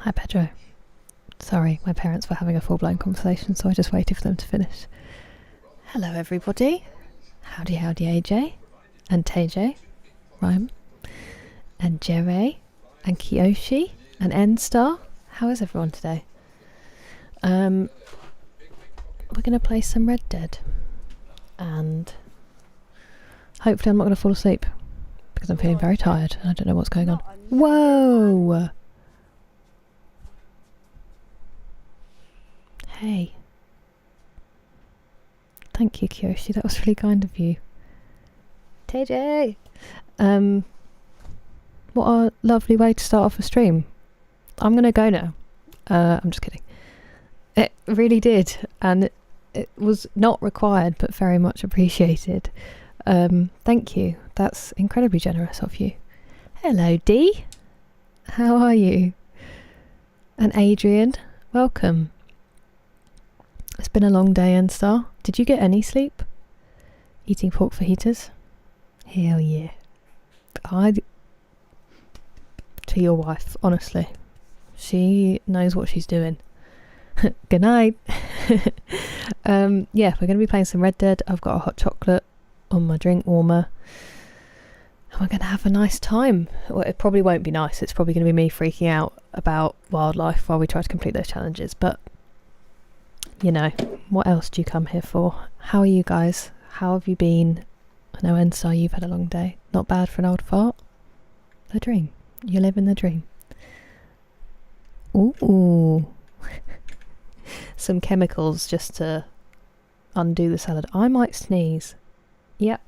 Hi Pedro. Sorry, my parents were having a full-blown conversation, so I just waited for them to finish. Hello everybody. Howdy AJ. And TJ. Rhyme. And Jerry. And Kiyoshi. And N-Star. How is everyone today? We're going to play some Red Dead. And hopefully I'm not going to fall asleep. Because I'm feeling very tired and I don't know what's going on. Whoa! Hey. Thank you, Kiyoshi. That was really kind of you. TJ! What a lovely way to start off a stream. I'm going to go now. I'm just kidding. It really did. And it was not required, but very much appreciated. Thank you. That's incredibly generous of you. Hello, Dee. How are you? And Adrian, welcome. It's been a long day, N-Star. Did you get any sleep? Eating pork fajitas? Hell yeah. To your wife, honestly. She knows what she's doing. Good night. Yeah, we're going to be playing some Red Dead. I've got a hot chocolate on my drink warmer. And we're going to have a nice time. Well, it probably won't be nice. It's probably going to be me freaking out about wildlife while we try to complete those challenges. But you know, what else do you come here for? How are you guys? How have you been? I know, N-Star, you've had a long day. Not bad for an old fart. The dream. You live in the dream. Ooh. Some chemicals just to undo the salad. I might sneeze. Yep.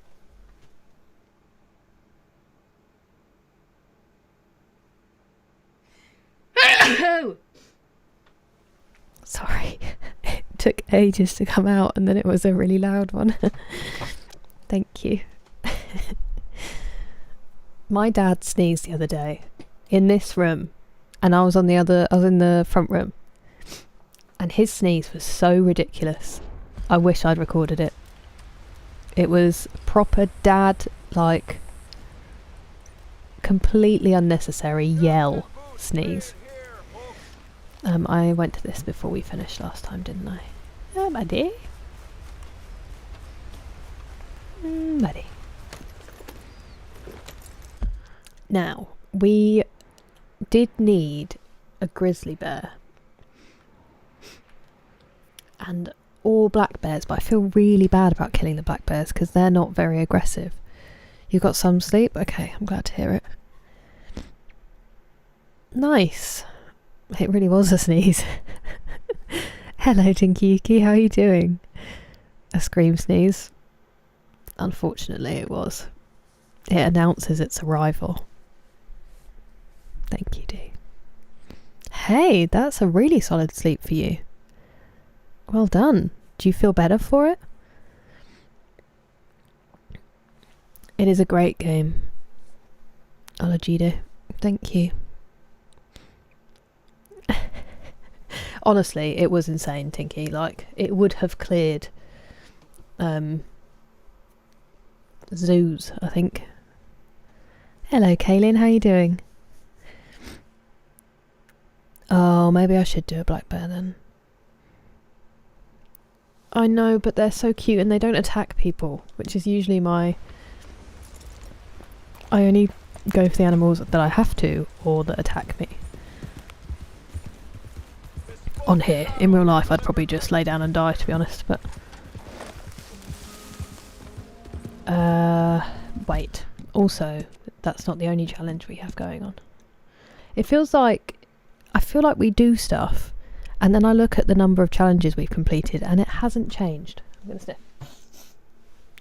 Sorry. It took ages to come out and then it was a really loud one. Thank you. My dad sneezed the other day in this room and I was in the front room and his sneeze was so ridiculous. I wish I'd recorded it. It was proper dad, like completely unnecessary yell sneeze. I went to this before we finished last time, didn't I? Oh, buddy. Buddy. Now, we did need a grizzly bear. And all black bears, but I feel really bad about killing the black bears because they're not very aggressive. You got some sleep? Okay, I'm glad to hear it. Nice. It really was a sneeze. Hello, Tinky Yuki, how are you doing? A scream sneeze. Unfortunately, it was. It announces its arrival. Thank you, Dee. Hey, that's a really solid sleep for you. Well done. Do you feel better for it? It is a great game. Olajido. Thank you. Honestly, it was insane, Tinky. Like, it would have cleared zoos, I think. Hello, Kaylin, how you doing? Oh, maybe I should do a black bear then. I know, but they're so cute and they don't attack people, which is usually my... I only go for the animals that I have to, or that attack me. On here, in real life, I'd probably just lay down and die, to be honest, but... wait. Also, that's not the only challenge we have going on. It feels like... I feel like we do stuff, and then I look at the number of challenges we've completed, and it hasn't changed. I'm gonna sniff.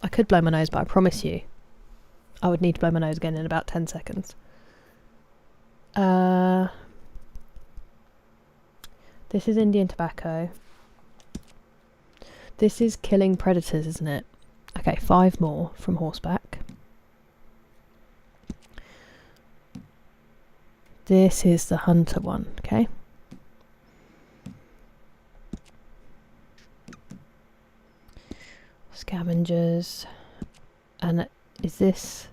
I could blow my nose, but I promise you, I would need to blow my nose again in about 10 seconds. This is Indian tobacco. This is killing predators, isn't it? Okay, 5 more from horseback. This is the hunter one, okay? Scavengers. And is this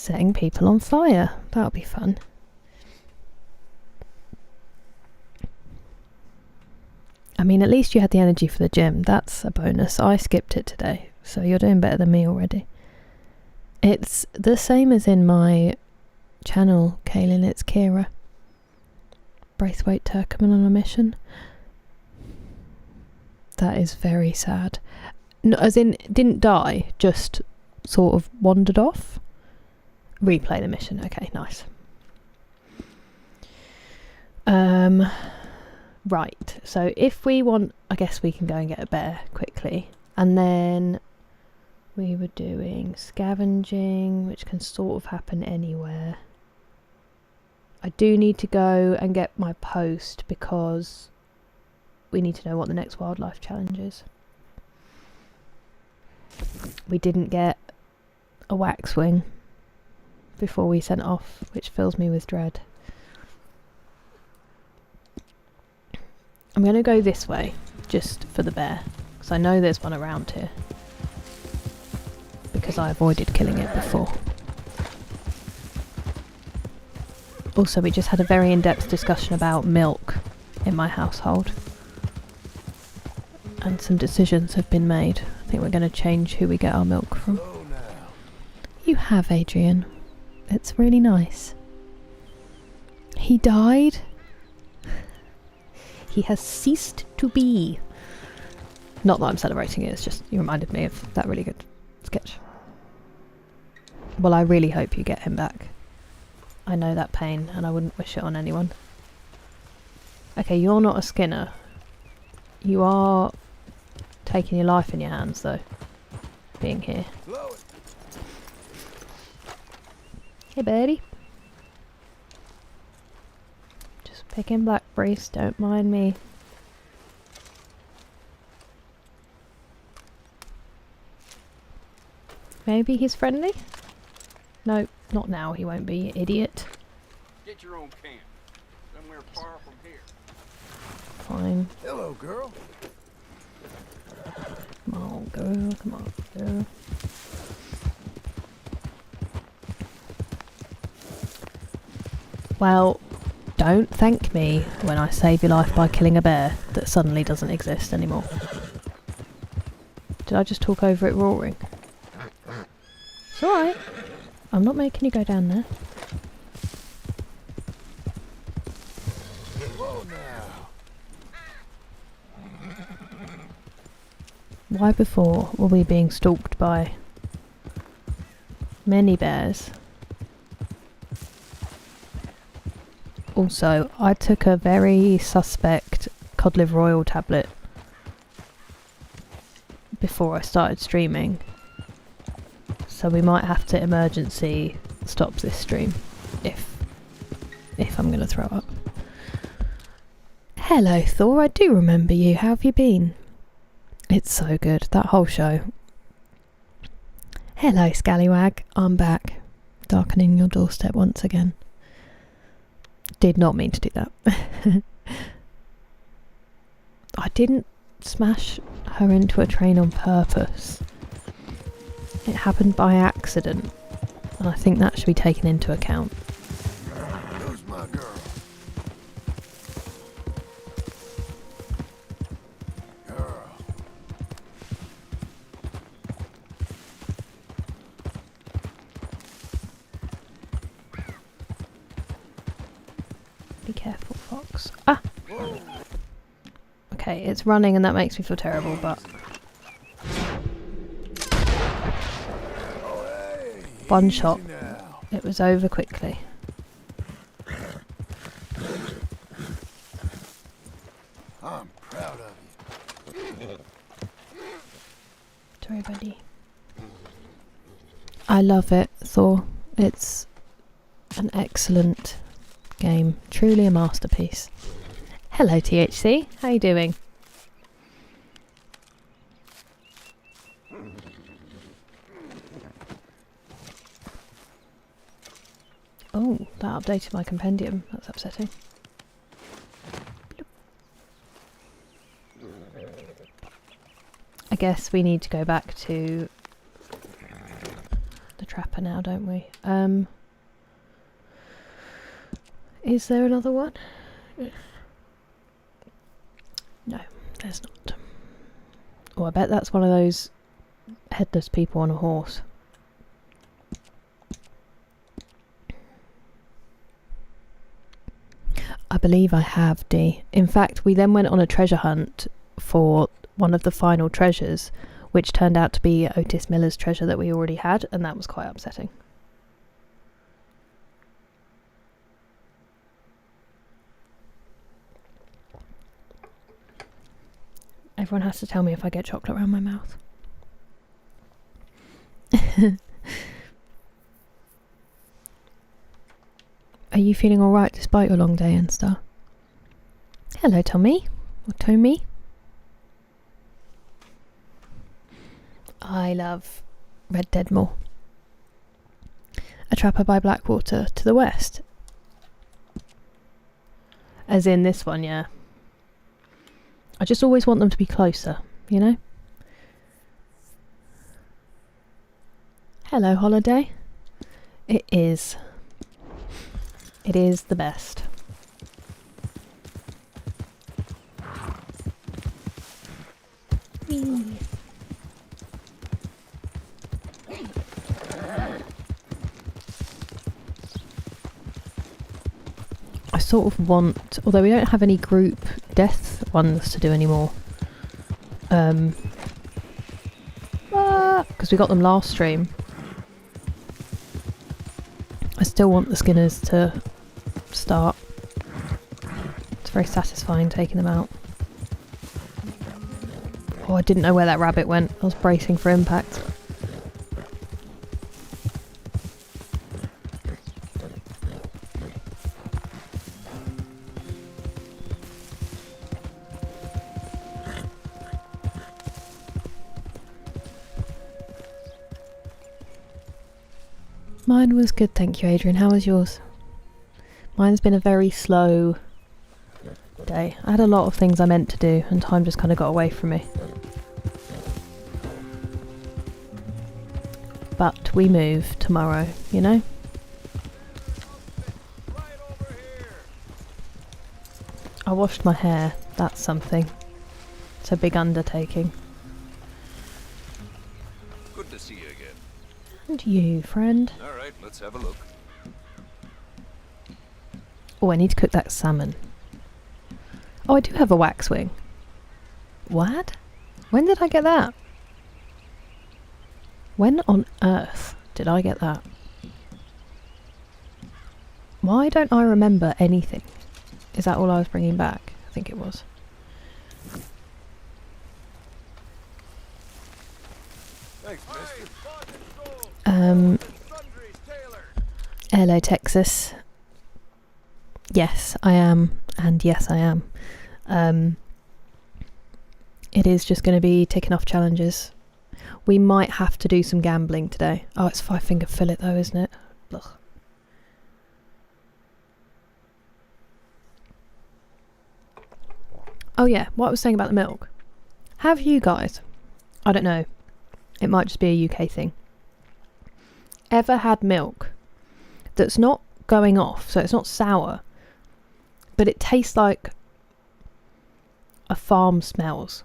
setting people on fire. That'll be fun. I mean, at least you had the energy for the gym. That's a bonus. I skipped it today, so you're doing better than me already. It's the same as in my channel, Kaylin. It's Kira. Braithwaite Turkman on a mission. That is very sad. No, as in, didn't die, just sort of wandered off. Replay the mission. Okay, nice. Right, so if we want, I guess we can go and get a bear quickly. And then we were doing scavenging, which can sort of happen anywhere. I do need to go and get my post because we need to know what the next wildlife challenge is. We didn't get a waxwing before we sent off, which fills me with dread. I'm going to go this way, just for the bear, because I know there's one around here. Because I avoided killing it before. Also, we just had a very in-depth discussion about milk in my household. And some decisions have been made. I think we're going to change who we get our milk from. You have, Adrian. It's really nice. He died? He has ceased to be. Not that I'm celebrating it, it's just you reminded me of that really good sketch. Well, I really hope you get him back. I know that pain and I wouldn't wish it on anyone. Okay, you're not a Skinner. You are taking your life in your hands though, being here. Hey buddy. Just picking blackberries, don't mind me. Maybe he's friendly? No, not now, he won't be, you idiot. Get your own camp, somewhere far from here. Fine. Hello, girl. Come on, girl, come on, girl. Well, don't thank me when I save your life by killing a bear that suddenly doesn't exist anymore. Did I just talk over it roaring? It's alright. I'm not making you go down there. Whoa now. Why before were we being stalked by many bears? Also, I took a very suspect cod liver oil tablet before I started streaming. So we might have to emergency stop this stream if I'm going to throw up. Hello Thor, I do remember you. How have you been? It's so good, that whole show. Hello Scallywag, I'm back. Darkening your doorstep once again. Did not mean to do that. I didn't smash her into a train on purpose. It happened by accident, and I think that should be taken into account. Who's my girl? Girl. Be careful, Fox. Ah! Okay, it's running and that makes me feel terrible, but... One shot. It was over quickly. I'm proud of you. Sorry, buddy. I love it, Thor. It's an excellent game. Truly a masterpiece. Hello, THC. How you doing? Oh, that updated my compendium. That's upsetting. I guess we need to go back to the trapper for now, don't we? Is there another one? No, there's not. Oh, I bet that's one of those headless people on a horse. I believe I have, Dee. In fact, we then went on a treasure hunt for one of the final treasures, which turned out to be Otis Miller's treasure that we already had, and that was quite upsetting. Everyone has to tell me if I get chocolate around my mouth. Are you feeling alright despite your long day and stuff? Hello, Tommy. Or Tommy. I love Red Dead more. A trapper by Blackwater to the west. As in this one, yeah. I just always want them to be closer, you know? Hello, holiday. It is. It is the best. Whee. I sort of want, although we don't have any group death ones to do anymore, because we got them last stream. I still want the Skinners to start. It's very satisfying taking them out. Oh, I didn't know where that rabbit went. I was bracing for impact. Mine was good, thank you, Adrian. How was yours? Mine's been a very slow day. I had a lot of things I meant to do and time just kind of got away from me. But we move tomorrow, you know? I washed my hair. That's something. It's a big undertaking. Good to see you again. And you, friend. All right, let's have a look. Oh, I need to cook that salmon. Oh, I do have a wax wing. What? When did I get that? When on earth did I get that? Why don't I remember anything? Is that all I was bringing back? I think it was. Thanks, mister. Hello, Texas. Yes, I am. And yes, I am. It is just going to be ticking off challenges. We might have to do some gambling today. Oh, it's 5-finger fillet though, isn't it? Ugh. Oh yeah, what I was saying about the milk. Have you guys, I don't know, it might just be a UK thing, ever had milk that's not going off, so it's not sour, but it tastes like a farm smells?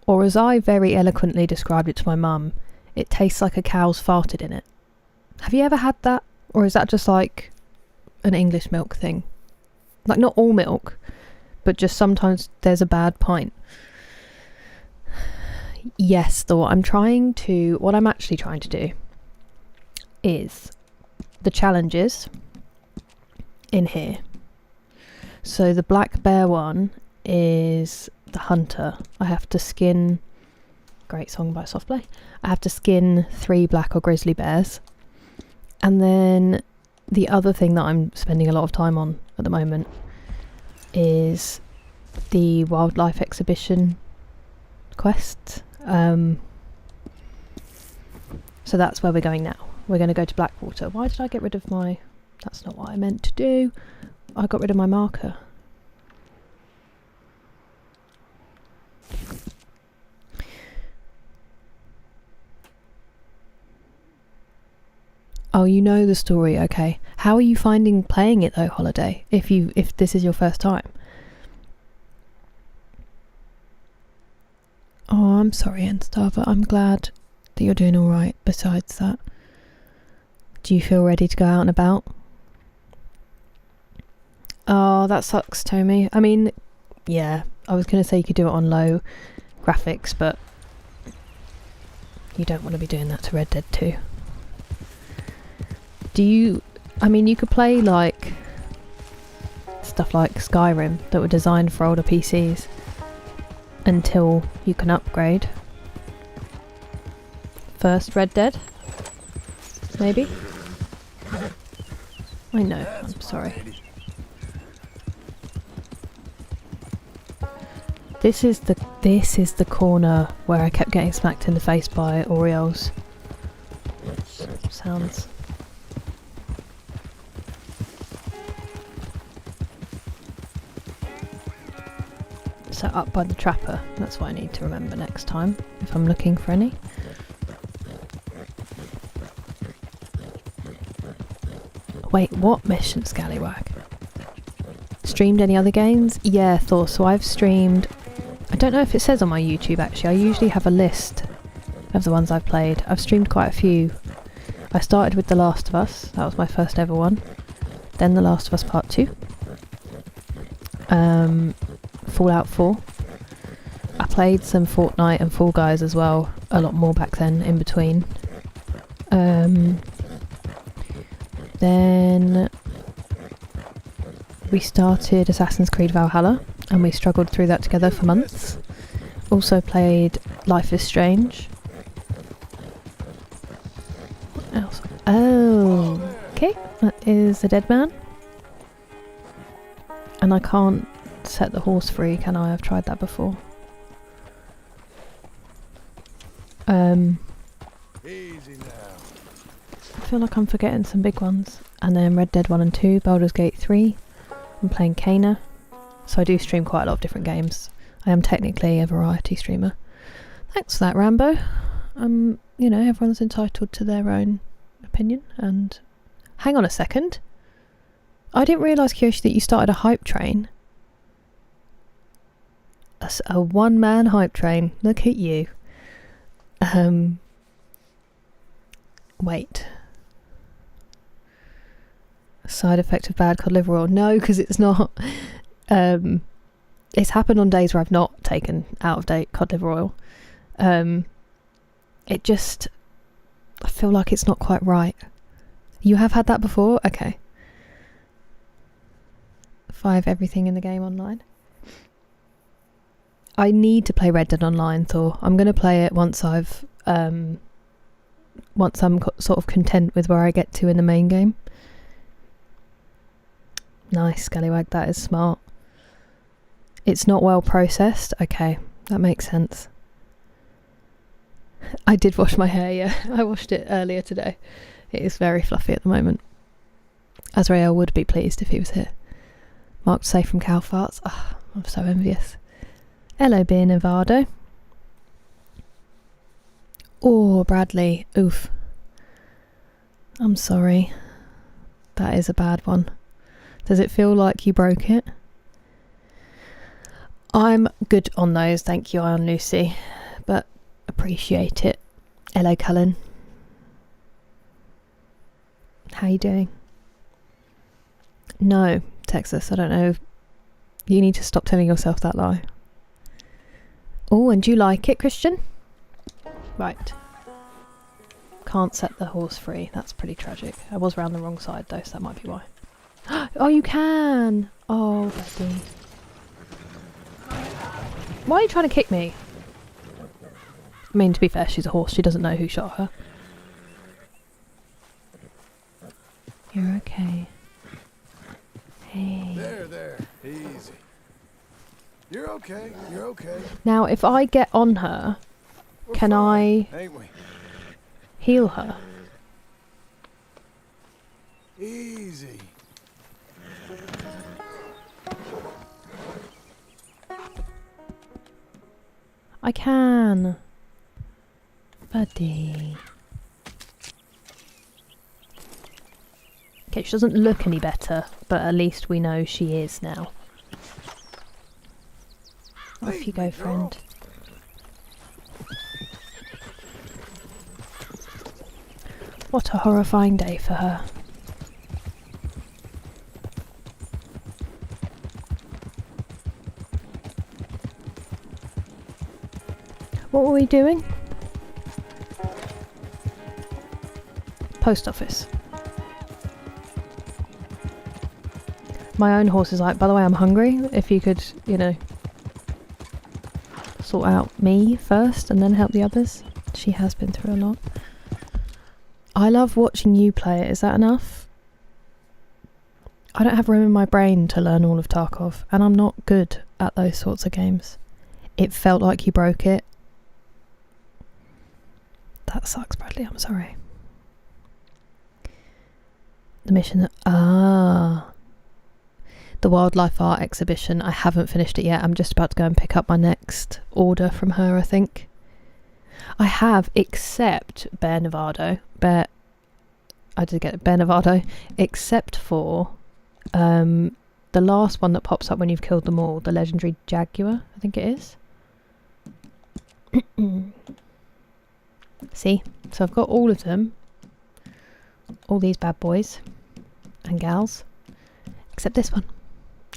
Or as I very eloquently described it to my mum, it tastes like a cow's farted in it. Have you ever had that? Or is that just like an English milk thing? Like not all milk, but just sometimes there's a bad pint. Yes, though, what I'm actually trying to do is the challenges in here. So the black bear one is the hunter. I have to skin, great song by Softplay, I have to skin 3 black or grizzly bears. And then the other thing that I'm spending a lot of time on at the moment is the wildlife exhibition quest. So that's where we're going now. We're going to go to Blackwater. Why did I get rid of my... That's not what I meant to do. I got rid of my marker. Oh, you know the story, okay. How are you finding playing it though, Holiday, if this is your first time? Oh, I'm sorry, N-Star, but I'm glad that you're doing alright besides that. Do you feel ready to go out and about? Oh, that sucks, Tommy. I mean, yeah, I was going to say you could do it on low graphics, but you don't want to be doing that to Red Dead 2. I mean, you could play like stuff like Skyrim that were designed for older PCs until you can upgrade. First Red Dead? Maybe? I know, I'm sorry. This is the corner where I kept getting smacked in the face by Orioles. Sounds. Set up by the trapper. That's what I need to remember next time if I'm looking for any. Wait, what mission, Scallywag? Streamed any other games? Yeah, Thor. So I've streamed. I don't know if it says on my YouTube actually. I usually have a list of the ones I've played. I've streamed quite a few. I started with The Last of Us. That was my first ever one. Then The Last of Us Part 2. Fallout 4. I played some Fortnite and Fall Guys as well. A lot more back then in between. Then we started Assassin's Creed Valhalla and we struggled through that together for months. Also played Life is Strange. What else? Oh, okay, that is a dead man. And I can't set the horse free, can I? I've tried that before. Easy now. I feel like I'm forgetting some big ones. And then Red Dead 1 and 2, Baldur's Gate 3. I'm playing Kana. So I do stream quite a lot of different games. I am technically a variety streamer. Thanks for that, Rambo. You know, everyone's entitled to their own opinion. And hang on a second. I didn't realise, Kyoshi, that you started a hype train. A one-man hype train. Look at you. Wait. Side effect of bad cod liver oil. No, because it's not. It's happened on days where I've not taken out-of-date cod liver oil. It just... I feel like it's not quite right. You have had that before? Okay. 5 everything in the game online. I need to play Red Dead Online, Thor. I'm going to play it once I've... once I'm sort of content with where I get to in the main game. Nice, Scallywag, that is smart. It's not well processed. Okay, that makes sense. I did wash my hair, yeah. I washed it earlier today. It is very fluffy at the moment. Azrael would be pleased if he was here. Marked safe from cow farts. Oh, I'm so envious. Hello, Beer Nevado. Oh, Bradley. Oof. I'm sorry. That is a bad one. Does it feel like you broke it? I'm good on those, thank you, Iron Lucy. But appreciate it. Hello, Cullen. How you doing? No, Texas, I don't know. You need to stop telling yourself that lie. Oh, and do you like it, Christian? Right. Can't set the horse free. That's pretty tragic. I was round the wrong side though, so that might be why. Oh, you can! Oh, Betty. Why are you trying to kick me? I mean, to be fair, she's a horse. She doesn't know who shot her. You're okay. Hey. There. Easy. You're okay. You're okay. Now, if I get on her, can I Ain't we? heal her? Easy. I can. Buddy. Okay, she doesn't look any better, but at least we know she is now. Off you go, friend. What a horrifying day for her. What were we doing? Post office. My own horse is like, by the way, I'm hungry. If you could, you know, sort out me first and then help the others. She has been through a lot. I love watching you play it. Is that enough? I don't have room in my brain to learn all of Tarkov, and I'm not good at those sorts of games. It felt like you broke it. That sucks, Bradley. I'm sorry. The mission... Ah... The wildlife art exhibition. I haven't finished it yet. I'm just about to go and pick up my next order from her, I think. I have, except Bear Nevado. I did get Bear Nevado. Except for the last one that pops up when you've killed them all. The legendary Jaguar, I think it is. See? So I've got all of them. All these bad boys. And gals. Except this one.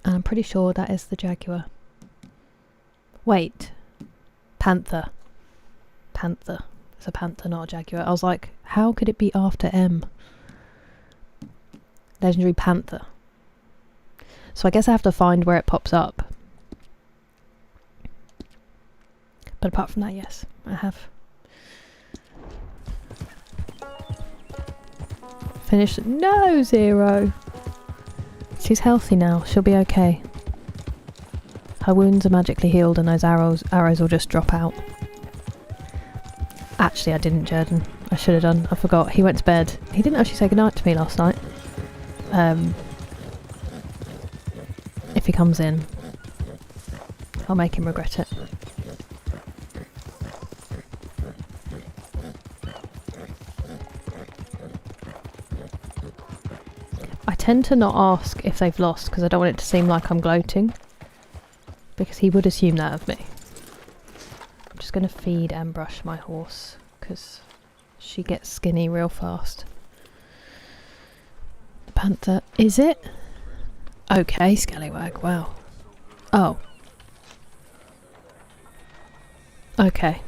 And I'm pretty sure that is the Jaguar. Wait. Panther. Panther. It's a panther, not a Jaguar. I was like, how could it be after M? Legendary Panther. So I guess I have to find where it pops up. But apart from that, yes, I have. Finished. No, Zero! She's healthy now. She'll be okay. Her wounds are magically healed and those arrows will just drop out. Actually, I didn't, Jordan. I should have done. I forgot. He went to bed. He didn't actually say goodnight to me last night. If he comes in, I'll make him regret it. I tend to not ask if they've lost because I don't want it to seem like I'm gloating. Because he would assume that of me. I'm just going to feed and brush my horse because she gets skinny real fast. The panther, is it? Okay, scallywag, wow. Oh. Okay.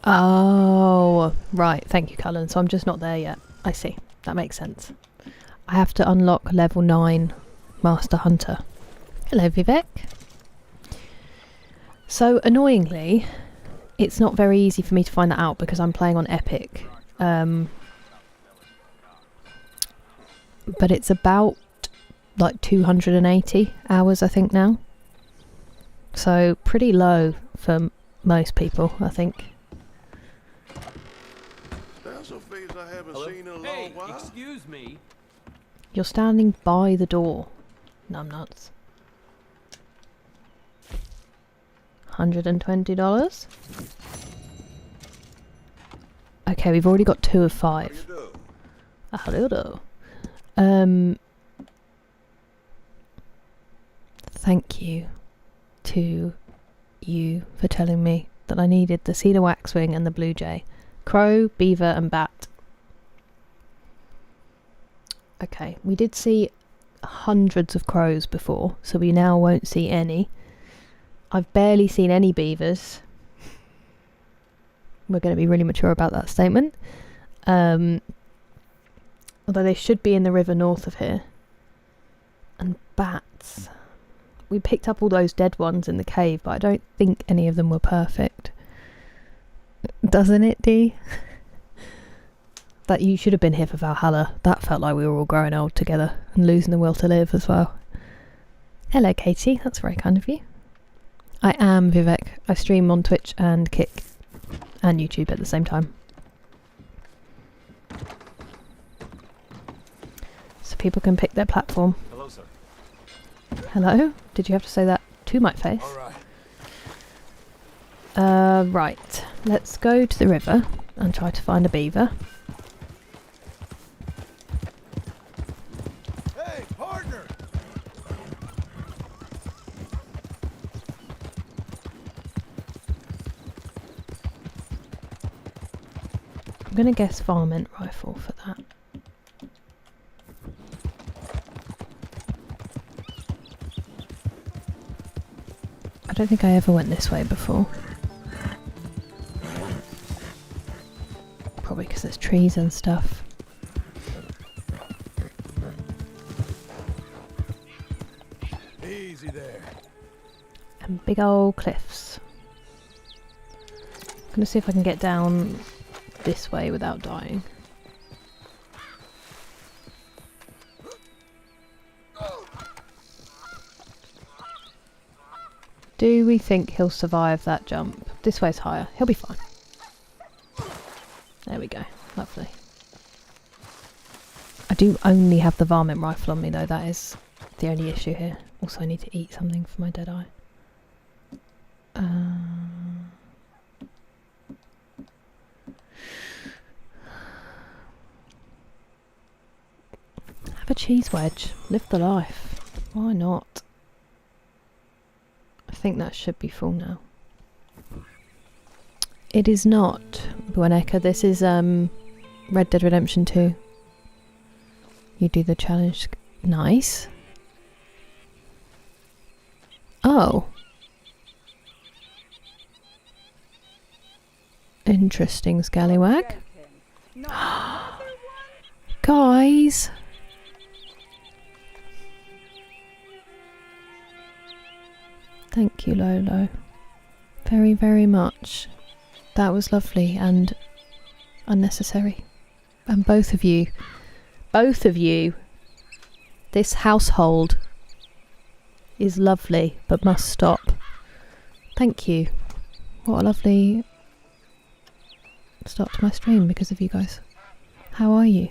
Oh, right, thank you, Cullen. So I'm just not there yet. I see, that makes sense. I have to unlock level 9 Master Hunter. Hello, Vivek. So, annoyingly, it's not very easy for me to find that out because I'm playing on Epic. But it's about, like, 280 hours, I think, now. So, pretty low for most people, I think. That's a face I haven't seen in a Hey, long while. excuse me. You're standing by the door. Numbnuts. $120. Okay, we've already got 2 of 5. Hello. Thank you to you for telling me that I needed the cedar waxwing and the blue jay. Crow, beaver and bat. Okay, we did see hundreds of crows before, so we now won't see any. I've barely seen any beavers. We're going to be really mature about that statement. Although they should be in the river north of here. And bats. We picked up all those dead ones in the cave, but I don't think any of them were perfect. Doesn't it, Dee? That you should have been here for Valhalla. That felt like we were all growing old together and losing the will to live as well. Hello, Katie. That's very kind of you. I am Vivek. I stream on Twitch and Kick and YouTube at the same time. So people can pick their platform. Hello, sir. Hello? Did you have to say that to my face? All right. Right. Let's go to the river. and try to find a beaver. Hey, partner! I'm going to guess varmint rifle for that. I don't think I ever went this way before. Probably because there's trees and stuff. Easy there. And big old cliffs. I'm going to see if I can get down this way without dying. Do we think he'll survive that jump? This way's higher. He'll be fine. There we go. Lovely. I do only have the varmint rifle on me though. That is the only issue here. Also, I need to eat something for my dead eye. Have a cheese wedge. Live the life. Why not? I think that should be full now. It is not, Bueneka. This is Red Dead Redemption 2. You do the challenge. Nice. Oh. Interesting, scallywag. Guys. Thank you, Lolo. Very, very much. That was lovely and unnecessary. And both of you, this household is lovely but must stop. Thank you. What a lovely start to my stream because of you guys. How are you?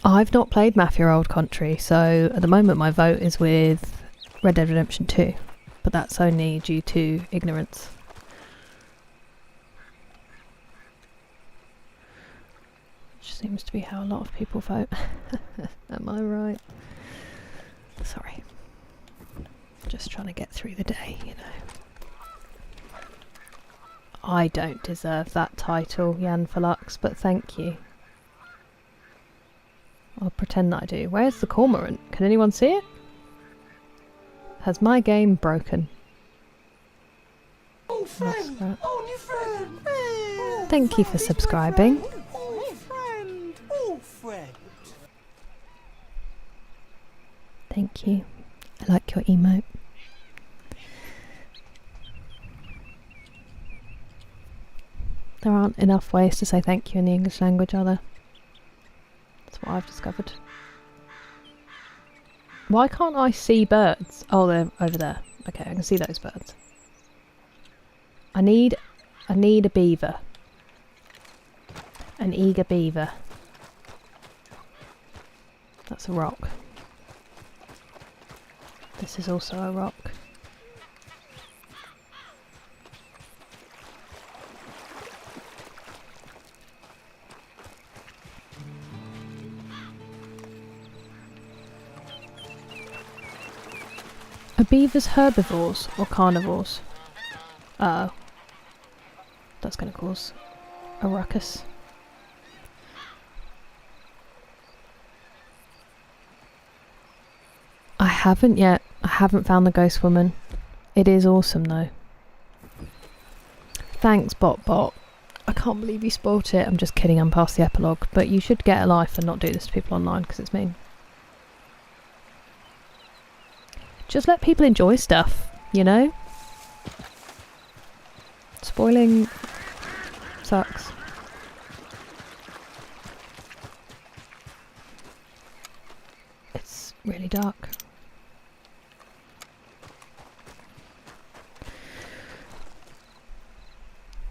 I've not played Mafia Old Country, so at the moment my vote is with Red Dead Redemption 2, but that's only due to ignorance. Which seems to be how a lot of people vote. Am I right? Sorry. Just trying to get through the day, you know. I don't deserve that title, Jan Falux, but thank you. I'll pretend that I do. Where's the cormorant? Can anyone see it? Has my game broken? Oh, friend! Oh, new friend! Thank you for subscribing. Oh, friend! Oh, friend! Thank you. I like your emote. There aren't enough ways to say thank you in the English language, are there? That's what I've discovered. Why can't I see birds? Oh, they're over there. Okay, I can see those birds. I need a beaver. An eager beaver. That's a rock. This is also a rock. Are beavers herbivores or carnivores? Uh-oh. That's going to cause a ruckus. I haven't yet. I haven't found the ghost woman. It is awesome though. Thanks, Bot. I can't believe you spoilt it. I'm just kidding, I'm past the epilogue. But you should get a life and not do this to people online because it's mean. Just let people enjoy stuff, you know? Spoiling sucks. It's really dark.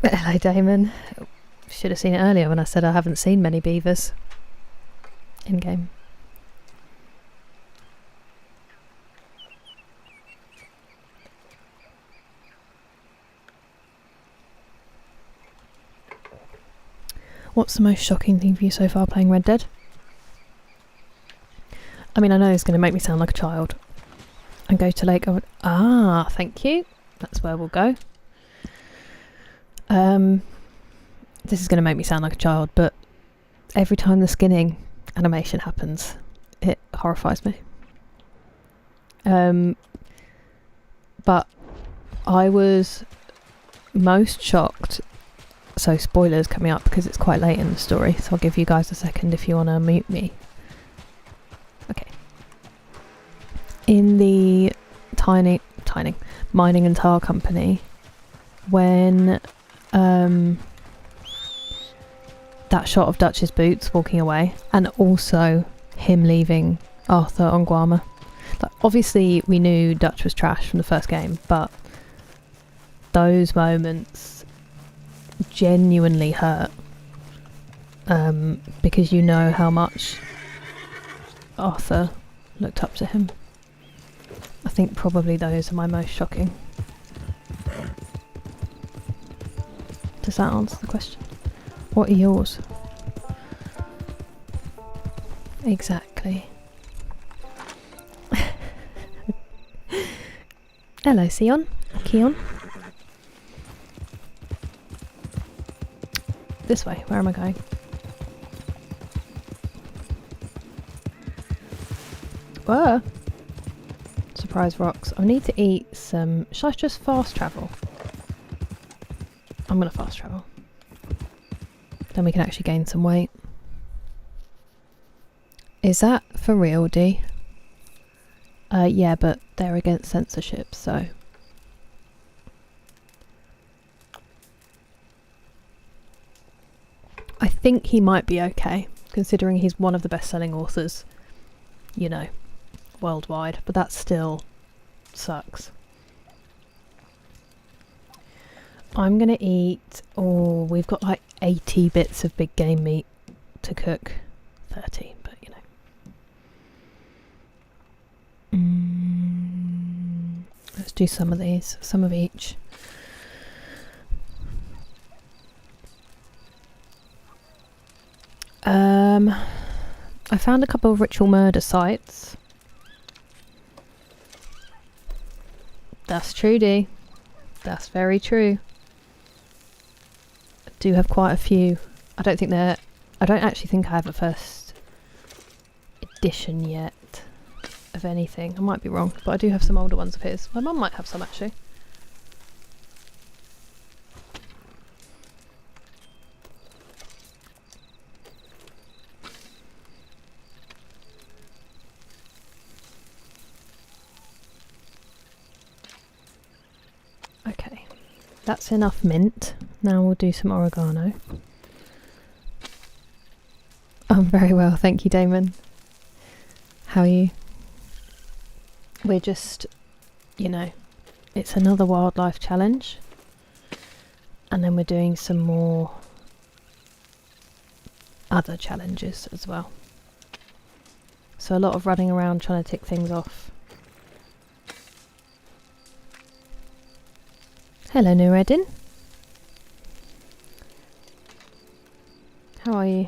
Hello, Damon. Should have seen it earlier when I said I haven't seen many beavers in game. What's the most shocking thing for you so far playing Red Dead? I mean, I know it's going to make me sound like a child. And go to Lake. Ah, thank you. That's where we'll go. This is going to make me sound like a child, but every time the skinning animation happens, it horrifies me. But I was most shocked. So spoilers coming up because it's quite late in the story, so I'll give you guys a second if you want to mute me. Okay. In the tiny mining and tar company, when that shot of Dutch's boots walking away, and also him leaving Arthur on Guarma. Like, obviously we knew Dutch was trash from the first game, but those moments genuinely hurt, because you know how much Arthur looked up to him. I think probably those are my most shocking. Does that answer the question? What are yours? Exactly. Hello, Keon. This way. Where am I going? Whoa! Surprise rocks. I need to eat some... Should I just fast travel? I'm gonna fast travel. Then we can actually gain some weight. Is that for real, D? Yeah, but they're against censorship, so... I think he might be okay, considering he's one of the best-selling authors, you know, worldwide, but that still sucks. I'm gonna eat... Oh, we've got like 80 bits of big game meat to cook. 30, but you know. Let's do some of these, some of each. I found a couple of ritual murder sites. That's true, D. That's very true. I do have quite a few. I don't actually think I have a first edition yet of anything. I might be wrong, but I do have some older ones of his. My mum might have some actually. Okay, that's enough mint. Now we'll do some oregano. I'm very well, thank you, Damon. How are you? We're just, you know, it's another wildlife challenge. And then we're doing some more other challenges as well. So a lot of running around trying to tick things off. Hello, Nureddin. How are you?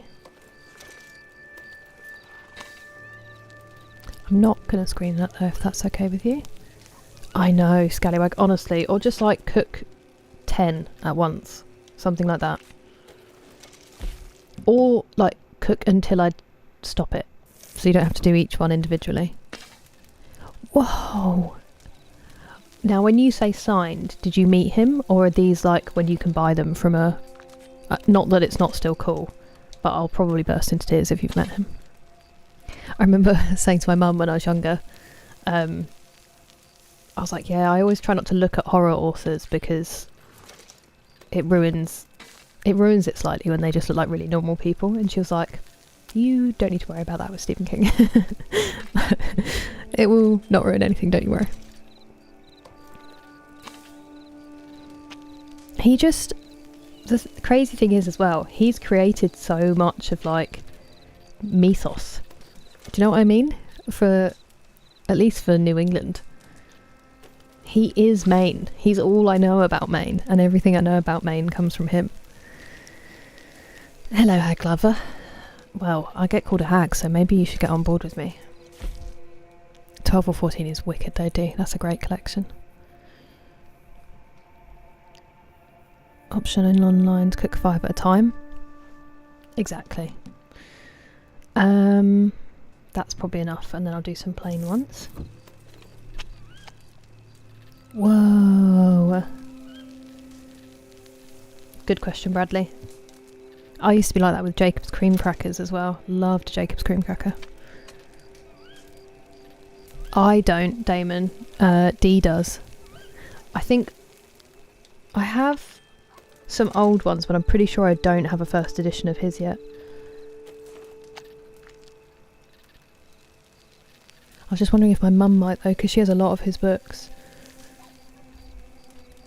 I'm not going to screen that though, if that's okay with you. I know, Scallywag, honestly. Or just like cook 10 at once. Something like that. Or like cook until I stop it. So you don't have to do each one individually. Whoa! Now when you say signed, did you meet him? Or are these like when you can buy them from a... not that it's not still cool, but I'll probably burst into tears if you've met him. I remember saying to my mum when I was younger, I was like, yeah, I always try not to look at horror authors because it ruins it slightly when they just look like really normal people. And she was like, you don't need to worry about that with Stephen King. It will not ruin anything, don't you worry. The crazy thing is as well, he's created so much of like mythos. Do you know what I mean? At least for New England. He is Maine. He's all I know about Maine, and everything I know about Maine comes from him. Hello, hag lover. Well, I get called a hag, so maybe you should get on board with me. 12 or 14 is wicked though, D. That's a great collection. Option in online to cook 5 at a time. Exactly. That's probably enough, and then I'll do some plain ones. Whoa. Good question, Bradley. I used to be like that with Jacob's cream crackers as well. Loved Jacob's cream cracker. I don't, Damon. D does. I think I have some old ones, but I'm pretty sure I don't have a first edition of his yet. I was just wondering if my mum might though, because she has a lot of his books.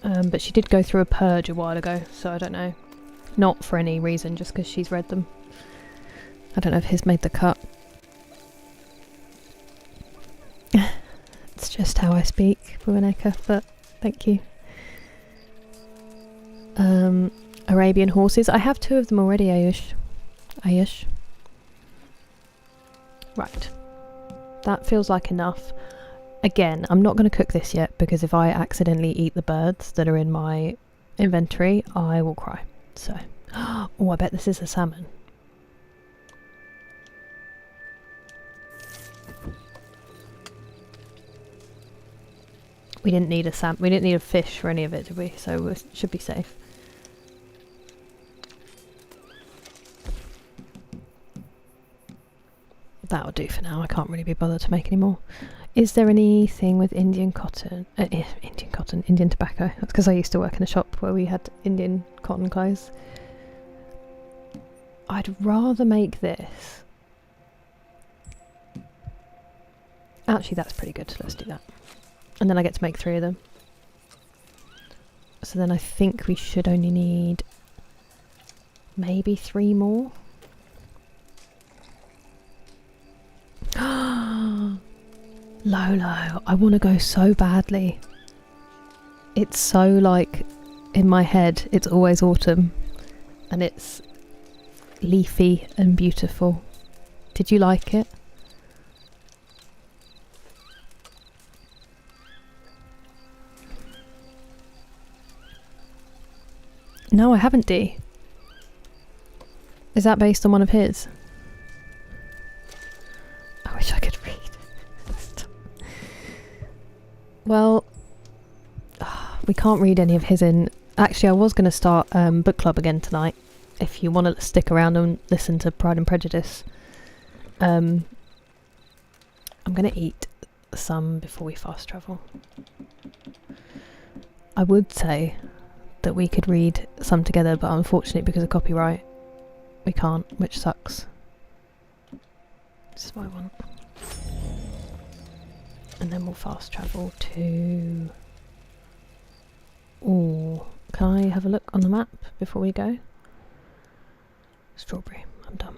But she did go through a purge a while ago, so I don't know. Not for any reason, just because she's read them. I don't know if his made the cut. It's just how I speak, Bueneka, but thank you. Arabian horses. I have 2 of them already, Ayush. Ayush. Right. That feels like enough. Again, I'm not going to cook this yet, because if I accidentally eat the birds that are in my inventory, I will cry. So, oh, I bet this is a salmon. We didn't need a we didn't need a fish for any of it, did we? So we should be safe. That'll do for now. I can't really be bothered to make any more. Is there anything with Indian cotton? Indian tobacco. That's because I used to work in a shop where we had Indian cotton clothes. I'd rather make this. Actually, that's pretty good. Let's do that. And then I get to make 3 of them. So then I think we should only need maybe 3 more. Lolo, I want to go so badly. It's so like in my head, it's always autumn and it's leafy and beautiful. Did you like it? No, I haven't, D. Is that based on one of his? I wish I could read. Well, we can't read any of his in... Actually, I was going to start book club again tonight. If you want to stick around and listen to Pride and Prejudice. I'm going to eat some before we fast travel. I would say that we could read some together, but unfortunately because of copyright we can't, which sucks. This is what I want. And then we'll fast travel to... Ooh, can I have a look on the map before we go? Strawberry, I'm done.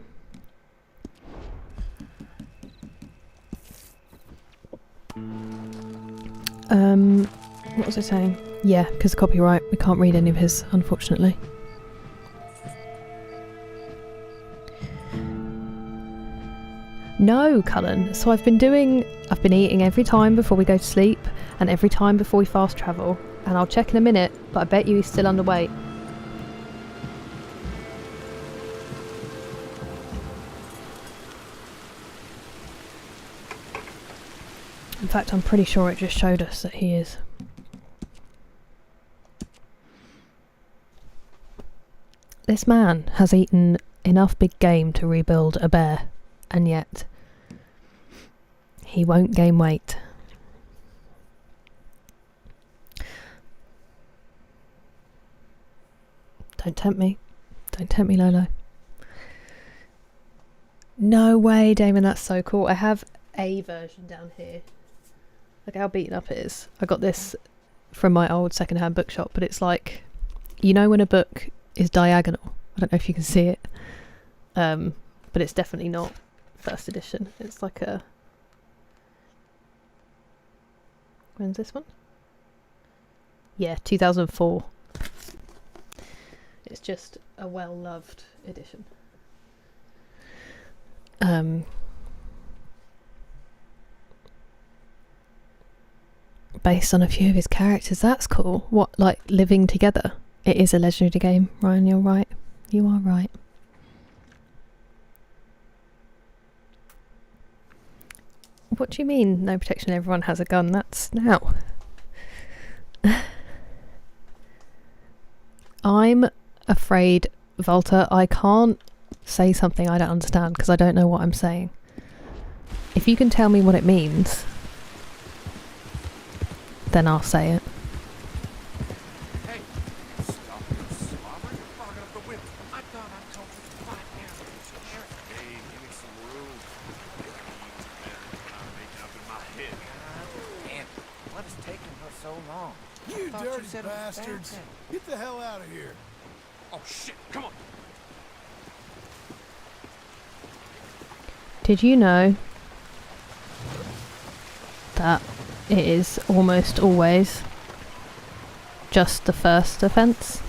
What was I saying? Yeah, because of copyright, we can't read any of his, unfortunately. No, Cullen. So I've been eating every time before we go to sleep and every time before we fast travel. And I'll check in a minute, but I bet you he's still underweight. In fact, I'm pretty sure it just showed us that he is. This man has eaten enough big game to rebuild a bear, and yet he won't gain weight. Don't tempt me. Don't tempt me, Lolo. No way, Damon, that's so cool. I have a version down here. Look how beaten up it is. I got this from my old second-hand bookshop, but it's like, you know when a book is diagonal? I don't know if you can see it. But it's definitely not first edition. It's like a... When's this one? Yeah, 2004. It's just a well-loved edition. Based on a few of his characters. That's cool. What, like living together? It is a legendary game, Ryan. You're right. You are right. What do you mean, no protection, everyone has a gun? That's now. I'm afraid, Volta, I can't say something I don't understand because I don't know what I'm saying. If you can tell me what it means, then I'll say it. Hey, stop your slobbering. You're fogging up the whip. I thought I told you to quiet down. Hey, give me some room. I'm making up in my head. Man, what is taking her so long? You Thought you dirty said it was bastards. bad. Get the hell out of here. Oh, shit. Come on. Did you know that it is almost always just the first offence?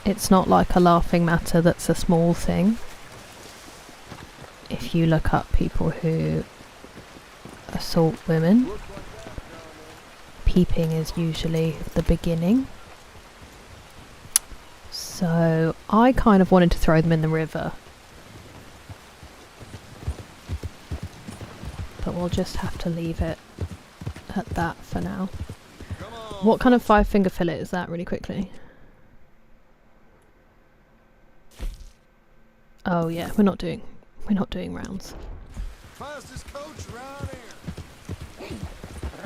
It's not like a laughing matter that's a small thing. If you look up people who assault women, peeping is usually the beginning. So I kind of wanted to throw them in the river, but we'll just have to leave it at that for now. What kind of 5-finger fillet is that, really quickly? Oh yeah, we're not doing rounds. Fastest coach around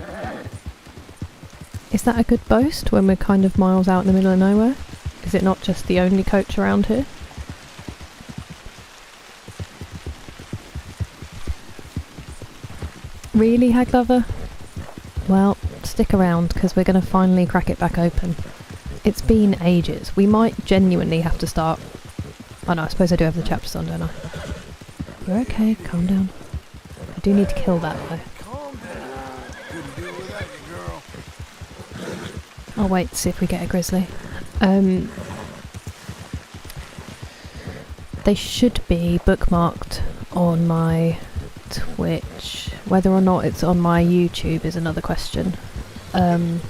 here. Is that a good boast when we're kind of miles out in the middle of nowhere? Is it not just the only coach around here? Really, Hag Lover? Well, stick around because we're going to finally crack it back open. It's been ages. We might genuinely have to start... Oh no, I suppose I do have the chapters on, don't I? You're okay, calm down. I do need to kill that though. Calm down. Couldn't do it without you, girl. I'll wait to see if we get a grizzly. They should be bookmarked on my Twitch. Whether or not it's on my YouTube is another question. I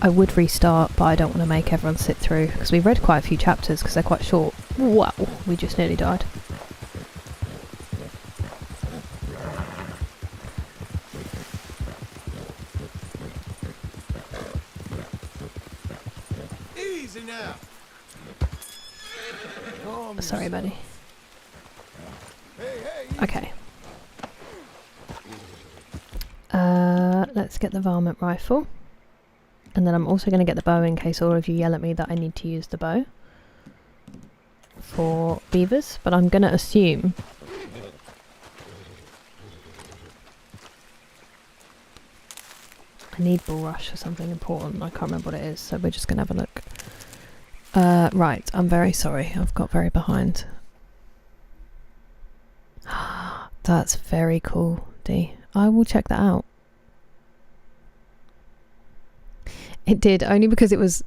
would restart, but I don't want to make everyone sit through because we've read quite a few chapters because they're quite short. Wow, we just nearly died. Easy now. Calm Sorry, yourself. buddy. Hey, Okay. Let's get the varmint rifle. And then I'm also going to get the bow in case all of you yell at me that I need to use the bow for beavers. But I'm going to assume I need bull rush or something important. I can't remember what it is, so we're just going to have a look. Right, I'm very sorry. I've got very behind. That's very cool, D. I will check that out. It did, only because it was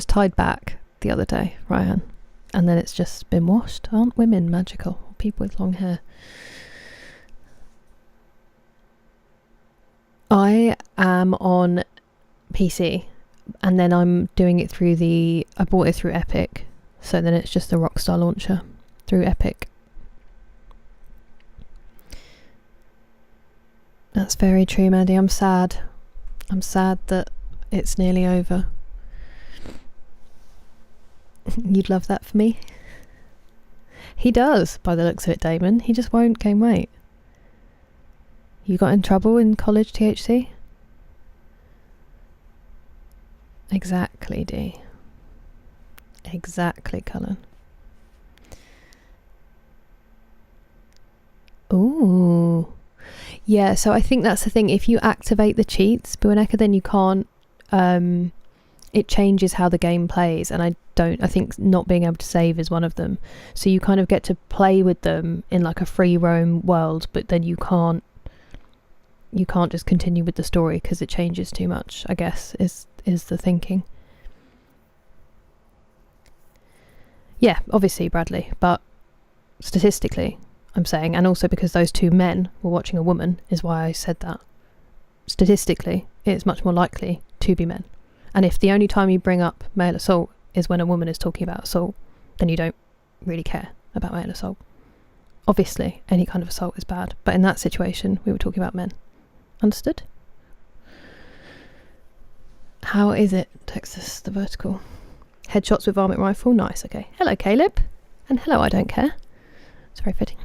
tied back the other day, Ryan. And then it's just been washed. Aren't women magical? People with long hair. I am on PC and then I'm doing it through I bought it through Epic. So then it's just the Rockstar launcher through Epic. That's very true, Maddie. I'm sad. I'm sad that it's nearly over. You'd love that for me? He does, by the looks of it, Damon. He just won't gain weight. You got in trouble in college, THC? Exactly, D. Exactly, Cullen. Ooh. Yeah, so I think that's the thing. If you activate the cheats, Bueneka, then you can't... it changes how the game plays, and I think not being able to save is one of them. So you kind of get to play with them in like a free roam world, but then you can't just continue with the story because it changes too much, I guess, is the thinking. Yeah, obviously Bradley, but statistically, I'm saying, and also because those two men were watching a woman is why I said that. Statistically, it's much more likely to be men. And if the only time you bring up male assault is when a woman is talking about assault, then you don't really care about male assault. Obviously, any kind of assault is bad, but in that situation, we were talking about men. Understood? How is it, Texas the Vertical? Headshots with varmint rifle, nice, okay. Hello, Caleb. And hello, I don't care. It's very fitting.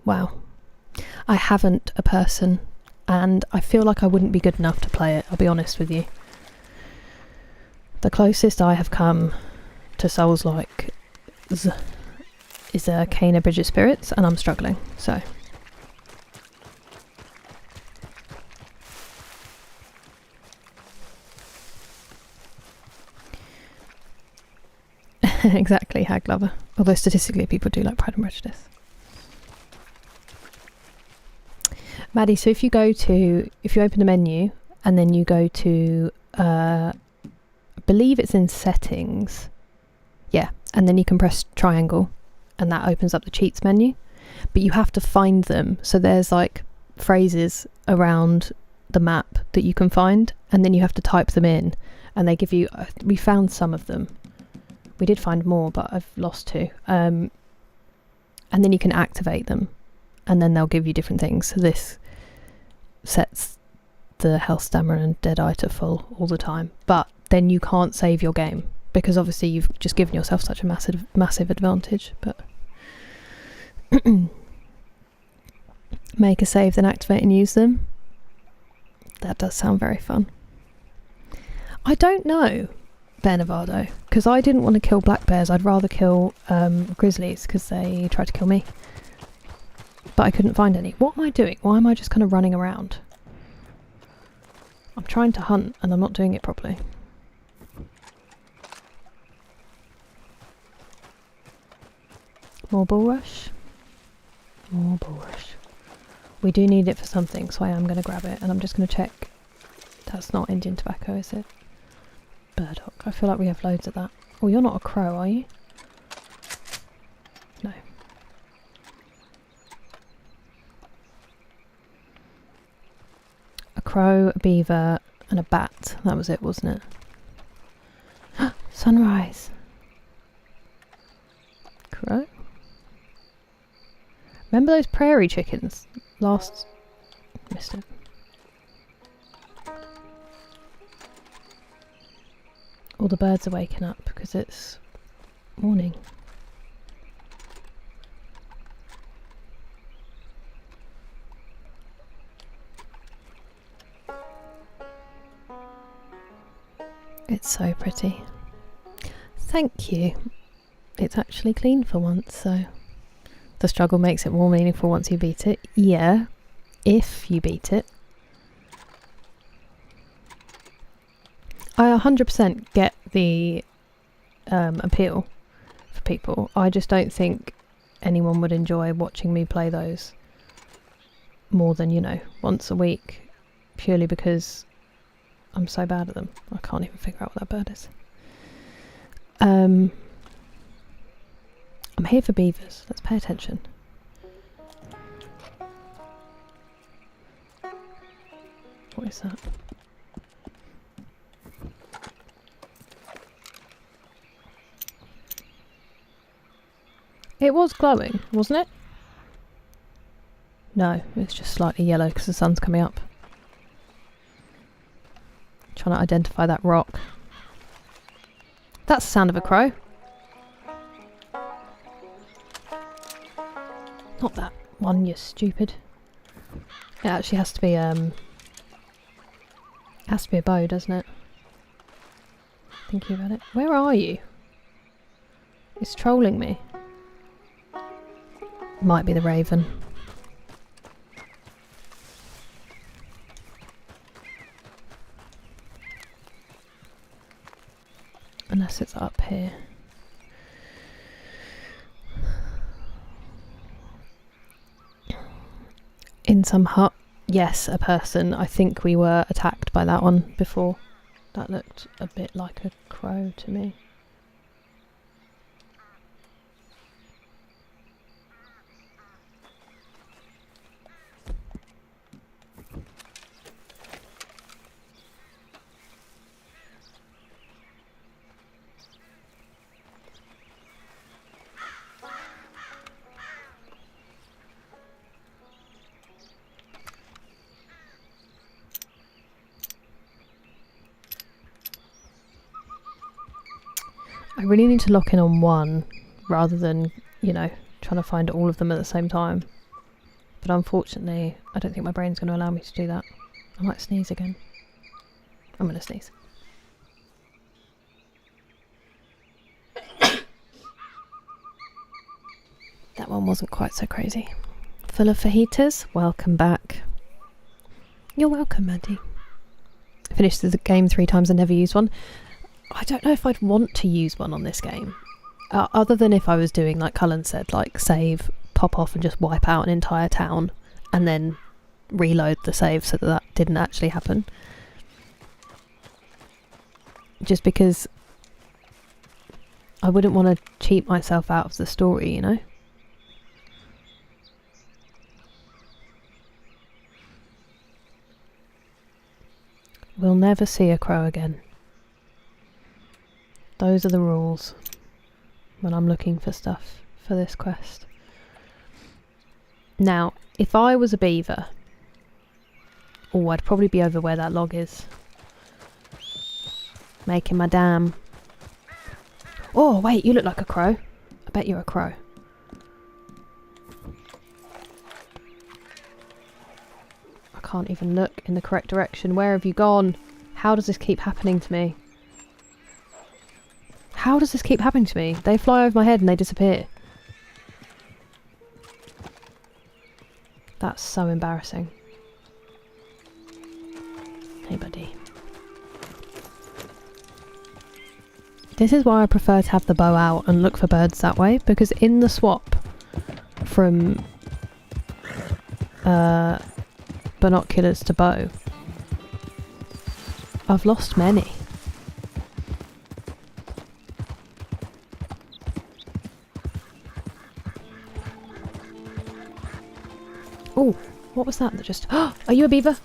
Wow. I haven't a person, and I feel like I wouldn't be good enough to play it, I'll be honest with you. The closest I have come to Souls-like is Kena Bridge of Spirits, and I'm struggling, so... Exactly, Hag Lover. Although statistically people do like Pride and Prejudice. Maddie, so if you open the menu and then you go to, I believe it's in settings. Yeah, and then you can press triangle and that opens up the cheats menu. But you have to find them. So there's like phrases around the map that you can find, and then you have to type them in, and they give you, we found some of them. We did find more, but I've lost two. And then you can activate them, and then they'll give you different things. So this sets the health, stamina and deadeye to full all the time. But then you can't save your game, because obviously you've just given yourself such a massive advantage. But make a save, then activate and use them. That does sound very fun. I don't know, Bear Nevado, because I didn't want to kill black bears. I'd rather kill grizzlies, because they tried to kill me. But I couldn't find any. What am I doing? Why am I just kind of running around? I'm trying to hunt and I'm not doing it properly. More bulrush. More bulrush. We do need it for something, so I am going to grab it, and I'm just going to check. That's not Indian tobacco, is it? Burdock. I feel like we have loads of that. Oh, you're not a crow, are you? No. A crow, a beaver, and a bat. That was it, wasn't it? Sunrise. Crow? Remember those prairie chickens? Missed it. All the birds are waking up because it's morning. It's so pretty. Thank you. It's actually clean for once, so the struggle makes it more meaningful once you beat it. Yeah, if you beat it. I 100% get the appeal for people. I just don't think anyone would enjoy watching me play those more than, you know, once a week, purely because I'm so bad at them. I can't even figure out what that bird is. I'm here for beavers. Let's pay attention. What is that? It was glowing, wasn't it? No, it's just slightly yellow because the sun's coming up. Trying to identify that rock. That's the sound of a crow. Not that one, you stupid. It actually has to be a bow, doesn't it? Thinking about it. Where are you? It's trolling me. Might be the raven. Unless it's up here. In some hut. Yes, a person. I think we were attacked by that one before. That looked a bit like a crow to me. I really need to lock in on one rather than, you know, trying to find all of them at the same time. But unfortunately, I don't think my brain's going to allow me to do that. I might sneeze again. I'm going to sneeze. That one wasn't quite so crazy. Full of fajitas, welcome back. You're welcome, Maddie. I finished the game 3 times and never used one. I don't know if I'd want to use one on this game. Other than if I was doing, like Cullen said, like save, pop off and just wipe out an entire town and then reload the save so that that didn't actually happen. Just because I wouldn't want to cheat myself out of the story, you know? We'll never see a crow again. Those are the rules when I'm looking for stuff for this quest. Now, if I was a beaver, oh, I'd probably be over where that log is. Making my dam. Oh, wait, you look like a crow. I bet you're a crow. I can't even look in the correct direction. Where have you gone? How does this keep happening to me? How does this keep happening to me? They fly over my head and they disappear. That's so embarrassing. Hey, buddy. This is why I prefer to have the bow out and look for birds that way, because in the swap from binoculars to bow, I've lost many. Oh, what was that just... Oh, are you a beaver?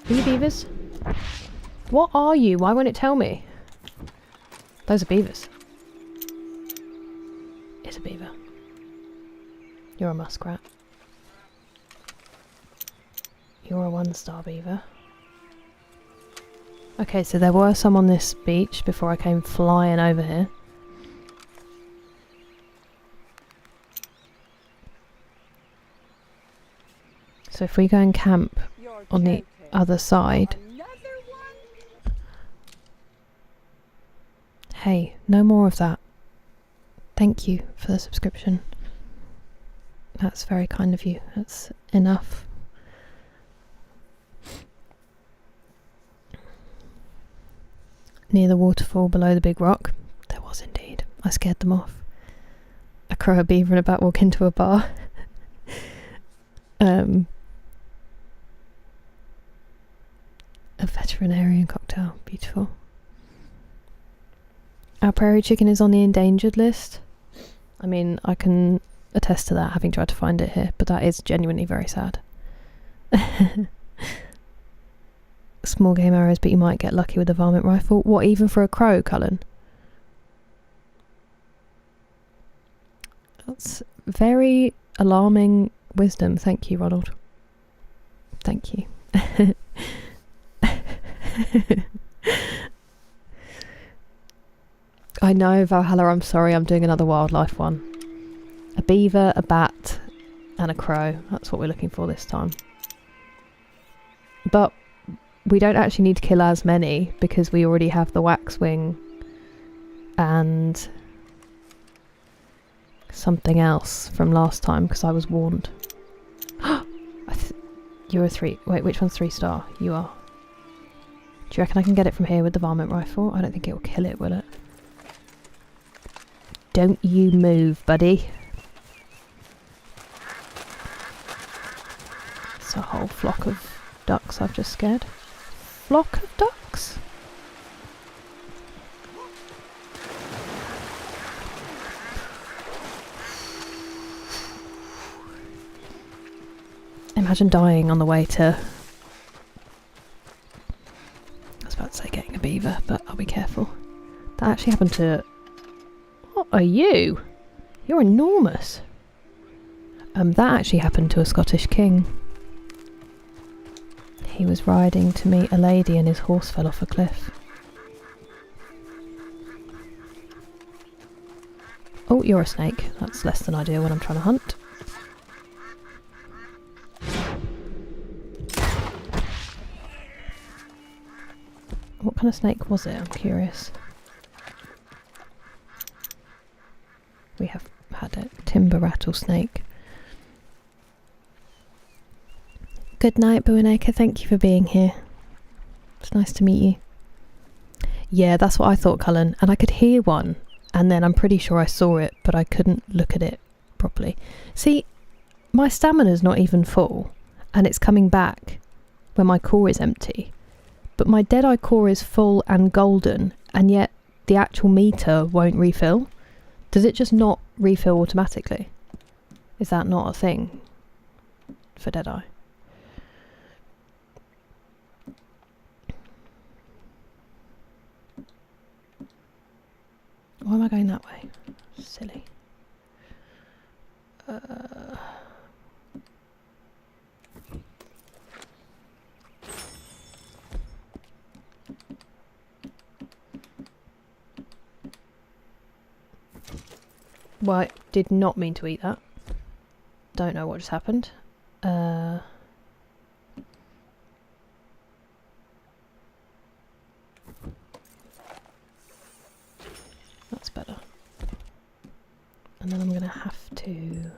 Are you beavers? What are you? Why won't it tell me? Those are beavers. It's a beaver. You're a muskrat. You're a 1-star beaver. Okay, so there were some on this beach before I came flying over here. So if we go and camp on the other side... Hey, no more of that. Thank you for the subscription. That's very kind of you. That's enough. Near the waterfall below the big rock. There was indeed. I scared them off. A crow, a beaver and a bat walk into a bar. A veterinarian cocktail. Beautiful. Our prairie chicken is on the endangered list. I mean, I can attest to that, having tried to find it here, but that is genuinely very sad. Small game arrows, but you might get lucky with a varmint rifle. What, even for a crow, Cullen? That's very alarming wisdom. Thank you, Ronald. Thank you. I know, Valhalla, I'm sorry, I'm doing another wildlife one. A beaver, a bat, and a crow. That's what we're looking for this time. But we don't actually need to kill as many because we already have the waxwing and something else from last time because I was warned. You're a 3. Wait, which one's 3-star? You are. Do you reckon I can get it from here with the varmint rifle? I don't think it will kill it, will it? Don't you move, buddy. That's a whole flock of ducks I've just scared. Flock of ducks? Imagine dying on the way to... I was about to say getting a beaver, but I'll be careful. That actually happened to... What are you? You're enormous. That actually happened to a Scottish king. He was riding to meet a lady and his horse fell off a cliff. Oh, you're a snake. That's less than ideal when I'm trying to hunt. What kind of snake was it? I'm curious. We have had a timber rattlesnake. Good night, Bueneka. Thank you for being here. It's nice to meet you. Yeah, that's what I thought, Cullen. And I could hear one. And then I'm pretty sure I saw it, but I couldn't look at it properly. See, my stamina's not even full. And it's coming back when my core is empty. But my Deadeye core is full and golden. And yet the actual meter won't refill. Does it just not refill automatically? Is that not a thing for Deadeye? Why am I going that way? Silly. Well, I did not mean to eat that. Don't know what just happened. That's better. And then I'm going to have to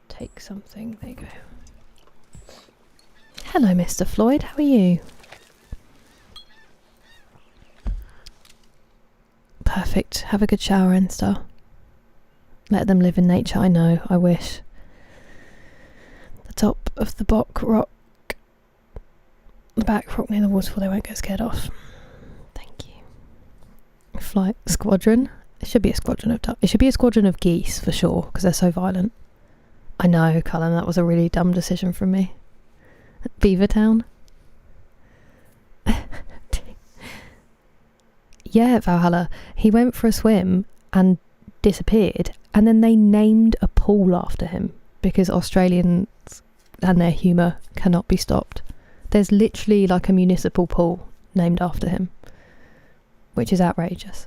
take something. There you go. Hello, Mr. Floyd. How are you? Perfect. Have a good shower, N-Star. Let them live in nature. I know. I wish. The top of the back rock near the waterfall. They won't get scared off. Thank you. Flight squadron. It should be a squadron of it should be a squadron of geese for sure, because they're so violent. I know, Cullen. That was a really dumb decision from me. Beaver Town. Yeah, Valhalla. He went for a swim and disappeared, and then they named a pool after him because Australians and their humour cannot be stopped. There's literally like a municipal pool named after him, which is outrageous.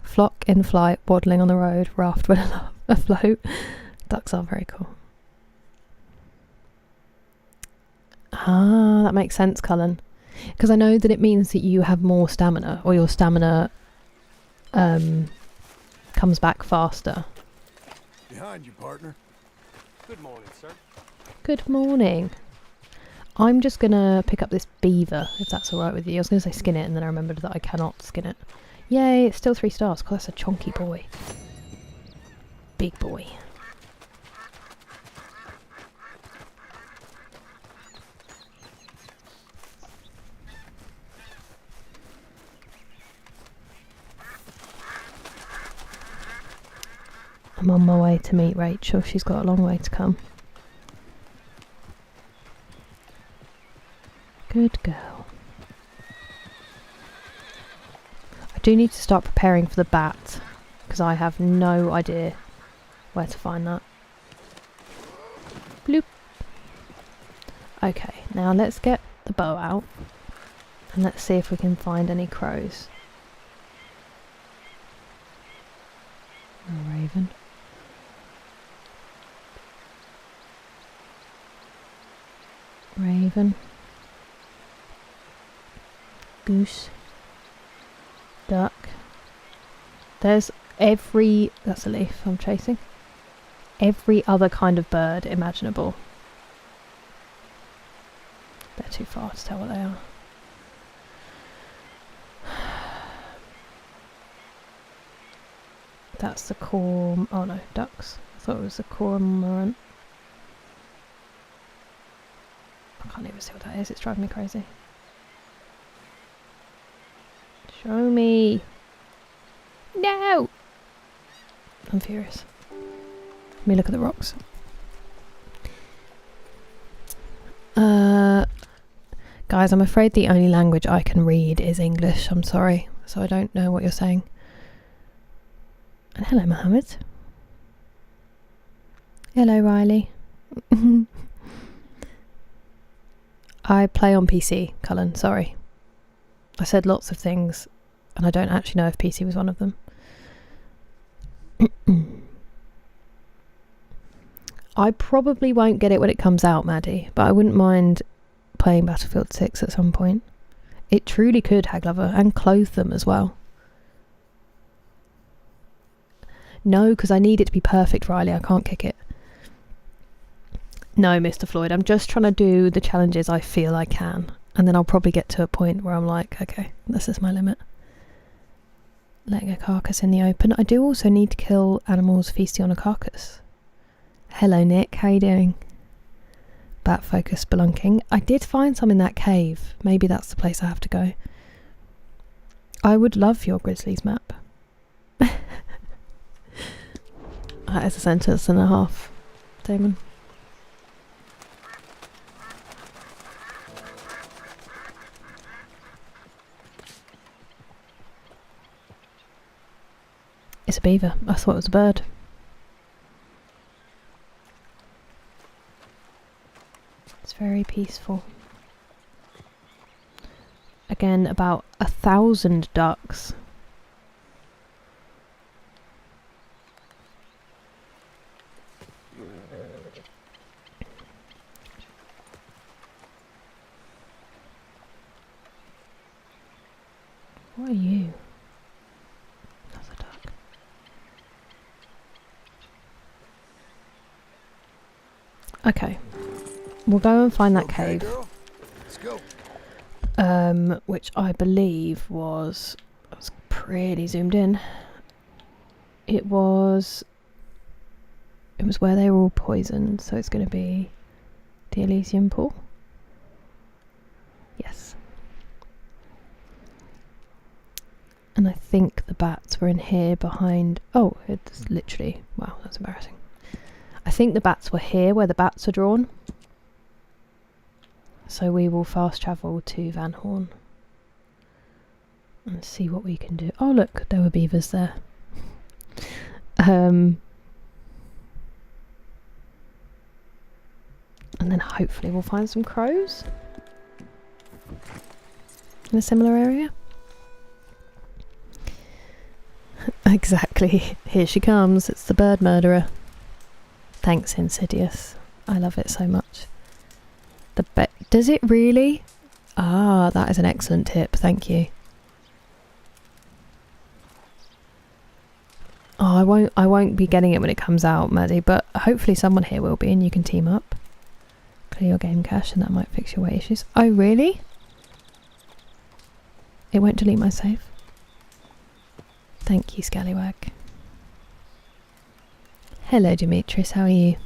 Flock in flight, waddling on the road, raft when afloat. Ducks are very cool. Ah, that makes sense, Cullen. Because I know that it means that you have more stamina, or your stamina comes back faster. Behind you, partner. Good morning, sir. Good morning. I'm just going to pick up this beaver, if that's alright with you. I was going to say skin it, and then I remembered that I cannot skin it. Yay, it's still 3 stars, because that's a chonky boy. Big boy. I'm on my way to meet Rachel. She's got a long way to come. Good girl. I do need to start preparing for the bat, because I have no idea where to find that. Bloop. Okay, now let's get the bow out and let's see if we can find any crows. No raven. Raven. Goose. Duck. There's every... That's a leaf I'm chasing. Every other kind of bird imaginable. They're too far to tell what they are. That's the oh no, ducks. I thought it was the cormorant. can't even see what that is. It's driving me crazy. Show me. No! I'm furious. Let me look at the rocks. Guys, I'm afraid the only language I can read is English. I'm sorry. So I don't know what you're saying. And hello, Mohammed. Hello, Riley. I play on PC, Cullen. Sorry. I said lots of things, and I don't actually know if PC was one of them. I probably won't get it when it comes out, Maddie, but I wouldn't mind playing Battlefield 6 at some point. It truly could, Haglover, and clothe them as well. No, because I need it to be perfect, Riley. I can't kick it. No, Mr. Floyd, I'm just trying to do the challenges I feel I can, and then I'll probably get to a point where I'm like, okay, this is my limit. Letting a carcass in the open. I do also need to kill animals feasting on a carcass. Hello, Nick. How you doing? Bat focus spelunking. I did find some in that cave. Maybe that's the place I have to go. I would love your Grizzlies map. That is a sentence and a half, Damon. It's a beaver. I thought it was a bird. It's very peaceful. Again, about 1,000 ducks. What are you? Another duck. Okay. We'll go and find that cave. Girl? Let's go. Which I believe was... I was pretty zoomed in. It was where they were all poisoned, so it's going to be the Elysium Pool. Yes. And I think the bats were in here behind... Oh, it's literally... Wow, that's embarrassing. I think the bats were here where the bats are drawn. So we will fast travel to Van Horn and see what we can do. Oh look, there were beavers there. And then hopefully we'll find some crows in a similar area. Exactly. Here she comes. It's the bird murderer. Thanks, Insidious. I love it so much. Does it really? Ah, that is an excellent tip. Thank you. Oh, I won't be getting it when it comes out, Maddie, but hopefully someone here will be and you can team up. Clear your game cache and that might fix your weight issues. Oh, really? It won't delete my save. Thank you, Scallywag. Hello, Demetrius. How are you?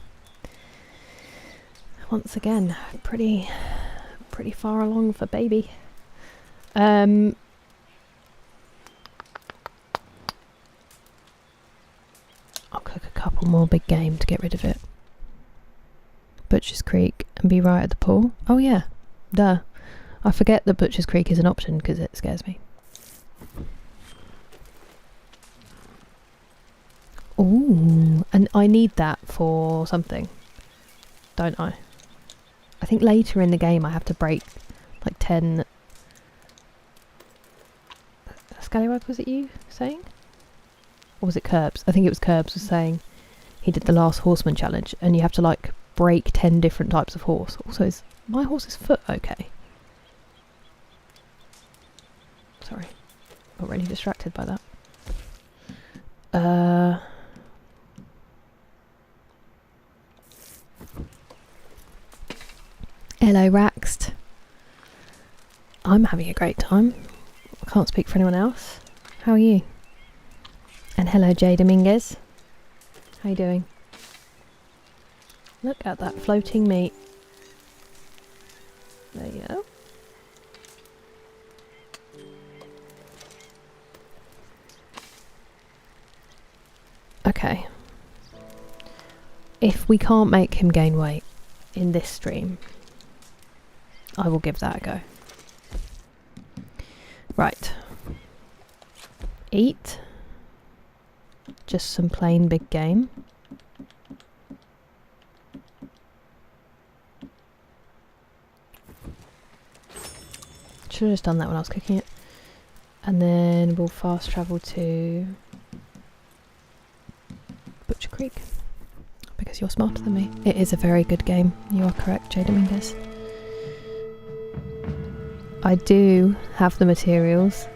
Once again, pretty far along for baby. I'll cook a couple more big game to get rid of it. Butcher's Creek and be right at the pool. Oh yeah, duh. I forget that Butcher's Creek is an option because it scares me. Ooh, and I need that for something, don't I? I think later in the game I have to break like 10... Scallywag, was it you saying? Or was it Curbs? I think it was Curbs was saying he did the last horseman challenge and you have to like break 10 different types of horse. Also, is my horse's foot okay? Sorry, got really distracted by that. Hello, Raxed. I'm having a great time. I can't speak for anyone else. How are you? And hello, Jay Dominguez. How you doing? Look at that floating meat. Okay. If we can't make him gain weight in this stream, I will give that a go. Right. Eat. Just some plain big game. Should have just done that when I was cooking it. And then we'll fast travel to Butcher Creek. Because you're smarter than me. It is a very good game. You are correct, Jay Dominguez. I do have the materials.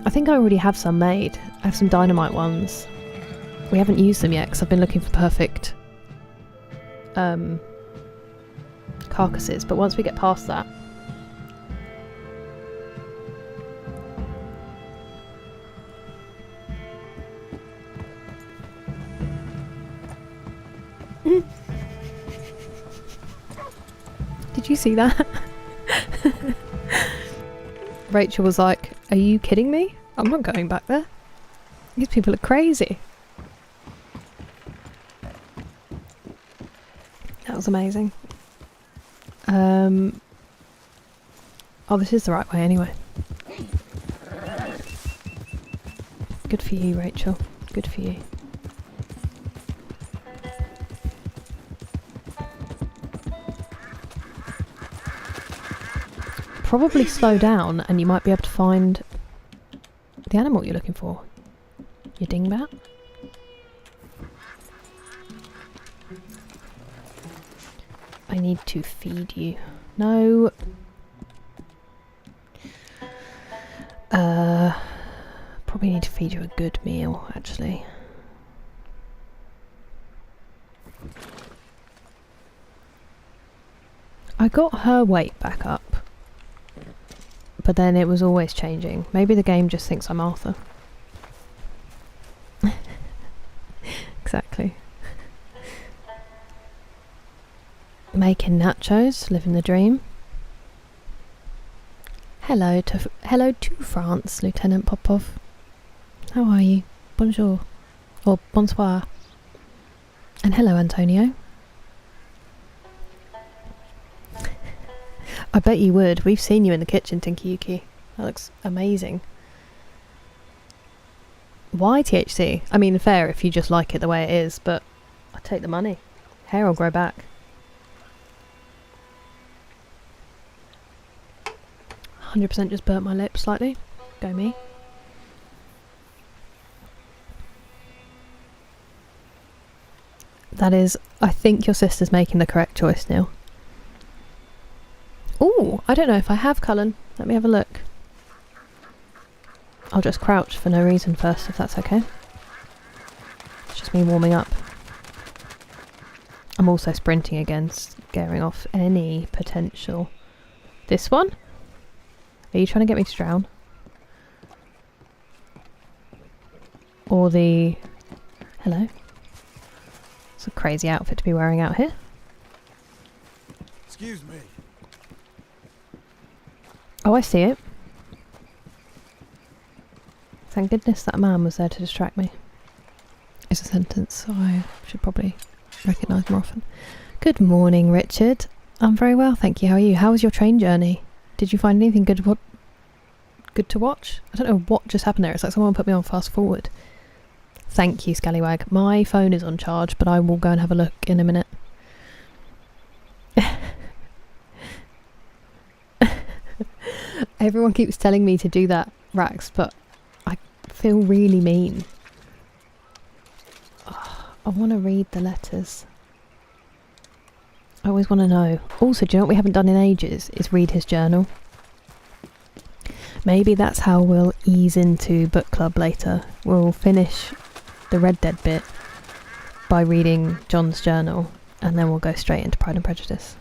I think I already have some made. I have some dynamite ones. We haven't used them yet because I've been looking for perfect carcasses, but once we get past that, did you see that? Rachel was like, "Are you kidding me? I'm not going back there. These people are crazy." That was amazing. Oh, this is the right way anyway. Good for you, Rachel. Good for you. Probably slow down and you might be able to find the animal you're looking for. Your dingbat. I need to feed you. No. Probably need to feed you a good meal, actually. I got her weight back up. But then it was always changing. Maybe the game just thinks I'm Arthur. Exactly. Making nachos, living the dream. Hello to France, Lieutenant Popov. How are you? Bonjour. Or bonsoir. And hello, Antonio. I bet you would. We've seen you in the kitchen, Tinky Yuki. That looks amazing. Why THC? I mean, fair if you just like it the way it is, but I'll take the money. Hair will grow back. 100% just burnt my lips slightly. Go me. That is, I think your sister's making the correct choice, Neil. Ooh, I don't know if I have Cullen. Let me have a look. I'll just crouch for no reason first, if that's okay. It's just me warming up. I'm also sprinting again, scaring off any potential. This one? Are you trying to get me to drown? Or the... Hello? It's a crazy outfit to be wearing out here. Excuse me. Oh, I see it. Thank goodness that man was there to distract me. It's a sentence I should probably recognise more often. Good morning, Richard. I'm very well, thank you. How are you? How was your train journey? Did you find anything good to watch? I don't know what just happened there. It's like someone put me on fast forward. Thank you, Scallywag. My phone is on charge, but I will go and have a look in a minute. Everyone keeps telling me to do that, Rax, but I feel really mean. Oh, I want to read the letters. I always want to know. Also, do you know what we haven't done in ages? Is read his journal. Maybe that's how we'll ease into book club later. We'll finish the Red Dead bit by reading John's journal, and then we'll go straight into Pride and Prejudice.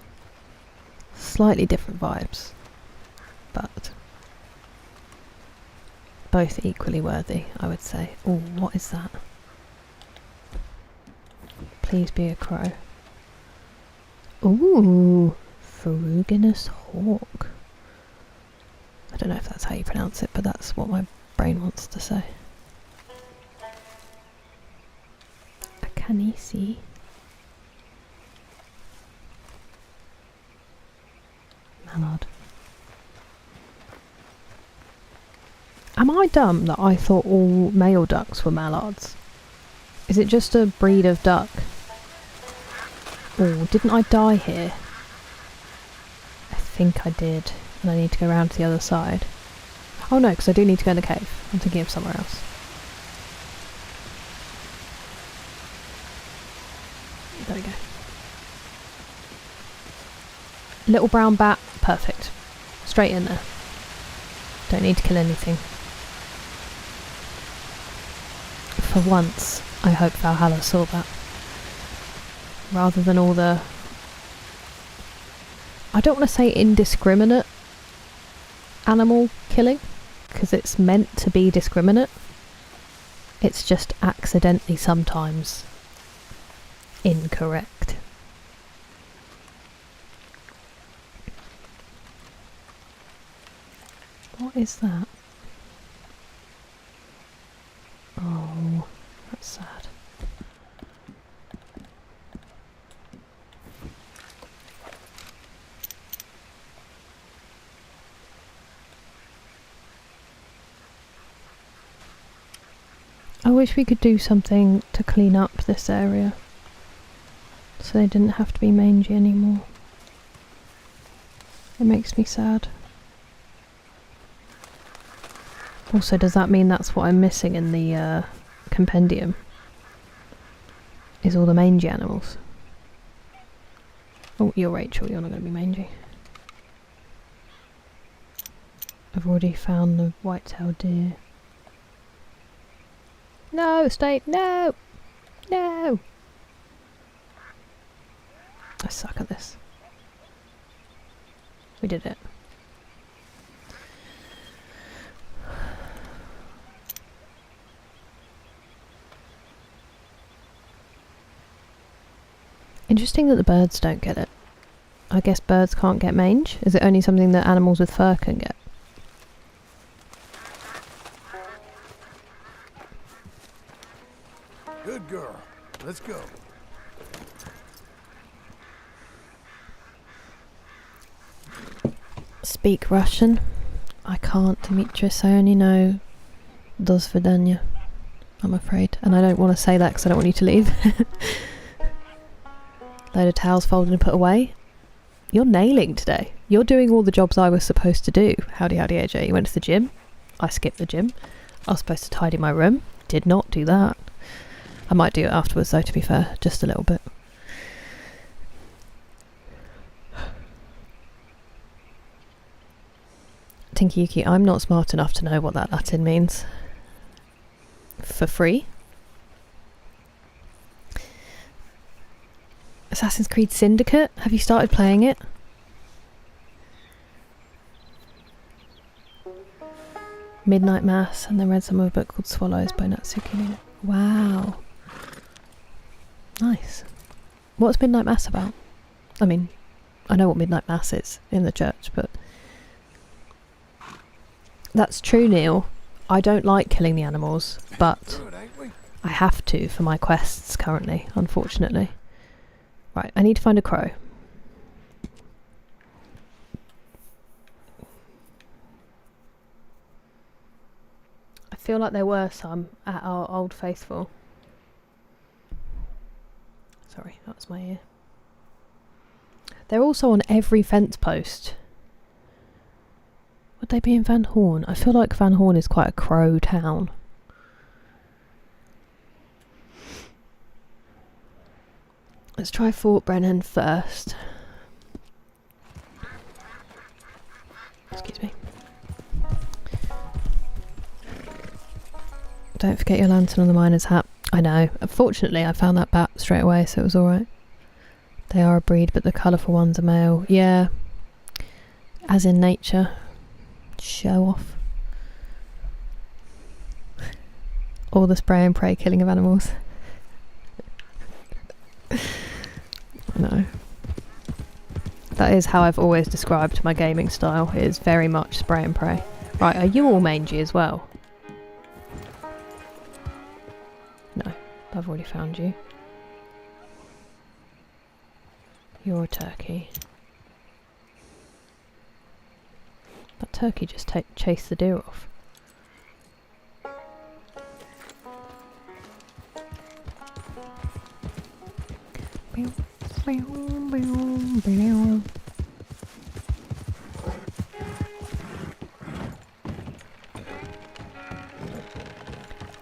Slightly different vibes, but both equally worthy, I would say. Oh, what is that? Please be a crow. Ooh, ferruginous hawk. I don't know if that's how you pronounce it, but that's what my brain wants to say. Panisi. Mallard. Am I dumb that I thought all male ducks were mallards? Is it just a breed of duck? Oh, didn't I die here? I think I did, and I need to go around to the other side. Oh no, because I do need to go in the cave. I'm thinking of somewhere else. There we go. Little brown bat, perfect. Straight in there. Don't need to kill anything. For once, I hope Valhalla saw that. Rather than all the... I don't want to say indiscriminate animal killing, because it's meant to be discriminate. It's just accidentally sometimes incorrect. What is that? Oh, that's sad. I wish we could do something to clean up this area so they didn't have to be mangy anymore. It makes me sad. Also, does that mean that's what I'm missing in the compendium? Is all the mangy animals? Oh, you're Rachel, you're not going to be mangy. I've already found the white-tailed deer. No, estate, no! No! I suck at this. We did it. Interesting that the birds don't get it. I guess birds can't get mange? Is it only something that animals with fur can get? Good girl. Let's go. Speak Russian? I can't, Demetrius. I only know Do svidaniya, I'm afraid. And I don't want to say that because I don't want you to leave. Load of towels folded and put away. You're nailing today. You're doing all the jobs I was supposed to do. Howdy, howdy, AJ. You went to the gym. I skipped the gym. I was supposed to tidy my room. Did not do that. I might do it afterwards though, to be fair. Just a little bit. Tinky Yuki, I'm not smart enough to know what that Latin means. For free? Assassin's Creed Syndicate? Have you started playing it? Midnight Mass, and then read some of a book called Swallows by Natsuki. Wow. Nice. What's Midnight Mass about? I mean, I know what Midnight Mass is in the church, but... That's true, Neil. I don't like killing the animals, but I have to for my quests currently, unfortunately. Right, I need to find a crow. I feel like there were some at our Old Faithful. Sorry, that was my ear. They're also on every fence post. Would they be in Van Horn? I feel like Van Horn is quite a crow town. Let's try Fort Brennan first. Excuse me. Don't forget your lantern on the miner's hat. I know. Fortunately, I found that bat straight away, so it was alright. They are a breed, but the colourful ones are male. Yeah. As in nature. Show off. All the spray and pray killing of animals. No. That is how I've always described my gaming style. It is very much spray and pray. Right, are you all mangy as well? No, I've already found you. You're a turkey. That turkey just chased the deer off.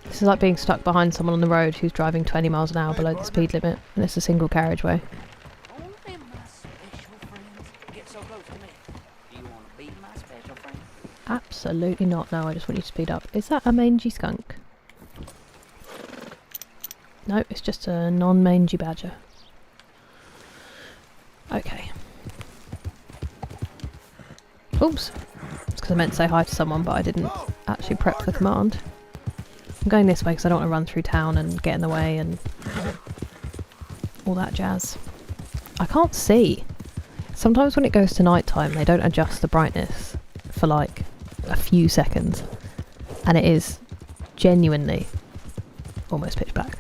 This is like being stuck behind someone on the road who's driving 20 miles an hour below the speed limit, and it's a single carriageway. Only my special friends get so close to me. Do you want to be my special friend? Absolutely not. No, I just want you to speed up. Is that a mangy skunk? No, it's just a non-mangy badger. Okay. Oops. It's because I meant to say hi to someone, but I didn't actually prep the command. I'm going this way because I don't want to run through town and get in the way and all that jazz. I can't see. Sometimes when it goes to night time, they don't adjust the brightness for like a few seconds, and it is genuinely almost pitch black.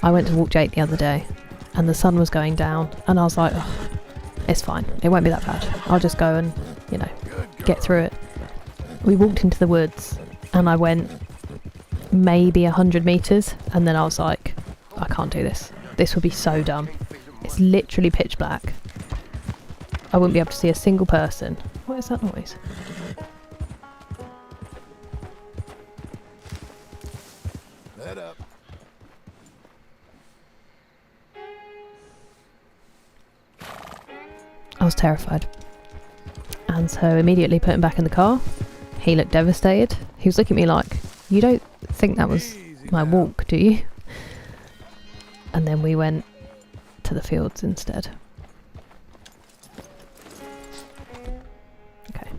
I went to walk Jake the other day and the sun was going down, and I was like, oh, it's fine, it won't be that bad, I'll just go and, you know, get through it. We walked into the woods and I went maybe 100 metres and then I was like, I can't do this, this would be so dumb, it's literally pitch black, I wouldn't be able to see a single person. What is that noise? Let up. I was terrified, and so immediately put him back in the car. He looked devastated. He was looking at me like, you don't think that was my walk, do you? And then we went to the fields instead. Okay.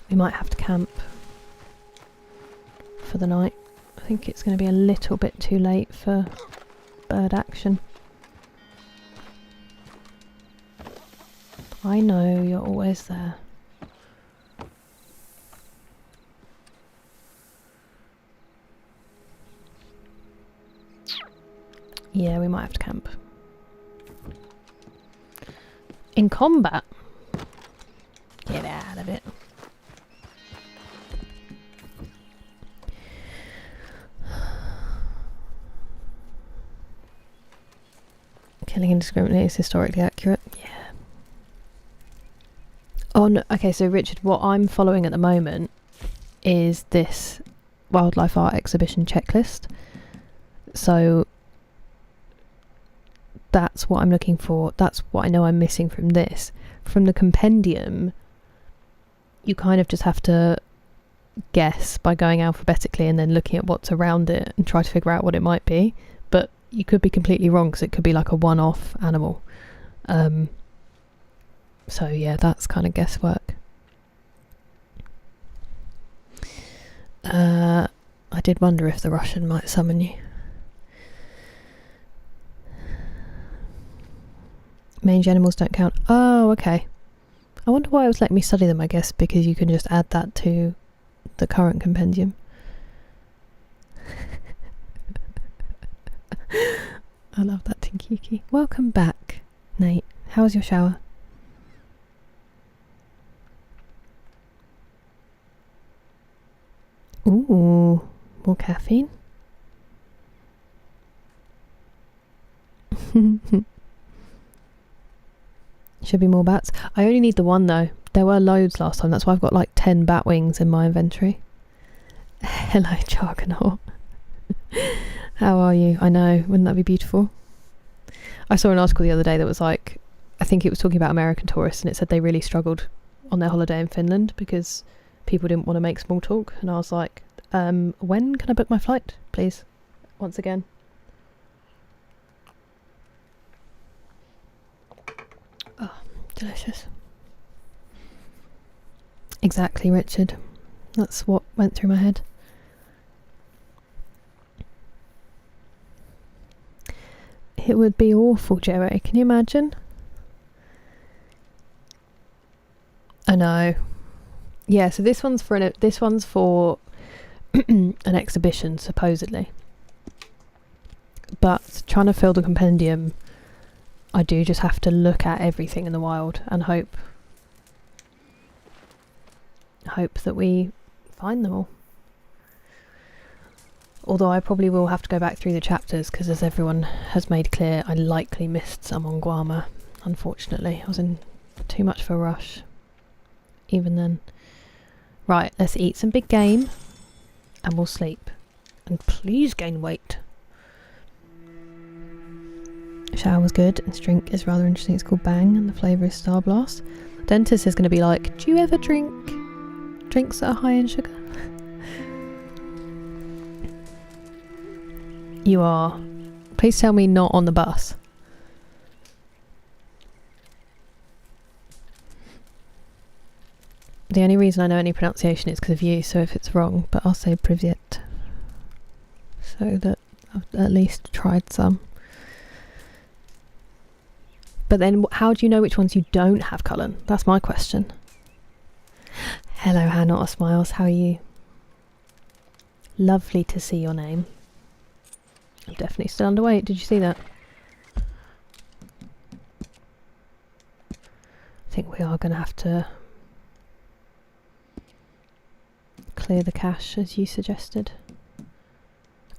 We might have to camp for the night. I think it's going to be a little bit too late for bird action. I know, you're always there. Yeah, we might have to camp. In combat? Get out of it. Killing indiscriminately is historically accurate. Yeah. Oh no, okay, so Richard, what I'm following at the moment is this wildlife art exhibition checklist. So that's what I'm looking for. That's what I know I'm missing from this. From the compendium, you kind of just have to guess by going alphabetically and then looking at what's around it and try to figure out what it might be. But you could be completely wrong because it could be like a one-off animal. So yeah, that's kind of guesswork. I did wonder if the Russian might summon you. Mange animals don't count. Oh, okay. I wonder why it was letting me study them, I guess, because you can just add that to the current compendium. I love that Tinkiki. Welcome back, Nate. How was your shower? Ooh, more caffeine? Should be more bats. I only need the one though. There were loads last time. That's why I've got like 10 bat wings in my inventory. Hello, Jargonaut. How are you? I know, wouldn't that be beautiful? I saw an article the other day that was like, I think it was talking about American tourists, and it said they really struggled on their holiday in Finland because people didn't want to make small talk, and I was like, when can I book my flight, please? Once again. Oh, delicious. Exactly, Richard. That's what went through my head. It would be awful, Joey. Can you imagine? I know. Yeah, so this one's for an exhibition, supposedly. But trying to fill the compendium, I do just have to look at everything in the wild and hope that we find them all. Although I probably will have to go back through the chapters, because as everyone has made clear, I likely missed some on Guarma, unfortunately. I was in too much of a rush even then. Right, let's eat some big game and we'll sleep. And please gain weight. Shower was good, and this drink is rather interesting. It's called Bang and the flavour is Star Blast. Dentist is going to be like, do you ever drink drinks that are high in sugar? You are. Please tell me not on the bus. The only reason I know any pronunciation is because of you, so if it's wrong, but I'll say Prejudice, so that I've at least tried some. But then how do you know which ones you don't have Cullen? That's my question. Hello Hannah Smiles, how are you? Lovely to see your name. I'm definitely still underweight, did you see that? I think we are going to have to clear the cache as you suggested.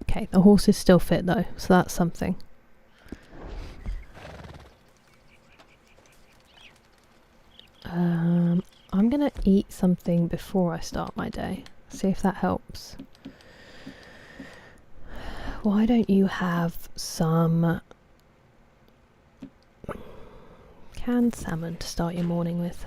Okay, the horse is still fit though, so that's something. I'm gonna eat something before I start my day. See if that helps. Why don't you have some canned salmon to start your morning with?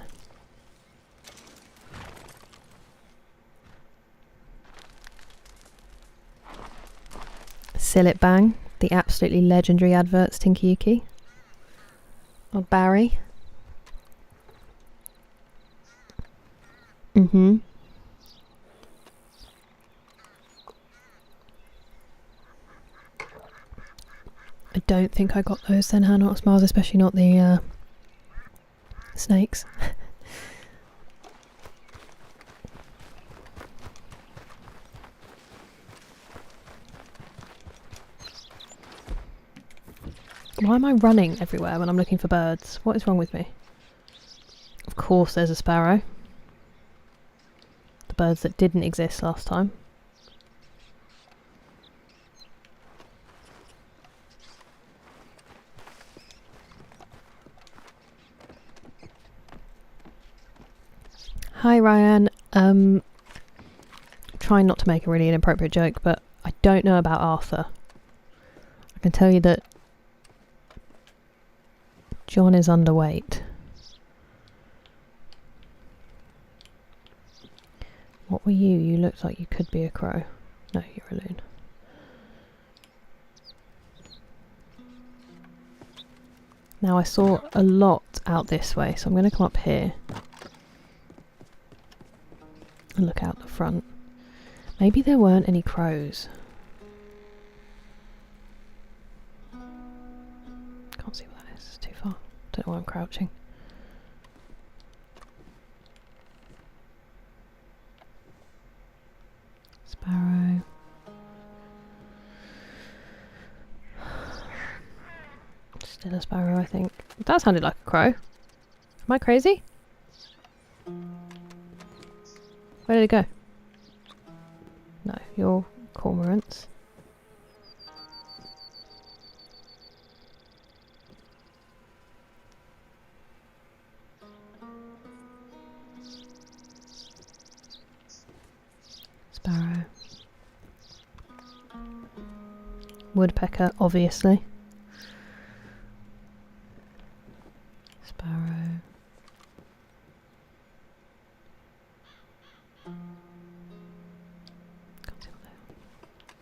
Sillet Bang, the absolutely legendary adverts, Tinky Yuki. Or Barry. I don't think I got those then, Hannah Smiles, especially not the snakes. Why am I running everywhere when I'm looking for birds? What is wrong with me? Of course there's a sparrow. The birds that didn't exist last time. Hi Ryan. Trying not to make a really inappropriate joke, but I don't know about Arthur. I can tell you that John is underweight. What were you? You looked like you could be a crow. No, you're a loon. Now I saw a lot out this way, so I'm going to come up here and look out the front. Maybe there weren't any crows. Can't see what that is, it's too far. Don't know why I'm crouching. Sparrow. Still a sparrow, I think. That sounded like a crow. Am I crazy? Where did it go? No, you're cormorants. Sparrow. Woodpecker, obviously. Sparrow. Can't see what they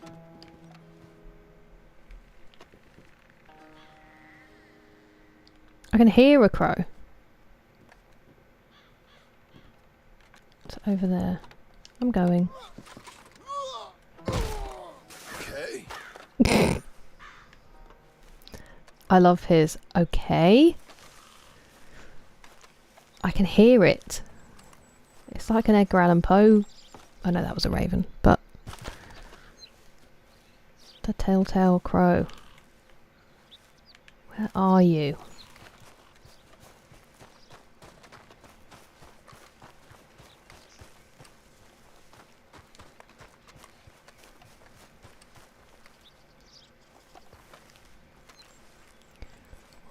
are. I can hear a crow. It's over there. I'm going. Okay. I love his okay. I can hear it. It's like an Edgar Allan Poe. I know that was a raven, but telltale crow. Where are you?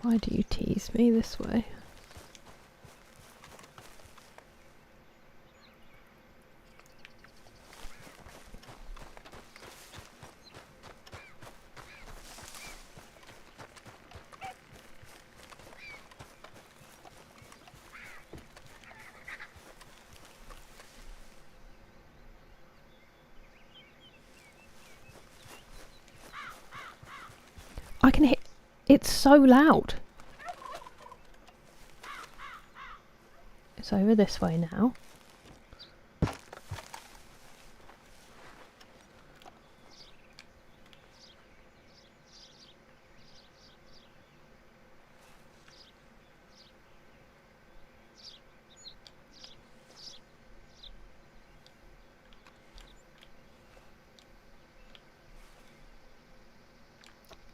Why do you tease me this way? I can hear. It's so loud. It's over this way now.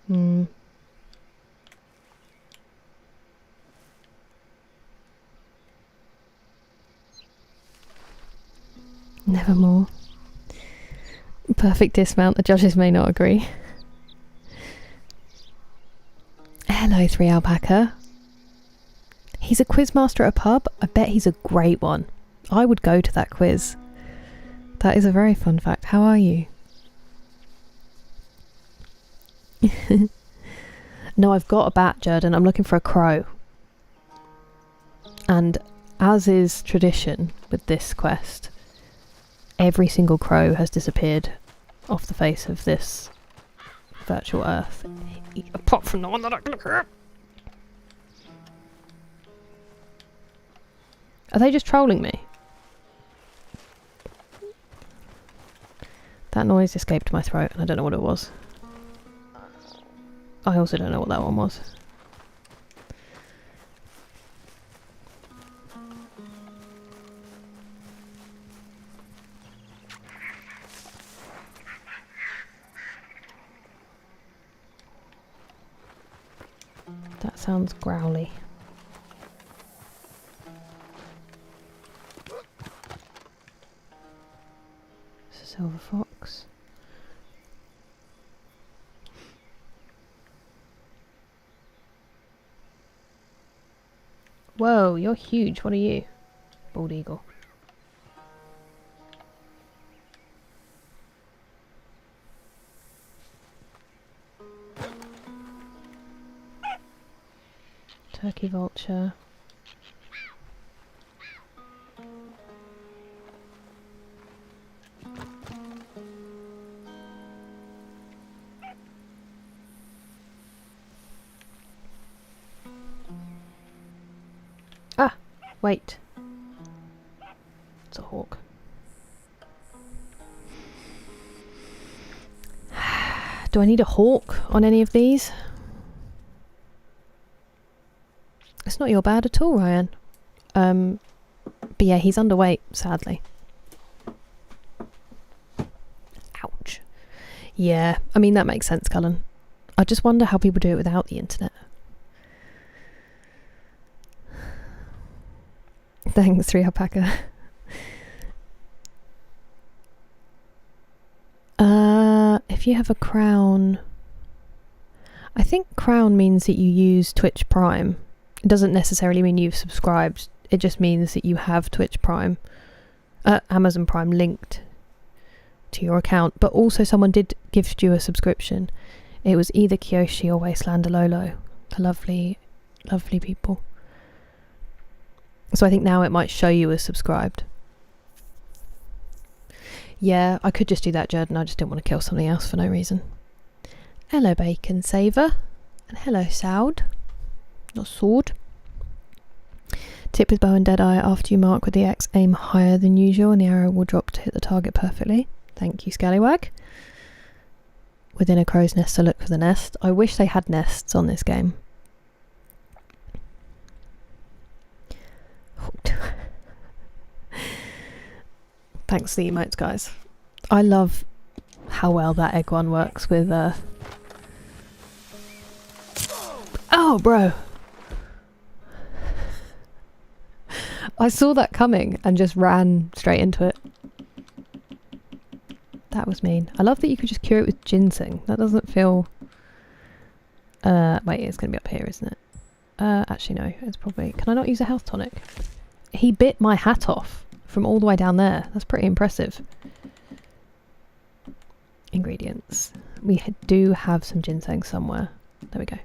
Hmm. Nevermore. Perfect dismount. The judges may not agree. Hello, 3 Alpaca. He's a quiz master at a pub. I bet he's a great one. I would go to that quiz. That is a very fun fact. How are you? No, I've got a bat, Jordan. I'm looking for a crow. And as is tradition with this quest, every single crow has disappeared off the face of this virtual earth. Apart from the one that I can look at. Are they just trolling me? That noise escaped my throat and I don't know what it was. I also don't know what that one was. That sounds growly. It's a silver fox. Whoa, you're huge. What are you? Bald eagle. Turkey vulture. Ah, wait. It's a hawk. Do I need a hawk on any of these? It's not your bad at all, Ryan. But yeah, he's underweight, sadly. Ouch. Yeah, I mean, that makes sense, Cullen. I just wonder how people do it without the internet. Thanks, 3 Alpaca. If you have a crown... I think crown means that you use Twitch Prime. It doesn't necessarily mean you've subscribed. It just means that you have Twitch Prime, Amazon Prime linked to your account. But also someone did gift you a subscription. It was either Kyoshi or Wastelander Lolo. The lovely, lovely people. So I think now it might show you as subscribed. Yeah, I could just do that, Jordan. I just didn't want to kill something else for no reason. Hello, Bacon Saver. And hello, Soud. Not sword. Tip with bow and deadeye. After you mark with the X, aim higher than usual and the arrow will drop to hit the target perfectly. Thank you, Scallywag. Within a crow's nest to look for the nest. I wish they had nests on this game. Thanks for the emotes, guys. I love how well that egg one works with oh bro, I saw that coming and just ran straight into it. That was mean. I love that you could just cure it with ginseng. That doesn't feel wait, it's gonna be up here, isn't it? Actually no, it's probably, can I not use a health tonic? He bit my hat off from all the way down there. That's pretty impressive. Ingredients. We do have some ginseng somewhere. There we go.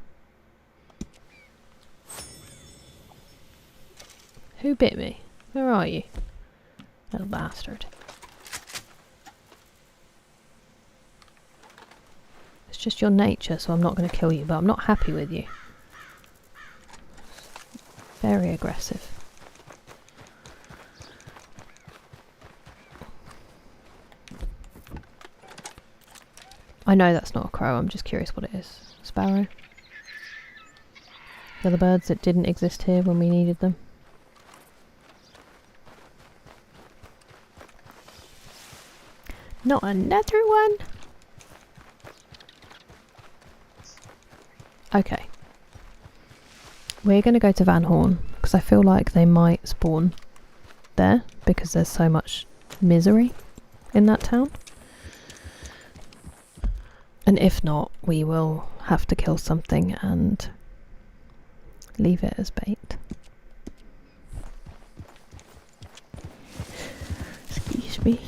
Who bit me? Where are you? Little bastard. It's just your nature, so I'm not going to kill you, but I'm not happy with you. Very aggressive. I know that's not a crow, I'm just curious what it is. Sparrow? The other birds that didn't exist here when we needed them. Not another one! Okay. We're going to go to Van Horn, because I feel like they might spawn there, because there's so much misery in that town. And if not, we will have to kill something and leave it as bait. Excuse me.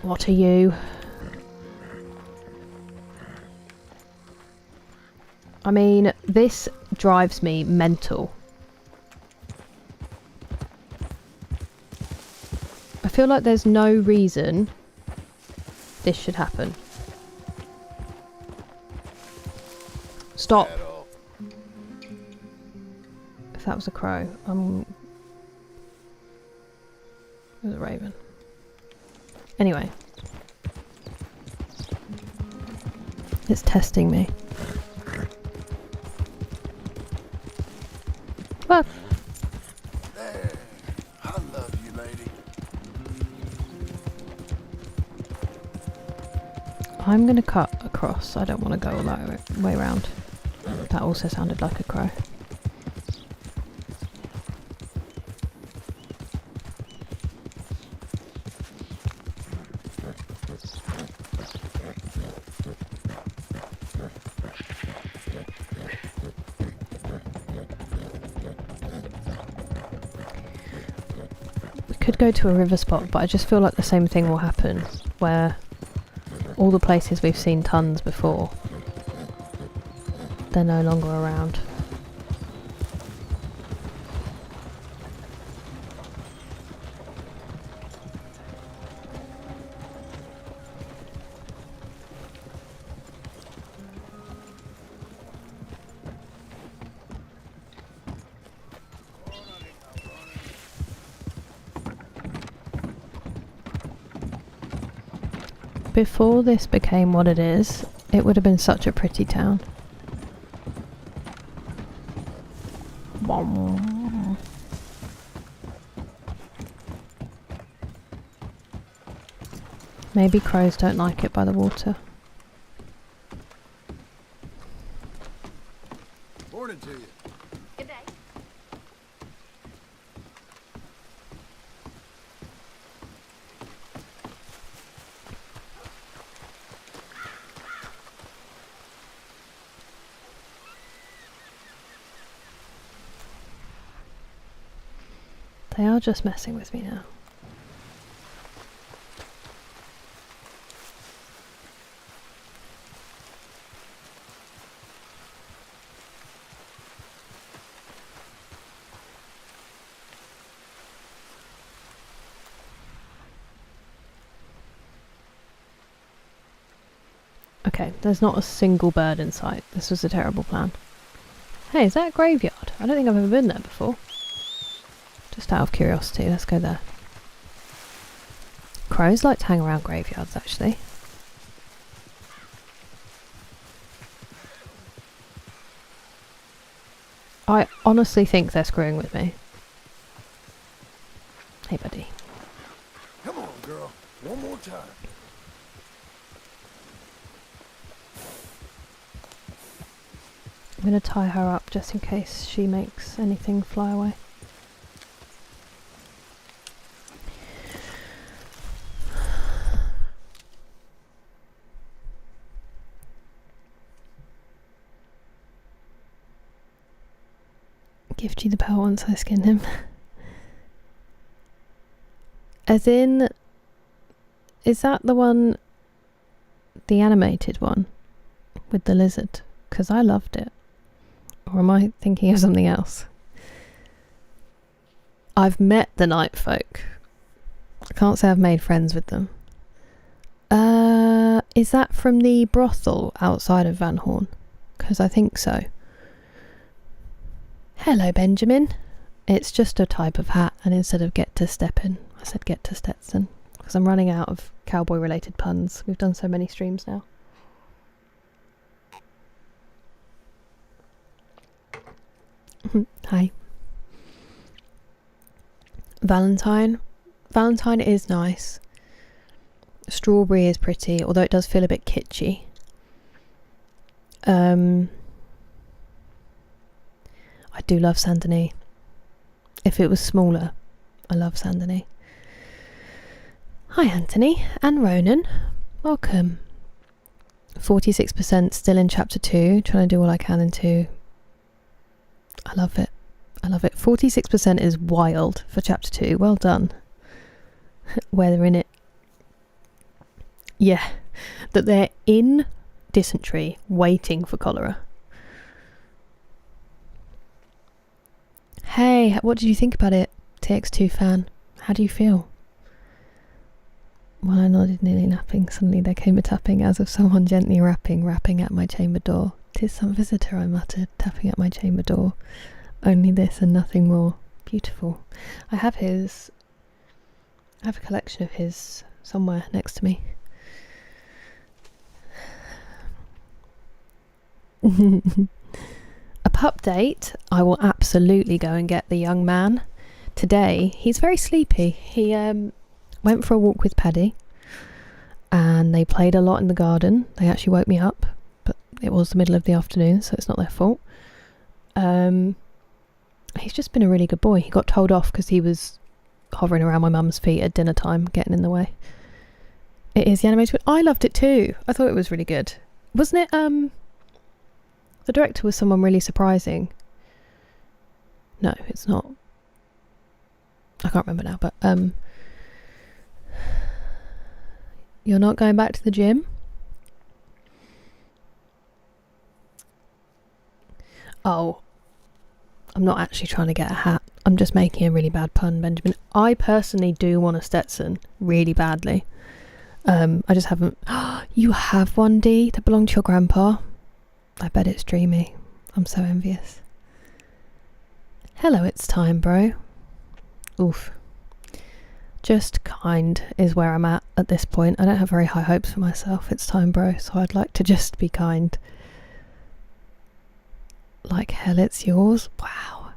What are you? I mean, this drives me mental. I feel like there's no reason this should happen. Stop. If that was a crow, it was a raven. Anyway. It's testing me. Well. There. I love you, lady. I'm going to cut across. I don't want to go all that way around. That also sounded like a crow. We could go to a river spot, but I just feel like the same thing will happen, where all the places we've seen tons before, they're no longer around. Before this became what it is, it would have been such a pretty town. Maybe crows don't like it by the water. Morning to you. Good day. They are just messing with me now. Okay, there's not a single bird in sight. This was a terrible plan. Hey, is that a graveyard? I don't think I've ever been there before. Just out of curiosity, let's go there. Crows like to hang around graveyards, actually. I honestly think they're screwing with me. Hey, buddy. Come on, girl. One more time. I'm going to tie her up just in case she makes anything fly away. Gift you the pelt once I skin him. As in, is that the one, the animated one with the lizard? Because I loved it. Or am I thinking of something else? I've met the night folk. I can't say I've made friends with them. Is that from the brothel outside of Van Horn? Because I think so. Hello, Benjamin. It's just a type of hat, and instead of get to step in, I said get to Stetson. Because I'm running out of cowboy related puns. We've done so many streams now. Hi. Valentine. Valentine is nice. Strawberry is pretty, although it does feel a bit kitschy. I do love Saint Denis. If it was smaller, I love Saint Denis. Hi Anthony and Ronan. Welcome. 46% still in chapter 2, trying to do all I can in 2. I love it. I love it. 46% is wild for chapter 2. Well done. Where they're in it. Yeah. That they're in dysentery, waiting for cholera. Hey, what did you think about it, TX2 fan? How do you feel? While I nodded, nearly napping, suddenly there came a tapping, as of someone gently rapping at my chamber door. "'Tis some visitor," I muttered, tapping at my chamber door. Only this and nothing more. Beautiful. I have a collection of his somewhere next to me. A pup date? I will absolutely go and get the young man. Today, he's very sleepy. He went for a walk with Paddy and they played a lot in the garden. They actually woke me up, but it was the middle of the afternoon, so it's not their fault. He's just been a really good boy. He got told off because he was hovering around my mum's feet at dinner time, getting in the way. It is the animated, but I loved it too. I thought it was really good. Wasn't it, the director was someone really surprising. No, it's not. I can't remember now, but you're not going back to the gym? Oh, I'm not actually trying to get a hat. I'm just making a really bad pun, Benjamin. I personally do want a Stetson really badly. I just haven't. You have one, D, that belonged to your grandpa? I bet it's dreamy. I'm so envious. Hello, it's time, bro. Oof. Just kind is where I'm at this point. I don't have very high hopes for myself. It's time, bro, so I'd like to just be kind. Like hell, it's yours? Wow.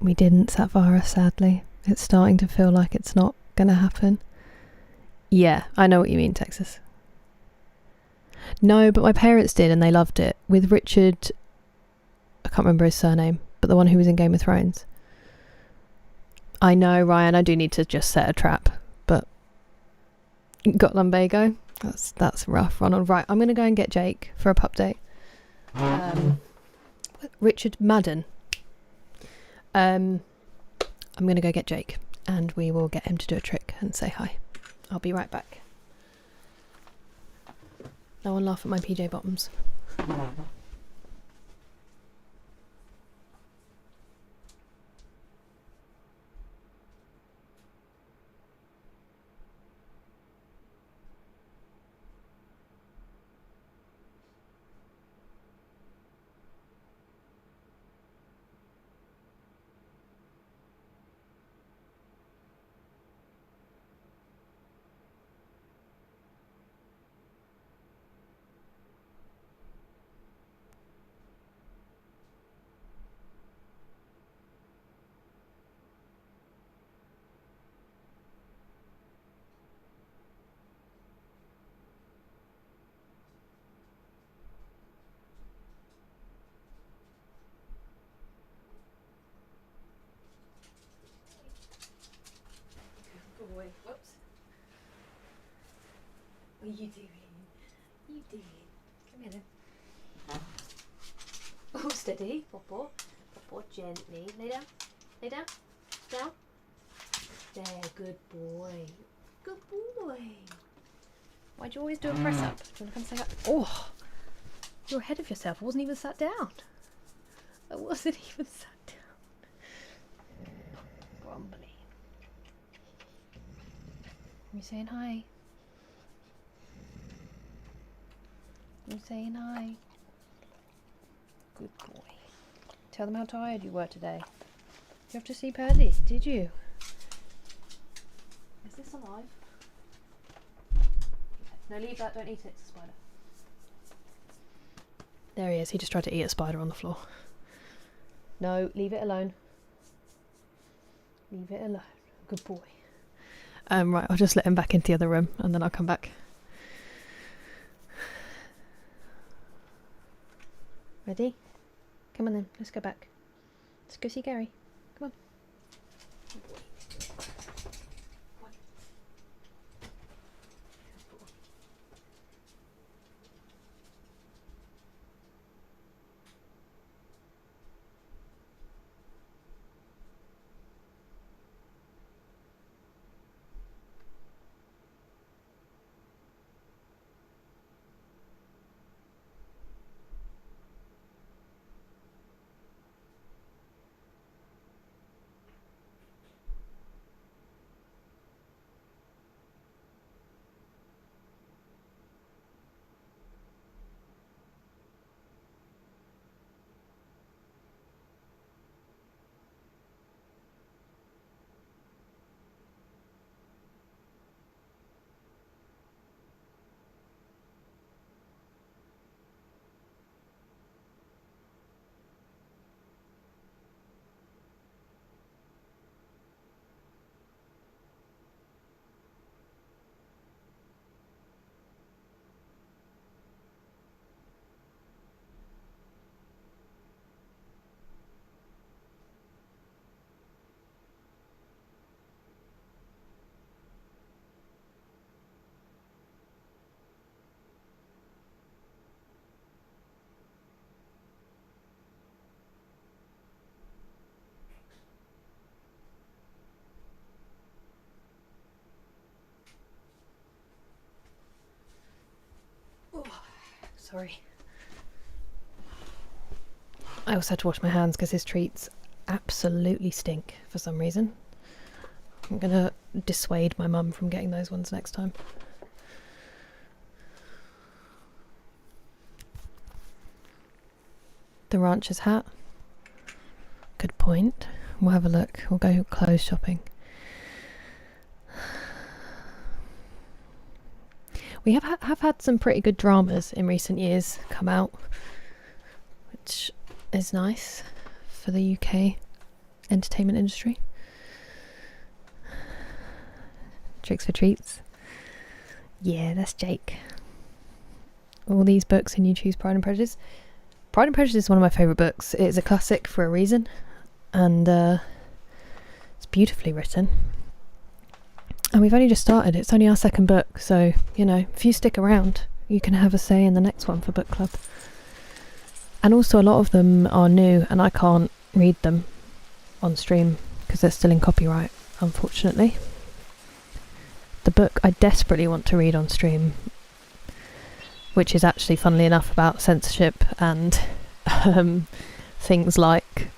We didn't, Satvara, sadly. It's starting to feel like it's not gonna happen. Yeah, I know what you mean, Texas. No, but my parents did and they loved it. With Richard, I can't remember his surname, but the one who was in Game of Thrones. I know, Ryan, I do need to just set a trap, but got lumbago. That's rough, Ronald. Right, I'm going to go and get Jake for a pup date. Richard Madden. I'm going to go get Jake and we will get him to do a trick and say hi. I'll be right back. No one laugh at my PJ bottoms. What are you doing? What are you doing? Come here then. Oh, steady. Popo. Popo, gently. Lay down. Lay down. Down. There, good boy. Good boy. Why'd you always do a press up? Do you want to come say that? Oh, you're ahead of yourself. I wasn't even sat down. I wasn't even sat down. Grumbly. You saying hi? You saying hi? Good boy. Tell them how tired you were today. You have to sleep early, did you? Is this alive? No, leave that, don't eat it, it's a spider. There he is, he just tried to eat a spider on the floor. No, leave it alone. Leave it alone. Good boy. Right, I'll just let him back into the other room and then I'll come back. Ready? Come on then, let's go back. Let's go see Gary. Come on. Good boy. Sorry. I also had to wash my hands because his treats absolutely stink for some reason. I'm gonna dissuade my mum from getting those ones next time. The rancher's hat. Good point. We'll have a look. We'll go clothes shopping. We have had some pretty good dramas in recent years come out, which is nice for the UK entertainment industry. Tricks for treats. Yeah, that's Jake. All these books and you choose Pride and Prejudice. Pride and Prejudice is one of my favourite books. It's a classic for a reason, and it's beautifully written. And we've only just started. It's only our second book, so, you know, if you stick around, you can have a say in the next one for book club. And also a lot of them are new, and I can't read them on stream because they're still in copyright, unfortunately. The book I desperately want to read on stream, which is actually, funnily enough, about censorship and things like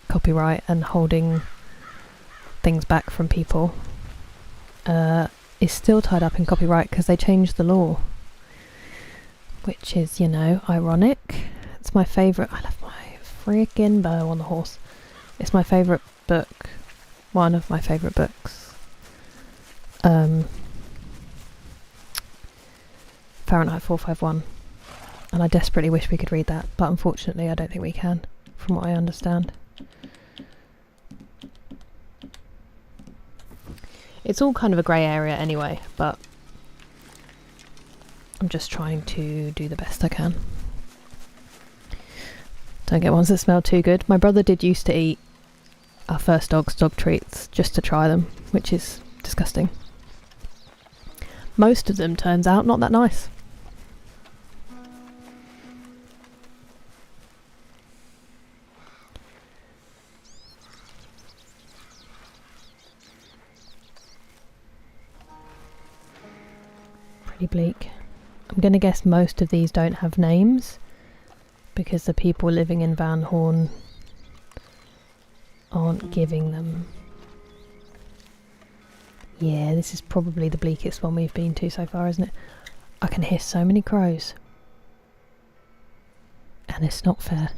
copyright and holding things back from people, is still tied up in copyright because they changed the law, which is, you know, ironic. It's my favourite. I love my freaking bow on the horse. It's my favourite book, one of my favourite books. Fahrenheit 451, and I desperately wish we could read that, but unfortunately I don't think we can, from what I understand. It's all kind of a grey area anyway, but I'm just trying to do the best I can. Don't get ones that smell too good. My brother did used to eat our first dog's dog treats just to try them, which is disgusting. most of them, turns out, not that nice. Pretty bleak. I'm going to guess most of these don't have names because the people living in Van Horn aren't giving them. Yeah, this is probably the bleakest one we've been to so far, isn't it? I can hear so many crows. And it's not fair.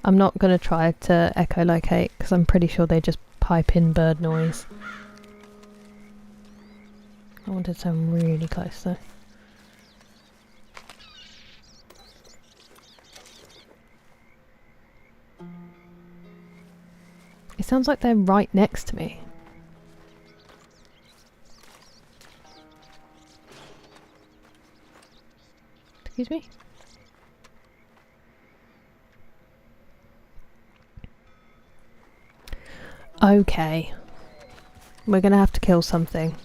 I'm not going to try to echolocate because I'm pretty sure they just pipe in bird noise. I want it to sound really close though. It sounds like they're right next to me. Excuse me? Okay. We're gonna have to kill something.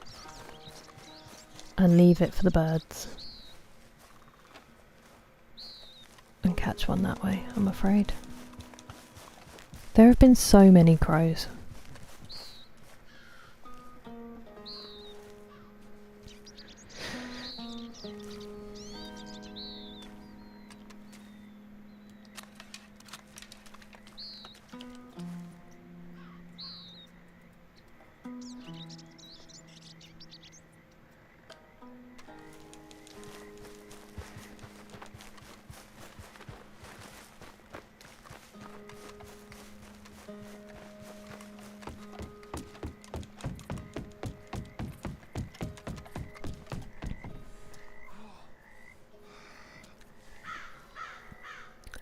And leave it for the birds. And catch one that way, I'm afraid. There have been so many crows.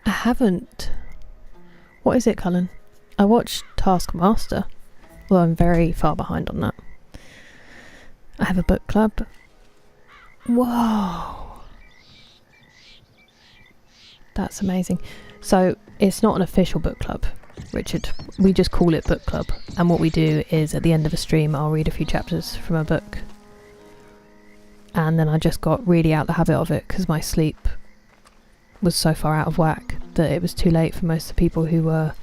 I haven't. What is it, Cullen? I watched Taskmaster. Well, I'm very far behind on that. I have a book club. Whoa. That's amazing. So, it's not an official book club, Richard. We just call it book club. And what we do is, at the end of a stream, I'll read a few chapters from a book. And then I just got really out the habit of it because my sleep was so far out of whack that it was too late for most of the people who were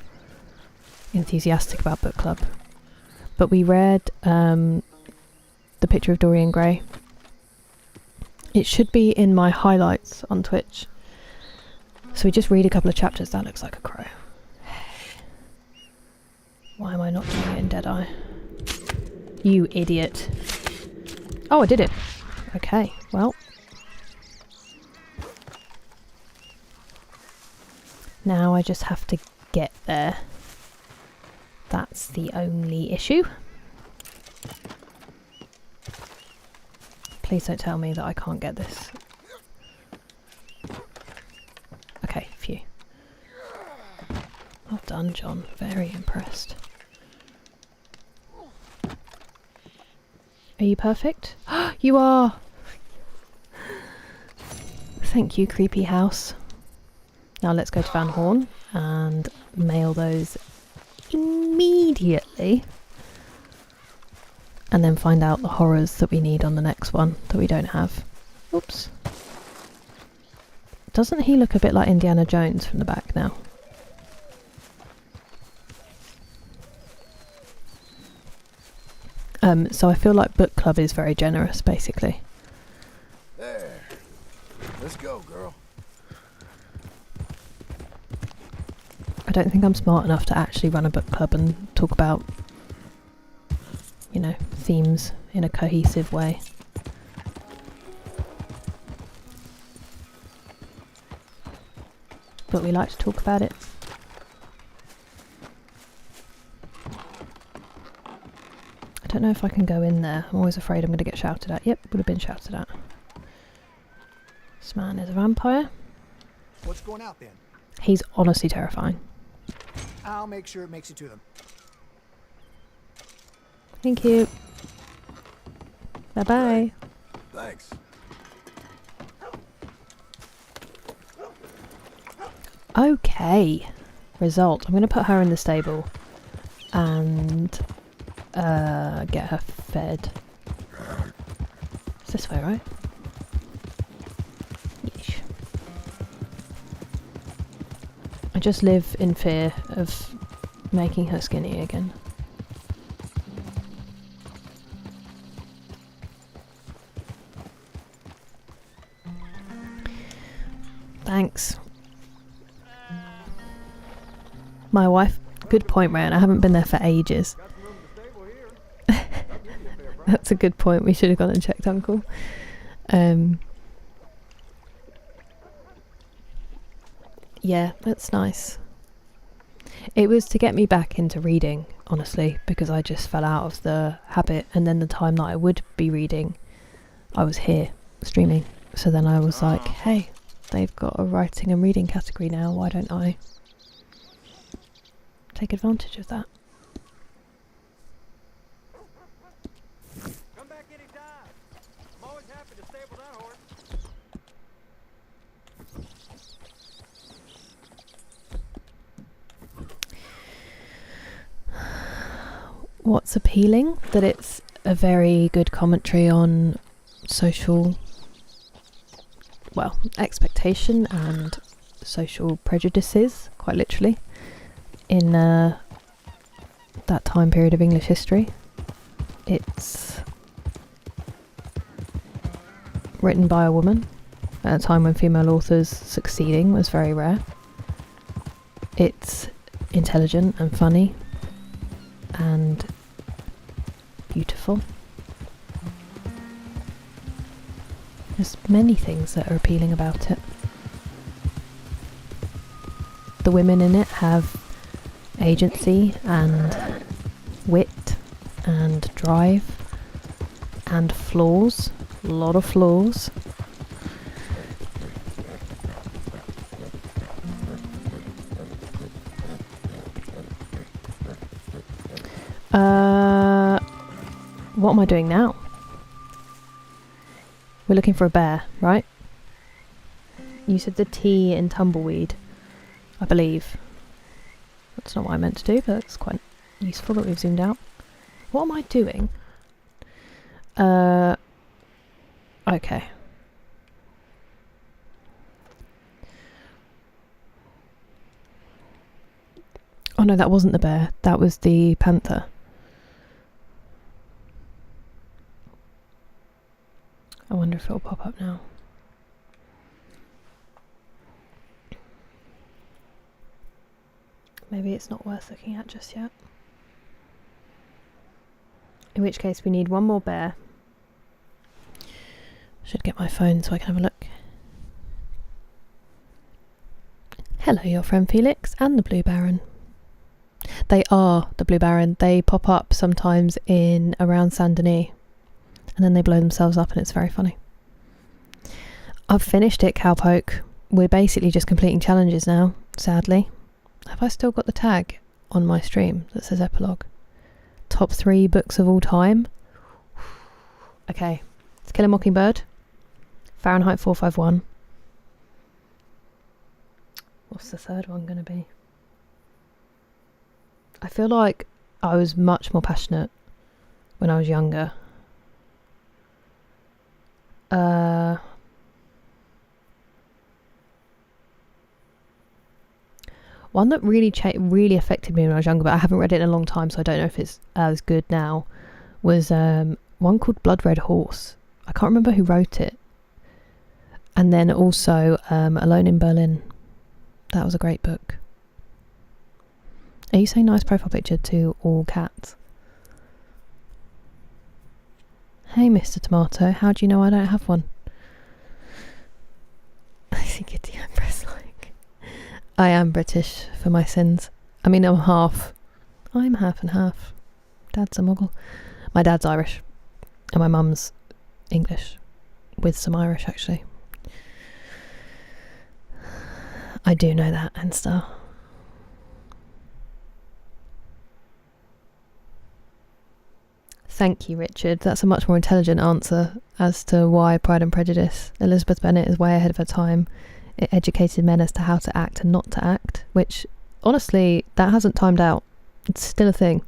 enthusiastic about book club. But we read The Picture of Dorian Gray. It should be in my highlights on Twitch. So we just read a couple of chapters. That looks like a crow. Why am I not doing it in Deadeye? You idiot. Oh, I did it. Okay, well. Now I just have to get there. That's the only issue. Please don't tell me that I can't get this. Okay, phew. Well done, John. Very impressed. Are you perfect? You are! Thank you, creepy house. Now let's go to Van Horn and mail those immediately. And then find out the horrors that we need on the next one that we don't have. Oops. Doesn't he look a bit like Indiana Jones from the back now? So I feel like book club is very generous, basically. There. Let's go, girl. I don't think I'm smart enough to actually run a book club and talk about, you know, themes in a cohesive way. But we like to talk about it. I don't know if I can go in there. I'm always afraid I'm going to get shouted at. Yep, would have been shouted at. This man is a vampire. What's going out then? He's honestly terrifying. I'll make sure it makes it to them. Thank you. Bye-bye. Thanks. Okay. Result. I'm going to put her in the stable. And get her fed. It's this way, right? Yeesh. I just live in fear of making her skinny again. Thanks. My wife. Good point, Ryan. I haven't been there for ages. That's a good point. We should have gone and checked, Uncle. Yeah, that's nice. It was to get me back into reading, honestly, because I just fell out of the habit, and then the time that I would be reading, I was here streaming. So then I was like, hey, they've got a writing and reading category now, why don't I take advantage of that? Come back anytime. I'm always happy to stable that horse. What's appealing? That it's a very good commentary on social, well, expectation and social prejudices, quite literally, in that time period of English history. It's written by a woman at a time when female authors succeeding was very rare. It's intelligent and funny and beautiful. There's many things that are appealing about it. The women in it have agency and wit and drive and flaws. A lot of flaws. What am I doing now? We're looking for a bear, right? You said the tea in tumbleweed, I believe. That's not what I meant to do, but it's quite useful that we've zoomed out. What am I doing? Okay. Oh no, that wasn't the bear. That was the panther. I wonder if it'll pop up now. Maybe it's not worth looking at just yet. In which case we need one more bear. Should get my phone so I can have a look. Hello, your friend Felix and the Blue Baron. They are the Blue Baron. They pop up sometimes in around Saint Denis. And then they blow themselves up and it's very funny. I've finished it, Cowpoke. We're basically just completing challenges now, sadly. Have I still got the tag on my stream that says epilogue? Top 3 books of all time. Okay. Let's Kill a Mockingbird. Fahrenheit 451. What's the third one going to be? I feel like I was much more passionate when I was younger. One that really affected me when I was younger, but I haven't read it in a long time, so I don't know if it's as good now, was one called Blood Red Horse. I can't remember who wrote it. And then also Alone in Berlin. That was a great book. Are you saying nice profile picture to all cats? Hey, Mr. Tomato, how do you know I don't have one? I think it's the Empress like. I am British for my sins. I mean, I'm half. I'm half and half. Dad's a Muggle. My dad's Irish. And my mum's English. With some Irish, actually. I do know that, and stuff. Thank you, Richard. That's a much more intelligent answer as to why Pride and Prejudice. Elizabeth Bennet is way ahead of her time. It educated men as to how to act and not to act, which, honestly, that hasn't timed out. It's still a thing.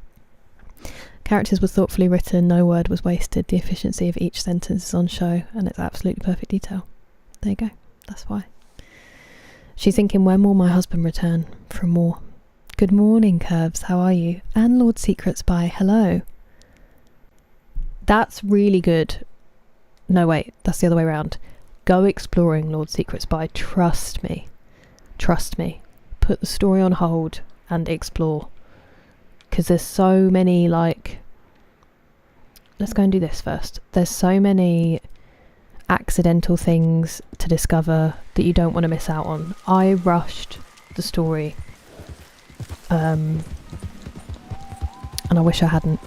Characters were thoughtfully written, no word was wasted, the efficiency of each sentence is on show, and it's absolutely perfect detail. There you go, that's why. She's thinking, when will my husband return from more? Good morning, Curves, how are you? And Lord Secret Spy, hello. That's really good. No, wait, that's the other way around. Go exploring, Lord Secret Spy, trust me. Trust me. Put the story on hold and explore. Because there's so many, like... Let's go and do this first. There's so many accidental things to discover that you don't want to miss out on. I rushed the story. And I wish I hadn't.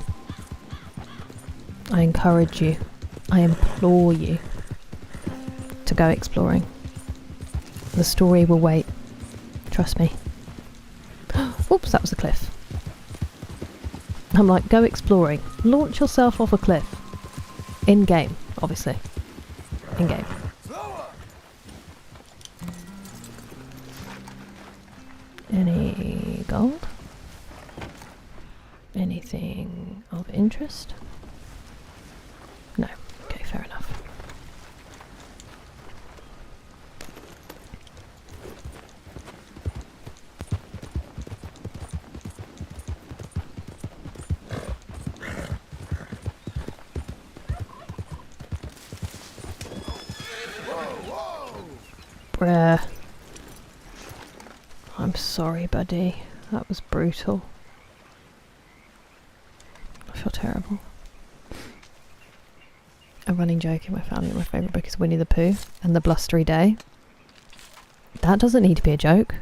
I encourage you. I implore you to go exploring. The story will wait. Trust me. Oops, that was a cliff. I'm like, go exploring. Launch yourself off a cliff. In game, obviously. In game. Any gold? Anything of interest? No. Okay, fair enough. Bruh. I'm sorry, buddy. That was brutal. I feel terrible. A running joke in my family, my favourite book is Winnie the Pooh and the Blustery Day. That doesn't need to be a joke.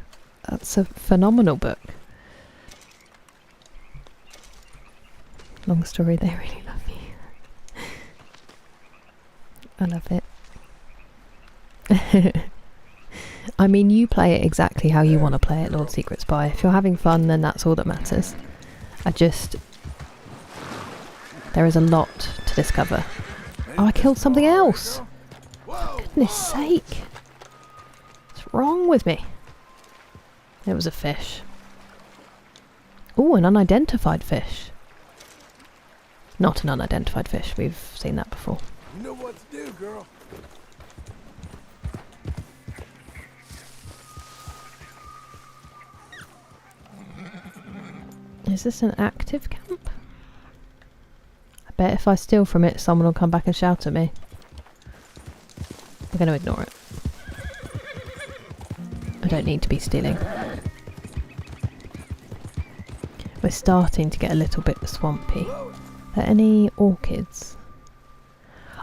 That's a phenomenal book. Long story, they really love me. I love it. I mean, you play it exactly how you want to play it, Lord Secret Spy. If you're having fun, then that's all that matters. There is a lot to discover. Oh, I killed something else! For goodness sake! What's wrong with me? It was a fish. Oh, an unidentified fish. Not an unidentified fish, we've seen that before. You know what to do, girl. Is this an active camp? I bet if I steal from it, someone will come back and shout at me. I'm going to ignore it. I don't need to be stealing. We're starting to get a little bit swampy. Are there any orchids?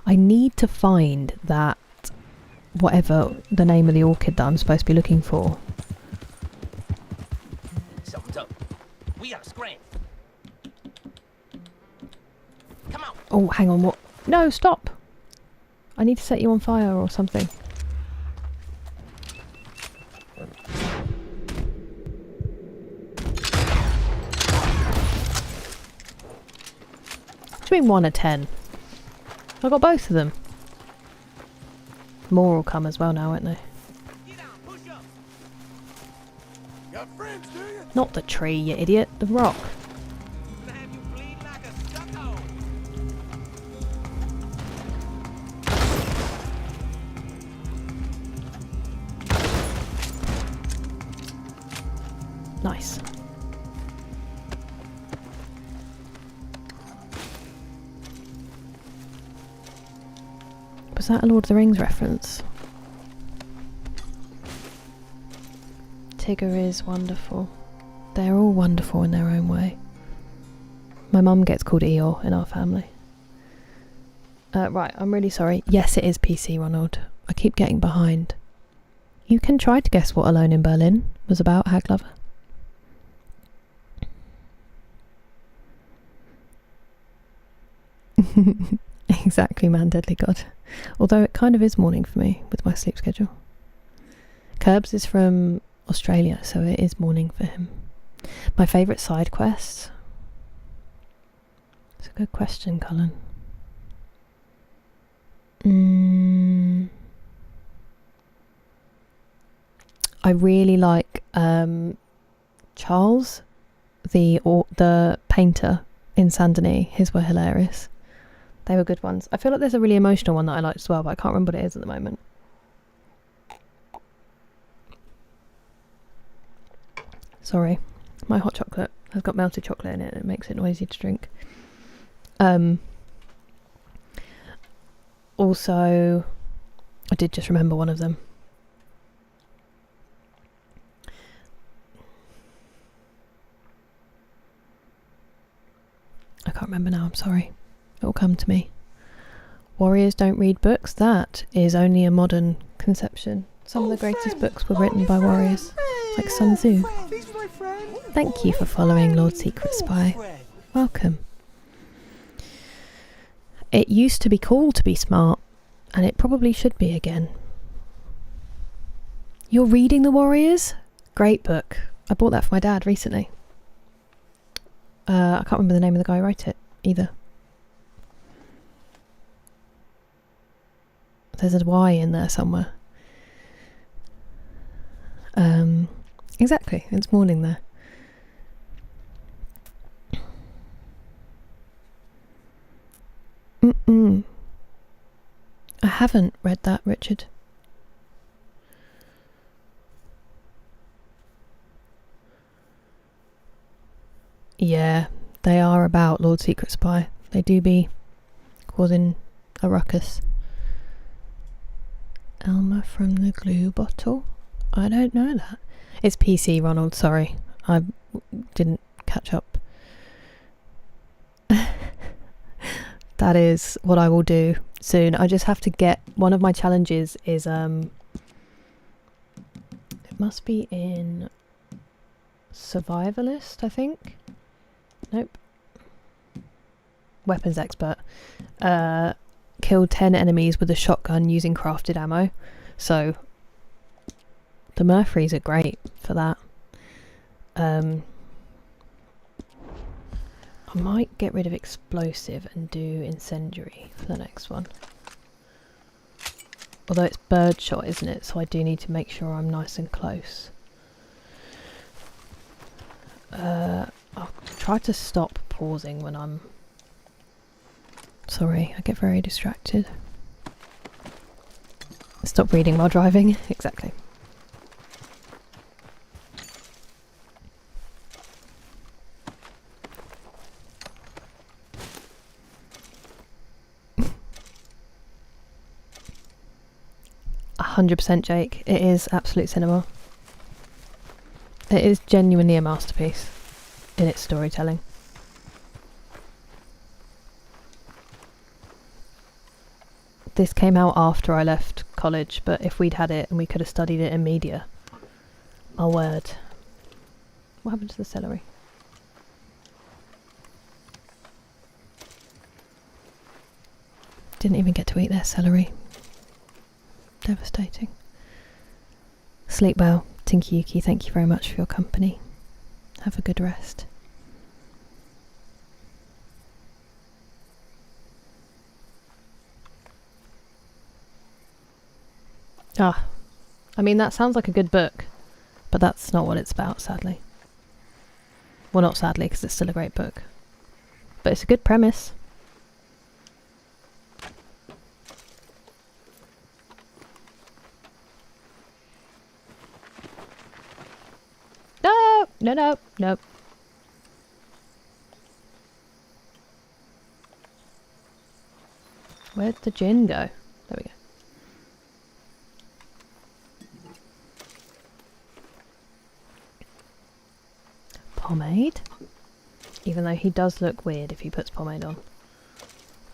I need to find that, whatever the name of the orchid that I'm supposed to be looking for. Something's up. We gotta scram. Come on. Oh, hang on, what? No, stop! I need to set you on fire or something. What do you mean 1 of 10? I got both of them. More will come as well now, won't they? Get down, push up. Got friends, do you? Not the tree, you idiot. The rock. Gonna have you bleed like a stucco. Nice. Was that a Lord of the Rings reference? Tigger is wonderful. They're all wonderful in their own way. My mum gets called Eeyore in our family. Right, I'm really sorry. Yes, it is PC, Ronald. I keep getting behind. You can try to guess what Alone in Berlin was about, Hag Lover. Exactly, man, deadly god. Although it kind of is morning for me with my sleep schedule. Curbs is from Australia, so it is morning for him. My favourite side quest? It's a good question, Cullen. I really like Charles, the painter in Saint Denis. His were hilarious. They were good ones. I feel like there's a really emotional one that I liked as well, but I can't remember what it is at the moment. Sorry, my hot chocolate has got melted chocolate in it and it makes it noisy to drink. Also, I did just remember one of them. I can't remember now, I'm sorry. It will come to me. Warriors don't read books. That is only a modern conception. Some of the greatest books were written by warriors, like Sun Tzu. Thank you for following Lord Secret Spy. Welcome. It used to be cool to be smart, and it probably should be again. You're reading The Warriors? Great book. I bought that for my dad recently. I can't remember the name of the guy who wrote it either. There's a Y in there somewhere. Exactly, it's morning there. I haven't read that, Richard. Yeah, they are about Lord Secret Spy. They do be causing a ruckus. Elmer from the glue bottle? I don't know that. It's PC, Ronald, sorry. I didn't catch up. That is what I will do soon. I just have to get... One of my challenges is... It must be in... Survivalist, I think? Nope. Weapons expert. Killed 10 enemies with a shotgun using crafted ammo. So... The Murphys are great for that. I might get rid of explosive and do incendiary for the next one. Although it's birdshot, isn't it? So I do need to make sure I'm nice and close. I'll try to stop pausing when I'm... Sorry, I get very distracted. Stop reading while driving. Exactly. %, Jake. It is absolute cinema. It is genuinely a masterpiece in its storytelling. This came out after I left college, but if we'd had it and we could have studied it in media, my word. What happened to the celery? Didn't even get to eat their celery. Devastating. Sleep well, Tinky Yuki. Thank you very much for your company. Have a good rest. Ah, I mean, that sounds like a good book, but that's not what it's about, sadly. Well, not sadly, because it's still a great book. But it's a good premise. No, no, no, no. Where'd the gin go? There we go. Pomade? Even though he does look weird if he puts pomade on.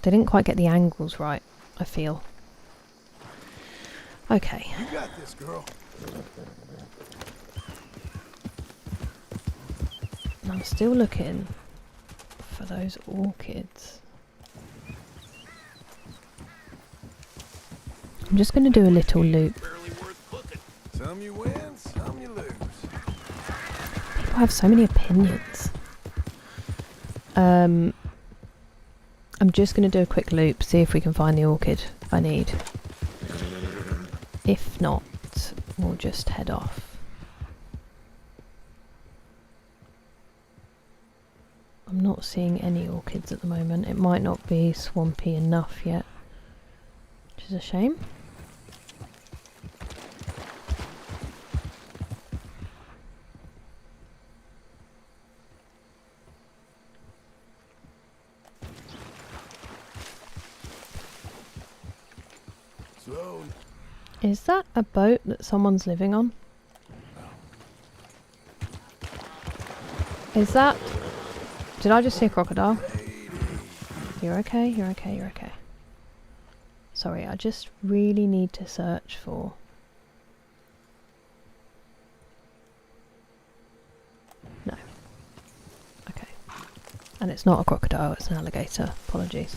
They didn't quite get the angles right, I feel. Okay. You got this, girl. I'm still looking for those orchids. I'm just going to do a little loop. Barely worth cooking. Some you win, some you lose. People have so many opinions. I'm just going to do a quick loop, see if we can find the orchid I need. If not, we'll just head off. I'm not seeing any orchids at the moment. It might not be swampy enough yet, which is a shame. Slow. Is that a boat that someone's living on? Is that... Did I just see a crocodile? You're okay, you're okay, you're okay. Sorry, I just really need to search for... No. Okay. And it's not a crocodile, it's an alligator. Apologies.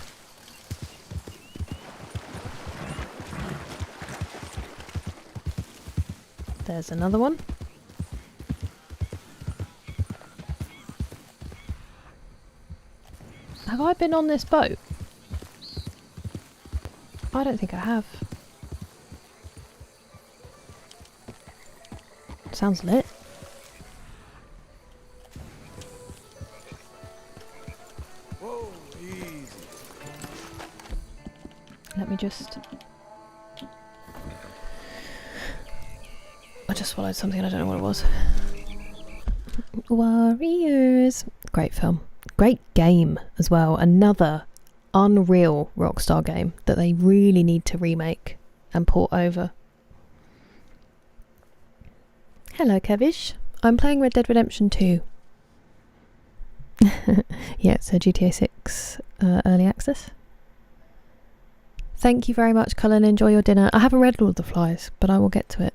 There's another one. Have I been on this boat? I don't think I have. Sounds lit. Whoa, easy. Let me just... I just swallowed something, I don't know what it was. Warriors. Great film. Great game as well. Another unreal Rockstar game that they really need to remake and port over. Hello, Kevish. I'm playing Red Dead Redemption 2. Yeah, it's a GTA 6 early access. Thank you very much, Cullen. Enjoy your dinner. I haven't read Lord of the Flies, but I will get to it.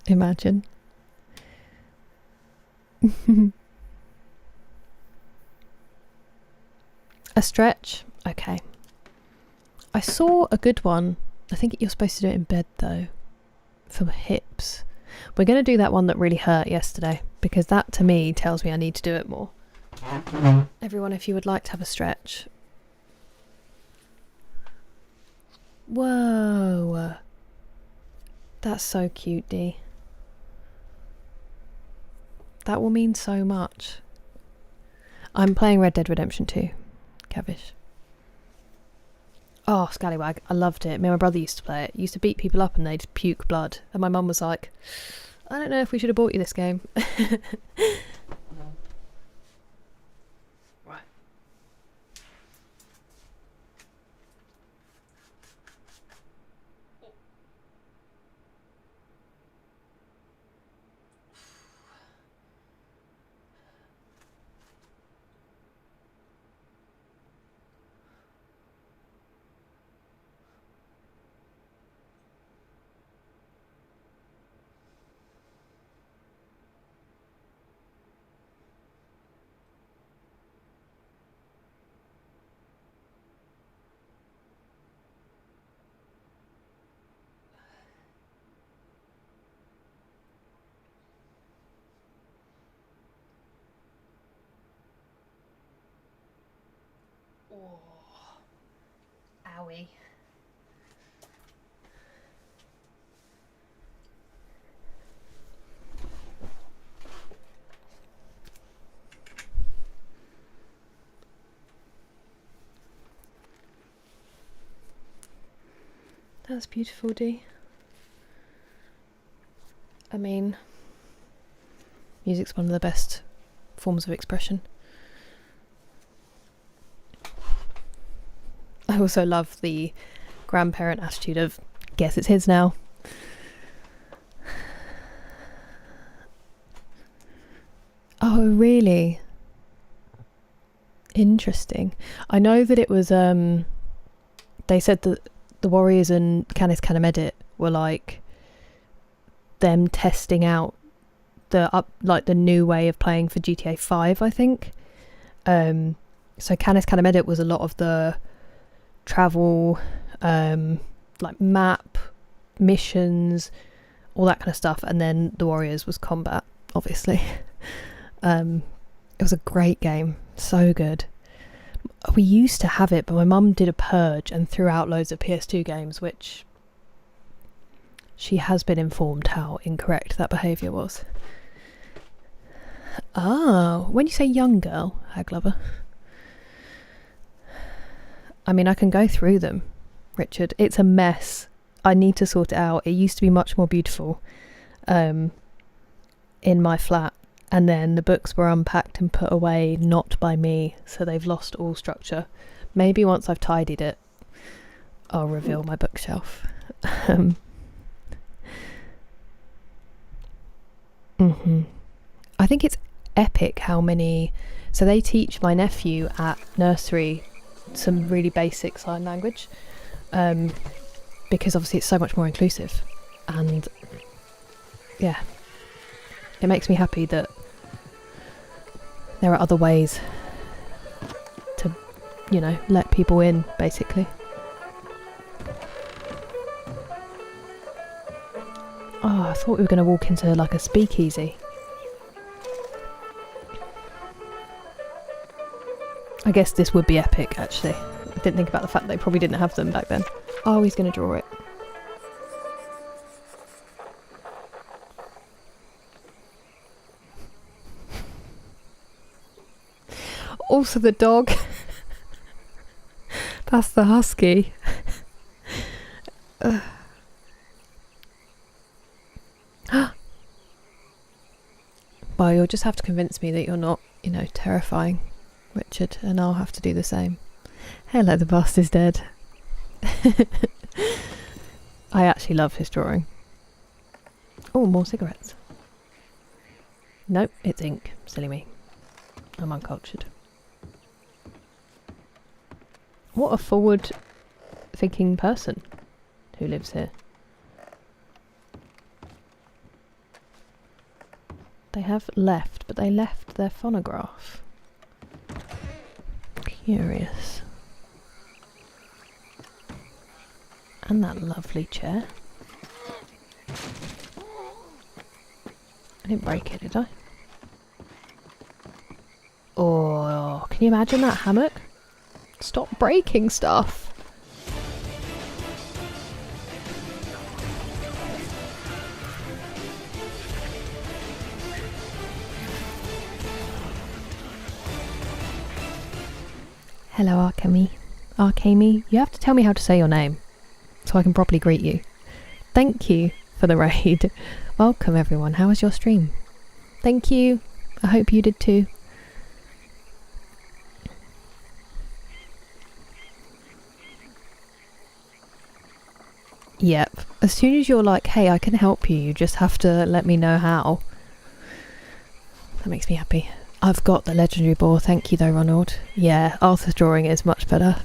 Imagine. A stretch? Okay. I saw a good one. I think you're supposed to do it in bed though. For hips. We're going to do that one that really hurt yesterday, because that to me tells me I need to do it more. Everyone, if you would like to have a stretch. Whoa. That's so cute, Dee. That will mean so much. I'm playing Red Dead Redemption 2, Cavish. Oh, Scallywag. I loved it. Me and my brother used to play it. Used to beat people up and they'd puke blood. And my mum was like, I don't know if we should have bought you this game. Right. Oh, owie. That's beautiful, Dee. I mean, music's one of the best forms of expression. I also love the grandparent attitude of, guess it's his now. Oh, really? Interesting. I know that it was, they said that the Warriors and Canis Canamedit were like them testing out the new way of playing for GTA 5, I think. So Canis Canamedit was a lot of the travel, like map, missions, all that kind of stuff, and then the Warriors was combat, obviously. It was a great game, so good. We used to have it, but my mum did a purge and threw out loads of PS2 games, which she has been informed how incorrect that behaviour was. Oh, when you say young girl, hag lover, I mean, I can go through them, Richard. It's a mess. I need to sort it out. It used to be much more beautiful in my flat, and then the books were unpacked and put away, not by me, so they've lost all structure. Maybe once I've tidied it, I'll reveal my bookshelf. I think it's epic how many... So they teach my nephew at nursery some really basic sign language, because obviously it's so much more inclusive, and yeah, it makes me happy that there are other ways to, you know, let people in, basically. Oh, I thought we were going to walk into like a speakeasy. I guess this would be epic, actually. I didn't think about the fact they probably didn't have them back then. Oh, he's going to draw it. Also the dog. That's the husky. Well, you'll just have to convince me that you're not, you know, terrifying, Richard, and I'll have to do the same. Hello, the bust is dead. I actually love his drawing. Oh, more cigarettes. Nope, it's ink. Silly me. I'm uncultured. What a forward-thinking person who lives here. They have left, but they left their phonograph. Curious. And that lovely chair. I didn't break it, did I? Oh, can you imagine that hammock? Stop breaking stuff. Hello, Arkami. You have to tell me how to say your name so I can properly greet you. Thank you for the raid. Welcome, everyone. How was your stream? Thank you. I hope you did too. Yep. As soon as you're like, hey, I can help you, you just have to let me know how. That makes me happy. I've got the legendary boar, thank you though, Ronald. Yeah, Arthur's drawing is much better.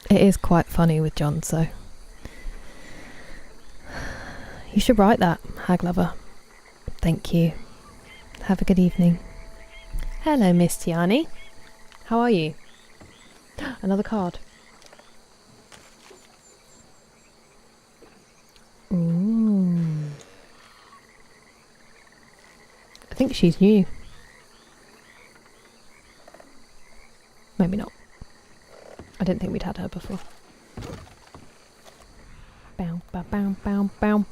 It is quite funny with John, so... You should write that, hag lover. Thank you. Have a good evening. Hello, Miss Tiani. How are you? Another card. Ooh. I think she's new. Maybe not. I didn't think we'd had her before. Bow, bow, bow, bow, bow.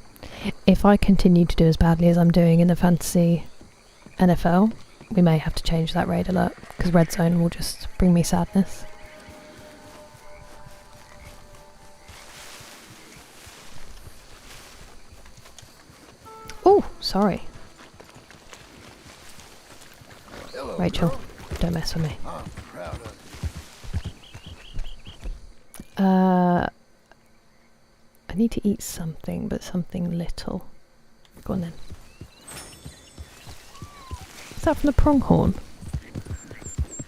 If I continue to do as badly as I'm doing in the fantasy NFL, we may have to change that raid alert, because red zone will just bring me sadness. Oh, sorry. Hello, Rachel, girl. don't mess with me. I'm proud of you. I need to eat something, but something little. Go on then. Is that from the pronghorn?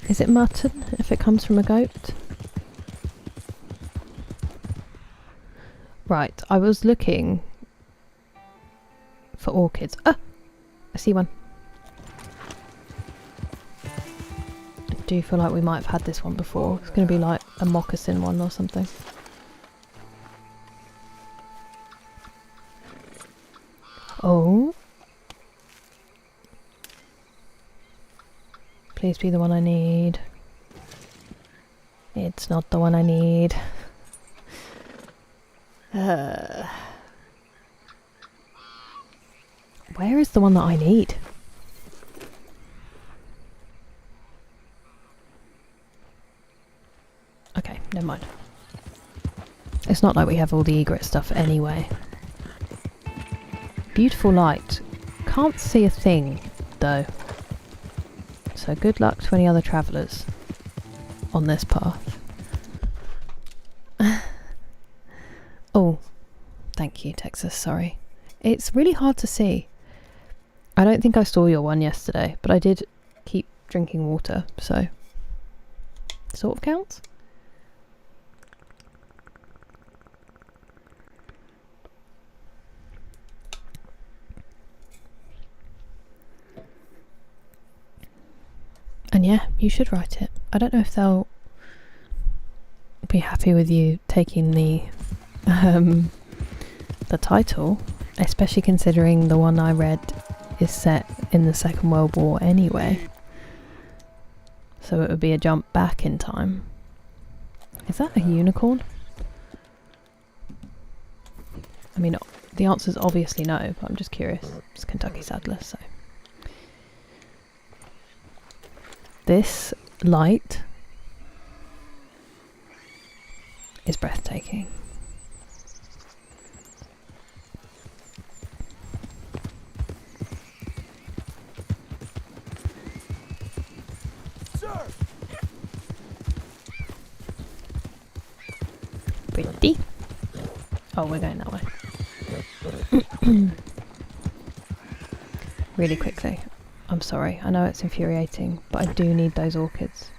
Is it mutton if it comes from a goat? Right, I was looking for orchids. Ah! I see one. I do feel like we might have had this one before. It's going to be like a moccasin one or something. Oh. Please be the one I need. It's not the one I need. Where is the one that I need? Okay, never mind. It's not like we have all the egret stuff anyway. Beautiful light. Can't see a thing, though. So good luck to any other travellers on this path. Oh, thank you, Texas, sorry. It's really hard to see. I don't think I saw your one yesterday, but I did keep drinking water, so sort of counts. And yeah, you should write it. I don't know if they'll be happy with you taking the title, especially considering the one I read is set in the Second World War anyway. So it would be a jump back in time. Is that a unicorn? I mean, the answer is obviously no, but I'm just curious. It's Kentucky Saddler, so. This light is breathtaking. Sir! Pretty. Oh, we're going that way. Really quickly. I'm sorry, I know it's infuriating, but I do need those orchids.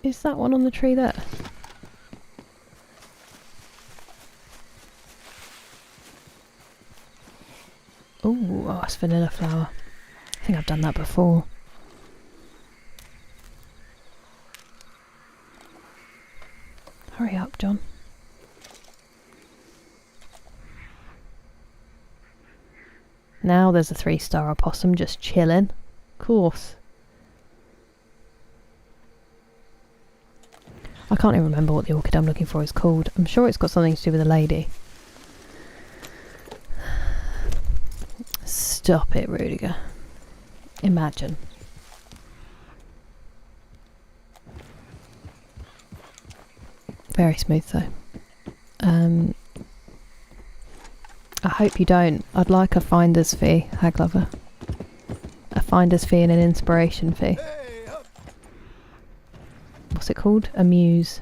Is that one on the tree there? Ooh, oh, it's vanilla flower. I think I've done that before. Hurry up, John. Now there's a 3-star opossum just chilling. Of course. I can't even remember what the orchid I'm looking for is called. I'm sure it's got something to do with a lady. Stop it, Rudiger. Imagine. Very smooth though. I hope you don't. I'd like a finder's fee, Hag Lover. A finder's fee and an inspiration fee. Hey, up. What's it called? A muse.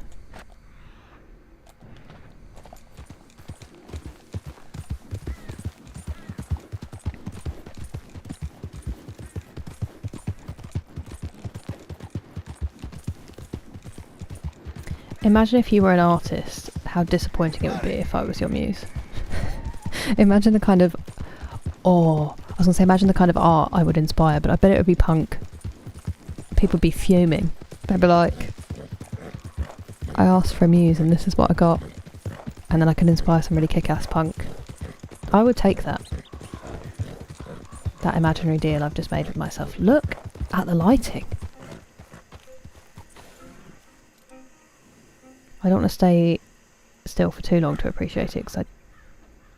Imagine if you were an artist, how disappointing it would be if I was your muse. Imagine the kind of... Oh, I was going to say imagine the kind of art I would inspire, but I bet it would be punk. People would be fuming. They'd be like, I asked for a muse and this is what I got. And then I can inspire some really kick-ass punk. I would take that. That imaginary deal I've just made with myself. Look at the lighting. I don't want to stay still for too long to appreciate it because I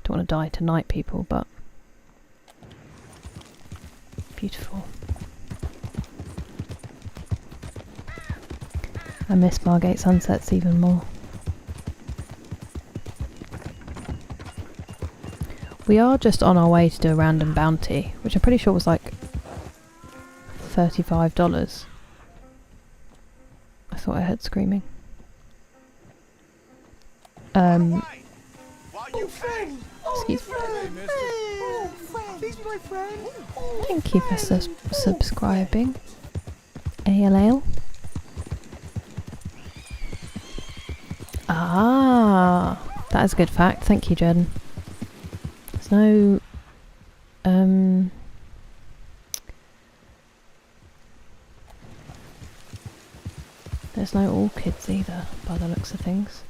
don't want to die tonight, people, but beautiful. I miss Margate sunsets even more. We are just on our way to do a random bounty, which I'm pretty sure was like $35. I thought I heard screaming. Excuse me. Hey, mister. Oh, friend. Please be my friend. Thank you for subscribing. ALL. Ah, that is a good fact. Thank you, Jen. There's no... There's no orchids either, by the looks of things.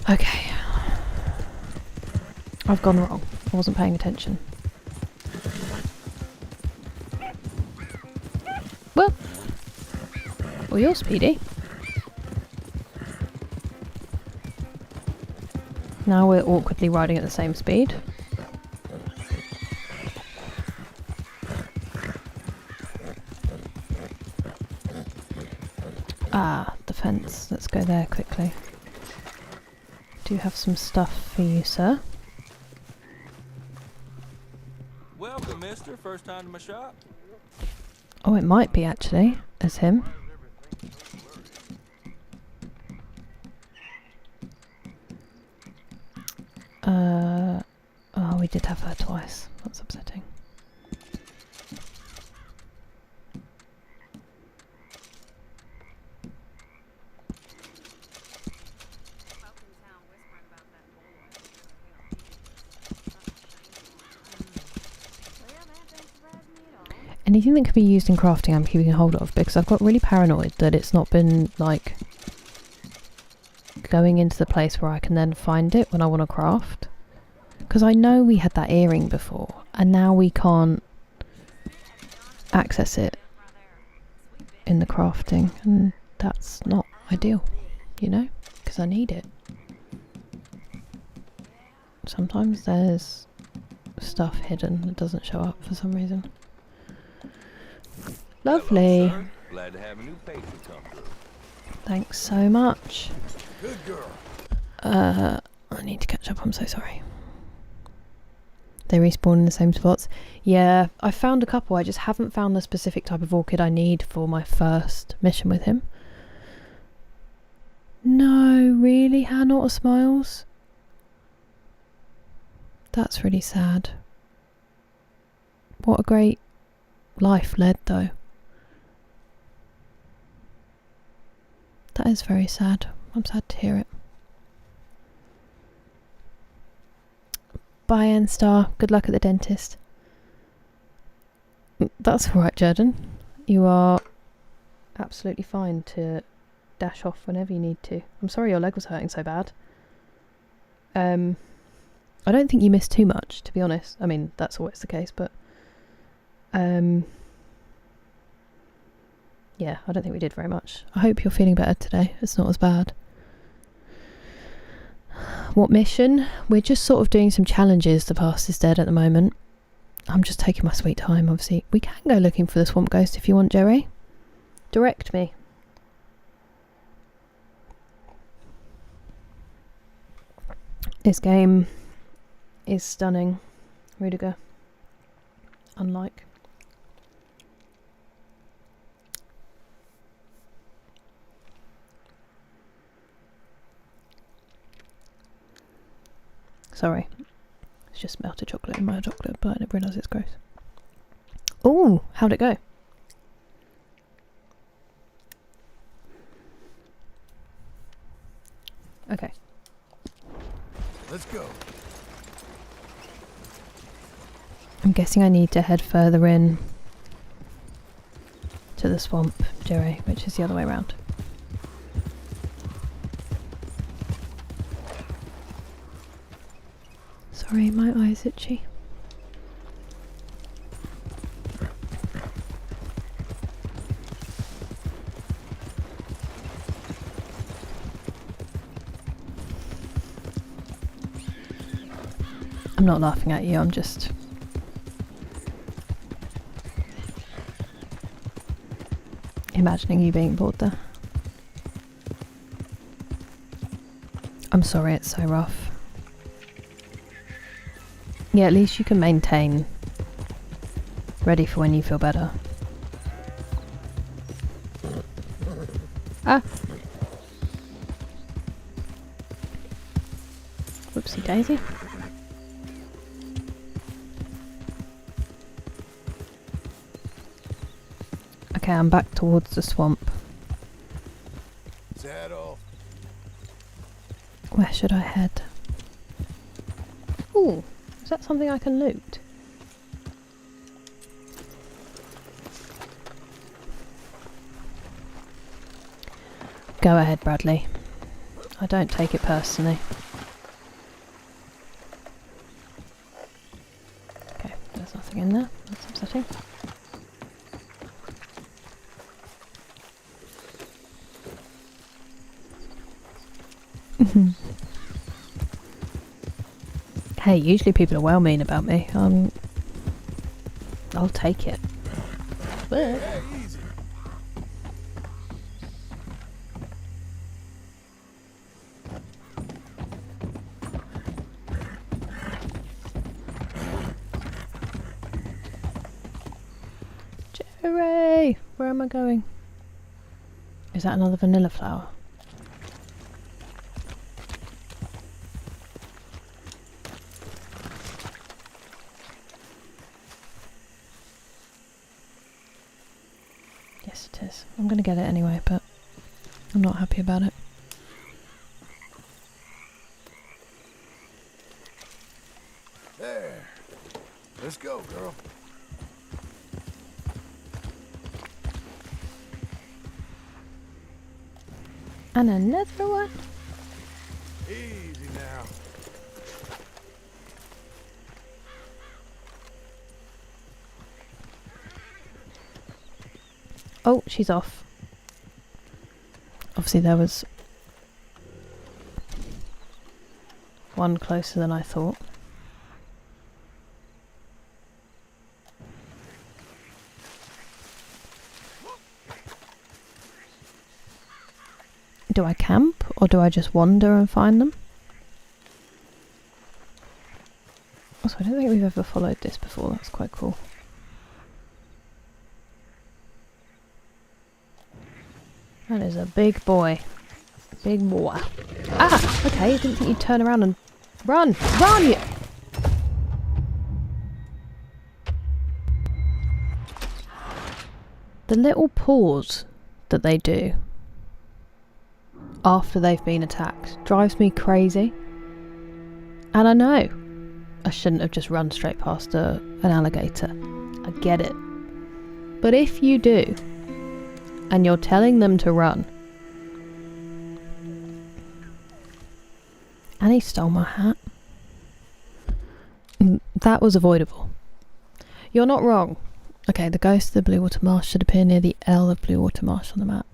Okay. I've gone wrong. I wasn't paying attention. Well, you're speedy. Now we're awkwardly riding at the same speed. Ah, the fence. Let's go there quickly. Do have some stuff for you, sir. Welcome, mister. First time to my shop. Oh, it might be actually, as him. Oh, we did have her twice. That's upsetting. Anything that can be used in crafting I'm keeping a hold of, because I've got really paranoid that it's not been like going into the place where I can then find it when I want to craft. Because I know we had that earring before and now we can't access it in the crafting, and that's not ideal, you know, because I need it. Sometimes there's stuff hidden that doesn't show up for some reason. Lovely. Hello, sir. Glad to have a new patron come through. Thanks so much. Good girl. I need to catch up, I'm so sorry. They respawn in the same spots. Yeah, I found a couple, I just haven't found the specific type of orchid I need for my first mission with him. No, really? How not a smiles? That's really sad. What a great life led though. That is very sad. I'm sad to hear it. Bye, N-Star. Good luck at the dentist. That's alright, Jordan. You are absolutely fine to dash off whenever you need to. I'm sorry your leg was hurting so bad. I don't think you missed too much, to be honest. I mean, that's always the case, but yeah, I don't think we did very much. I hope you're feeling better today. It's not as bad. What mission? We're just sort of doing some challenges to pass this dead at the moment. I'm just taking my sweet time, obviously. We can go looking for the swamp ghost if you want, Jerry. Direct me. This game is stunning, Rudiger. Unlike. Sorry, it's just melted chocolate in my chocolate, but I didn't realise it's gross. Oh, how'd it go? Okay. Let's go. I'm guessing I need to head further in to the swamp, Jerry, which is the other way around. Sorry, my eye's itchy. I'm not laughing at you, I'm just imagining you being bored there. I'm sorry it's so rough. Yeah, at least you can maintain. Ready for when you feel better. Ah! Whoopsie daisy. Okay, I'm back towards the swamp. Let's head off. Where should I head? Ooh, is that something I can loot? Go ahead, Bradley. I don't take it personally. Okay, there's nothing in there. That's upsetting. Hey, usually people are well mean about me. I'll take it. But Hey, easy. Hooray! Where am I going? Is that another vanilla flower? Yes, it is. I'm gonna get it anyway, but I'm not happy about it. There. Let's go, girl. And another one. Easy now. Oh, she's off. Obviously there was one closer than I thought. Do I camp or do I just wander and find them? Also, I don't think we've ever followed this before. That's quite cool. That is a big boy. Big boy. Ah! Okay, I didn't think you'd turn around and run! Run! You! The little pause that they do after they've been attacked drives me crazy. And I know I shouldn't have just run straight past an alligator. I get it. But if you do, and you're telling them to run, and he stole my hat, that was avoidable. You're not wrong. Okay, the ghost of the Blue Water Marsh should appear near the L of Blue Water Marsh on the map.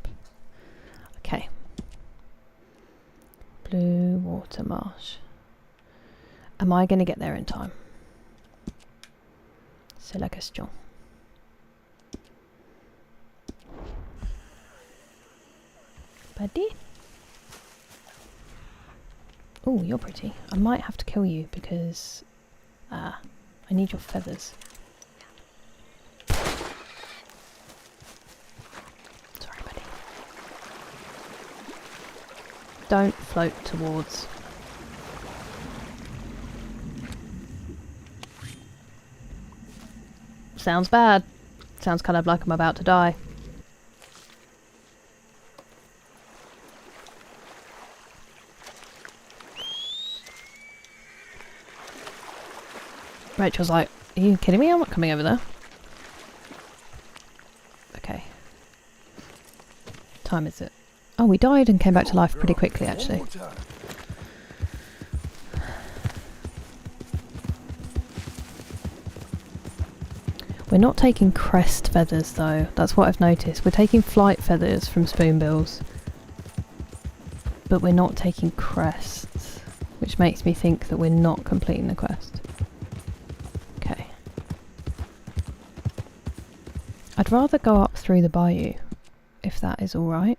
Okay. Blue Water Marsh. Am I going to get there in time? C'est la question. Buddy? Oh, you're pretty. I might have to kill you because... I need your feathers. Sorry, buddy. Don't float towards. Sounds bad. Sounds kind of like I'm about to die. Rachel's like, are you kidding me? I'm not coming over there. Okay. What time is it? Oh, we died and came back to life pretty quickly, actually. We're not taking crest feathers, though. That's what I've noticed. We're taking flight feathers from spoonbills. But we're not taking crests. Which makes me think that we're not completing the quest. Okay. I'd rather go up through the bayou, if that is alright.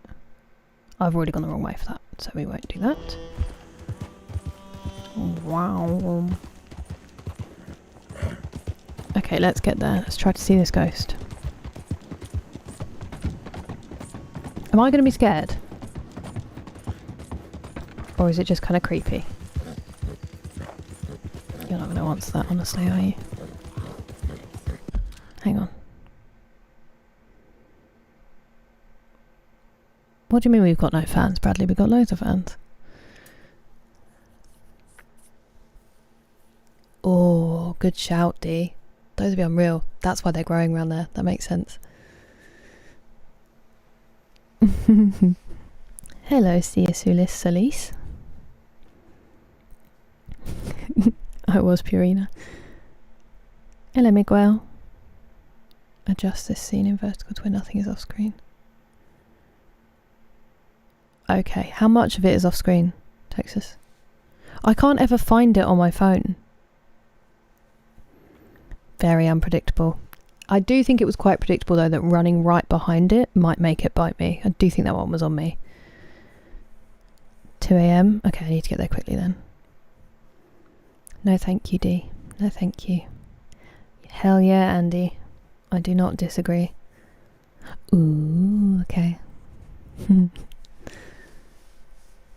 I've already gone the wrong way for that, so we won't do that. Wow. Okay, let's get there. Let's try to see this ghost. Am I going to be scared? Or is it just kind of creepy? You're not going to answer that, honestly, are you? Hang on. What do you mean we've got no fans, Bradley? We've got loads of fans. Oh, good shout, D. Those would be unreal. That's why they're growing around there. That makes sense. Hello, Ciasulis Solis. I was Purina. Hello, Miguel. Adjust this scene in verticals where nothing is off screen. Okay, how much of it is off screen, Texas? I can't ever find it on my phone. Very unpredictable. I do think it was quite predictable though that running right behind it might make it bite me. I do think that one was on me. 2 AM? Okay, I need to get there quickly then. No thank you, D. No thank you. Hell yeah, Andy. I do not disagree. Ooh, okay.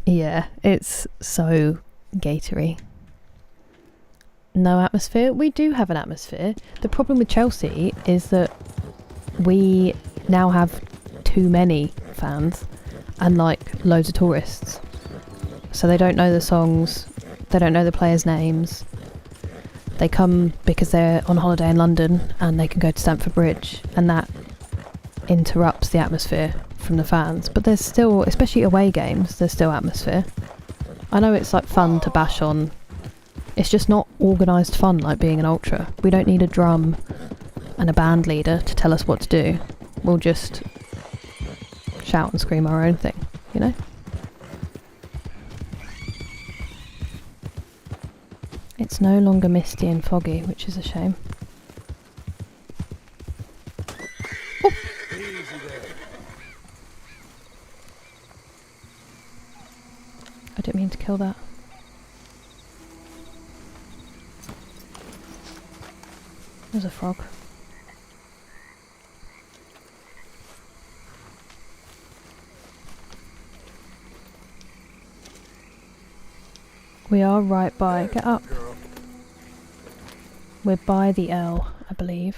Yeah, it's so gatory. No atmosphere? We do have an atmosphere. The problem with Chelsea is that we now have too many fans and like loads of tourists. So they don't know the songs, they don't know the players' names. They come because they're on holiday in London and they can go to Stamford Bridge, and that interrupts the atmosphere from the fans. But there's still, especially away games, there's still atmosphere. I know it's like fun to bash on. It's just not organised fun like being an ultra. We don't need a drum and a band leader to tell us what to do. We'll just shout and scream our own thing, you know? It's no longer misty and foggy, which is a shame. Oh. I didn't mean to kill that. There's a frog. We are right by. Get up. We're by the L, I believe.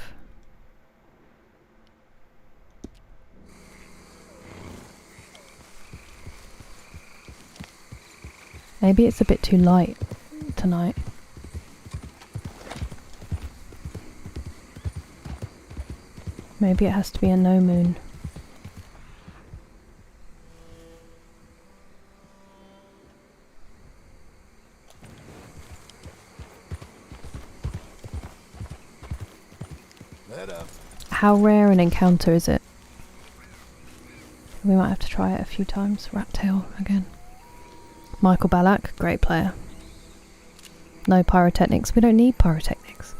Maybe it's a bit too light tonight. Maybe it has to be a no moon. How rare an encounter is it? We might have to try it a few times. Rat-tail again. Michael Ballack, great player. No pyrotechnics. We don't need pyrotechnics.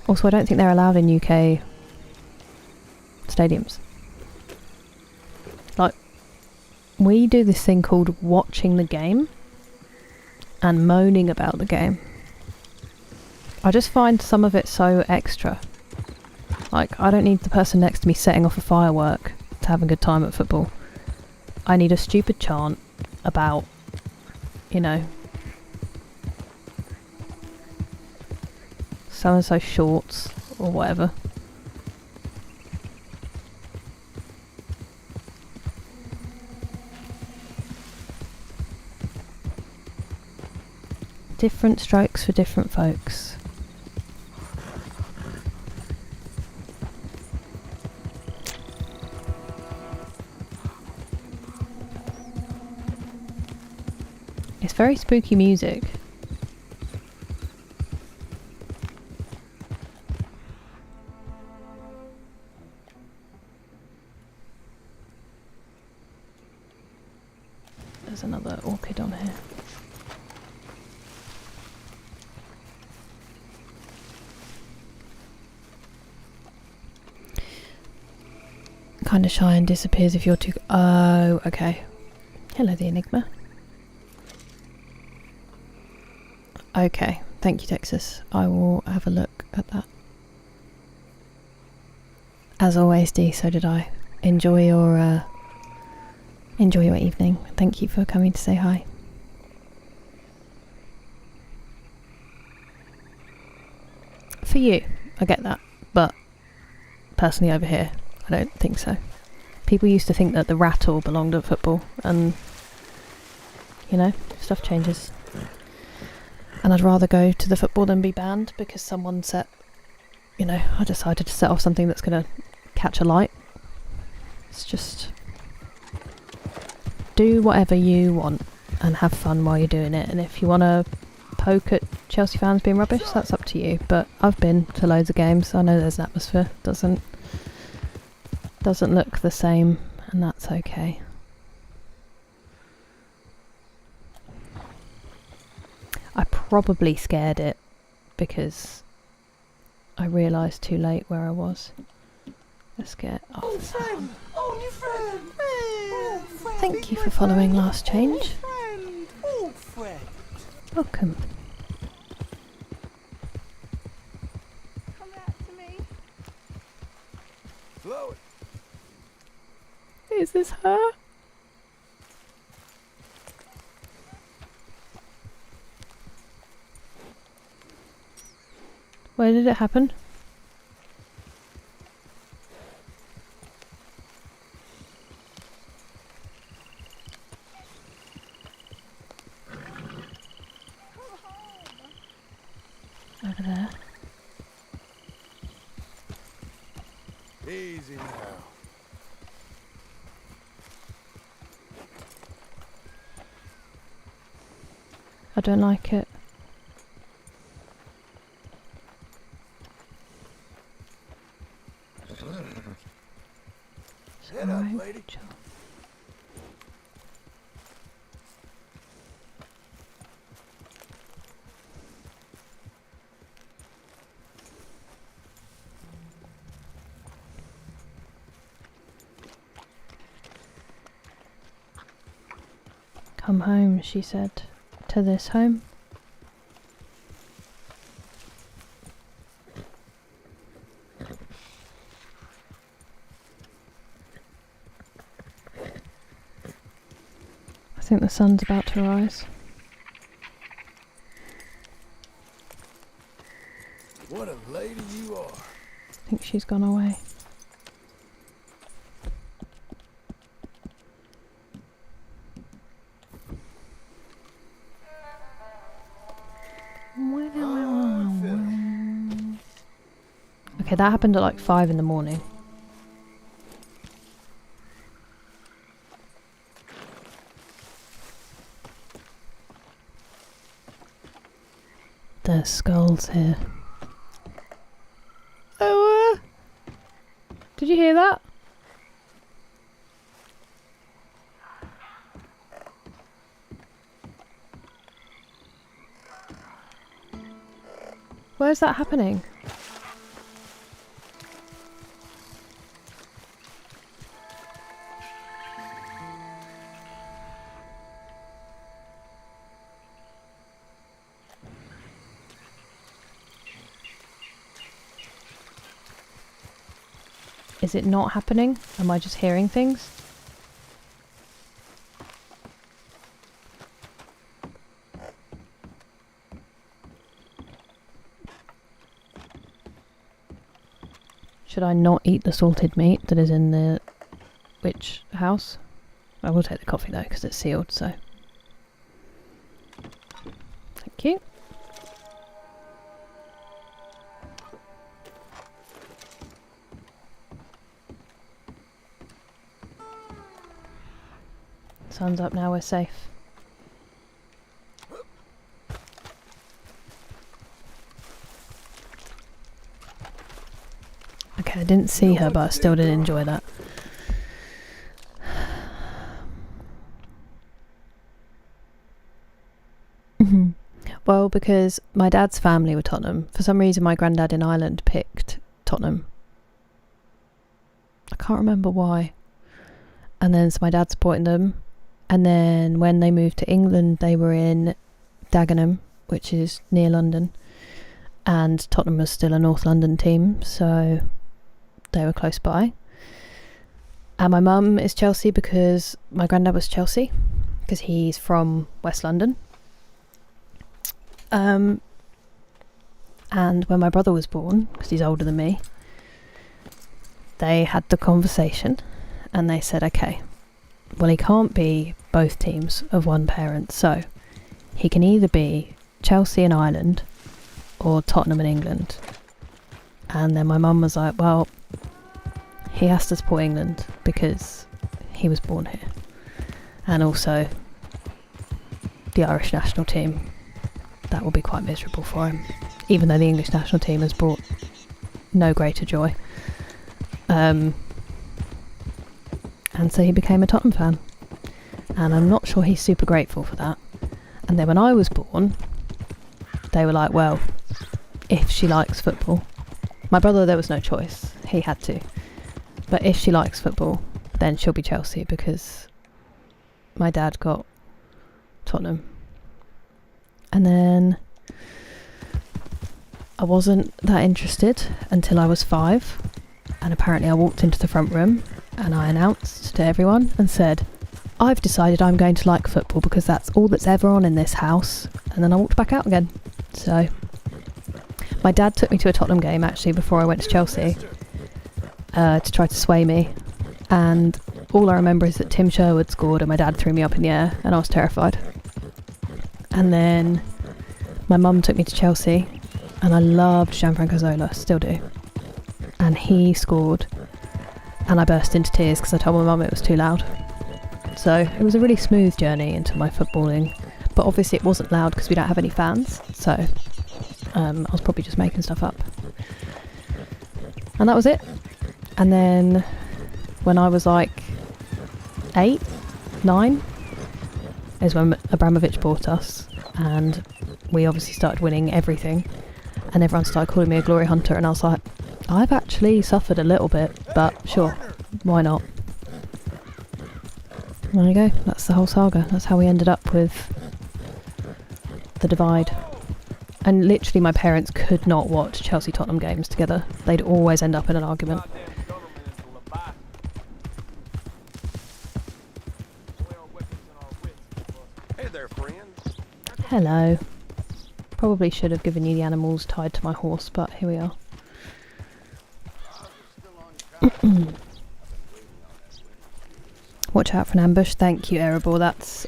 Also, I don't think they're allowed in UK stadiums. Like, we do this thing called watching the game and moaning about the game. I just find some of it so extra. Like, I don't need the person next to me setting off a firework to have a good time at football. I need a stupid chant about, you know, so-and-so shorts or whatever. Different strokes for different folks. It's very spooky music. There's another orchid on here. Kind of shy and disappears if you're too... Oh, okay. Hello, the Enigma. Okay, thank you, Texas. I will have a look at that. As always, Dee, so did I. Enjoy your evening. Thank you for coming to say hi. For you, I get that, but personally over here, I don't think so. People used to think that the rattle belonged at football, and you know, stuff changes. And I'd rather go to the football than be banned because someone set, you know, I decided to set off something that's going to catch a light. It's just do whatever you want and have fun while you're doing it. And if you want to poke at Chelsea fans being rubbish, that's up to you. But I've been to loads of games. I know there's an atmosphere. Doesn't look the same, and that's okay. I probably scared it because I realised too late where I was. Let's get off. Oh, friend! Oh, new friend! Oh, friend! Thank you for following Last Change. Friend! Oh, friend! Welcome. Come back to me. Slow it. Is this her? Where did it happen? Over there. Easy now. I don't like it. Head up, lady. Come home, she said. To this home. I think the sun's about to rise. What a lady you are. I think she's gone away. Okay, that happened at like 5 in the morning. There's skulls here. Oh, did you hear that? Where's that happening? Is it not happening? Am I just hearing things? Should I not eat the salted meat that is in the witch house? I will take the coffee though because it's sealed, so. Thank you. Sun's up now, we're safe. Okay, I didn't see her, but I still did enjoy that. Well, because my dad's family were Tottenham. For some reason, my granddad in Ireland picked Tottenham. I can't remember why. And then, so my dad supported them. And then when they moved to England, they were in Dagenham, which is near London. And Tottenham was still a North London team, so they were close by. And my mum is Chelsea because my granddad was Chelsea, because he's from West London. And when my brother was born, because he's older than me, they had the conversation and they said, okay, well, he can't be both teams of one parent, so he can either be Chelsea in Ireland or Tottenham in England. And then my mum was like, well, he has to support England because he was born here. And also the Irish national team, that will be quite miserable for him, even though the English national team has brought no greater joy. And so he became a Tottenham fan. And I'm not sure he's super grateful for that. And then when I was born, they were like, well, if she likes football. My brother, there was no choice. He had to. But if she likes football, then she'll be Chelsea because my dad got Tottenham. And then I wasn't that interested until I was 5. And apparently I walked into the front room and I announced to everyone and said, I've decided I'm going to like football because that's all that's ever on in this house. And then I walked back out again. So my dad took me to a Tottenham game actually before I went to Chelsea to try to sway me. And all I remember is that Tim Sherwood scored and my dad threw me up in the air and I was terrified. And then my mum took me to Chelsea and I loved Gianfranco Zola, still do. And he scored and I burst into tears because I told my mum it was too loud. So it was a really smooth journey into my footballing, but obviously it wasn't loud because we don't have any fans, so I was probably just making stuff up. And that was it. And then when I was like 8, 9 is when Abramovich bought us, and we obviously started winning everything, and everyone started calling me a glory hunter, and I was like, I've actually suffered a little bit, but sure, why not? There you go, that's the whole saga. That's how we ended up with the divide. And literally my parents could not watch Chelsea Tottenham games together. They'd always end up in an argument. Hey there, friends. Hello. Probably should have given you the animals tied to my horse, but here we are. Watch out for an ambush. Thank you, Erebor. That's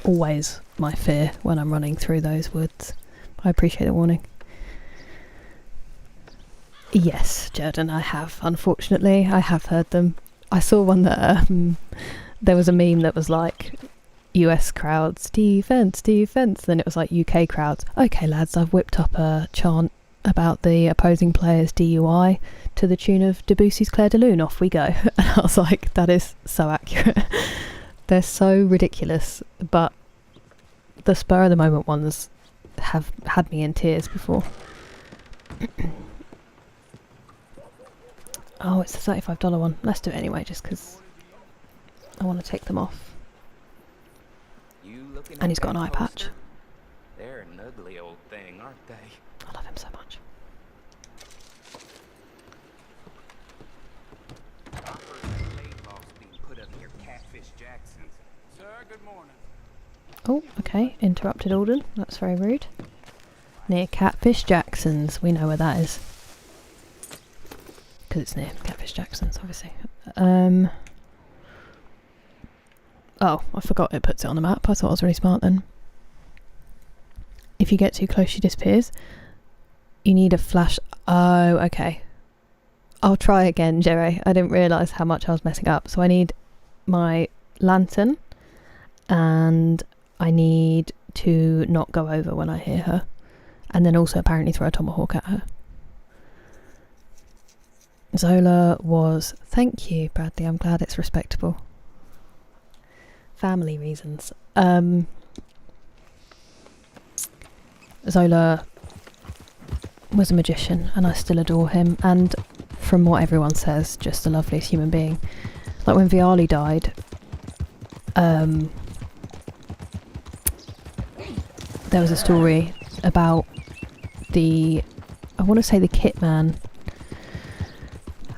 always my fear when I'm running through those woods. I appreciate the warning. Yes, Jordan, I have. Unfortunately, I have heard them. I saw one that there was a meme that was like US crowds, defense, defense. Then it was like UK crowds. Okay, lads, I've whipped up a chant about the opposing player's DUI to the tune of Debussy's Claire de Lune. Off we go. And I was like, that is so accurate. They're so ridiculous, but the spur of the moment ones have had me in tears before. Oh, it's the $35 one. Let's do it anyway, just because I want to take them off. And he's got an eye patch. They're an ugly old thing, aren't they? I love him so much. Sir, good morning. Oh, okay. Interrupted Alden. That's very rude. Near Catfish Jackson's. We know where that is. Because it's near Catfish Jackson's, obviously. Oh, I forgot it puts it on the map. I thought I was really smart then. If you get too close, she disappears. You need a flash. Oh, okay. I'll try again, Jerry. I didn't realise how much I was messing up. So I need my lantern and I need to not go over when I hear her. And then also apparently throw a tomahawk at her. Zola was... Thank you, Bradley. I'm glad it's respectable. Family reasons. Zola was a magician and I still adore him, and from what everyone says, just the loveliest human being. Like when Viali died, there was a story about the, I want to say the kit man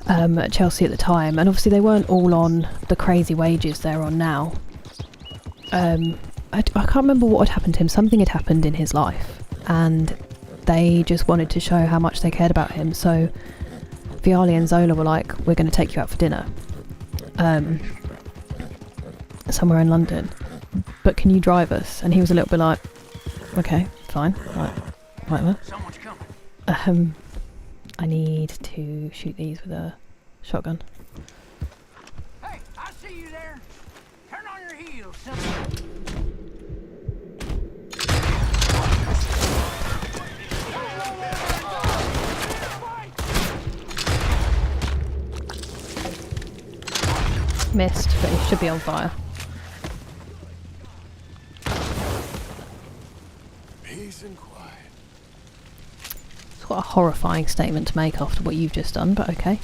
at Chelsea at the time, and obviously they weren't all on the crazy wages they're on now. I can't remember what had happened to him. Something had happened in his life and they just wanted to show how much they cared about him, so Viali and Zola were like, we're going to take you out for dinner somewhere in London, but can you drive us? And he was a little bit like, okay, fine, right, whatever. Someone's coming. I need to shoot these with a shotgun. Hey, I see you there. Turn on your heels, son. Missed, but he should be on fire. Peace and quiet. It's quite a horrifying statement to make after what you've just done, but okay.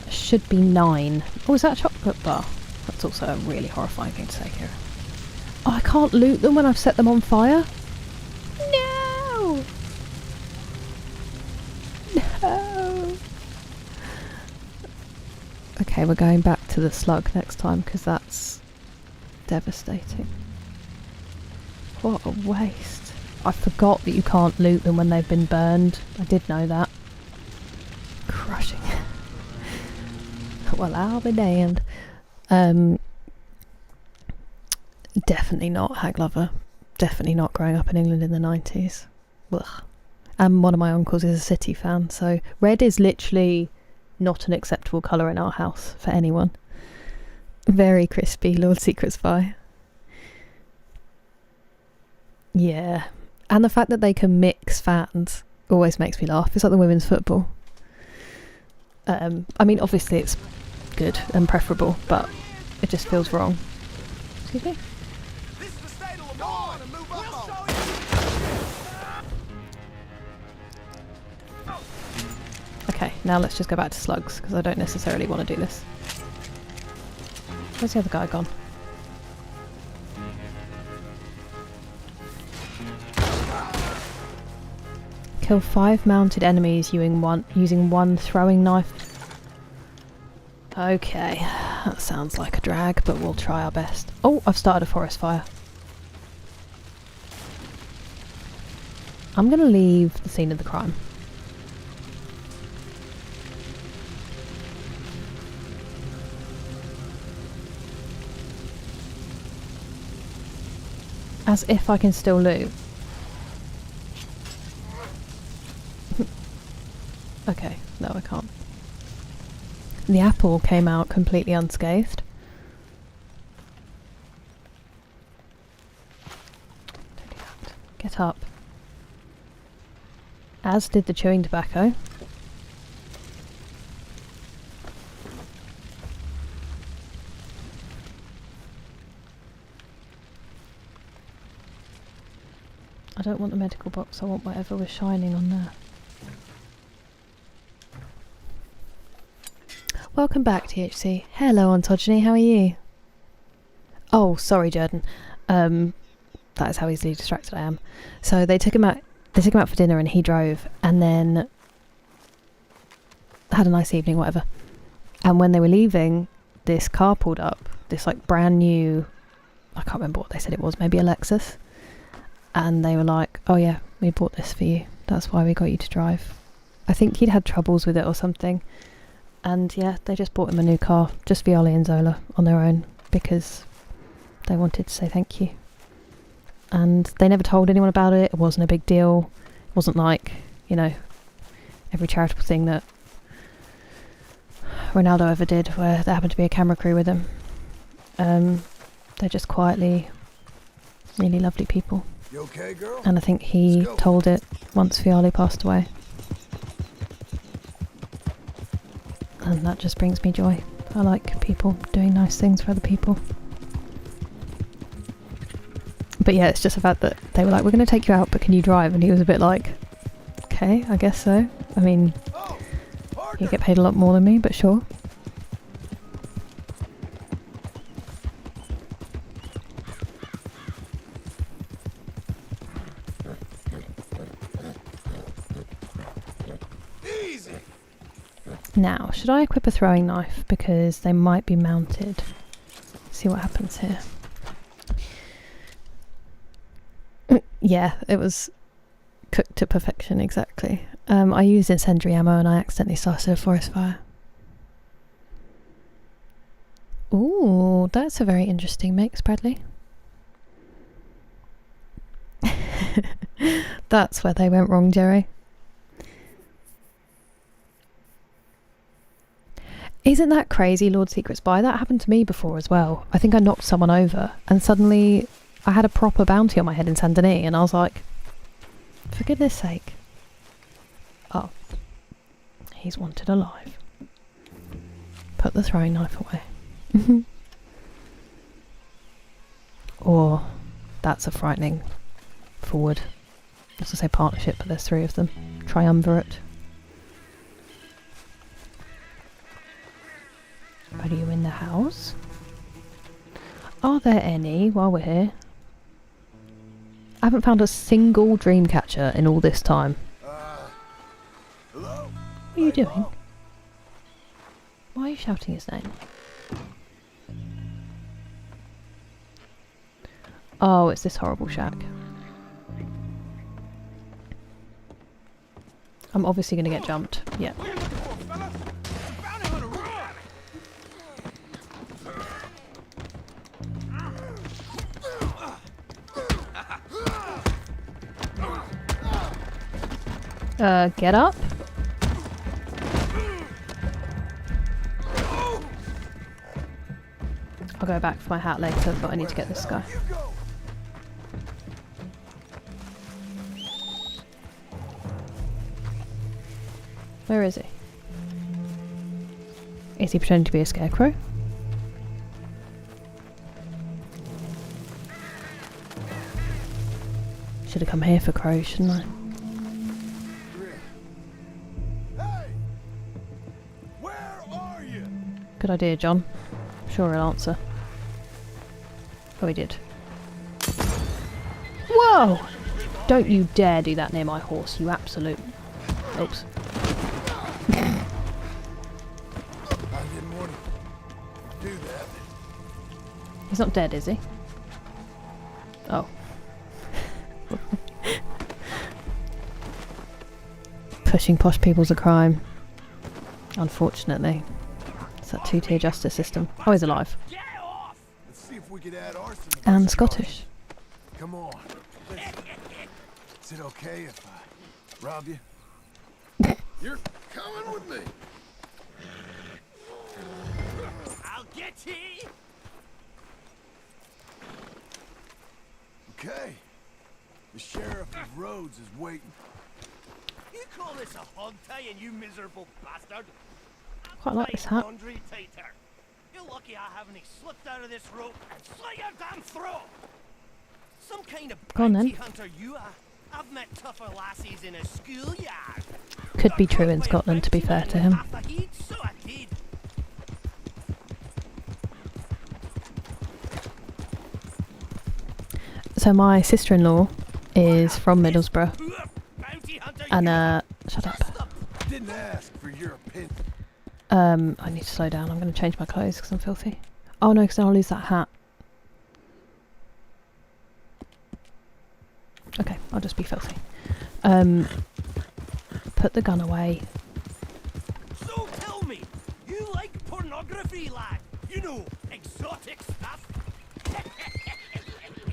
Should be 9. Oh, is that a chocolate bar? That's also a really horrifying thing to say here. Oh, I can't loot them when I've set them on fire? No! No! Okay, we're going back to the slug next time because that's devastating. What a waste. I forgot that you can't loot them when they've been burned. I did know that. Crushing. Well, I'll be damned. Definitely not hag lover. Definitely not growing up in England in the 90s. Ugh. And one of my uncles is a City fan, so red is literally not an acceptable colour in our house for anyone. Very crispy, Lord Secret Spy. Yeah. And the fact that they can mix fans always makes me laugh. It's like the women's football. I mean, obviously it's good and preferable, but it just feels wrong. Excuse me? This is the state of Lamar and move up on. Okay, now let's just go back to slugs, because I don't necessarily want to do this. Where's the other guy gone? Kill 5 mounted enemies using one throwing knife. Okay, that sounds like a drag, but we'll try our best. Oh, I've started a forest fire. I'm going to leave the scene of the crime. As if I can still loot. Okay, no I can't. The apple came out completely unscathed. Don't do that. Get up. As did the chewing tobacco. I don't want the medical box, I want whatever was shining on there. Welcome back, THC. Hello, Ontogeny, how are you? Oh, sorry, Jordan. That is how easily distracted I am. So they took him out for dinner and he drove, and then had a nice evening, whatever. And when they were leaving, this car pulled up, this like brand new, I can't remember what they said it was, maybe a Lexus. And they were like, oh yeah, we bought this for you. That's why we got you to drive. I think he'd had troubles with it or something. And yeah, they just bought him a new car, just for Ollie and Zola on their own, because they wanted to say thank you. And they never told anyone about it. It wasn't a big deal. It wasn't like, you know, every charitable thing that Ronaldo ever did where there happened to be a camera crew with him. They're just quietly really lovely people. You okay, girl? And I think he told it once Fiali passed away. And that just brings me joy. I like people doing nice things for other people. But yeah, it's just the fact that they were like, we're going to take you out, but can you drive? And he was a bit like, okay, I guess so. I mean, you get paid a lot more than me, but sure. Now, should I equip a throwing knife? Because they might be mounted. See what happens here. Yeah, it was cooked to perfection, exactly. I used incendiary ammo and I accidentally started a forest fire. Ooh, that's a very interesting mix, Bradley. That's where they went wrong, Jerry. Isn't that crazy, Lord Secret Spy? That happened to me before as well. I think I knocked someone over and suddenly I had a proper bounty on my head in Saint Denis and I was like, for goodness sake. Oh. He's wanted alive. Put the throwing knife away. Or that's a frightening forward. I was going to say partnership, but there's 3 of them. Triumvirate. Are you in the house? Are there any while we're here? I haven't found a single dream catcher in all this time. Hello? What are you doing? Why are you shouting his name? Oh, it's this horrible shack. I'm obviously going to get jumped. Yeah. What are you looking for, fella? Bounty hunter, run! Get up. I'll go back for my hat later, but I need to get this guy. Where is he? Is he pretending to be a scarecrow? Should have come here for crows, shouldn't I? Hey! Where are you? Good idea, John. I'm sure he'll answer. Oh, he did. Whoa! Don't you dare do that near my horse, you absolute... Oops. I didn't want to do that. He's not dead, is he? Oh. Pushing posh people's a crime. Unfortunately. It's that two-tier justice system. Oh, he's alive. Get off! Let's see if we could add arson. to And this Scottish. charge. Come on. Listen. Is it okay if I rob you? You're coming with me. I'll get you! Okay. The sheriff of Rhodes is waiting. You call this a hog tie, and you miserable bastard? Quite like this hat. Laundry tighter. You're lucky I haven't slipped out of this rope and slit your damn throat. Some kind of Go on then. bounty hunter you are. I've met tougher lassies in a schoolyard. Could be true in Scotland, to be fair to him. So I did. So my sister-in-law is from Middlesbrough, Bounty hunter and shut up. Didn't ask for your opinion. I need to slow down. I'm going to change my clothes because I'm filthy. Oh no, because then I'll lose that hat. Okay, I'll just be filthy. Put the gun away. So tell me, you like pornography, lad? You know, exotic stuff.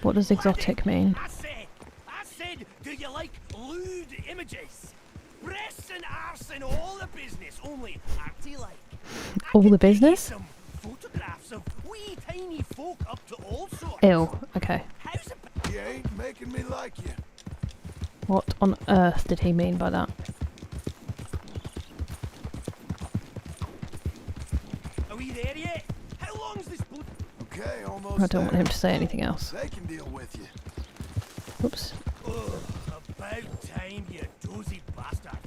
What does exotic mean? I said, do you like lewd images? Breasts and arse and all the business, only arty like. All the business? Some photographs of wee tiny folk up to all sorts. Ew. Okay. How's it? You ain't making me like you. What on earth did he mean by that? Are we there yet? How long's this boat? Okay, almost I don't want there. him to say anything else. They can deal with you. Oops. Oh, about time, you dozy bastard.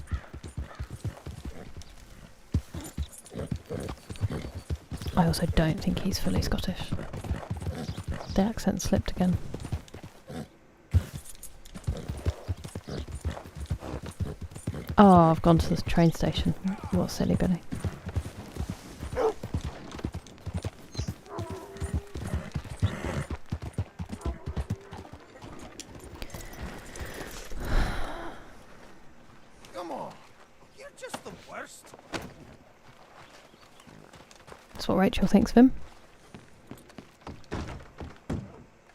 I also don't think he's fully Scottish. The accent slipped again. Oh, I've gone to the train station. What silly Billy. Come on. You're just the worst. That's what Rachel thinks of him.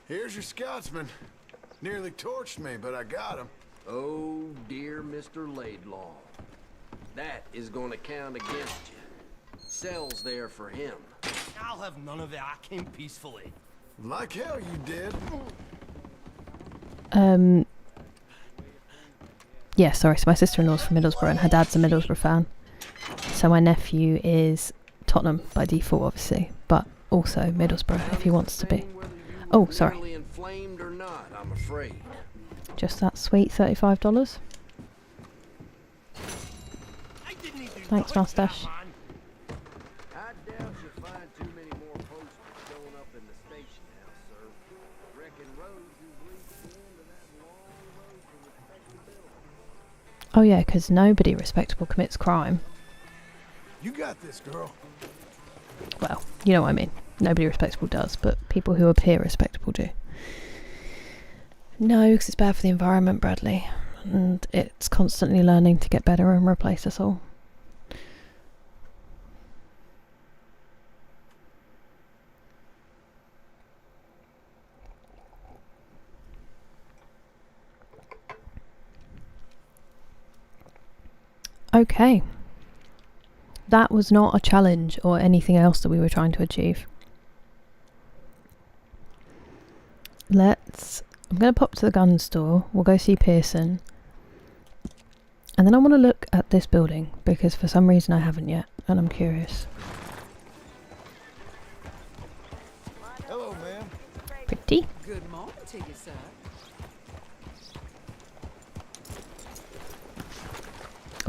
Here's your Scotsman. Nearly torched me, but I got him. Oh, dear Mr. Laidlaw. That is going to count against you. Cell's there for him. I'll have none of it. I came peacefully. Like hell you did. Yeah, sorry, so my sister-in-law's from Middlesbrough and her dad's a Middlesbrough fan. So my nephew is Tottenham by default, obviously, but also Middlesbrough if he wants to be. Oh, sorry. Really inflamed or not, I'm afraid. Just that sweet $35. I didn't even Thanks, know Mustache. that, man. I doubt you'll find too many more posters showing up in the station house, sir. Reckon Rose is reaching the end of that long road to respectability. Oh yeah, because nobody respectable commits crime. You got this, girl. Well, you know what I mean. Nobody respectable does, but people who appear respectable do. No, because it's bad for the environment, Bradley. And it's constantly learning to get better and replace us all. Okay. That was not a challenge or anything else that we were trying to achieve. I'm going to pop to the gun store. We'll go see Pearson. And then I want to look at this building because for some reason I haven't yet and I'm curious. Hello, ma'am. Pretty. Good morning to you, sir.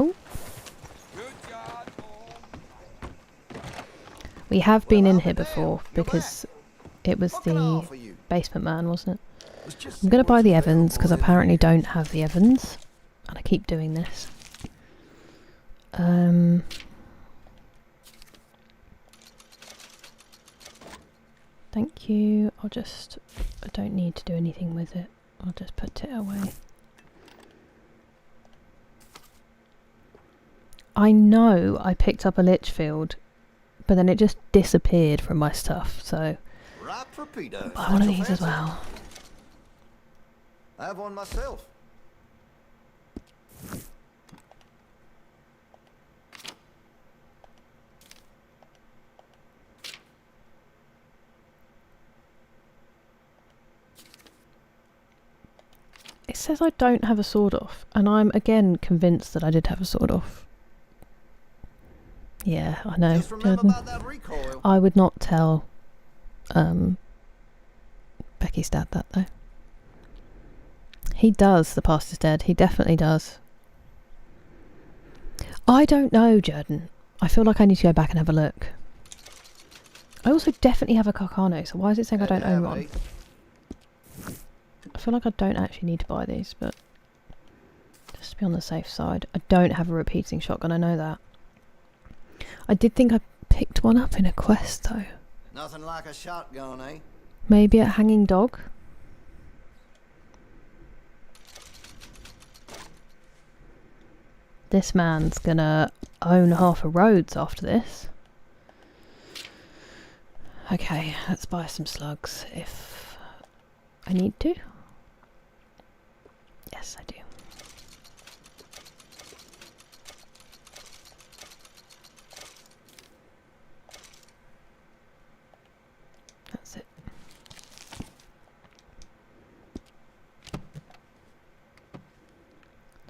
Oh, Good job, Tom. we have been Well, in I'll here be damned. before You're because it was What can I the offer you? basement man, wasn't it? Was just I'm going to buy what's the Evans because I available apparently in don't have the Evans. And I keep doing this. Thank you. I don't need to do anything with it. I'll just put it away. I know I picked up a Litchfield, but then it just disappeared from my stuff, so Right for Peter. buy one of these as well. I have one myself. It says I don't have a sword off, and I'm again convinced that I did have a sword off. Yeah, I know, Just remember Jordan. about that recoil. I would not tell Becky's dad that though. He does, the past is dead. He definitely does. I don't know, Jordan. I feel like I need to go back and have a look. I also definitely have a Carcano, so why is it saying I don't own one? I feel like I don't actually need to buy these, but just to be on the safe side. I don't have a repeating shotgun, I know that. I did think I picked one up in a quest though. Nothing like a shotgun, eh? Maybe at Hanging Dog? This man's gonna own half of Rhodes after this. Okay, let's buy some slugs if I need to. Yes, I do. That's it.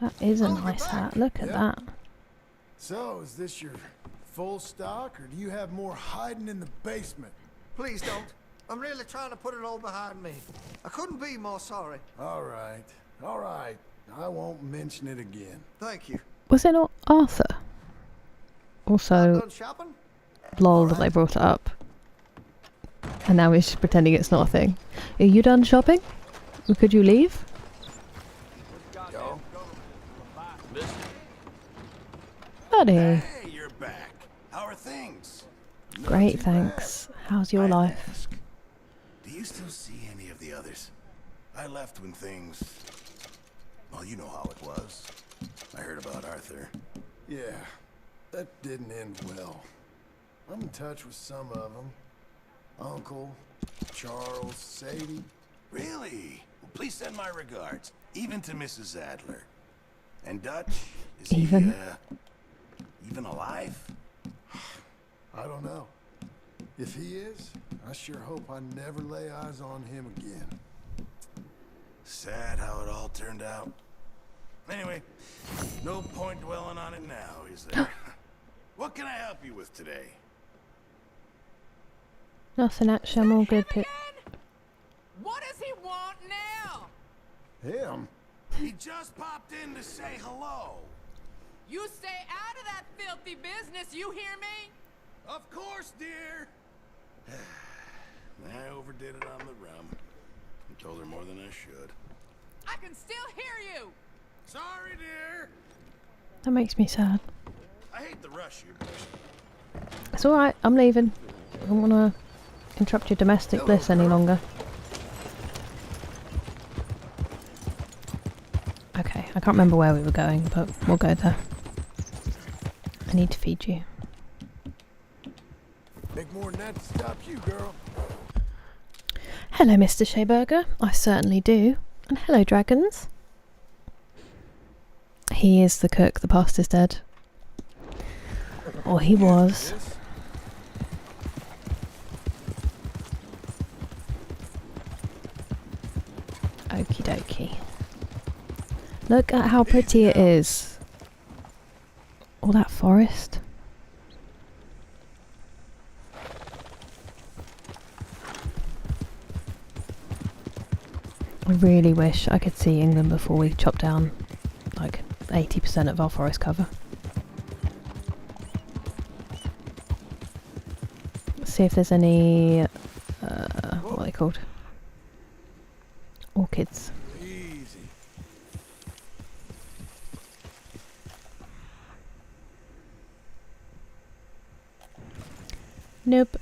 That is a Oh, you're nice back. hat. Look at Yep. that. So, is this your full stock, or do you have more hiding in the basement? Please don't. I'm really trying to put it all behind me. I couldn't be more sorry. All right. All right. I won't mention it again. Thank you. Was it not Arthur? Not Also, done shopping? lol that they brought it up. And now he's just pretending it's not a thing. Are you done shopping? Or could you leave? Yo. Buddy. Hey, you're back. How are things? Great, too thanks. How's your I have to life? ask, do you still see any of the others? I left when things... Well, you know how it was. I heard about Arthur. Yeah, that didn't end well. I'm in touch with some of them. Uncle, Charles, Sadie. Really? Well, please send my regards, even to Mrs. Adler. And Dutch, is Even? he even alive? I don't know. If he is, I sure hope I never lay eyes on him again. Sad how it all turned out. Anyway, no point dwelling on it now, is there? What can I help you with today? Nothing actually, I'm all good. What does he want now? Him? He just popped in to say hello. You stay out of that filthy business, you hear me? Of course, dear. I overdid it on the rum. I told her more than I should. I can still hear you. Sorry, dear. That makes me sad. I hate the rush here, boys. It's alright, I'm leaving. I don't want to interrupt your domestic bliss any longer. Okay, I can't remember where we were going, but we'll go there. I need to feed you. Make more than that to stop you, girl. Hello, Mr. Sheaburger. I certainly do. And hello, dragons. He is the cook. The past is dead. Or he was. Okie dokie. Look at how pretty it is. All that forest. I really wish I could see England before we chop down like 80% of our forest cover. Let's see if there's any what are they called? Orchids. Easy. Nope.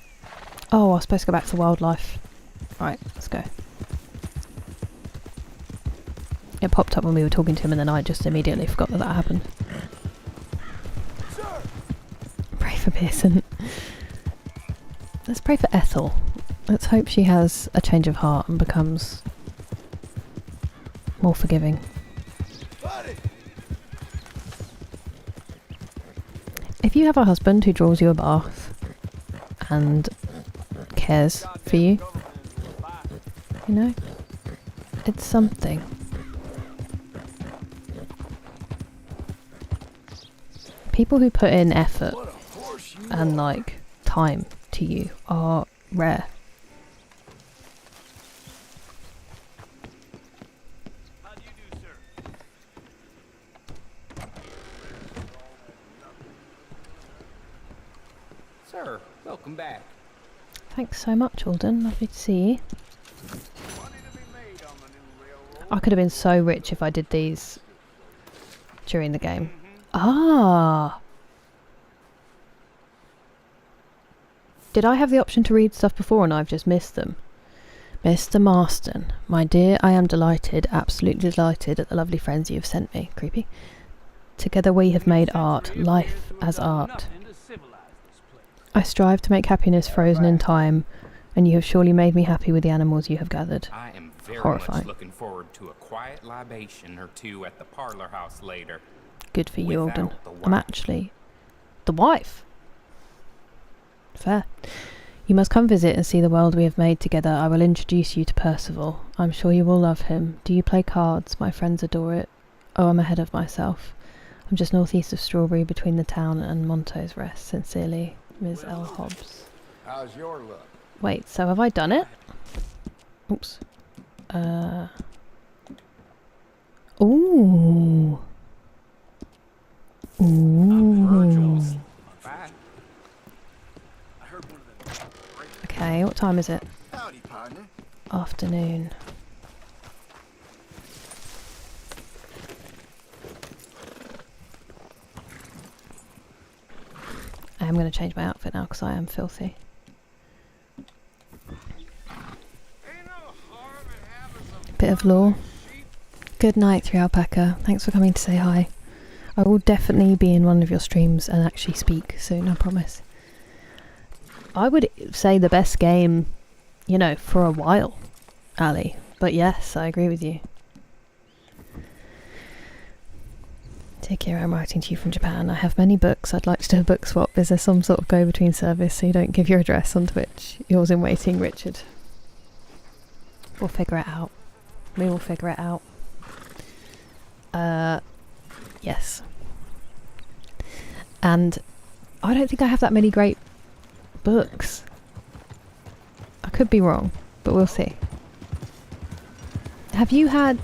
Oh, I was supposed to go back to wildlife. Right, let's go. It popped up when we were talking to him and then I just immediately forgot that that happened. Pray for Pearson. Let's pray for Ethel. Let's hope she has a change of heart and becomes more forgiving. If you have a husband who draws you a bath and cares for you, you know, it's something. People who put in effort and like time to you are rare. How do you do, sir? Sir, welcome back. Thanks so much, Alden. Lovely to see you. Money to be made on the new railroad. I could have been so rich if I did these during the game. Ah! Did I have the option to read stuff before and I've just missed them? Mr. Marston, my dear, I am delighted, absolutely delighted at the lovely friends you have sent me. Creepy. Together we have made art, life as art. I strive to make happiness frozen in time, and you have surely made me happy with the animals you have gathered. I am very Horrifying. much looking forward to a quiet libation or two at the parlor house later. Good for you, Alden. Without the I'm wife. actually the wife. Fair. You must come visit and see the world we have made together. I will introduce you to Percival. I'm sure you will love him. Do you play cards? My friends adore it. Oh, I'm ahead of myself. I'm just northeast of Strawberry between the town and Monto's Rest. Sincerely, Ms. L. Hobbs. How's your luck? Wait, so have I done it? Oops. Ooh. Ooh. Bye. Okay, what time is it? Howdy, partner. Afternoon. I am going to change my outfit now because I am filthy. Bit of lore. Good night, 3 Alpaca. Thanks for coming to say hi. I will definitely be in one of your streams and actually speak soon, I promise. I would say the best game, you know, for a while, Ali. But yes, I agree with you. Dear Kira, I'm writing to you from Japan. I have many books. I'd like to do a book swap. Is there some sort of go-between service so you don't give your address on Twitch? Yours in waiting, Richard. We'll figure it out. We will figure it out. Yes. And I don't think I have that many great books. I could be wrong, but we'll see. Have you read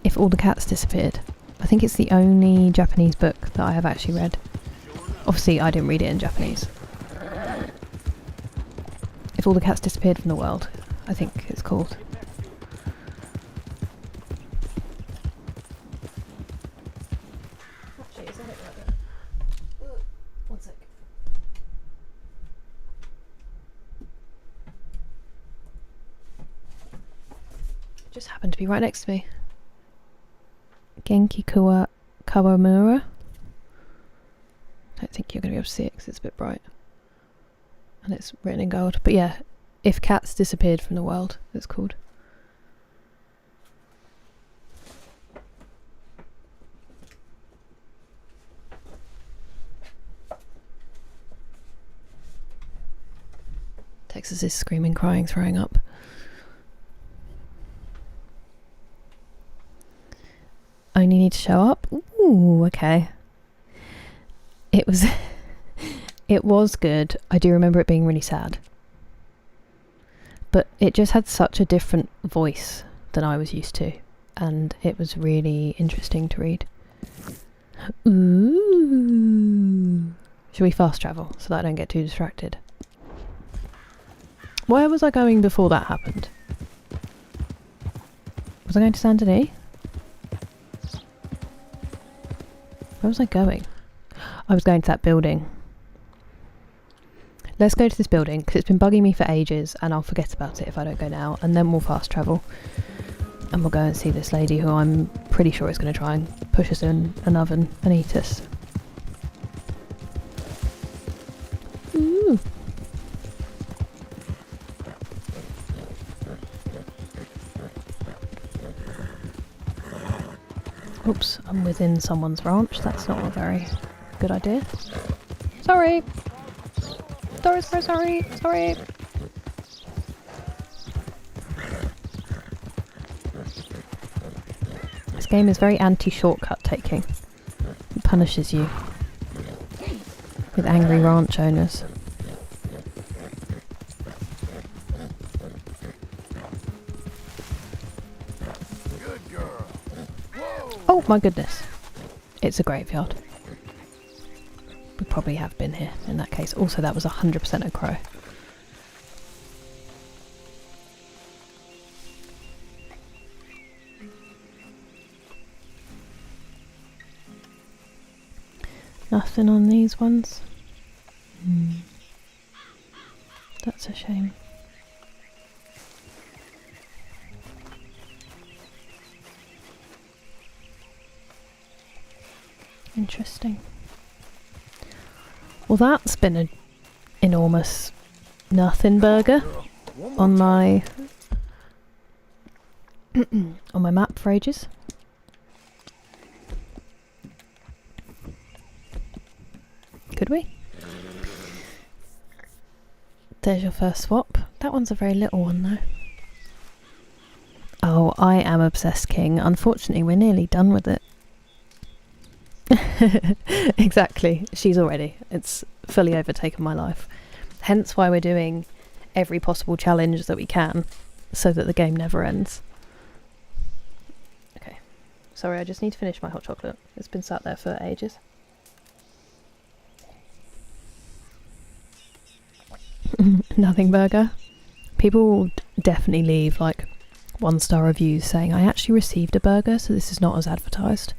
If All the Cats Disappeared? I think it's the only Japanese book that I have actually read. Obviously I didn't read it in Japanese. If All the Cats Disappeared from the World, I think it's called. Actually, is that it right there? just happened to be right next to me. Genki Kawamura. I don't think you're going to be able to see it because it's a bit bright. And it's written in gold. But yeah, if cats disappeared from the world, it's called. Texas is screaming, crying, throwing up. Only need to show up? Ooh, okay. It was it was good. I do remember it being really sad. But it just had such a different voice than I was used to. And it was really interesting to read. Ooh. Should we fast travel so that I don't get too distracted? Where was I going before that happened? Was I going to Saint Denis? Where was I going? I was going to that building. Let's go to this building because it's been bugging me for ages and I'll forget about it if I don't go now, and then we'll fast travel and we'll go and see this lady who I'm pretty sure is going to try and push us in an oven and eat us. Ooh. Oops, I'm within someone's ranch. That's not a very good idea. Sorry! Sorry! This game is very anti-shortcut taking. It punishes you with angry ranch owners. Oh my goodness. It's a graveyard. We probably have been here in that case. Also, that was 100% a crow. Nothing on these ones. That's a shame. Interesting. Well, that's been an enormous nothing burger on my on my map for ages. Could we? There's your first swap. That one's a very little one though. Oh, I am obsessed, King. Unfortunately, we're nearly done with it. Exactly. She's already. It's fully overtaken my life. Hence why we're doing every possible challenge that we can, so that the game never ends. Okay. Sorry, I just need to finish my hot chocolate. It's been sat there for ages. Nothing burger. People will definitely leave like 1-star reviews saying, I actually received a burger, so this is not as advertised.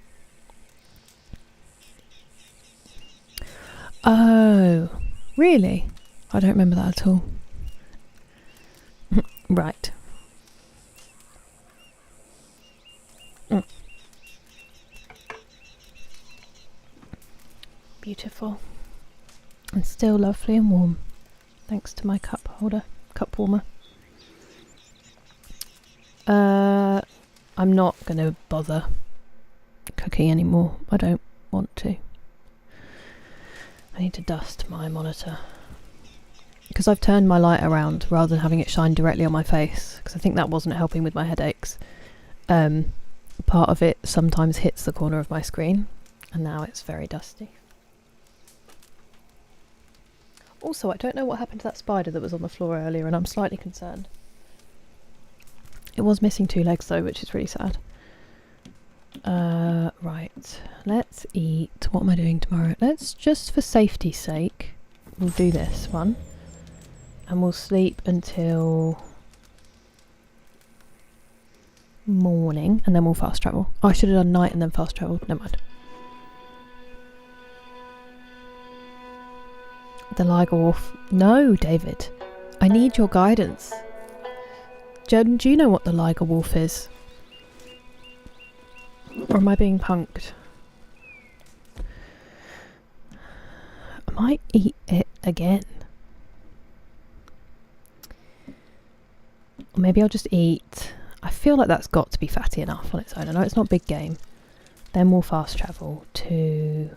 Oh, really? I don't remember that at all. Right. Beautiful. And still lovely and warm. Thanks to my cup warmer. I'm not going to bother cooking anymore. I don't want to. I need to dust my monitor. Because I've turned my light around rather than having it shine directly on my face, because I think that wasn't helping with my headaches. Part of it sometimes hits the corner of my screen, and now it's very dusty. Also, I don't know what happened to that spider that was on the floor earlier, and I'm slightly concerned. It was missing 2 legs though, which is really sad. Right, let's eat. What am I doing tomorrow? Let's just, for safety's sake, we'll do this one. And we'll sleep until morning, and then we'll fast travel. Oh, I should have done night and then fast travel. Never mind. The Liger Wolf. No, David. I need your guidance. Jen, do you know what the Liger Wolf is? Or am I being punked? I might eat it again. Or maybe I'll just eat... I feel like that's got to be fatty enough on its own. I know it's not big game. Then we'll fast travel to...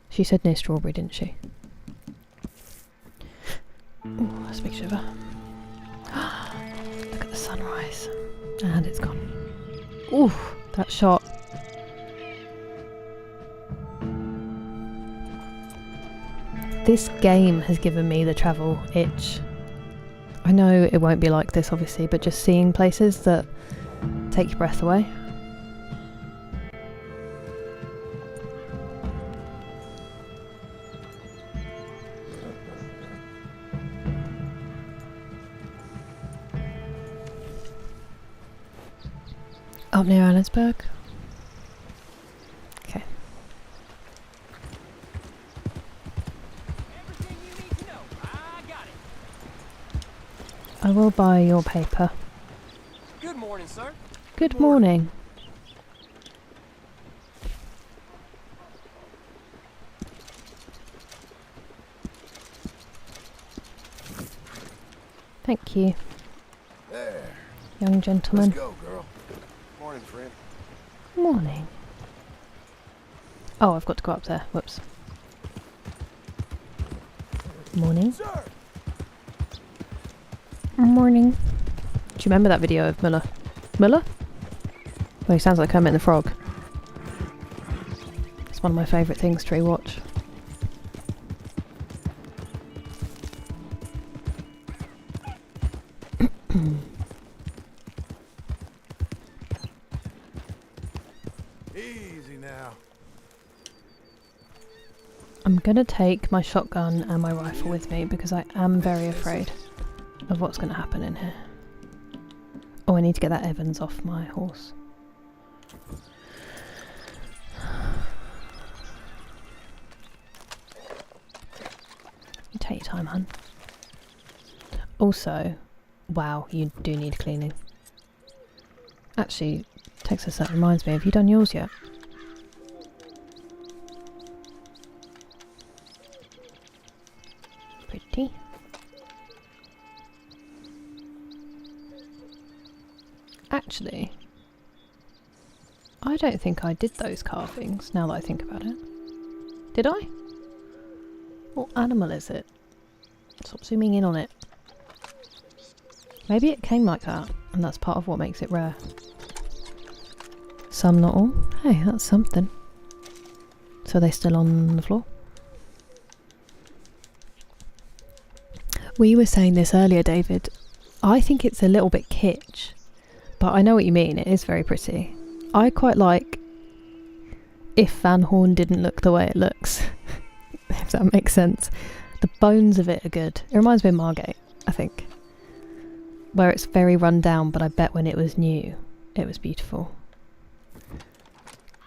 She said near Strawberry, didn't she? Ooh, that's a big shiver. Look at the sunrise. And it's gone. Ooh, that shot. This game has given me the travel itch. I know it won't be like this obviously, but just seeing places that take your breath away. Up near Annesburg. Okay. Everything you need to know, I got it. I will buy your paper. Good morning, sir. Good morning. Thank you, There. young Let's gentleman. go, girl. Morning, friend. Morning. Oh, I've got to go up there. Whoops. Morning. Sir! Morning. Do you remember that video of Muller? Muller? Well, he sounds like Kermit the Frog. It's one of my favourite things to rewatch. Easy now. I'm gonna take my shotgun and my rifle with me because I am very afraid of what's gonna happen in here. Oh, I need to get that Evans off my horse. You take your time, hun. Also, wow, you do need cleaning. Actually, Texas, that reminds me, have you done yours yet? Pretty. Actually, I don't think I did those carvings, now that I think about it. Did I? What animal is it? Stop zooming in on it. Maybe it came like that, and that's part of what makes it rare. Some, not all. Hey, that's something. So are they still on the floor? We were saying this earlier, David. I think it's a little bit kitsch, but I know what you mean. It is very pretty. I quite like if Van Horn didn't look the way it looks, if that makes sense. The bones of it are good. It reminds me of Margate, I think, where it's very run down, but I bet when it was new, it was beautiful.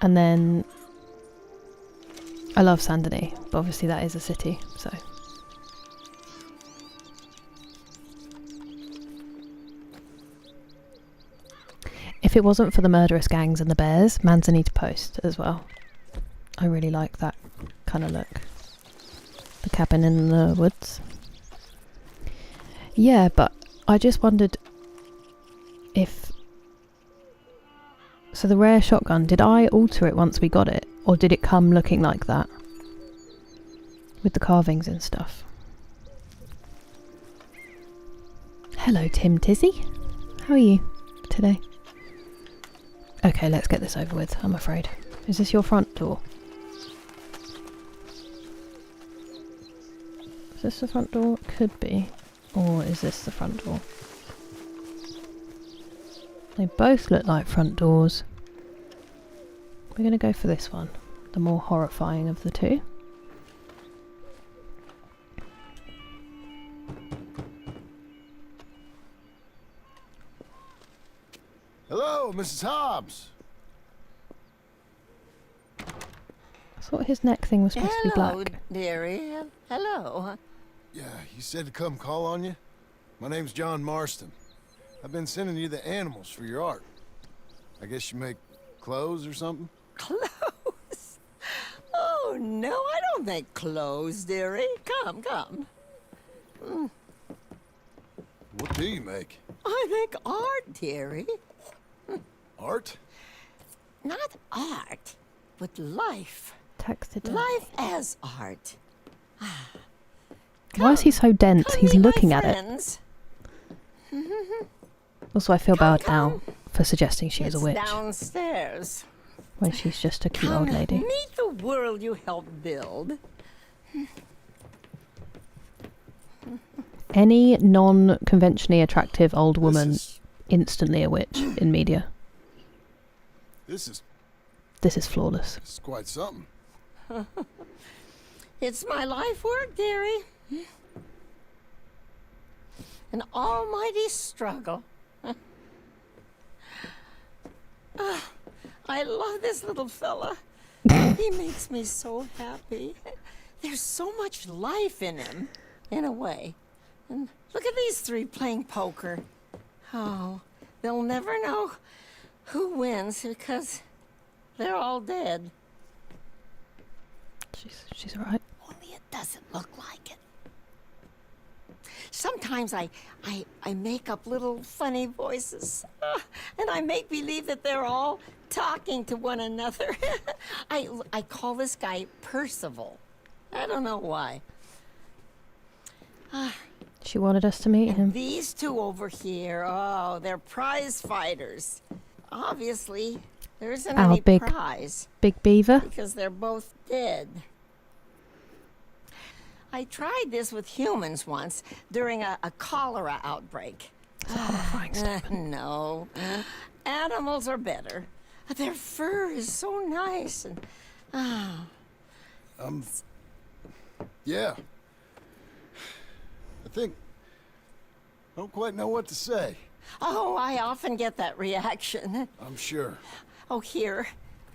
And then I love Saint Denis, but obviously that is a city, so. If it wasn't for the murderous gangs and the bears, Manzanita Post as well. I really like that kind of look. The cabin in the woods. Yeah, but I just wondered if... So the rare shotgun, did I alter it once we got it? Or did it come looking like that? With the carvings and stuff. Hello, Tim Tizzy. How are you today? Okay, let's get this over with, I'm afraid. Is this your front door? Is this the front door? Could be. Or is this the front door? They both look like front doors. We're going to go for this one. The more horrifying of the two. Hello, Mrs. Hobbs. I thought his neck thing was supposed to be black. Dearie. Hello. Yeah, you said to come call on you? My name's John Marston. I've been sending you the animals for your art. I guess you make clothes or something? Clothes? Oh, no, I don't make clothes, dearie. Come, come. What do you make? I make art, dearie. Art? Not art, but life. Texted her. Life as art. Why is he so dense? Come He's meet my looking at it. friends. Also, I feel Come, bad now come. for suggesting she is a It's witch downstairs. when she's just a cute Come old lady. meet the world you helped build. Any non-conventionally attractive old woman This instantly a witch in media. is This is flawless. quite something. It's my life work, dearie. An almighty struggle. I love this little fella. He makes me so happy. There's so much life in him, in a way. And look at these three playing poker. Oh, they'll never know who wins because they're all dead. She's alright. Only it doesn't look like it. Sometimes I make up little funny voices, and I make believe that they're all talking to one another. I call this guy Percival. I don't know why. She wanted us to meet him. These two over here, oh, they're prize fighters. Obviously, there isn't Our any big- prize Big Beaver. because they're both dead. I tried this with humans once during a cholera outbreak. It's a horrifying statement. No, animals are better. Their fur is so nice and Yeah. I don't quite know what to say. oh, I often get that reaction. I'm sure. Oh, here,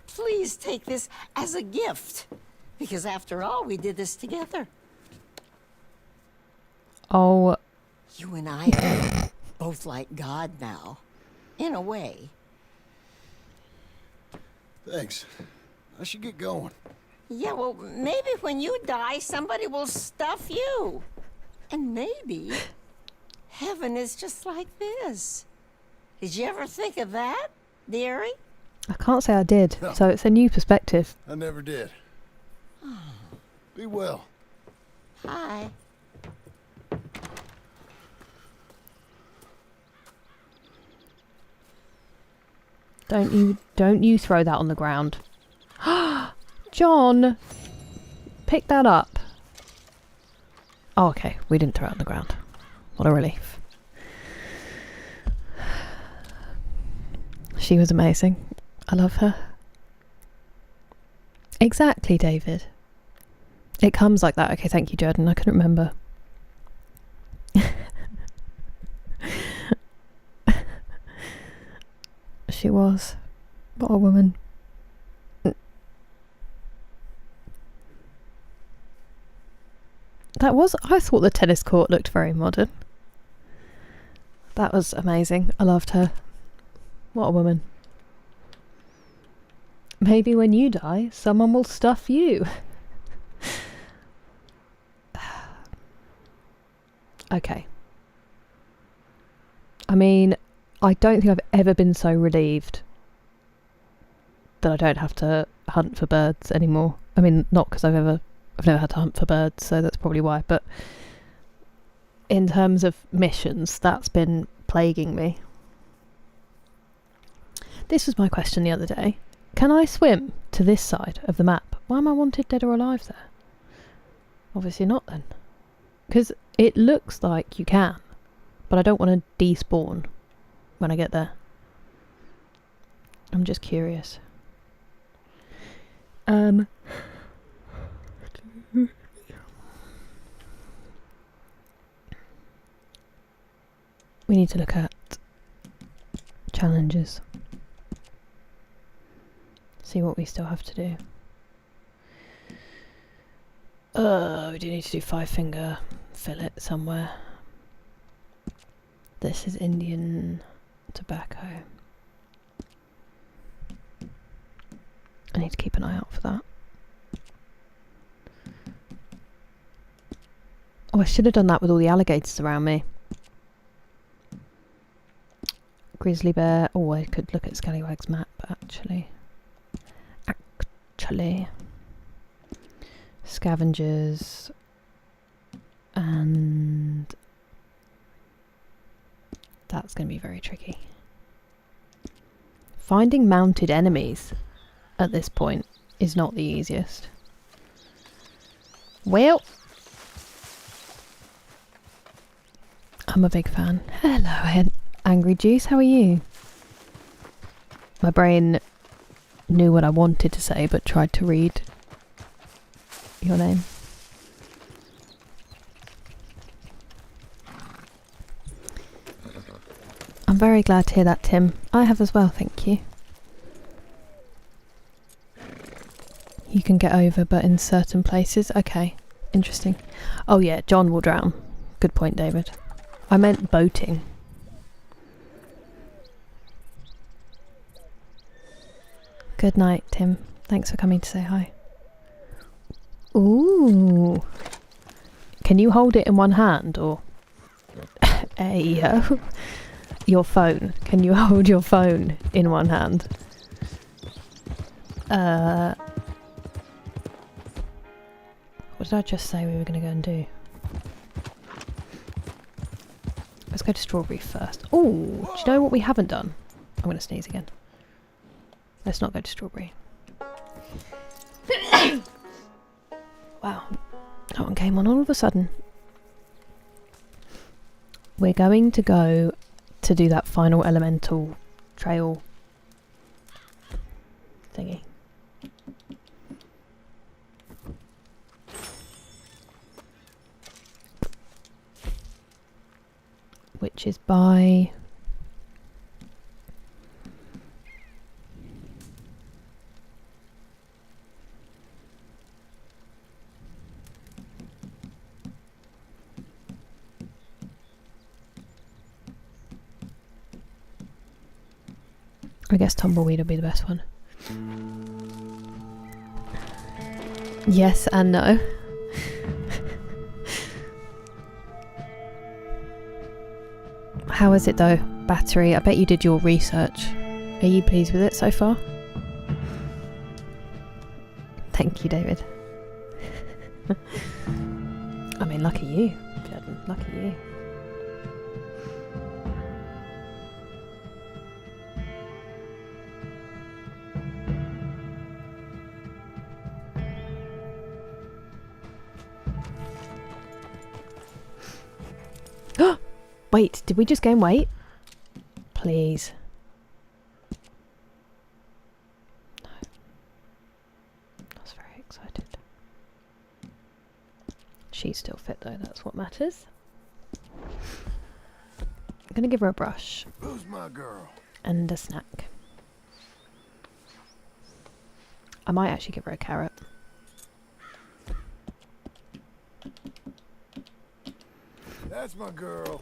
please take this as a gift, because after all, we did this together. Oh, You and I are both like God now, in a way. Thanks. I should get going. Yeah, well, maybe when you die, somebody will stuff you. And maybe heaven is just like this. Did you ever think of that, dearie? I can't say I did. No. So it's a new perspective. I never did. Be well. Hi. Don't you throw that on the ground. John, pick that up. Oh, okay. We didn't throw it on the ground. What a relief. She was amazing. I love her. Exactly, David. It comes like that. Okay, thank you, Jordan. I couldn't remember. She was. What a woman. That was... I thought the tennis court looked very modern. That was amazing. I loved her. What a woman. Maybe when you die, someone will stuff you. Okay. I mean, I don't think I've ever been so relieved that I don't have to hunt for birds anymore. I mean, not because I've never had to hunt for birds, so that's probably why. But in terms of missions, that's been plaguing me. This was my question the other day. Can I swim to this side of the map? Why am I wanted dead or alive there? Obviously not then. Because it looks like you can, but I don't want to despawn when I get there. I'm just curious. We need to look at challenges. See what we still have to do. We do need to do 5-finger fillet somewhere. This is Indian tobacco. I need to keep an eye out for that. Oh, I should have done that with all the alligators around me. Grizzly bear. Oh, I could look at Scallywag's map, actually. Scavengers. And that's going to be very tricky. Finding mounted enemies at this point is not the easiest. Well, I'm a big fan. Hello, Angry Juice, how are you? My brain knew what I wanted to say but tried to read your name. I'm very glad to hear that, Tim. I have as well, thank you. You can get over, but in certain places. Okay, interesting. Oh yeah, John will drown. Good point, David. I meant boating. Good night, Tim. Thanks for coming to say hi. Ooh. Can you hold it in one hand, or... Ayo. Your phone. Can you hold your phone in one hand? What did I just say we were going to go and do? Let's go to Strawberry first. Oh, do you know what we haven't done? I'm going to sneeze again. Let's not go to Strawberry. Wow. That one came on all of a sudden. We're going to go to do that final elemental trail thingy. Which is by... I guess Tumbleweed will be the best one. Yes and no. How is it though? Battery, I bet you did your research. Are you pleased with it so far? Thank you, David. I mean, lucky you, Jordan. Lucky you. Wait, did we just gain weight? Please. No. I was very excited. She's still fit though, that's what matters. I'm gonna give her a brush. Who's my girl? And a snack. I might actually give her a carrot. That's my girl.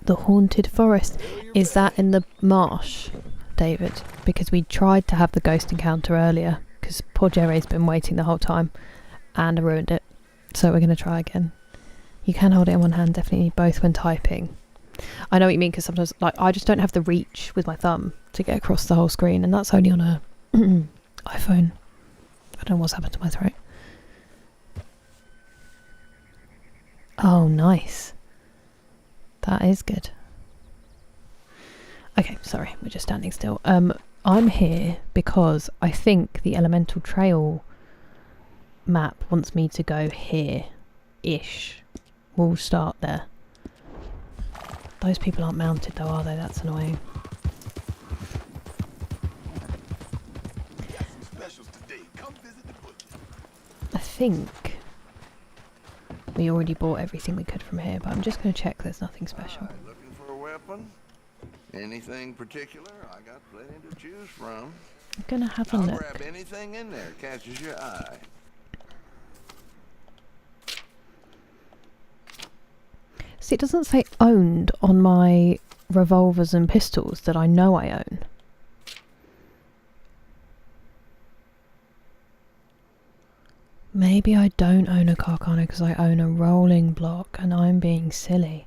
The Haunted Forest. Is that in the marsh, David? Because we tried to have the ghost encounter earlier, because poor Jerry's been waiting the whole time, and I ruined it. So we're going to try again. You can hold it in one hand, definitely need both when typing. I know what you mean, because sometimes like I just don't have the reach with my thumb to get across the whole screen, and that's only on a iPhone. I don't know what's happened to my throat. Oh, nice. That is good. Okay, sorry, we're just standing still. I'm here because I think the Elemental Trail map wants me to go here-ish. We'll start there. Those people aren't mounted though, are they? That's annoying. I think we already bought everything we could from here, but I'm just going to check there's nothing special. Looking for a weapon? Anything particular? I got plenty to choose from. I'm going to have a I'll look. grab anything in there catches your eye. See, it doesn't say owned on my revolvers and pistols that I know I own. Maybe I don't own a carcano because I own a rolling block and I'm being silly.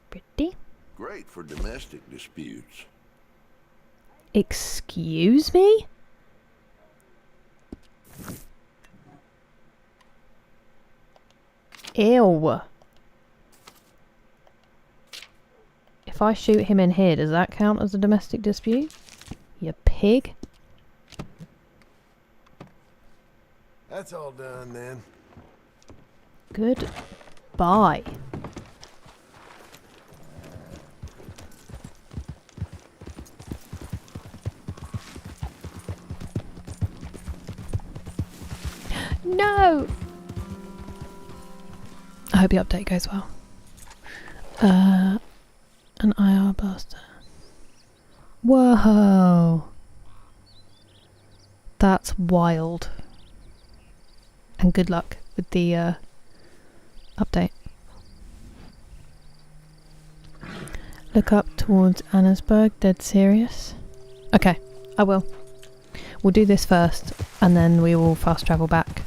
Pretty. Great for domestic disputes. Excuse me? Ew. If I shoot him in here, does that count as a domestic dispute? You pig. That's all done then. Goodbye. No! I hope the update goes well. An IR blaster. Whoa! That's wild. And good luck with the update. Look up towards Annesburg, dead serious. Okay, I will. We'll do this first and then we will fast travel back.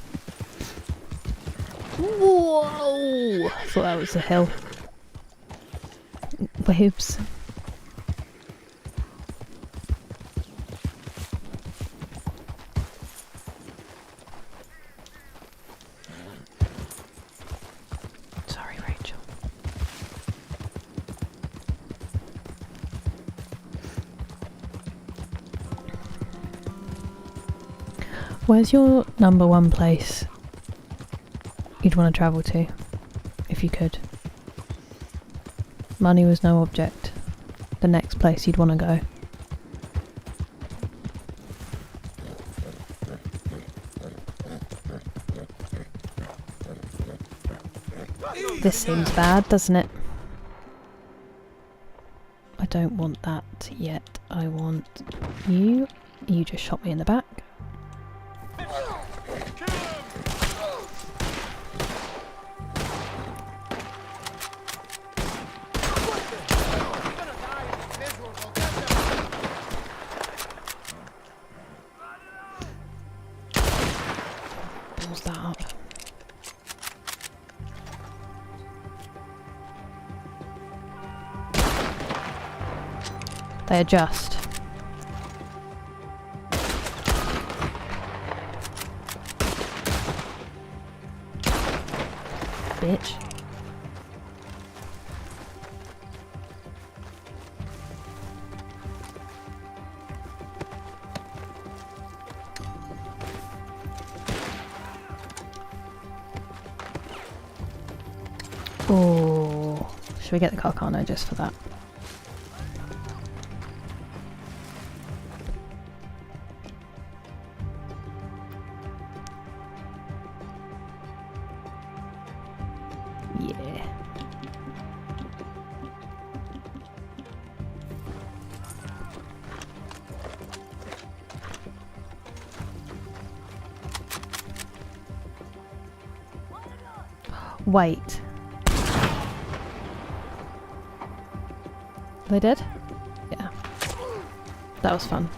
Whoa! I thought that was a hill. Whoops. Sorry, Rachel. Where's your #1 place you'd want to travel to, if you could? Money was no object. The next place you'd want to go. This seems bad, doesn't it? I don't want that yet. I want you. You just shot me in the back. Pulls that up. They adjust. Bitch. Oh, should we get the Carcano just for that? Yeah. Wait. They did? Yeah. That was fun.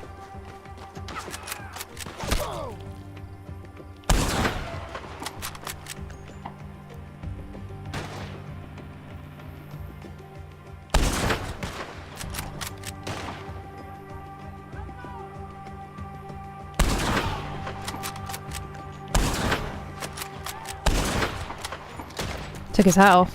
Took his hat off.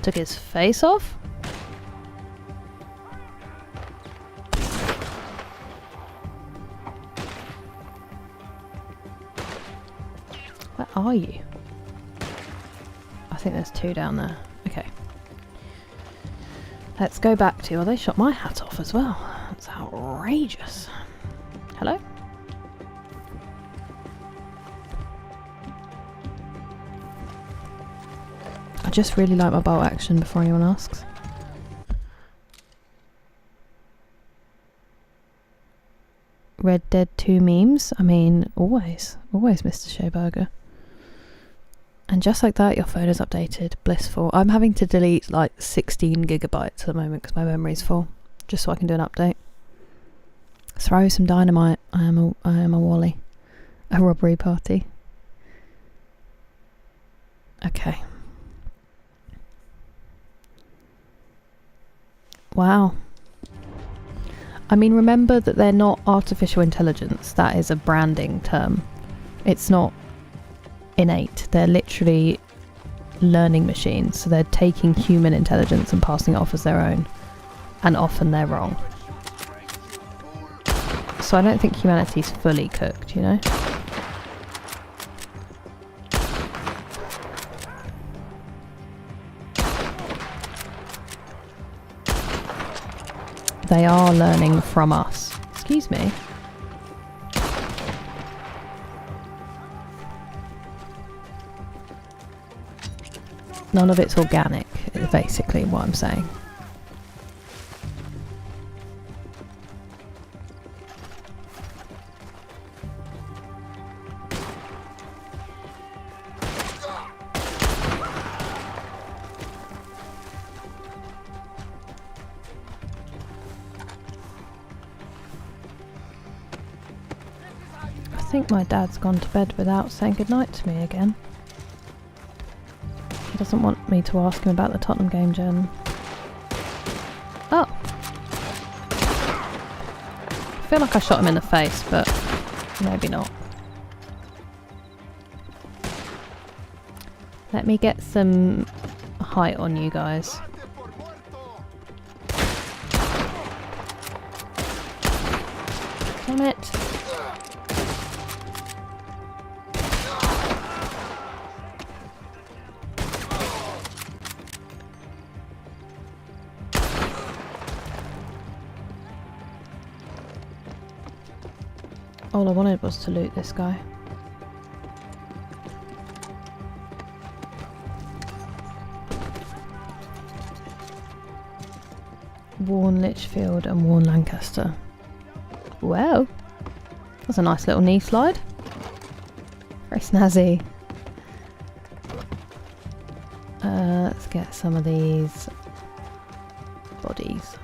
Took his face off? Where are you? I think there's two down there. Okay. Let's go back to... Oh, they shot my hat off as well. That's outrageous. Hello? I just really like my bolt action before anyone asks. Red Dead 2 memes. I mean, always Mr. Showburger. And just like that, your phone is updated. Blissful. I'm having to delete like 16 gigabytes at the moment because my memory's full, just so I can do an update. Throw some dynamite. I am a Wally. A robbery party. Okay. Wow. I mean, remember that they're not artificial intelligence. That is a branding term. It's not innate. They're literally learning machines. So they're taking human intelligence and passing it off as their own. And often they're wrong. So I don't think humanity's fully cooked, you know? They are learning from us. Excuse me. None of it's organic, is basically what I'm saying. I think my dad's gone to bed without saying goodnight to me again. He doesn't want me to ask him about the Tottenham game, Jen. Oh! I feel like I shot him in the face, but maybe not. Let me get some height on you guys. Damn it! All I wanted was to loot this guy. Worn Litchfield and Worn Lancaster. Well, that's a nice little knee slide. Very snazzy. Let's get some of these bodies.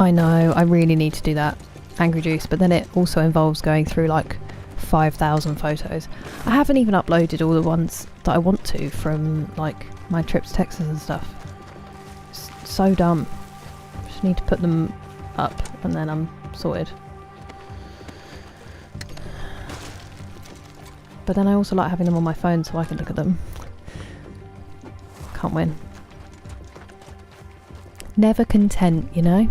I know, I really need to do that, Angry Juice, but then it also involves going through like 5,000 photos. I haven't even uploaded all the ones that I want to from like my trips to Texas and stuff. It's so dumb. Just need to put them up and then I'm sorted. But then I also like having them on my phone so I can look at them. Can't win. Never content, you know?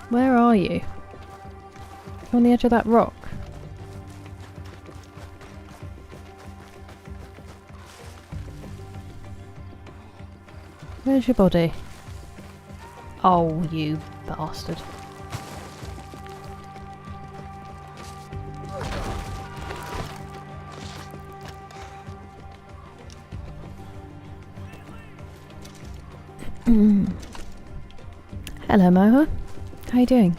Where are you? You're on the edge of that rock. Where's your body? Oh, you bastard. Hello, Moha. How you doing?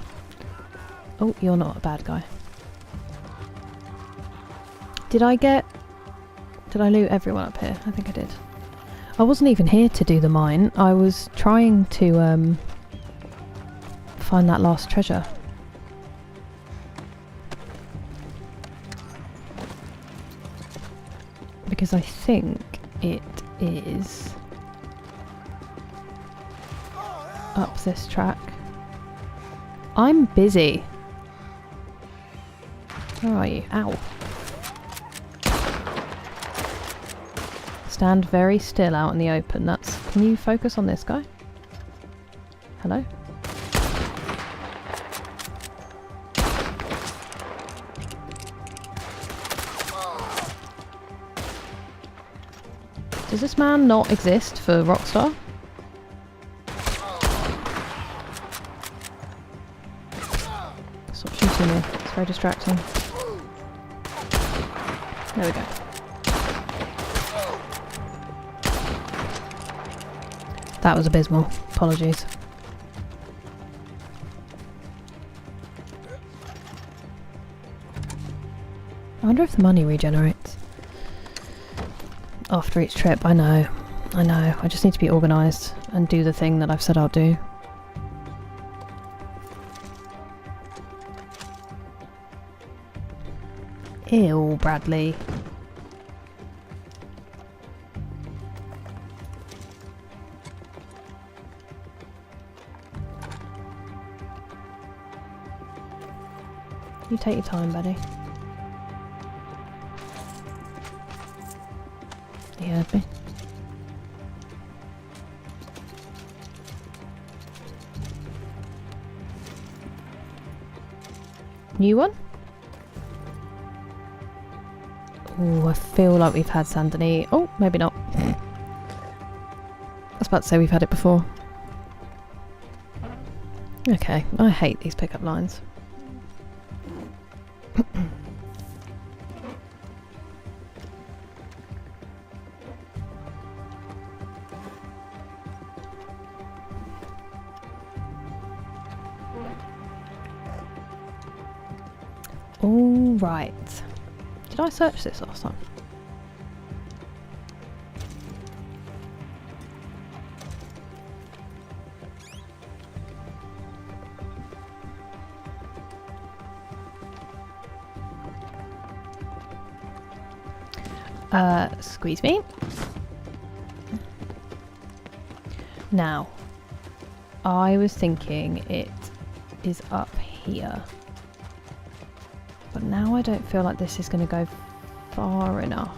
Oh, you're not a bad guy. Did I loot everyone up here? I think I did. I wasn't even here to do the mine. I was trying to find that last treasure. Because I think it is up this track. I'm busy. Where are you? Ow. Stand very still out in the open. That's... Can you focus on this guy? Hello? Does this man not exist for Rockstar? Stop shooting me. It's very distracting. There we go. That was abysmal. Apologies. I wonder if the money regenerates after each trip. I know. I just need to be organised and do the thing that I've said I'll do. Ew, Bradley. You take your time, buddy. You heard me. New one? Oh, I feel like we've had Sandony. Oh, maybe not. I was about to say we've had it before. Okay, I hate these pickup lines. All right. Did I search this last time? Squeeze me. Now, I was thinking it is up here. But now I don't feel like this is going to go far enough.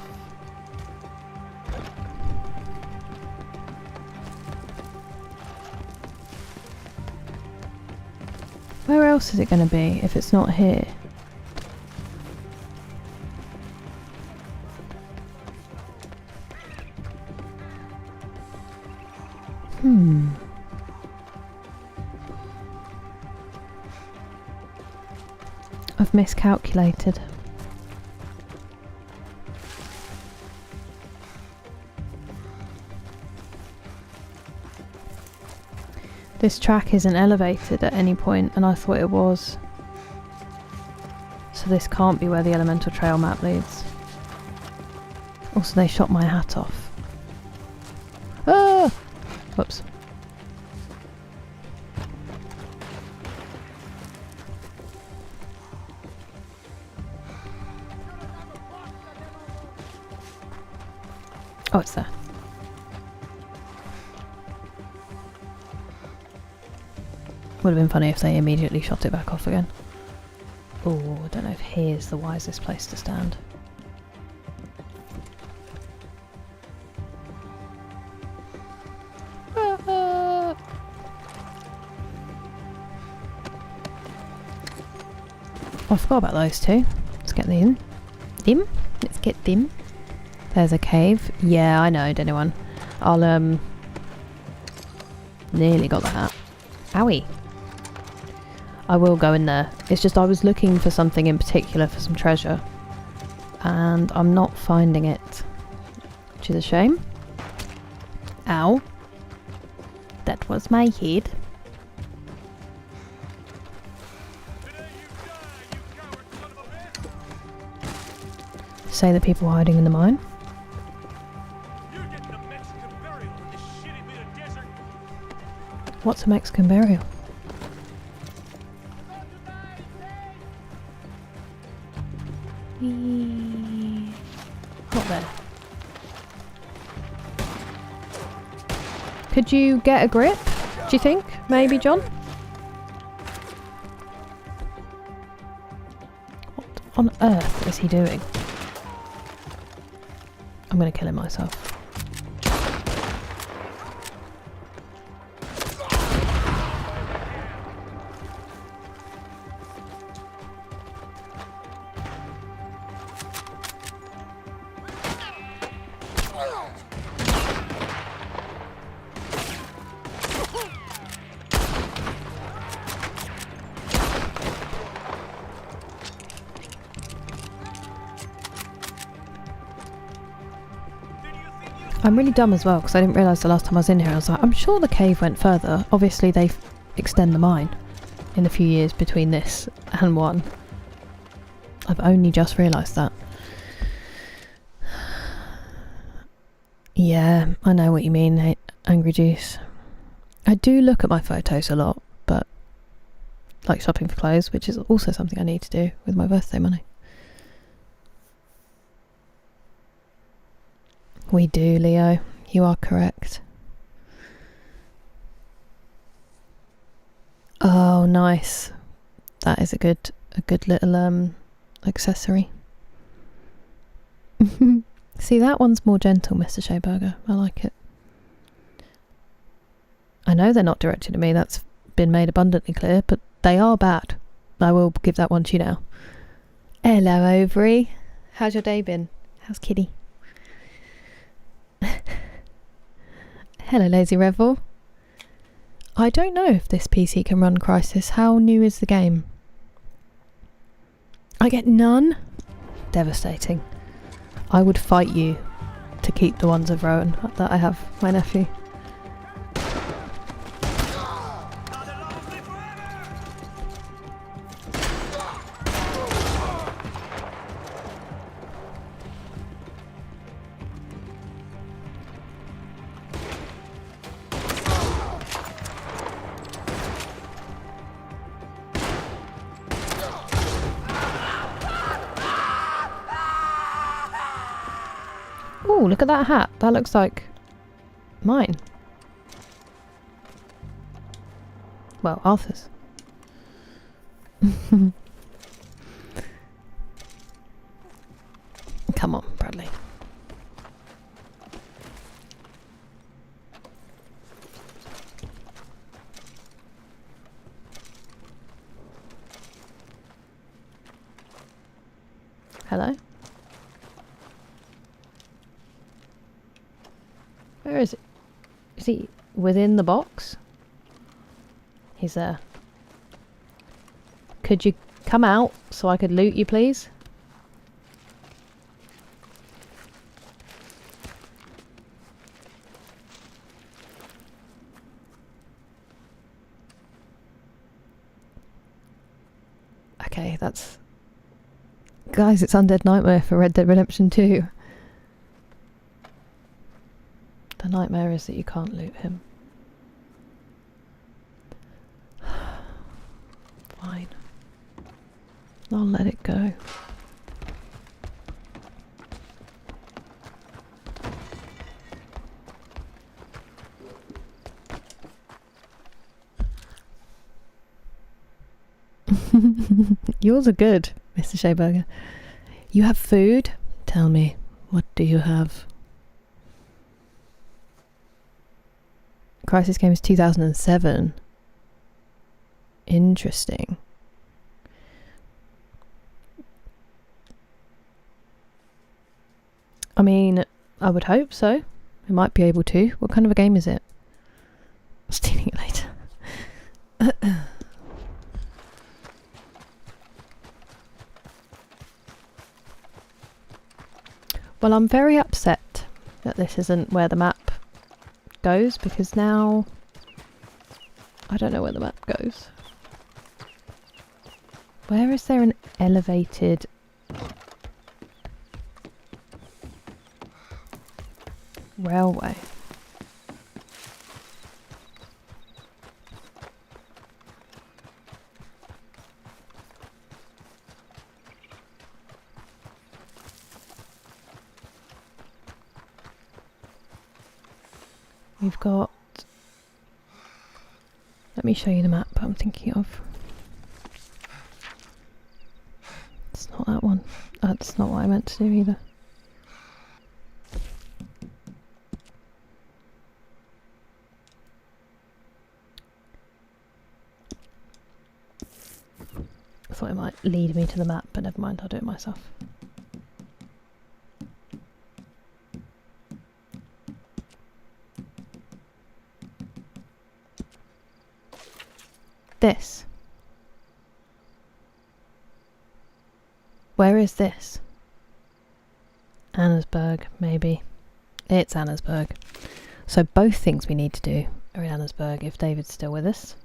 Where else is it going to be if it's not here? I've miscalculated. This track isn't elevated at any point, and I thought it was. So this can't be where the elemental trail map leads. Also, they shot my hat off. Ah! Whoops. Oh, it's there. Would have been funny if they immediately shot it back off again. Oh, I don't know if here's the wisest place to stand. Oh, I forgot about those two. Let's get them. Let's get them. There's a cave. Yeah, I know, anyone. I'll, nearly got the hat. Owie. I will go in there. It's just I was looking for something in particular, for some treasure. And I'm not finding it. Which is a shame. Ow. That was my head. Say the people hiding in the mine. What's a Mexican burial? Not there. Could you get a grip? Do you think? Maybe, John? What on earth is he doing? I'm gonna kill him myself. I'm really dumb as well because I didn't realise the last time I was in here. I was like, I'm sure the cave went further. Obviously they extend the mine in the few years between this and 1. I've only just realised that. Yeah, I know what you mean, Angry Juice. I do look at my photos a lot, but like shopping for clothes, which is also something I need to do with my birthday money. We do, Leo. You are correct. Oh, nice. That is a good little accessory. See, that one's more gentle, Mr. Shayburger. I like it. I know they're not directed at me. That's been made abundantly clear, but they are bad. I will give that one to you now. Hello, Ovary. How's your day been? How's Kitty? Hello, Lazy Revel. I don't know if this PC can run Crisis. How new is the game? I get none? Devastating. I would fight you to keep the ones of Rowan that I have, my nephew. Oh, look at that hat. That looks like mine. Well, Arthur's. Come on, Bradley. Hello? Where is it? Is he within the box? He's there. Could you come out so I could loot you, please? Okay, that's... Guys, it's Undead Nightmare for Red Dead Redemption 2. The nightmare is that you can't loot him. Fine. I'll let it go. Yours are good, Mr. Shayburger. You have food? Tell me, what do you have? Crisis game is 2007. Interesting. I mean, I would hope so. We might be able to. What kind of a game is it? I'm stealing it later. Well, I'm very upset that this isn't where the map goes, because now I don't know where the map goes. Where is there an elevated railway? We've got... Let me show you the map I'm thinking of. It's not that one. That's not what I meant to do either. I thought it might lead me to the map, but never mind, I'll do it myself. This. Where is this? Annesburg, maybe. It's Annesburg. So both things we need to do are in Annesburg if David's still with us.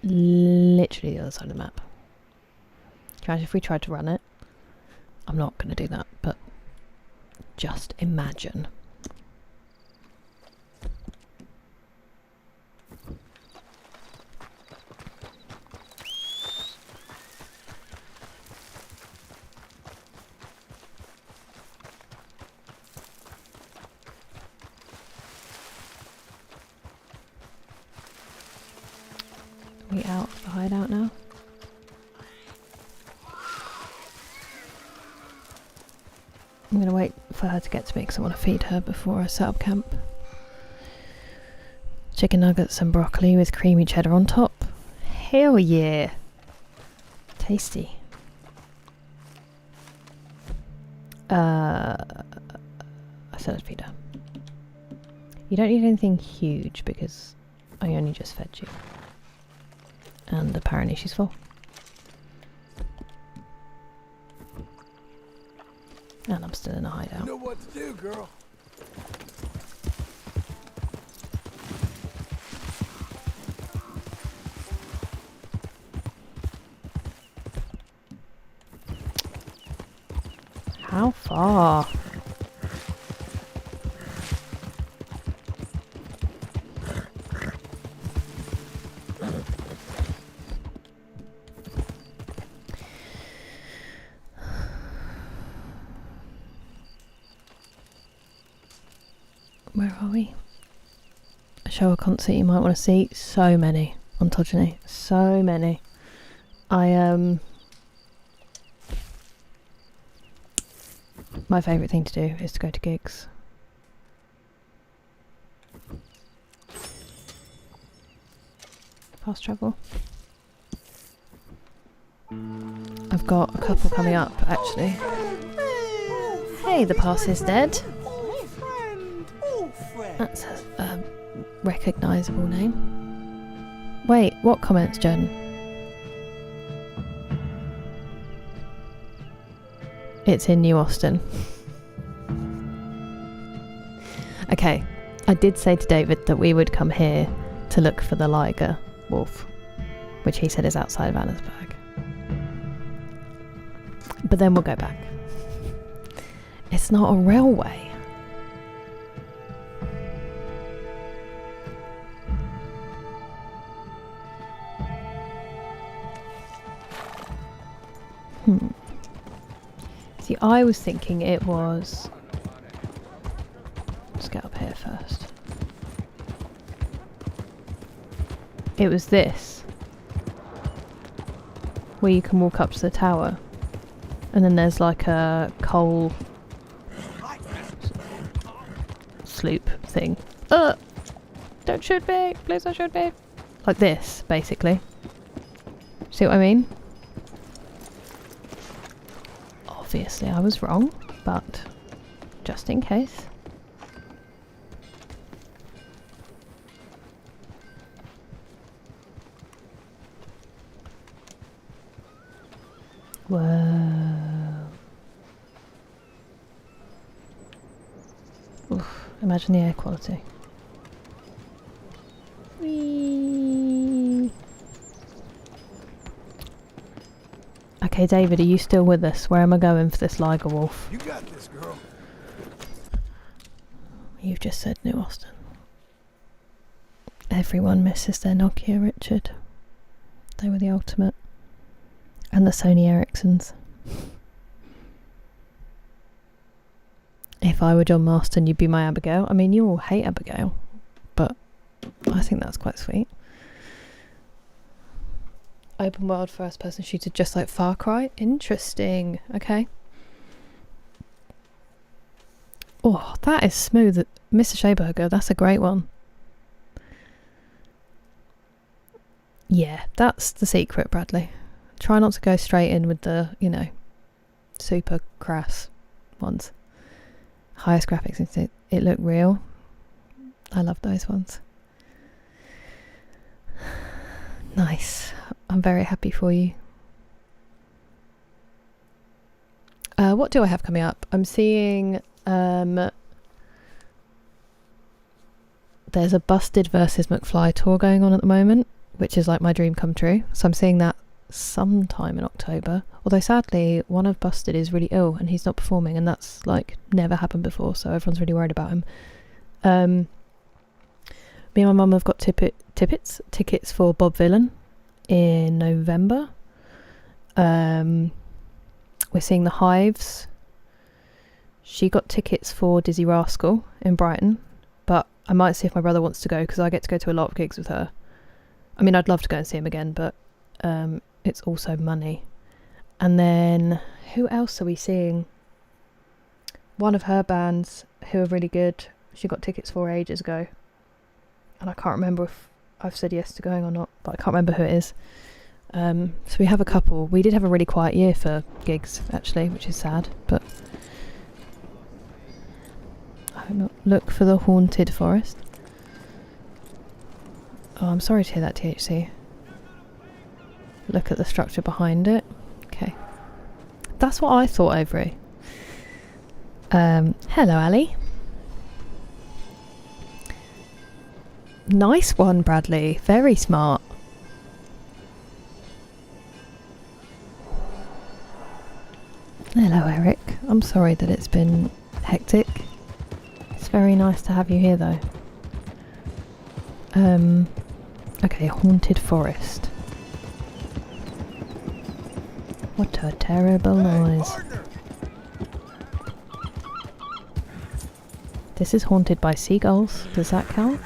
Literally the other side of the map. Imagine if we tried to run it. I'm not going to do that, but just imagine. Are we out of the hideout now? I'm going to wait for her to get to me because I want to feed her before I set up camp. Chicken nuggets and broccoli with creamy cheddar on top. Hell yeah! Tasty. I said I'd feed her. You don't need anything huge because I only just fed you. And apparently she's full. And I'm still in a hideout. You know what to do, girl. How far? Where are we? A show or concert you might want to see. So many ontogeny. So many. My favourite thing to do is to go to gigs. Fast travel. I've got a couple coming up actually. Hey, the pass is dead. That's a recognisable name. Wait, what comments, Jen? It's in New Austin. Okay, I did say to David that we would come here to look for the Liger wolf, which he said is outside of Annesburg. But then we'll go back. It's not a railway. See, I was thinking it was... Let's get up here first. It was this. Where you can walk up to the tower. And then there's like a coal... sloop thing. Don't shoot me! Please don't shoot me! Like this, basically. See what I mean? Obviously I was wrong, but just in case. Whoa. Oof, imagine the air quality. Whee. Okay, David, are you still with us? Where am I going for this Liger wolf? You got this, girl. You've just said New Austin. Everyone misses their Nokia, Richard. They were the ultimate. And the Sony Ericssons. If I were John Marston, you'd be my Abigail. I mean, you all hate Abigail, but I think that's quite sweet. Open world first person shooter, just like Far Cry. Interesting. Okay. Oh, that is smooth. Mr. Shaberger, that's a great one. Yeah, that's the secret, Bradley. Try not to go straight in with the, you know, super crass ones. Highest graphics, it looked real. I love those ones. Nice. I'm very happy for you. What do I have coming up? I'm seeing there's a Busted versus McFly tour going on at the moment, which is like my dream come true. So I'm seeing that sometime in October. Although sadly, one of Busted is really ill and he's not performing, and that's like never happened before. So everyone's really worried about him. Me and my mum have got tickets for Bob Villain in November. We're seeing the Hives. She got tickets for Dizzy Rascal in Brighton, but I might see if my brother wants to go because I get to go to a lot of gigs with her. I mean, I'd love to go and see him again, but it's also money. And then who else are we seeing? One of her bands who are really good. She got tickets for ages ago, and I can't remember if I've said yes to going or not, but I can't remember who it is. So we have a couple. We did have a really quiet year for gigs, actually, which is sad, but look for the haunted forest. Oh, I'm sorry to hear that, THC. Look at the structure behind it. Okay. That's what I thought, Avery. Hello, Ali. Nice one, Bradley. Very smart. Hello, Eric. I'm sorry that it's been hectic. It's very nice to have you here, though. Okay, haunted forest. What a terrible noise. This is haunted by seagulls. Does that count?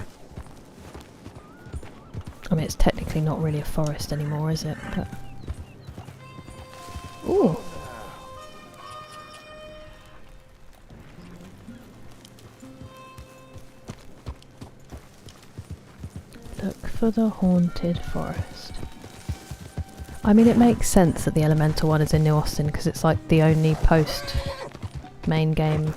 I mean, it's technically not really a forest anymore, is it? But ooh. Look for the haunted forest. I mean, it makes sense that the Elemental one is in New Austin because it's like the only post main game.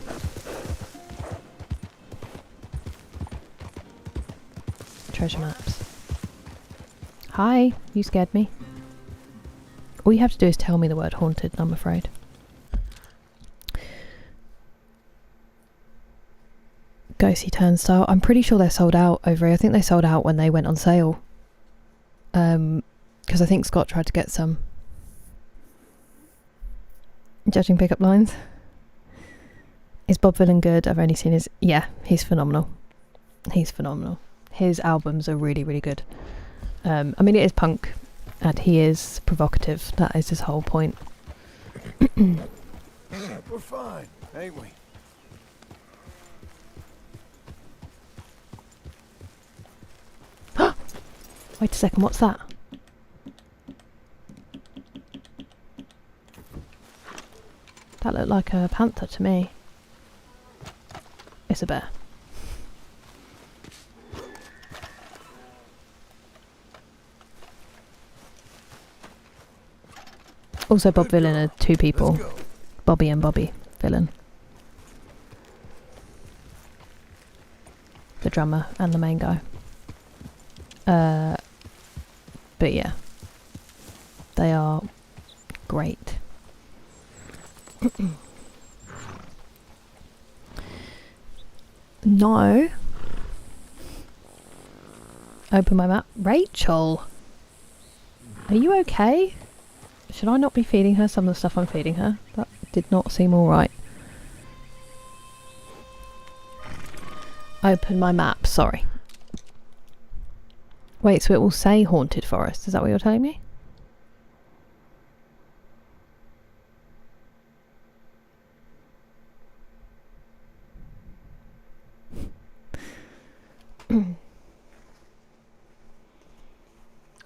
Treasure maps. Hi, you scared me. All you have to do is tell me the word haunted and I'm afraid. Ghosty Turnstile. I'm pretty sure they're sold out over here. I think they sold out when they went on sale. Because I think Scott tried to get some. Judging pickup lines. Is Bob Villain good? I've only seen his... Yeah, he's phenomenal. He's phenomenal. His albums are really, really good. I mean, it is punk, and he is provocative. That is his whole point. We're fine, ain't we? Wait a second, what's that? That looked like a panther to me. It's a bear. Also, Bob Villain are two people. Bobby and Bobby Villain. The drummer and the main guy. But yeah. They are great. No. Open my map. Rachel! Are you okay? Should I not be feeding her some of the stuff I'm feeding her? That did not seem alright. Open my map, sorry. Wait, so it will say haunted forest, is that what you're telling me?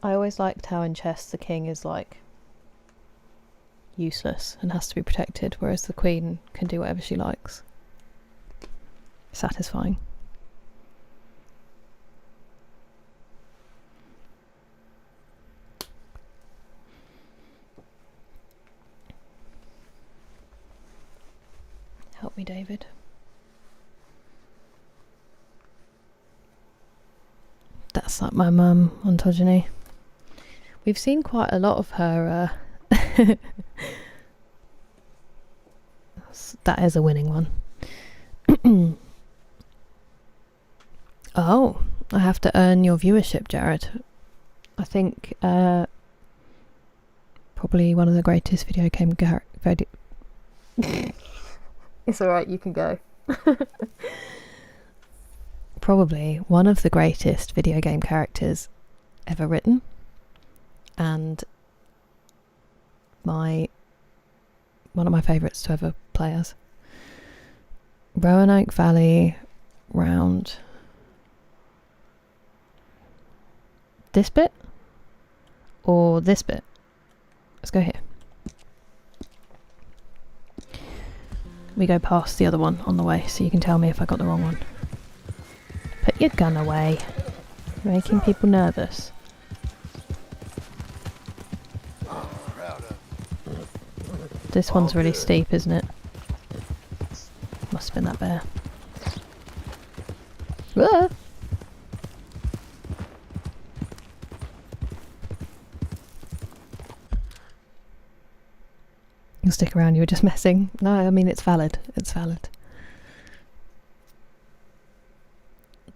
I always liked how in chess the king is like useless and has to be protected, whereas the queen can do whatever she likes. Satisfying. Help me, David. That's like my mum, ontogeny. We've seen quite a lot of her That is a winning one. Oh, I have to earn your viewership, Jared. I think probably one of the greatest video game It's alright, you can go. Probably one of the greatest video game characters ever written, and one of my favourites to ever play as. Roanoke Valley round this bit or this bit? Let's go here. We go past the other one on the way, so you can tell me if I got the wrong one. Put your gun away. You're making people nervous. This one's really steep, isn't it? Must have been that bear. Ah! You'll stick around, you were just messing. No, I mean it's valid. It's valid.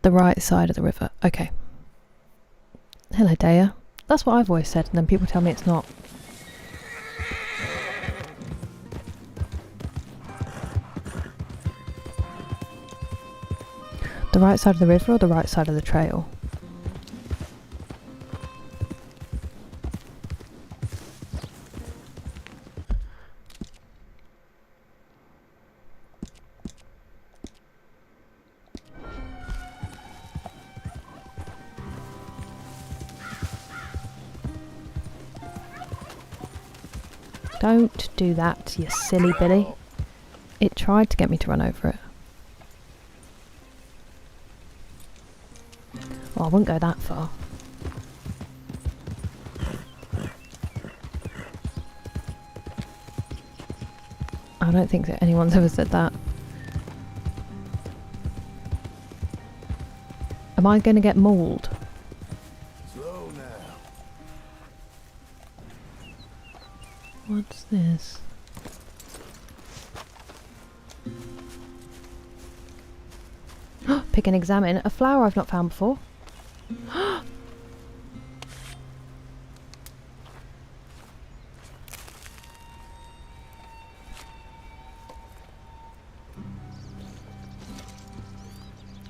The right side of the river. Okay. Hello, Daya. That's what I've always said, and then people tell me it's not. The right side of the river or the right side of the trail? Don't do that, you silly Billy. It tried to get me to run over it. Well, I wouldn't go that far. I don't think that anyone's ever said that. Am I going to get mauled? Slow now. What's this? Pick and examine. A flower I've not found before.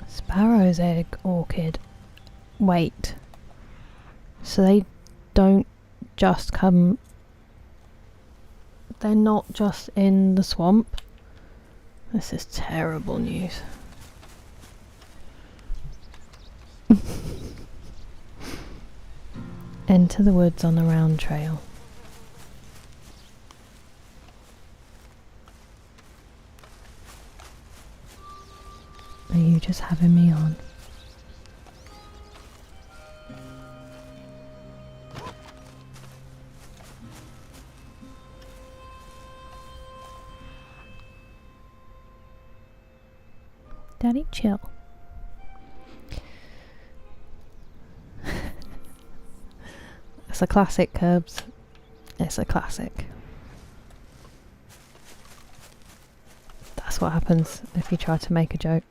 Sparrow's egg orchid. Wait. So they don't just come... They're not just in the swamp? This is terrible news. Enter the woods on the round trail. Are you just having me on? Daddy, chill. It's a classic, Curbs. It's a classic. That's what happens if you try to make a joke.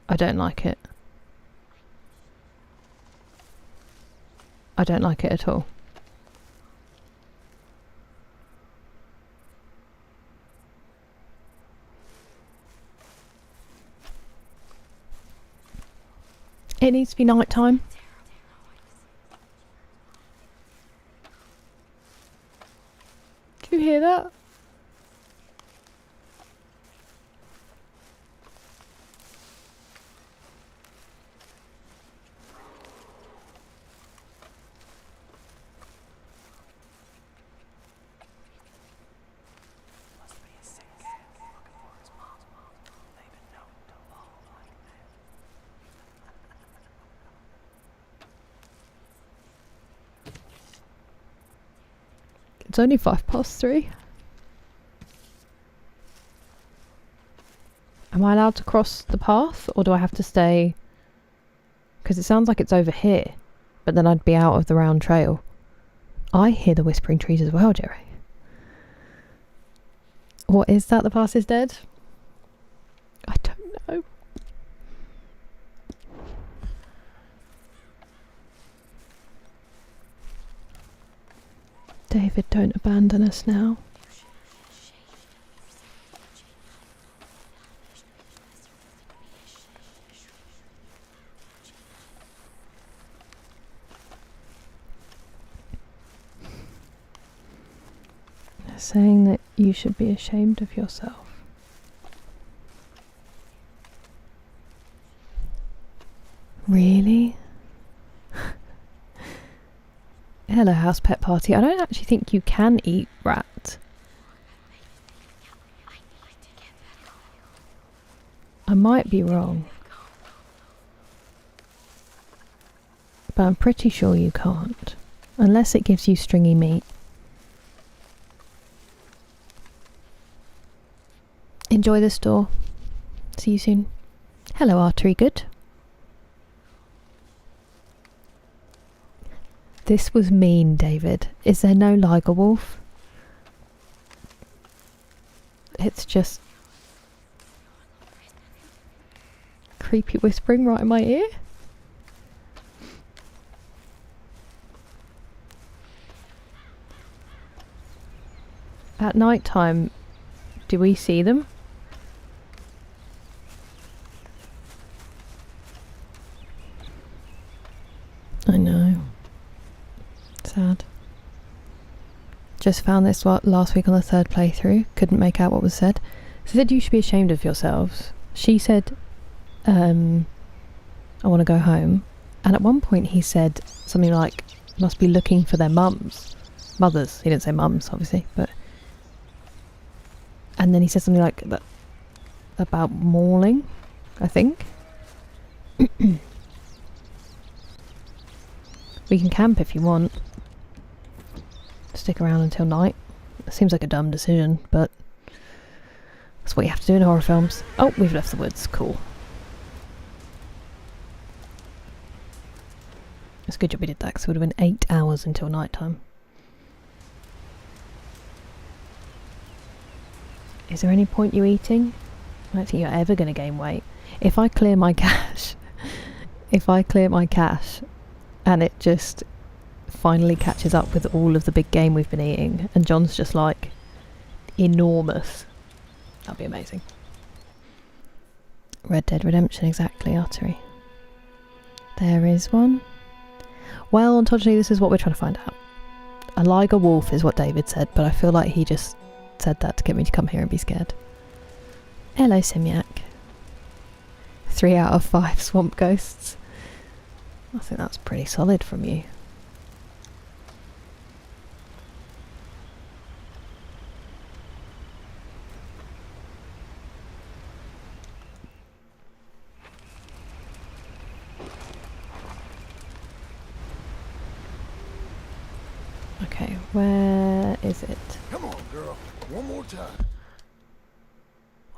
I don't like it. I don't like it at all. It needs to be night time. Do you hear that? It's only 3:05. Am I allowed to cross the path, or do I have to stay? Because it sounds like it's over here, but then I'd be out of the round trail. I hear the whispering trees as well, Jerry. What is that? The past is dead? I don't know. David, don't abandon us now. They're saying that you should be ashamed of yourself. Really? Hello, house pet party. I don't actually think you can eat rat. I might be wrong, but I'm pretty sure you can't, unless it gives you stringy meat. Enjoy the store. See you soon. Hello, Artery Good. This was mean, David. Is there no Liger Wolf? It's just creepy whispering right in my ear. At night time, do we see them? I know. Sad. Just found this last week on the 3rd playthrough. Couldn't make out what was said. She said you should be ashamed of yourselves. She said, I want to go home. And at one point he said something like, must be looking for their mums. Mothers. He didn't say mums, obviously, but... And then he said something like that about mauling, I think. We can camp if you want. Stick around until night. It seems like a dumb decision, but that's what you have to do in horror films. Oh, we've left the woods. Cool. It's a good job we did that, because it would have been 8 hours until night time. Is there any point you eating? I don't think you're ever going to gain weight. If I clear my cache, and it just finally catches up with all of the big game we've been eating, and John's just like enormous, that'd be amazing. Red Dead Redemption, exactly, Artery. There is one. Well, ontologically, this is what we're trying to find out. A Liger Wolf is what David said, but I feel like he just said that to get me to come here and be scared. Hello, Simyak. 3 out of 5 swamp ghosts. I think that's pretty solid from you. Okay, where is it? Come on, girl. One more time.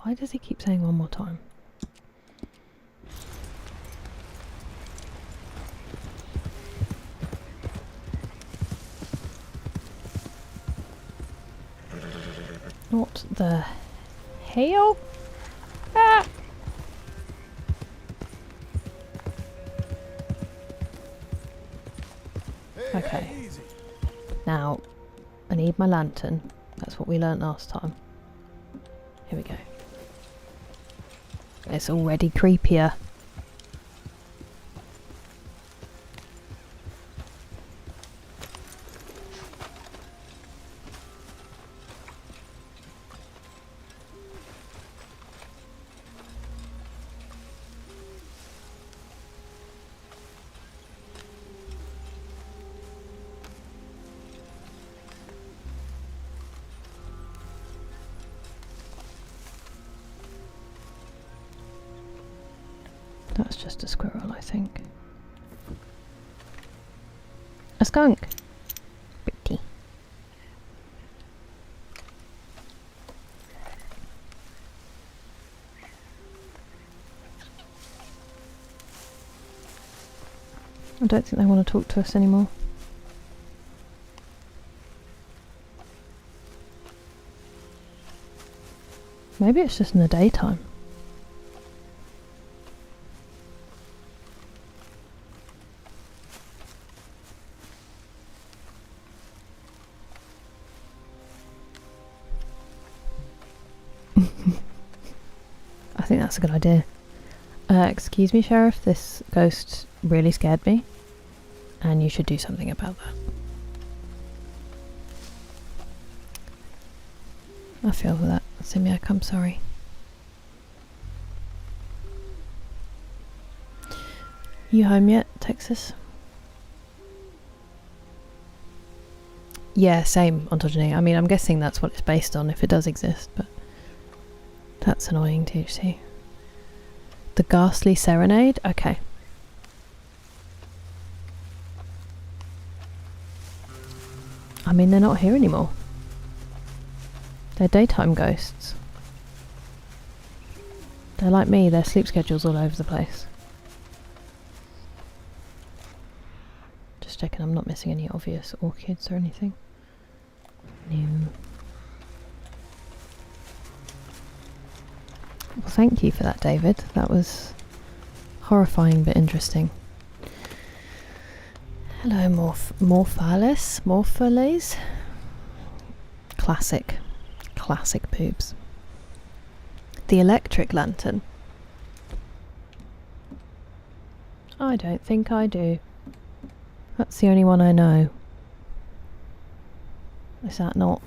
Why does he keep saying one more time? What the hell? Ah! Okay. Now, I need my lantern. That's what we learnt last time. Here we go. It's already creepier. That's just a squirrel, I think. A skunk! Pretty. I don't think they want to talk to us anymore. Maybe it's just in the daytime. I think that's a good idea. Excuse me, Sheriff, this ghost really scared me, and you should do something about that. I feel for that, Simiak, I'm sorry. You home yet, Texas? Yeah, same, ontogeny. I mean, I'm guessing that's what it's based on, if it does exist, but that's annoying to see. The Ghastly Serenade? Okay. I mean, they're not here anymore. They're daytime ghosts. They're like me, their sleep schedule's all over the place. Just checking I'm not missing any obvious orchids or anything. No. Well, thank you for that, David. That was horrifying but interesting. Hello, Morphales? Classic. Classic boobs. The electric lantern. I don't think I do. That's the only one I know. Is that not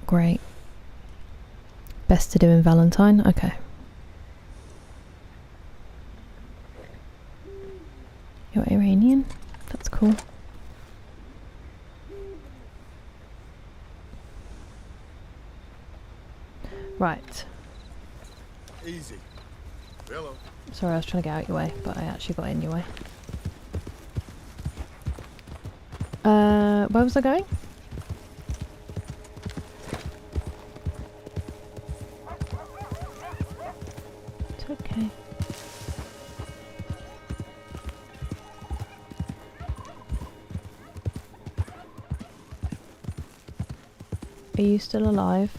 great? Best to do in Valentine? Okay. You're Iranian? That's cool. Right. Easy. Hello. Sorry, I was trying to get out your way, but I actually got in your way. Where was I going? It's okay. Are you still alive?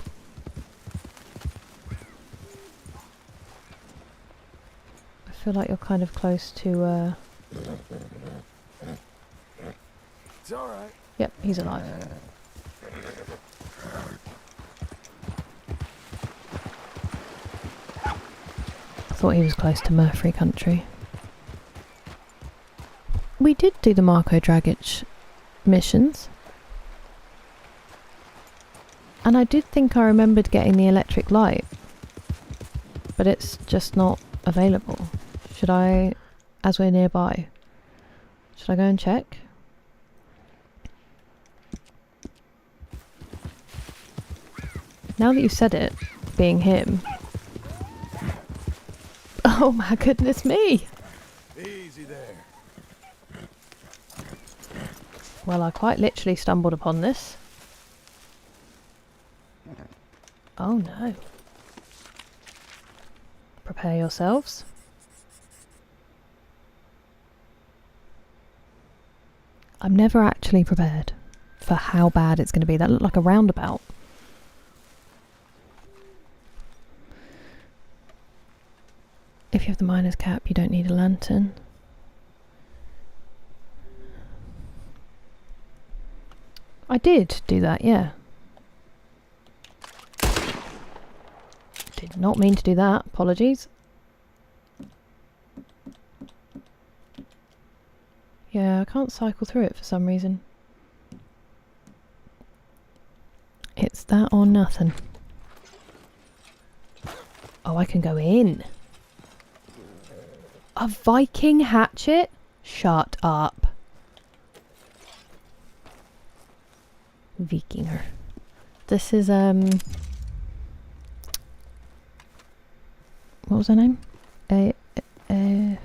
I feel like you're kind of close to It's alright. Yep, he's alive. Thought he was close to Murphy country. We did do the Marco Dragic missions. And I did think I remembered getting the electric light. But it's just not available. Should I, as we're nearby, should I go and check? Now that you've said it, being him. Oh my goodness me! Easy there. Well, I quite literally stumbled upon this. Oh no. Prepare yourselves. I'm never actually prepared for how bad it's going to be. That looked like a roundabout. If you have the miner's cap, you don't need a lantern. I did do that, yeah. Did not mean to do that. Apologies. Yeah, I can't cycle through it for some reason. It's that or nothing. Oh, I can go in. A Viking hatchet? Shut up. Vikinger. This is, what was her name? I don't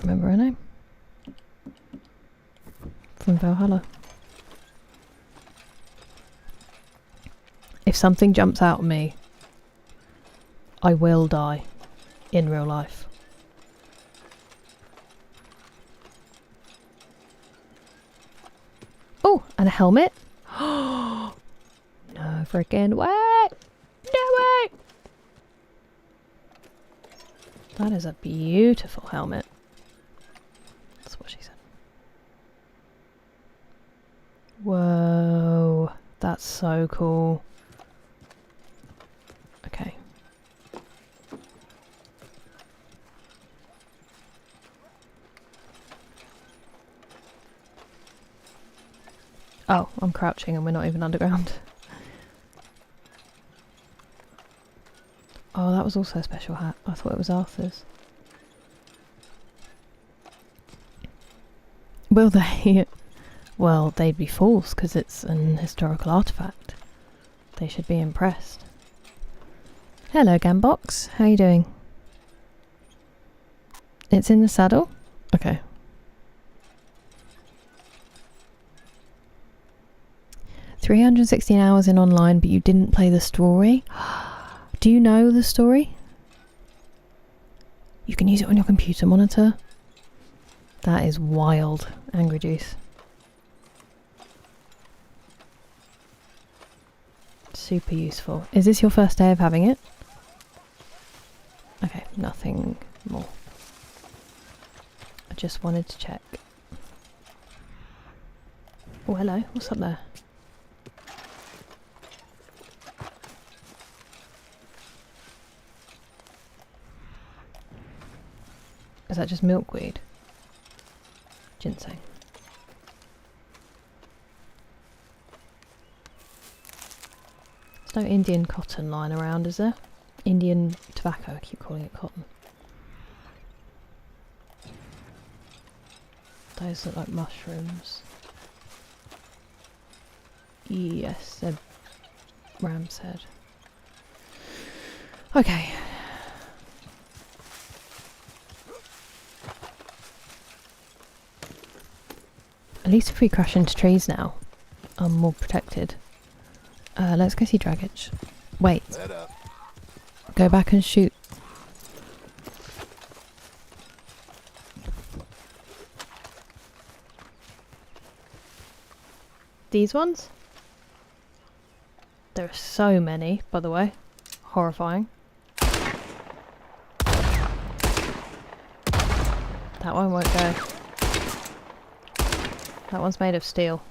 remember her name. From Valhalla. If something jumps out at me, I will die in real life. And a helmet? No freaking way! No way! That is a beautiful helmet. That's what she said. Whoa, that's so cool. Okay. Oh, I'm crouching and we're not even underground. Oh, that was also a special hat. I thought it was Arthur's. Will they? Well, they'd be fools because it's an historical artifact. They should be impressed. Hello, Gambox. How are you doing? It's in the saddle? Okay. $316 hours in online, but you didn't play the story? Do you know the story? You can use it on your computer monitor? That is wild, Angry Juice. Super useful. Is this your first day of having it? Okay, nothing more. I just wanted to check. Oh, hello. What's up there? Is that just milkweed? Ginseng. There's no Indian cotton lying around, is there? Indian tobacco, I keep calling it cotton. Those look like mushrooms. Yes, a ram's head. Okay. At least if we crash into trees now, I'm more protected. Let's go see Draggage. Wait. Go back and shoot. These ones? There are so many, by the way. Horrifying. That one won't go. That one's made of steel.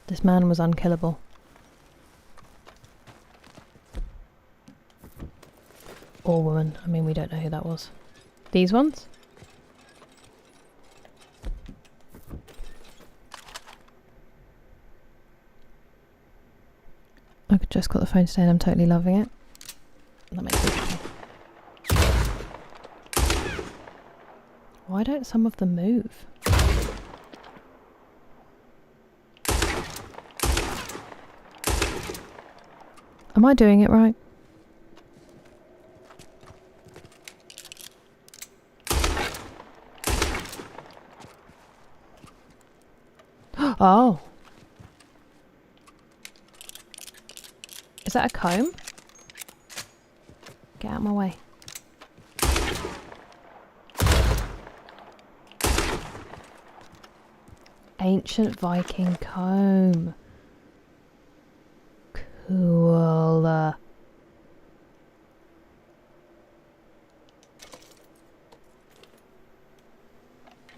This man was unkillable. Or woman. I mean, we don't know who that was. These ones? I just got the phone saying I'm totally loving it. That makes me happy. Why don't some of them move? Am I doing it right? Oh! Is that a comb? Get out of my way. Ancient Viking comb. Cool.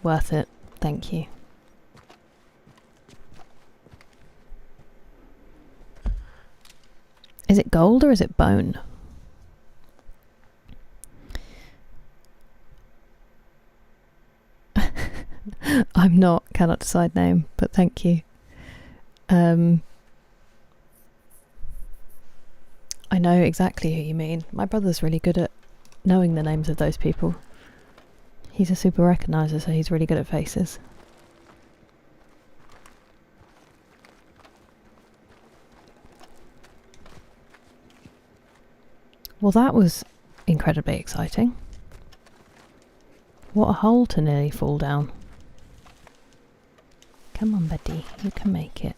Worth it. Thank you. Is it gold or is it bone? I'm not, cannot decide name, but thank you. I know exactly who you mean. My brother's really good at knowing the names of those people. He's a super recognizer, so he's really good at faces. Well, that was incredibly exciting. What a hole to nearly fall down. Come on, buddy, you can make it.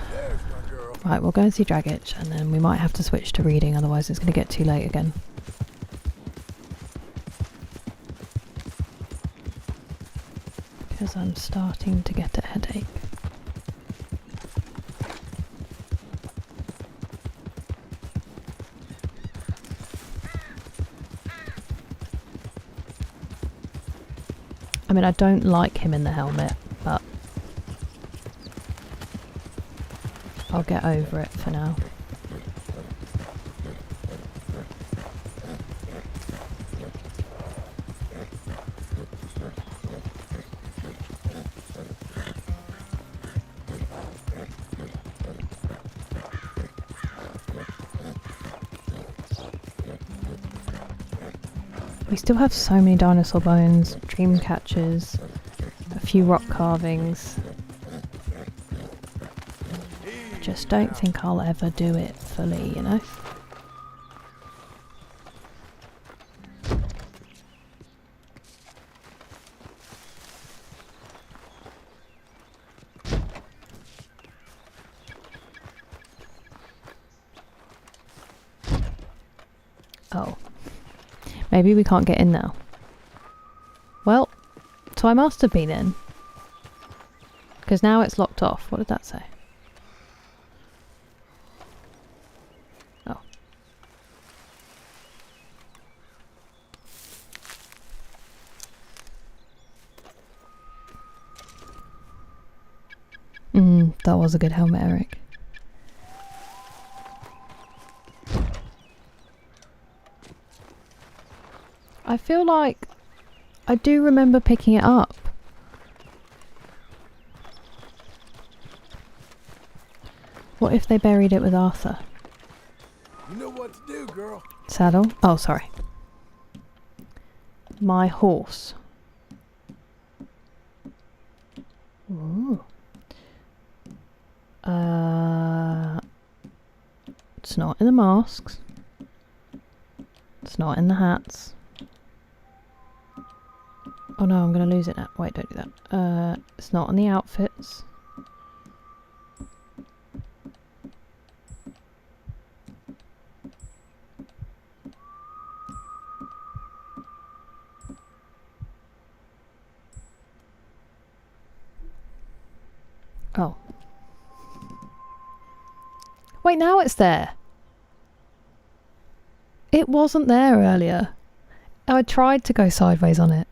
There's my girl. Right, we'll go and see Draggage, and then we might have to switch to reading, otherwise it's going to get too late again. because I'm starting to get a headache. I mean, I don't like him in the helmet, but I'll get over it for now. We still have so many dinosaur bones, dream catchers, a few rock carvings. I just don't think I'll ever do it fully, you know? Oh. Maybe we can't get in now. Well, so I must have been in. Because now it's locked off. What did that say? Oh. That was a good helmet, Eric. I feel like I do remember picking it up. What if they buried it with Arthur? You know what to do, girl. Saddle? Oh, sorry. My horse. Ooh. It's not in the masks. It's not in the hats. Oh no, I'm going to lose it now. Wait, don't do that. It's not on the outfits. Oh. Wait, now it's there. It wasn't there earlier. I tried to go sideways on it.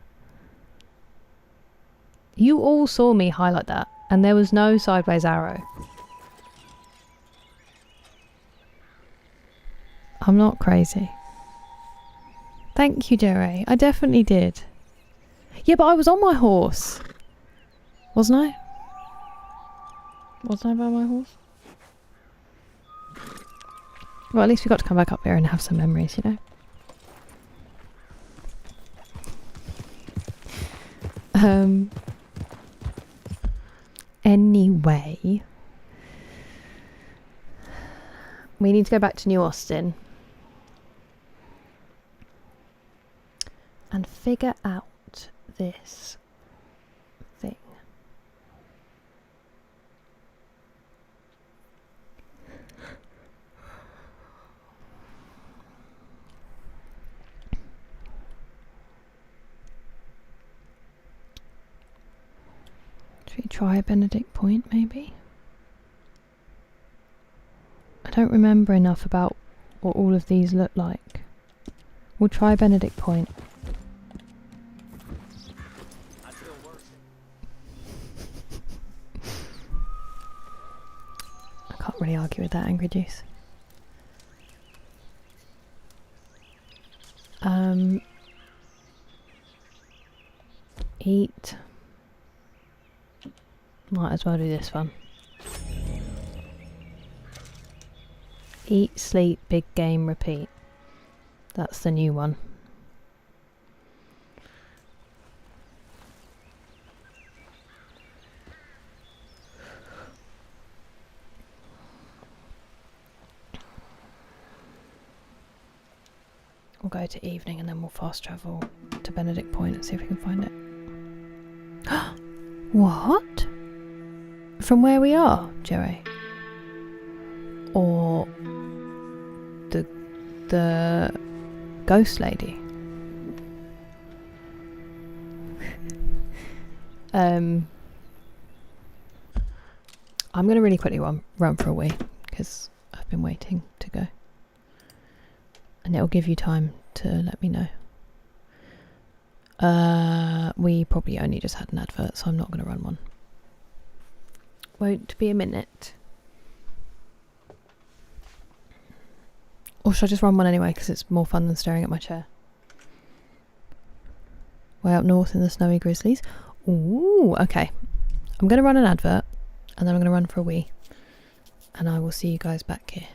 You all saw me highlight that, and there was no sideways arrow. I'm not crazy. Thank you, Jerry. I definitely did. Yeah, but I was on my horse. Wasn't I? Wasn't I by my horse? Well, at least we got to come back up here and have some memories, you know? Anyway, we need to go back to New Austin and figure out this thing. Should we try a Benedict Point, maybe? I don't remember enough about what all of these look like. We'll try Benedict Point. I can't really argue with that, Angry Juice. Eat. Might as well do this one. Eat, sleep, big game, repeat. That's the new one. We'll go to evening and then we'll fast travel to Benedict Point and see if we can find it. What? From where we are, Jerry? Or the ghost lady? I'm going to really quickly run for a wee, because I've been waiting to go. And it'll give you time to let me know. We probably only just had an advert, so I'm not going to run one. Won't be a minute. Or should I just run one anyway, because it's more fun than staring at my chair. Way up north in the snowy Grizzlies. Ooh, okay. I'm going to run an advert, and then I'm going to run for a wee. And I will see you guys back here.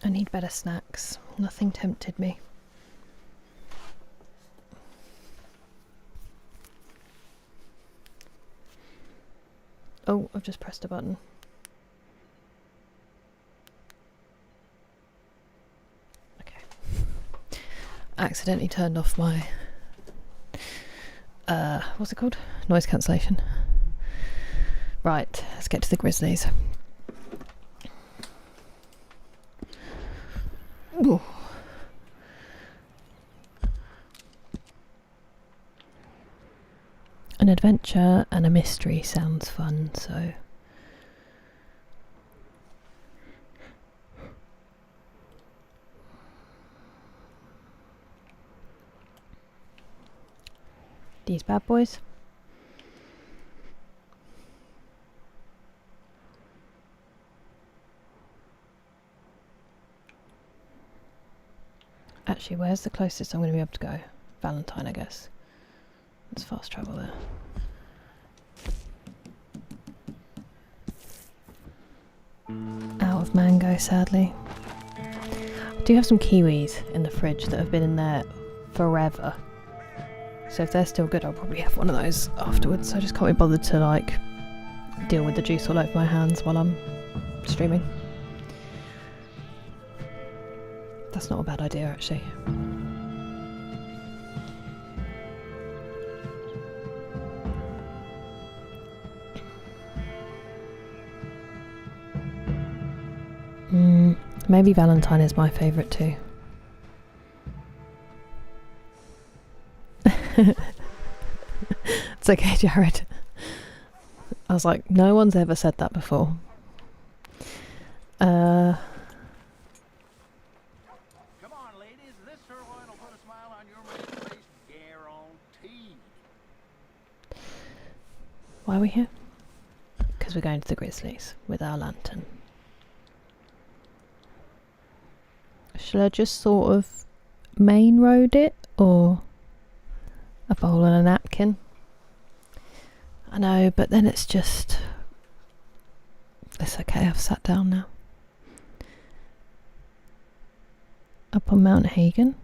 I need better snacks. Nothing tempted me. Oh, I've just pressed a button. Okay. Accidentally turned off my what's it called? Noise cancellation. Right, let's get to the Grizzlies. Ooh. An adventure and a mystery sounds fun, so these bad boys. Actually, where's the closest I'm going to be able to go? Valentine, I guess. Let's fast travel there. Out of mango, sadly. I do have some kiwis in the fridge that have been in there forever. So if they're still good, I'll probably have one of those afterwards. I just can't be bothered to like deal with the juice all over my hands while I'm streaming. That's not a bad idea, actually. Maybe Valentine is my favourite too. It's okay, Jared. I was like, no one's ever said that before. Come on, ladies. This sirloin will put a smile on your man's face, guaranteed. Why are we here? Because we're going to the Grizzlies with our lantern. Should I just sort of main road it, or a bowl and a napkin? I know, but then it's just... It's okay, I've sat down now. Up on Mount Hagen?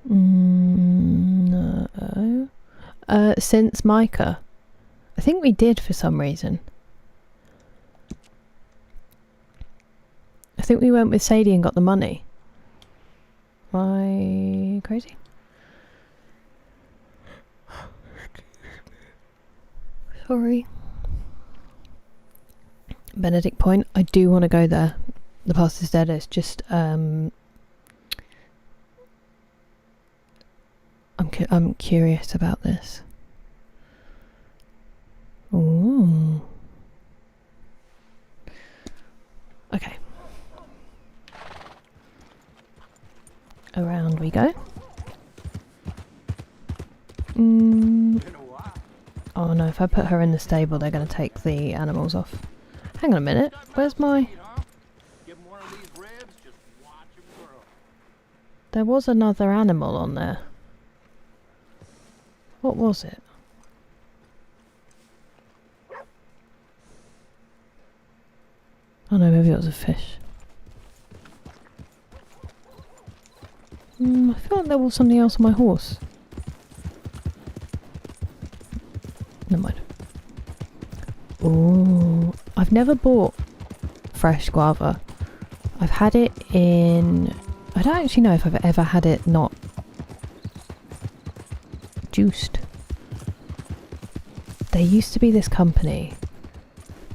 No. Since Micah. I think we did for some reason. I think we went with Sadie and got the money. Am I crazy? Sorry. Benedict Point. I do want to go there. The past is dead. It's just I'm curious about this. Ooh. Okay. Around we go. Oh no, if I put her in the stable, they're going to take the animals off. Hang on a minute, where's my... There was another animal on there. What was it? Oh no, maybe it was a fish. I feel like there was something else on my horse. Never mind. Ooh, I've never bought fresh guava. I've had it in... I don't actually know if I've ever had it not juiced. There used to be this company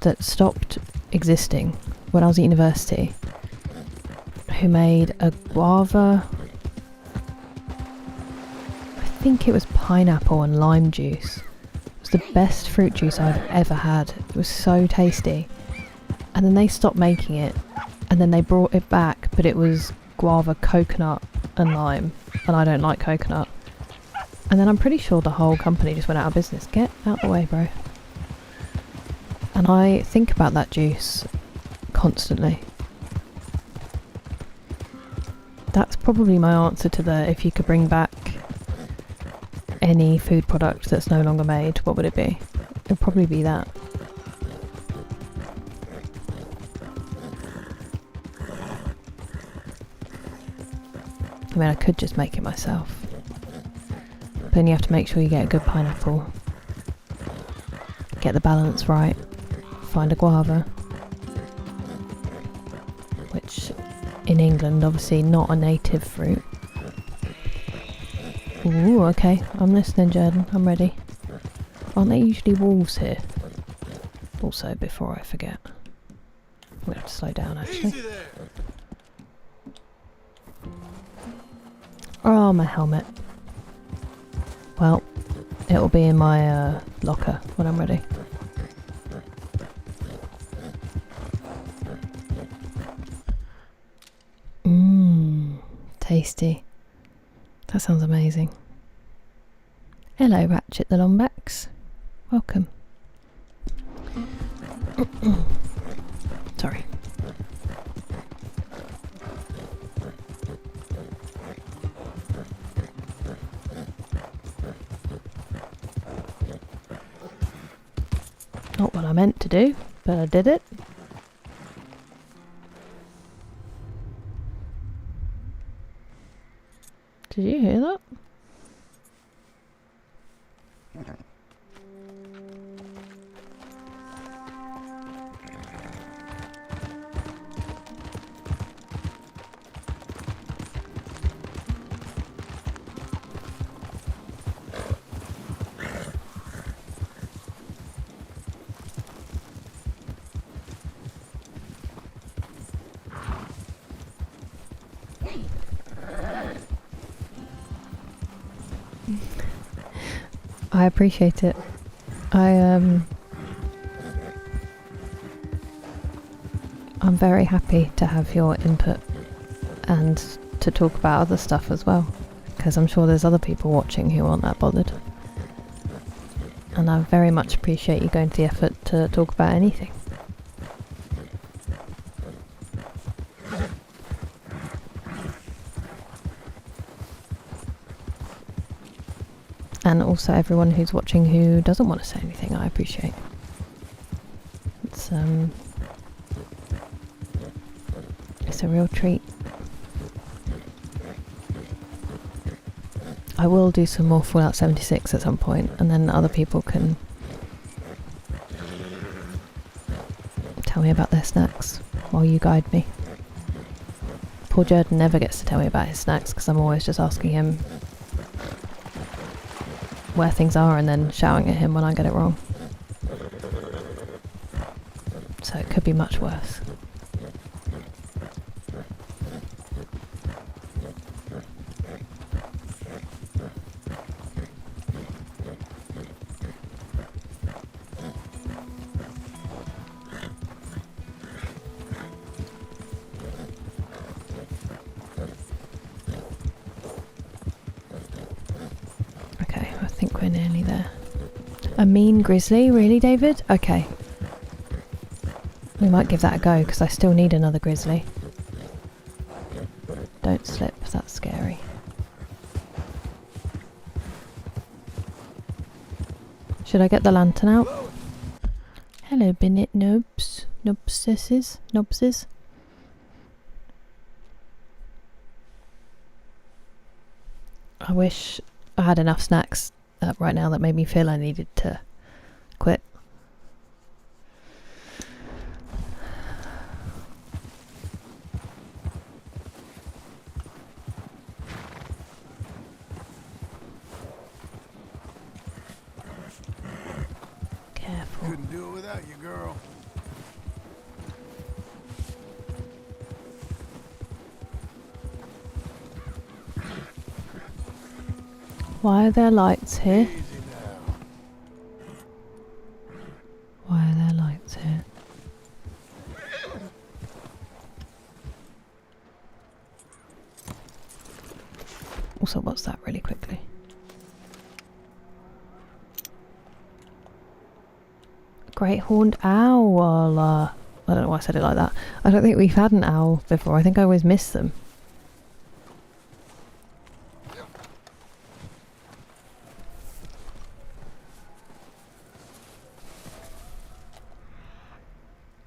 that stopped existing when I was at university, who made a guava... I think it was pineapple and lime juice. It was the best fruit juice I've ever had. It was so tasty. And then they stopped making it, and then they brought it back, but it was guava, coconut and lime, and I don't like coconut. And then I'm pretty sure the whole company just went out of business. Get out the way, bro. And I think about that juice constantly. That's probably my answer to the, if you could bring back any food product that's no longer made, what would it be? It would probably be that. I mean, I could just make it myself. But then you have to make sure you get a good pineapple. Get the balance right. Find a guava. Which, in England, obviously not a native fruit. Ooh, okay. I'm listening, Jordan. I'm ready. Aren't there usually wolves here? Also, before I forget. I'm going to have to slow down, actually. Oh, my helmet. Well, it'll be in my locker when I'm ready. Tasty. That sounds amazing. Hello, Ratchet the Longbacks. Welcome. Sorry. I meant to do, but I did it. Did you hear that? I appreciate it. I'm very happy to have your input and to talk about other stuff as well, because I'm sure there's other people watching who aren't that bothered. And I very much appreciate you going to the effort to talk about anything. And also everyone who's watching who doesn't want to say anything, I appreciate. It's a real treat. I will do some more Fallout 76 at some point, and then other people can tell me about their snacks while you guide me. Poor Jordan never gets to tell me about his snacks because I'm always just asking him where things are and then shouting at him when I get it wrong. So it could be much worse. I think we're nearly there. A mean grizzly? Really, David? Okay. We might give that a go, because I still need another grizzly. Don't slip, that's scary. Should I get the lantern out? Hello, Binnit Nobs. Nobses. I wish I had enough snacks right now that made me feel I needed to quit. Careful. Couldn't do it without you, girl. Why are there lights here? Easy now. Why are there lights here? Also, what's that really quickly? Great horned owl. I don't know why I said it like that. I don't think we've had an owl before. I think I always miss them.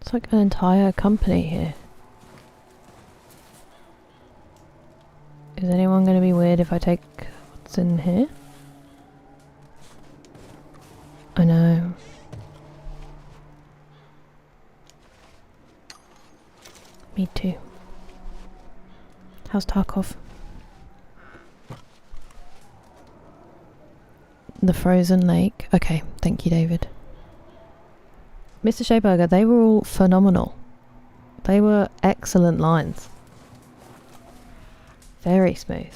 It's like an entire company here. Is anyone going to be weird if I take what's in here? I know. Me too. How's Tarkov? The frozen lake. Okay, thank you, David. Mr. Sheberger, they were all phenomenal. They were excellent lines. Very smooth.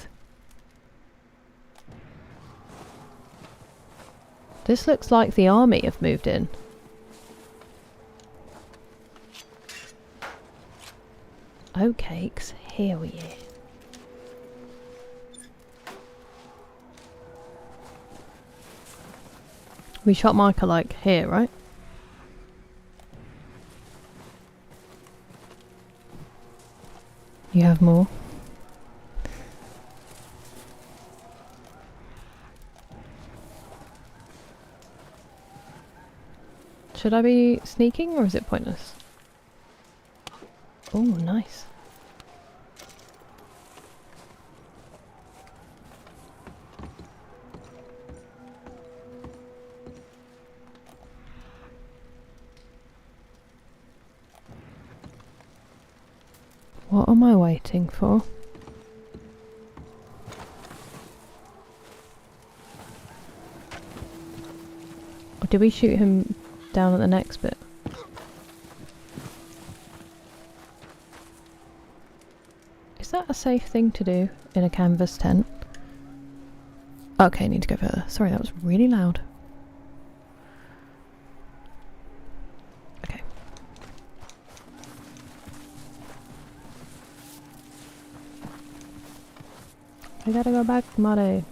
This looks like the army have moved in. Oh, cakes. Here we are. We shot Micah like here, right? You have more? Should Should I be sneaking or is it pointless? Oh, nice. What am I waiting for? Or did we shoot him down at the next bit? Is that a safe thing to do in a canvas tent? Okay, I need to go further. Sorry, that was really loud. Okay. I gotta go back, Mare.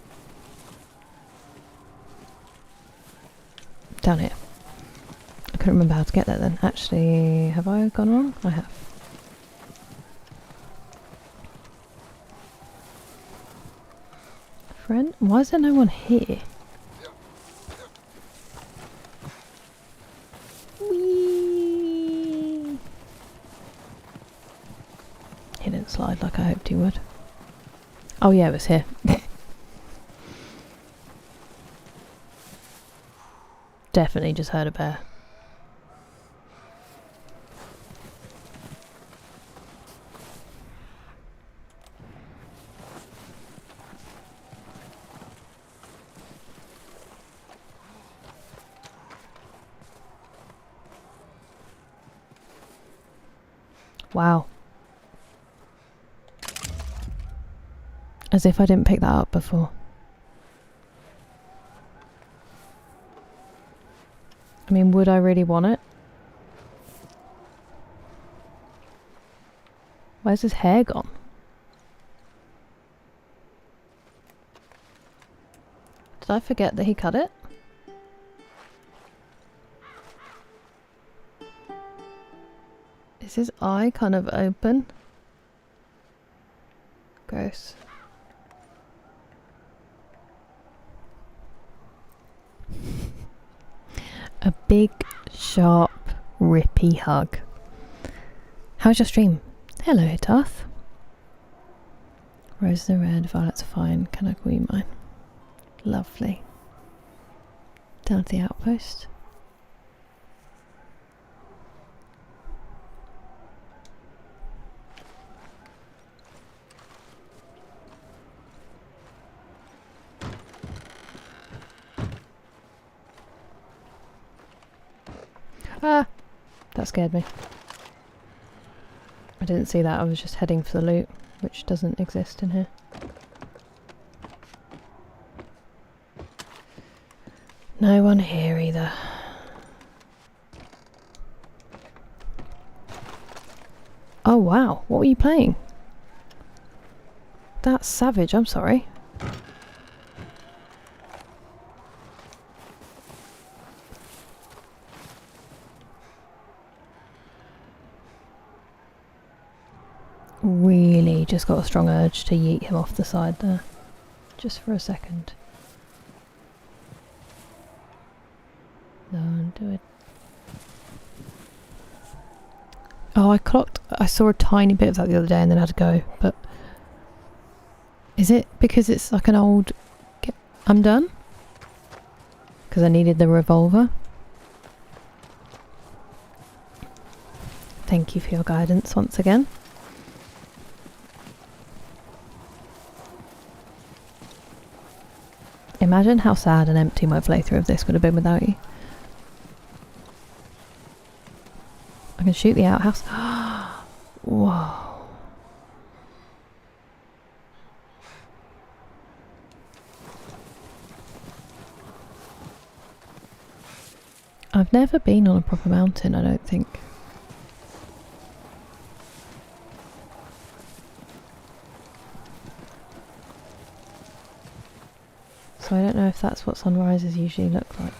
Down here. I couldn't remember how to get there then. Actually, have I gone wrong? I have. Friend? Why is there no one here? Whee! He didn't slide like I hoped he would. Oh yeah, it was here. Definitely just heard a bear. Wow. As if I didn't pick that up before. I mean, would I really want it? Where's his hair gone? Did I forget that he cut it? Is his eye kind of open? Gross. A big, sharp, rippy hug. How's your stream? Hello, Hitarth. Roses are red, violets are fine. Can I call you mine? Lovely. Down to the outpost. Ah! That scared me. I didn't see that, I was just heading for the loot, which doesn't exist in here. No one here either. Oh wow, what were you playing? That's savage, I'm sorry. Really just got a strong urge to yeet him off the side there. Just for a second. Don't do it. Oh, I saw a tiny bit of that the other day and then had to go, but... Is it because it's like an old... I'm done? Because I needed the revolver? Thank you for your guidance once again. Imagine how sad and empty my playthrough of this would have been without you. I can shoot the outhouse. Whoa. I've never been on a proper mountain, I don't think. So I don't know if that's what sunrises usually look like.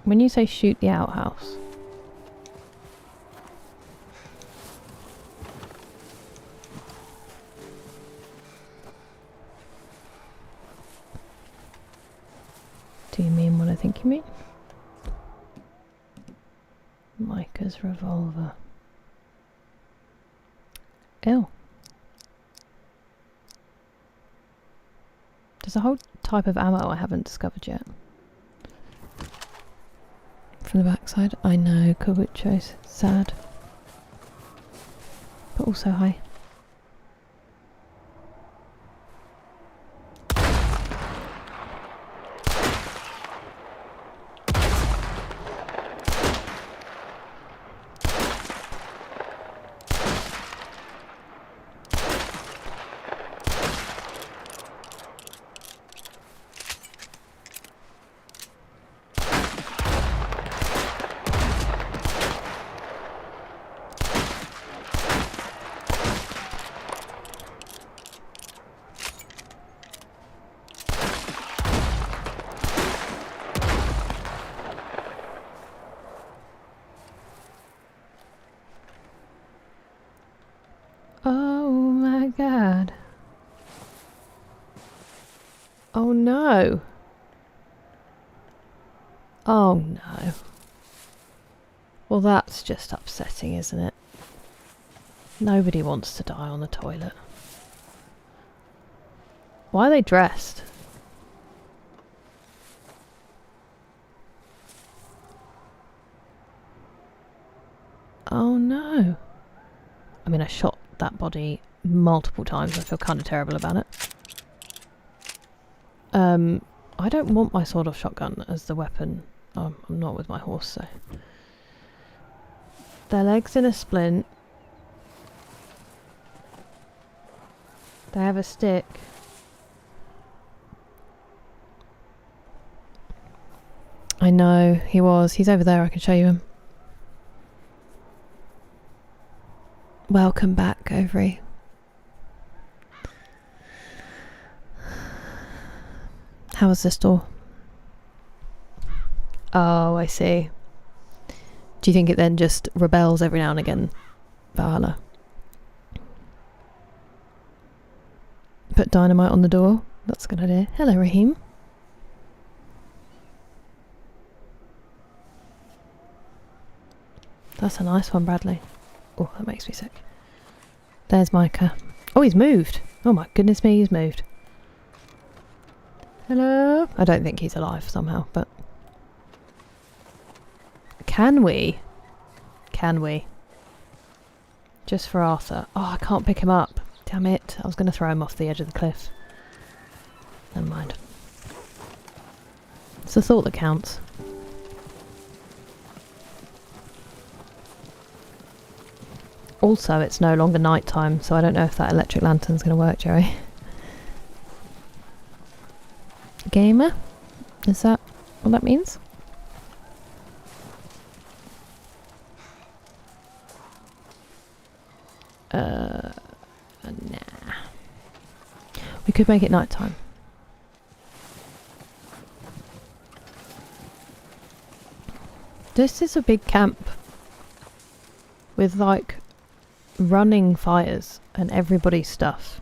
When you say shoot the outhouse... Do you mean what I think you mean? Micah's revolver. Ew. There's a whole type of ammo I haven't discovered yet. From the backside, I know, Kabucho's sad. But also hi. Oh my god. Oh no. Oh no. Well, that's just upsetting, isn't it? Nobody wants to die on the toilet. Why are they dressed? Oh no. I mean, I shot that body multiple times. I feel kind of terrible about it. I don't want my sawed-off shotgun as the weapon. I'm not with my horse, so. Their legs in a splint. They have a stick. I know, he was. He's over there, I can show you him. Welcome back, Overy. How was this door? Oh, I see. Do you think it then just rebels every now and again, Valhalla? Put dynamite on the door. That's a good idea. Hello, Raheem. That's a nice one, Bradley. Oh, that makes me sick. There's Micah. Oh, he's moved. Oh my goodness me, he's moved. Hello? I don't think he's alive somehow, but... Can we? Can we? Just for Arthur. Oh, I can't pick him up. Damn it. I was going to throw him off the edge of the cliff. Never mind. It's the thought that counts. Also, it's no longer night time, so I don't know if that electric lantern's going to work, Joey. Gamer? Is that what that means? Nah. We could make it night time. This is a big camp with like running fires and everybody's stuff.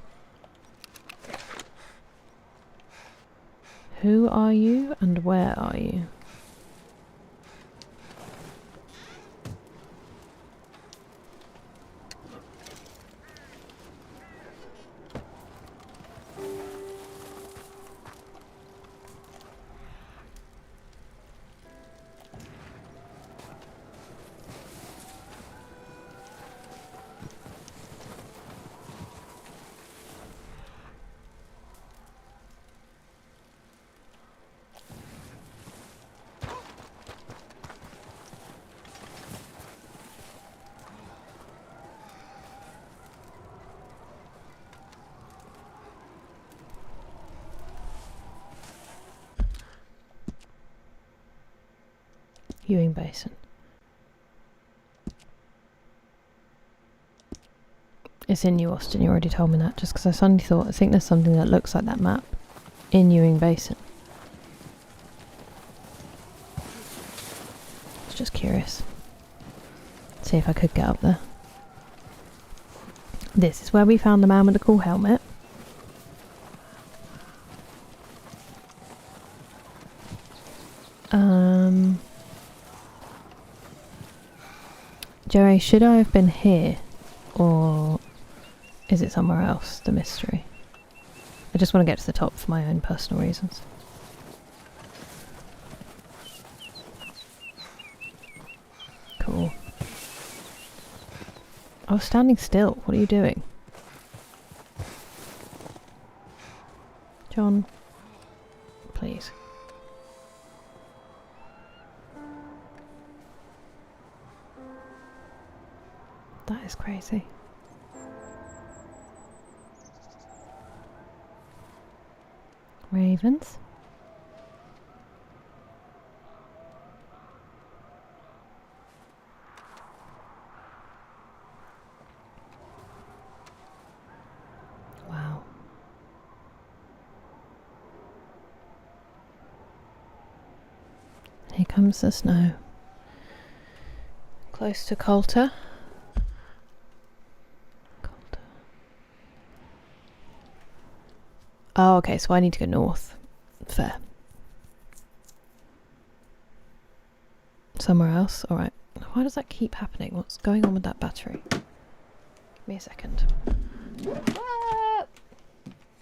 Who are you and where are you? Ewing Basin. It's in New Austin, you already told me that, just because I suddenly thought, I think there's something that looks like that map in Ewing Basin. I was just curious. See if I could get up there. This is where we found the man with the cool helmet. Joey, should I have been here? Or is it somewhere else, the mystery? I just want to get to the top for my own personal reasons. Cool. I was standing still. What are you doing? John, please. That is crazy. Ravens. Wow. Here comes the snow. Close to Coulter. Oh, okay, so I need to go north. Fair. Somewhere else? Alright. Why does that keep happening? What's going on with that battery? Give me a second. Ah!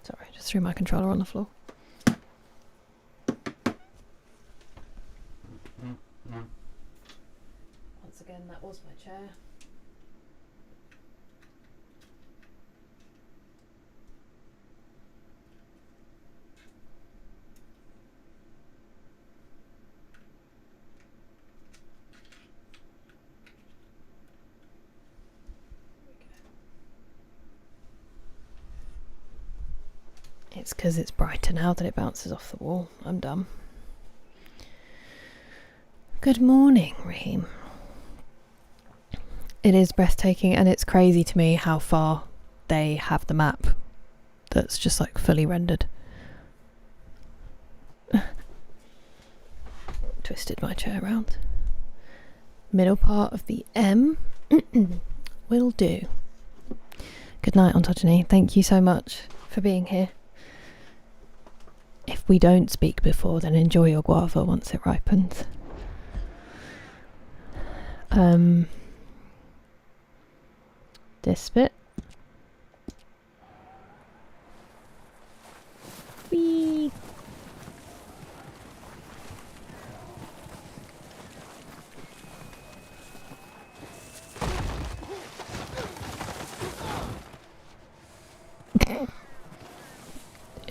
Sorry, I just threw my controller on the floor. Once again, that was my chair. It's because it's brighter now that it bounces off the wall. I'm dumb. Good morning, Raheem. It is breathtaking, and it's crazy to me how far they have the map that's just like fully rendered. Twisted my chair around. Middle part of the M will do. Good night, Ontogeny. Thank you so much for being here. If we don't speak before, then enjoy your guava once it ripens. This bit. Whee!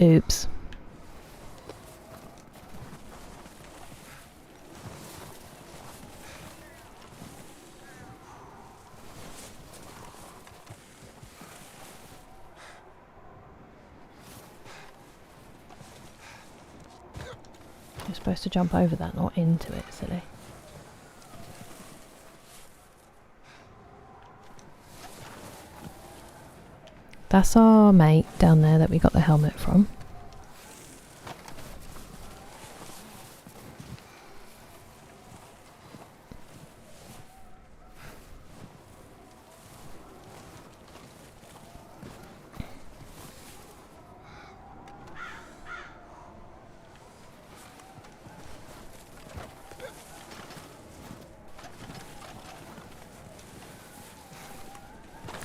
Oops. You're supposed to jump over that, not into it, silly. That's our mate down there that we got the helmet from.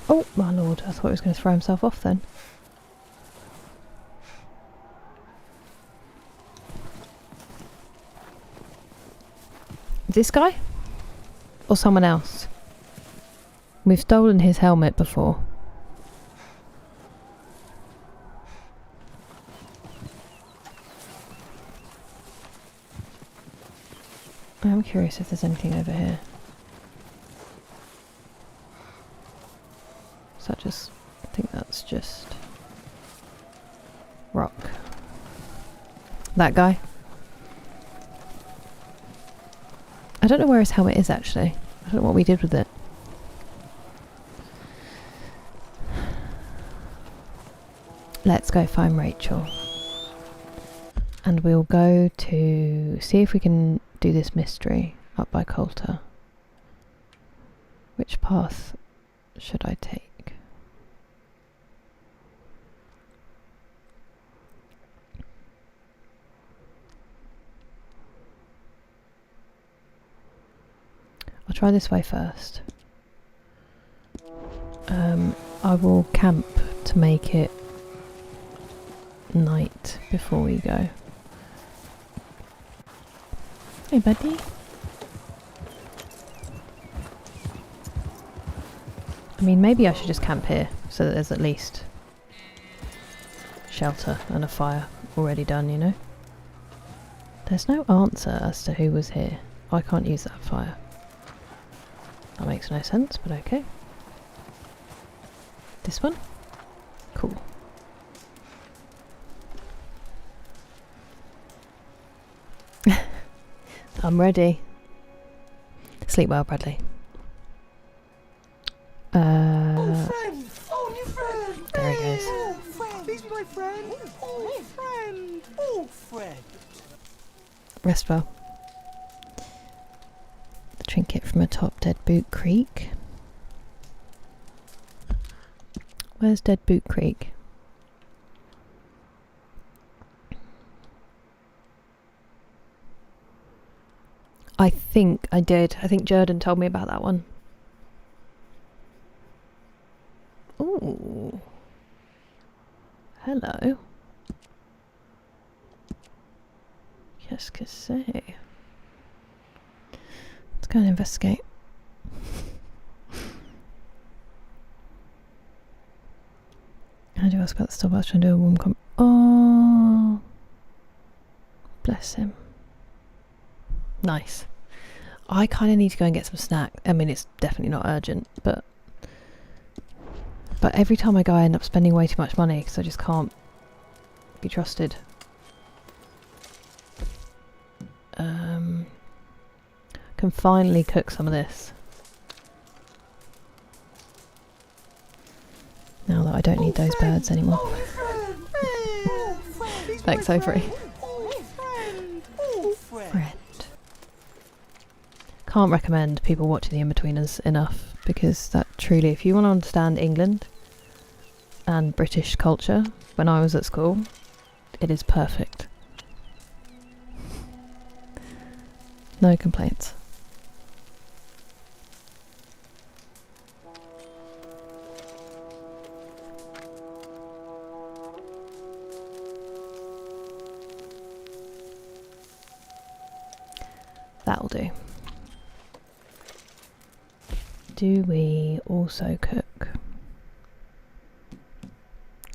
Oh, my lord, I thought he was going to throw himself off then. This guy? Or someone else? We've stolen his helmet before. I'm curious if there's anything over here. I think that's just rock. That guy. I don't know where his helmet is actually. I don't know what we did with it. Let's go find Rachel. And we'll go to see if we can do this mystery up by Coulter. Which path should I take? I'll try this way first. I will camp to make it night before we go. Hey buddy. I mean, maybe I should just camp here so that there's at least shelter and a fire already done, you know? There's no answer as to who was here. I can't use that fire. That makes no sense, but okay. This one? Cool. I'm ready. Sleep well, Bradley. Oh, friend! Oh, new friend! There he goes. Oh, friend! He's my friend! Oh, friend! Oh, friend! Rest well. The trinket from atop Dead Boot Creek. Where's Dead Boot Creek? I think I did. I think Jordan told me about that one. Ooh. Hello. Qu'est-ce que c'est? Let's go and investigate. How do you ask about the stopwatch and do a warm Oh, bless him. Nice. I kind of need to go and get some snack. I mean, it's definitely not urgent, but every time I go, I end up spending way too much money because I just can't be trusted. Can finally cook some of this now that I don't need those birds anymore. Thanks, Oprah. Friend. Can't recommend people watching The In-Betweeners enough, because that truly, if you want to understand England and British culture when I was at school, it is perfect. No complaints. That'll do. Do we also cook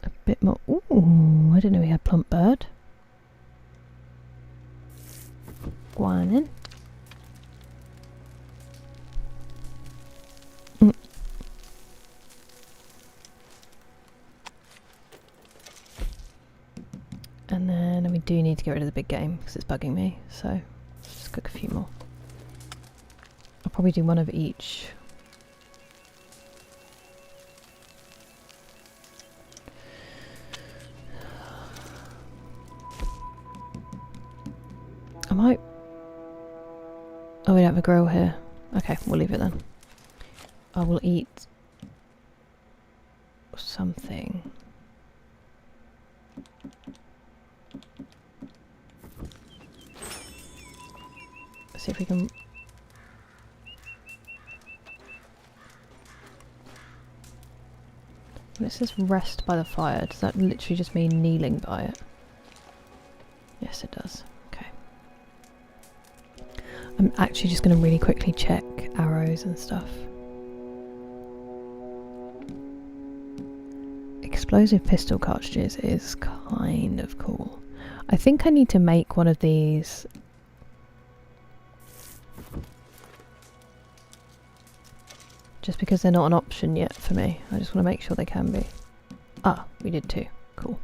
a bit more? Ooh, I didn't know we had plump bird. Go on in. And then we do need to get rid of the big game because it's bugging me, so let's just cook a few more. I'll probably do one of each. I might... Oh, we don't have a grill here. Okay, we'll leave it then. I will eat something. Let's see if we can... When it says rest by the fire, does that literally just mean kneeling by it? Yes, it does. Okay. I'm actually just going to really quickly check arrows and stuff. Explosive pistol cartridges is kind of cool. I think I need to make one of these. Just because they're not an option yet for me. I just want to make sure they can be. Ah, we did too. Cool.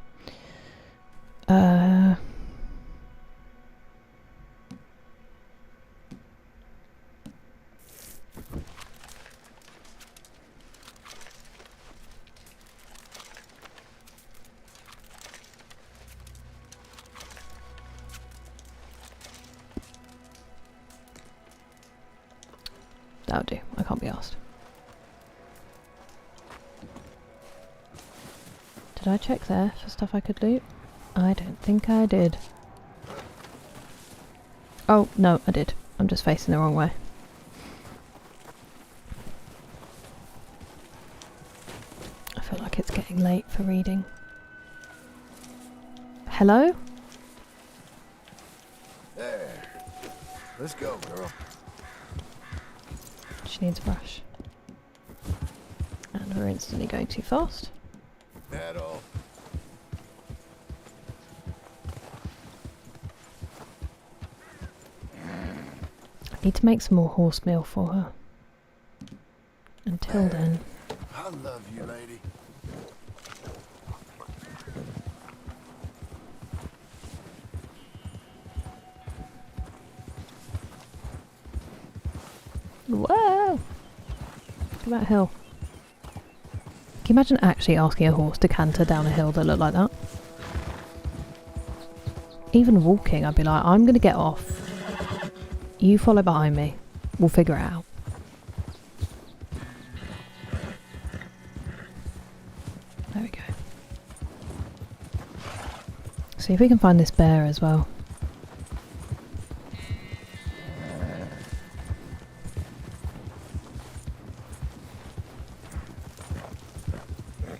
That'll do. I can't be asked. Did I check there for stuff I could loot? I don't think I did. Oh, no, I did. I'm just facing the wrong way. feel like it's getting late for reading. Hello? There. Let's go, girl. She needs a brush. And we're instantly going too fast. That all. I need to make some more horse meal for her. Until then. I love you, lady. Whoa! Look at that hill. Can you imagine actually asking a horse to canter down a hill that looked like that? Even walking, I'd be like, I'm going to get off. You follow behind me. We'll figure it out. There we go. See if we can find this bear as well.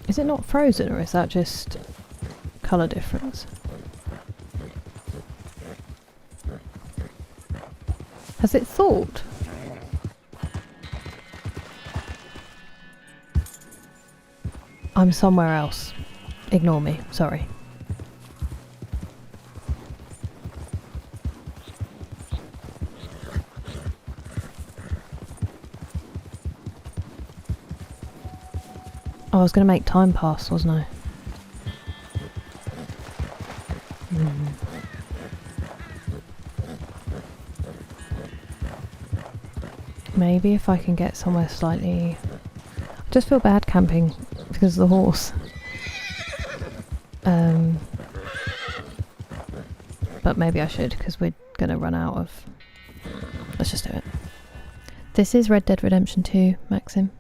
Is it not frozen, or is that just colour difference? Has it thawed? I'm somewhere else. Ignore me, sorry. Oh, I was going to make time pass, wasn't I? Maybe if I can get somewhere slightly... I just feel bad camping because of the horse. But maybe I should, because we're going to run out of... Let's just do it. This is Red Dead Redemption 2, Maxim.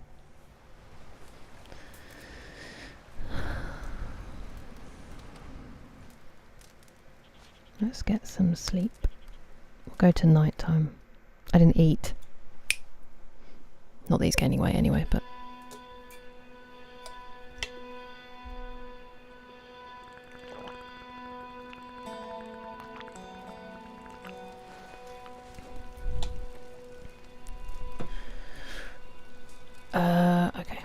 Let's get some sleep. We'll go to night time. I didn't eat. Not that he's gaining weight anyway, but... okay.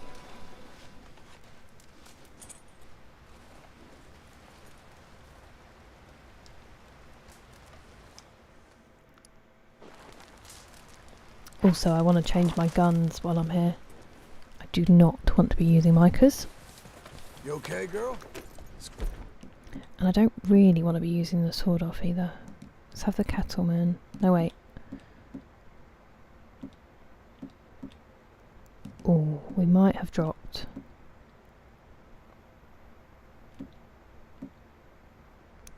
Also, I want to change my guns while I'm here. I do not want to be using micas. You okay, girl? And I don't really want to be using the sword off either. Let's have the cattleman. No, wait. Oh, we might have dropped.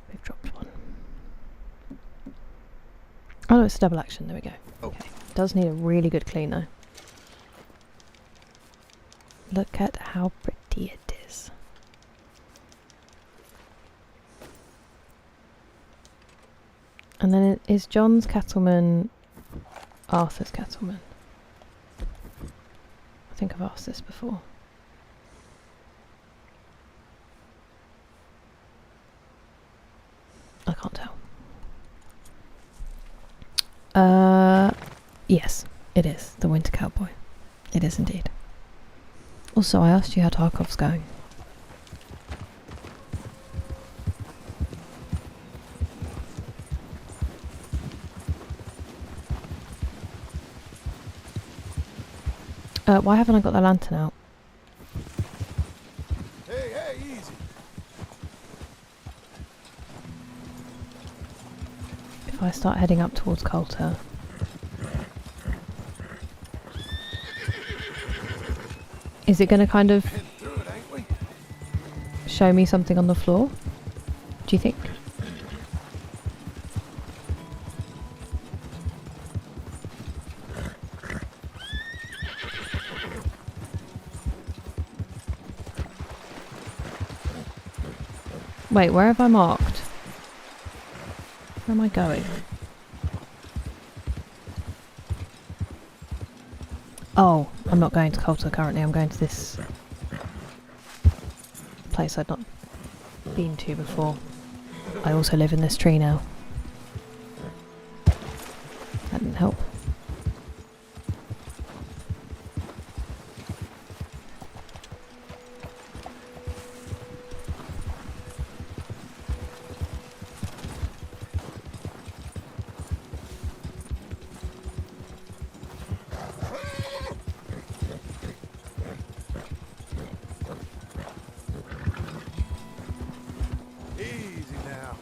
We've dropped one. Oh no, it's a double action. There we go. Okay. Does need a really good clean though. Look at how pretty it is. And then is John's cattleman Arthur's cattleman? I think I've asked this before. I can't tell. Yes, it is. The Winter Cowboy. It is indeed. Also, I asked you how Tarkov's going. Why haven't I got the lantern out? Hey, hey, easy. If I start heading up towards Coulter. Is it going to kind of show me something on the floor? Do you think? Wait, where have I marked? Where am I going? Oh, I'm not going to Coulter currently, I'm going to this place I'd not been to before. I also live in this tree now. That didn't help. Easy now.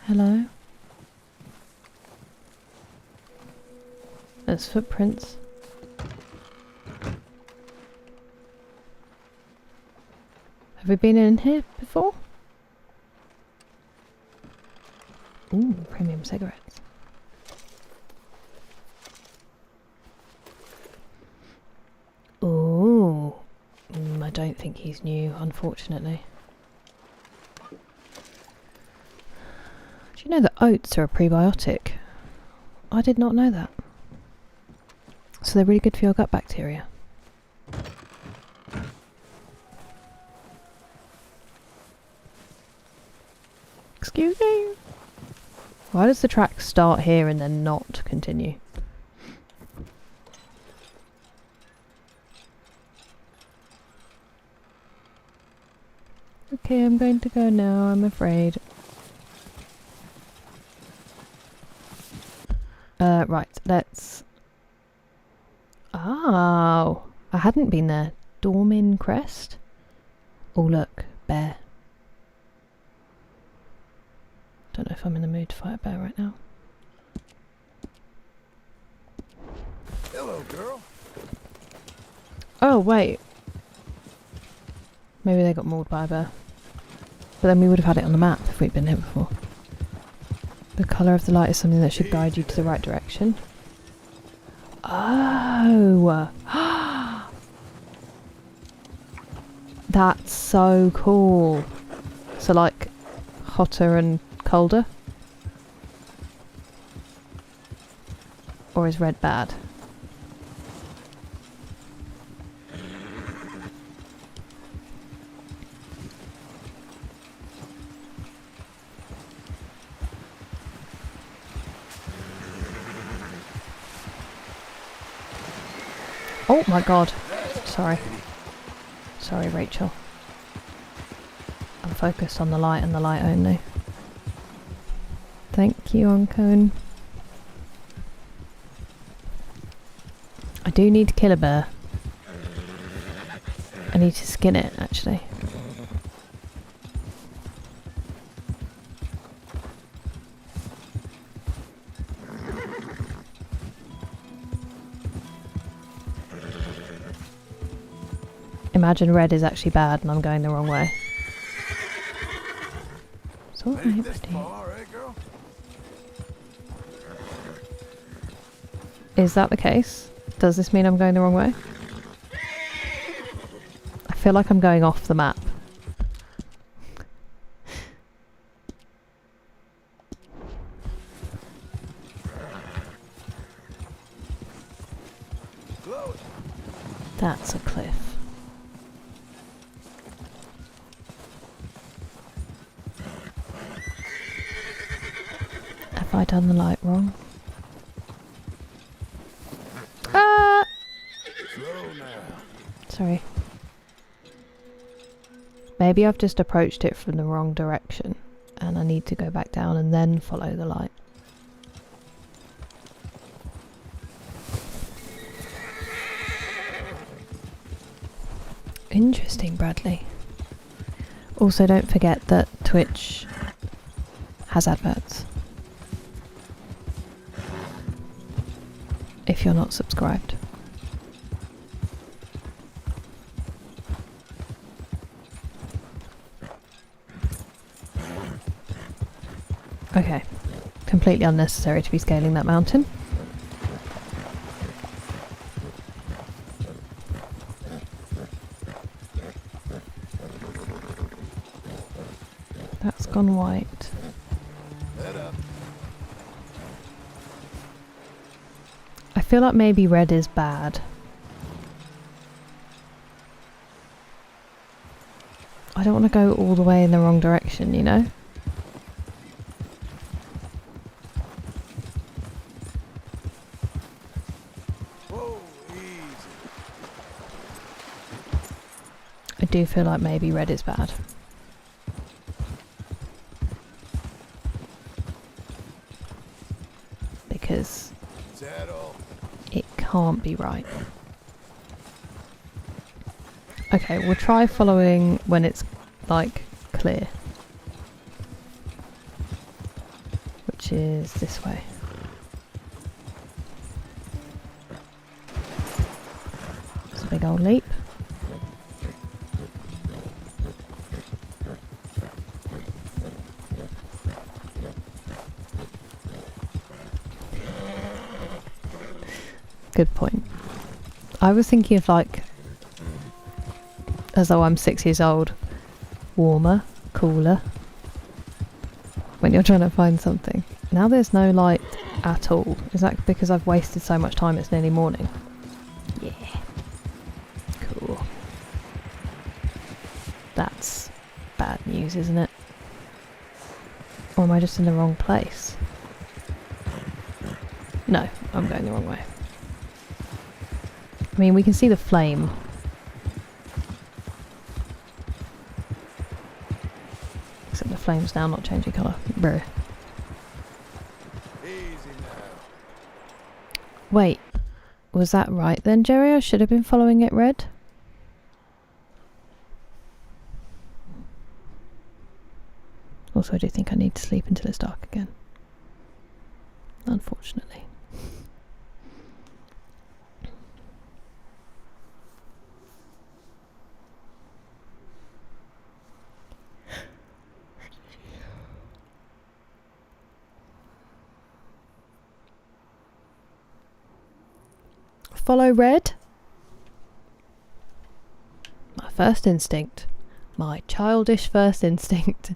Hello? There's footprints. Have we been in here before? Ooh, premium cigarettes. Ooh. I don't think he's new, unfortunately. Do you know that oats are a prebiotic? I did not know that. So they're really good for your gut bacteria. Excuse me? Why does the track start here and then not continue? Okay, I'm going to go now, I'm afraid. Right, let's... Oh, I hadn't been there. Dormin Crest? Oh look, bear. Don't know if I'm in the mood to fight a bear right now. Hello, girl. Oh, wait. Maybe they got mauled by a bear. But then we would have had it on the map if we'd been here before. The colour of the light is something that should guide you to the right direction. Oh! That's so cool. So like, hotter and colder? Or is red bad? Oh my god. Sorry. Sorry, Rachel. I'm focused on the light and the light only. Thank you, Oncone. I do need to kill a bear. I need to skin it, actually. Imagine red is actually bad and I'm going the wrong way. It's all right, buddy. Is that the case? Does this mean I'm going the wrong way? I feel like I'm going off the map. That's a cliff. Have I done the light wrong? Ah! Sorry. Maybe I've just approached it from the wrong direction and I need to go back down and then follow the light. Interesting, Bradley. Also, don't forget that Twitch has adverts. If you're not subscribed. Okay. Completely unnecessary to be scaling that mountain. That's gone white. feel like maybe red is bad. I don't want to go all the way in the wrong direction, you know? Whoa, easy. I do feel like maybe red is bad. Because Settle. it can't be right. Okay, we'll try following when it's like clear. Which is this way. It's a big old leap. Good point. I was thinking of like, as though I'm 6 years old, warmer, cooler, when you're trying to find something. Now there's no light at all. Is that because I've wasted so much time it's nearly morning? Yeah. Cool. That's bad news, isn't it? Or am I just in the wrong place? No, I'm going the wrong way. I mean, we can see the flame. Except the flame's now not changing colour. Bruh. Easy now. Wait, was that right then, Jerry? I should have been following it red? Also, I do think I need to sleep until it's dark again. Unfortunately. Follow red? My first instinct. My childish first instinct.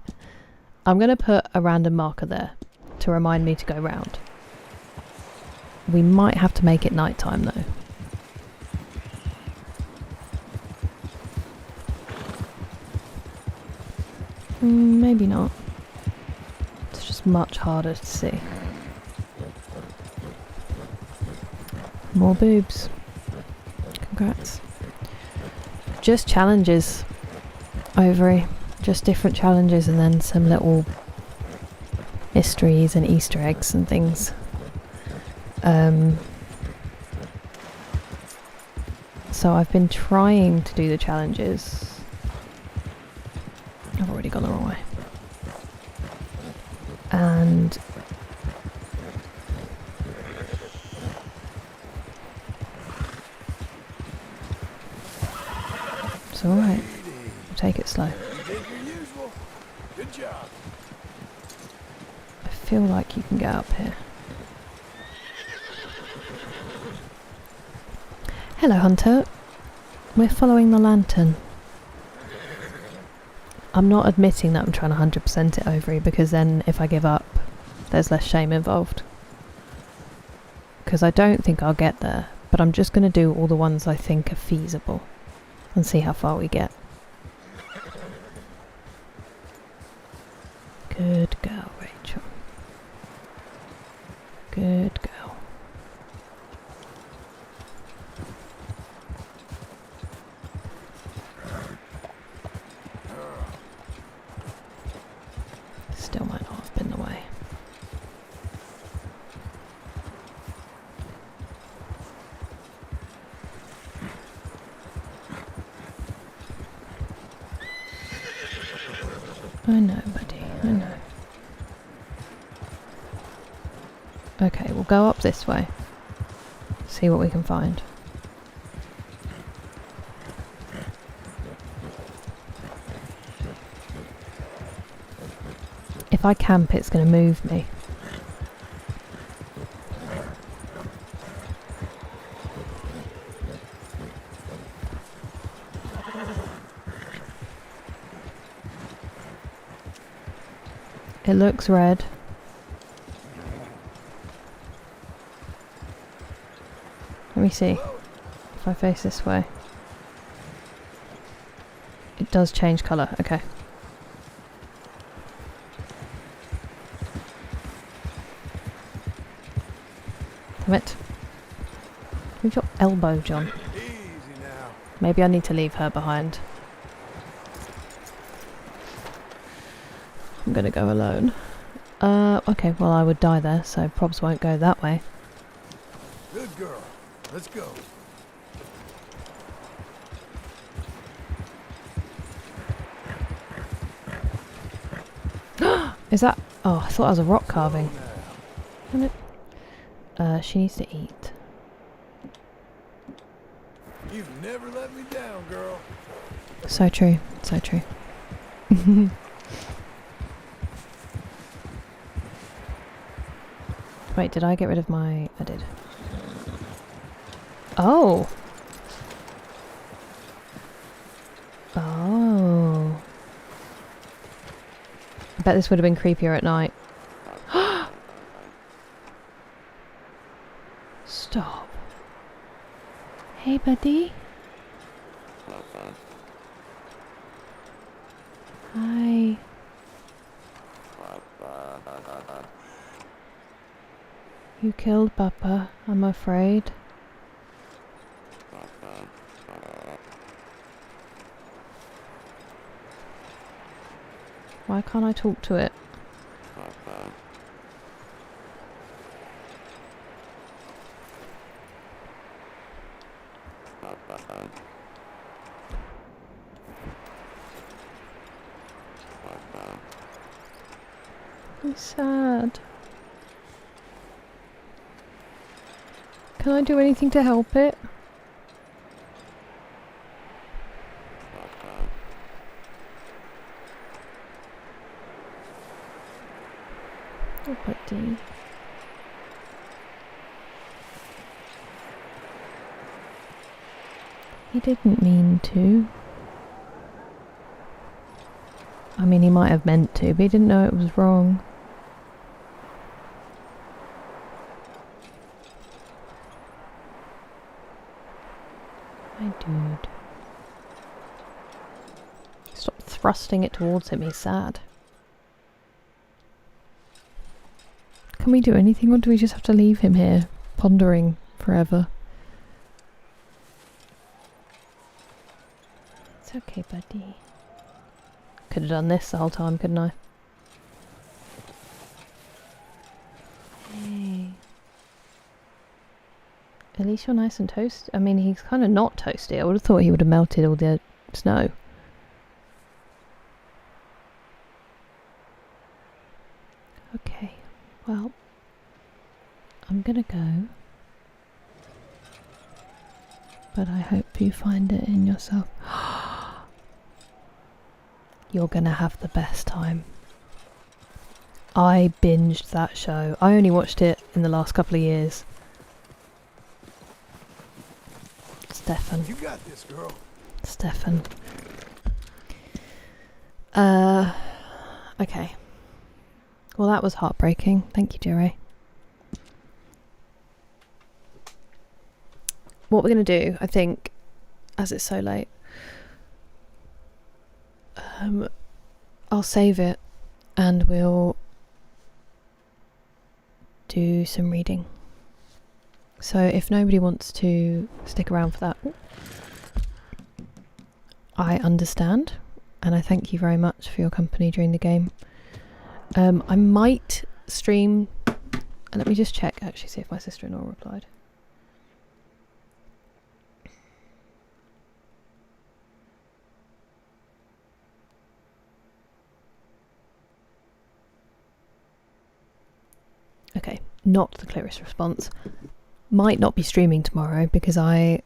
I'm going to put a random marker there to remind me to go round. We might have to make it nighttime though. Maybe not. It's just much harder to see. More boobs. Congrats. Just challenges. Ovary. Just different challenges and then some little mysteries and Easter eggs and things. So I've been trying to do the challenges. I've already gone the wrong way. And it's alright. We'll take it slow. You did your usual. Good job. I feel like you can get up here. Hello, Hunter. We're following the lantern. I'm not admitting that I'm trying to 100% it over, because then if I give up, there's less shame involved. Because I don't think I'll get there, but I'm just going to do all the ones I think are feasible and see how far we get. Good girl, Rachel. Good girl. Still might not have been the way. I know, buddy, I know. Okay, we'll go up this way. See what we can find. If I camp, it's going to move me. It looks red. me see. If I face this way. It does change colour, okay. Damn it. Move your elbow, John. Easy now. Maybe I need to leave her behind. I'm gonna go alone. Okay, well I would die there, so probs won't go that way. Good girl. Let's go. Is that... Oh, I thought that was a rock carving. Damn it. She needs to eat. You've never let me down, girl. So true, so true. Wait, did I get rid of my... I did. Oh! Oh. I bet this would have been creepier at night. Stop. Hey, buddy. Hi. You killed Papa, I'm afraid. Why can't I talk to it? I'm sad. Can I do anything to help it? Oh, buddy. He didn't mean to. I mean, he might have meant to, but he didn't know it was wrong. My dude. Stop thrusting it towards him, he's sad. Can we do anything, or do we just have to leave him here, pondering forever? It's okay, buddy. Could have done this the whole time, couldn't I? Hey. At least you're nice and toasty. I mean, he's kind of not toasty. I would have thought he would have melted all the snow. Okay, well, I'm gonna go. But I hope you find it in yourself. You're gonna have the best time. I binged that show. I only watched it in the last couple of years. Stefan. You got this, girl. Stefan. Okay. Well, that was heartbreaking. Thank you, Jerry. What we're going to do, I think, as it's so late, I'll save it and we'll do some reading. So if nobody wants to stick around for that, I understand, and I thank you very much for your company during the game. I might stream, and let me just check actually, see if my sister-in-law replied. Okay, not the clearest response. Might not be streaming tomorrow because I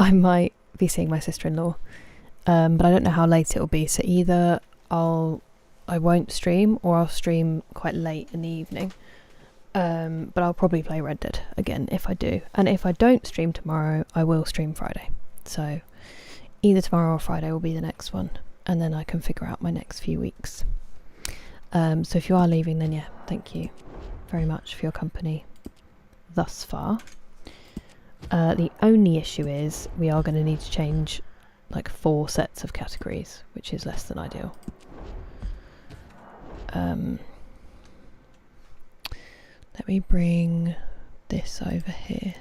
might be seeing my sister-in-law, but I don't know how late it will be. So either I won't stream, or I'll stream quite late in the evening. But I'll probably play Red Dead again if I do. And if I don't stream tomorrow, I will stream Friday. So either tomorrow or Friday will be the next one, and then I can figure out my next few weeks. So if you are leaving, then yeah, thank you very much for your company thus far. The only issue is we are going to need to change like 4 sets of categories, which is less than ideal. Let me bring this over here.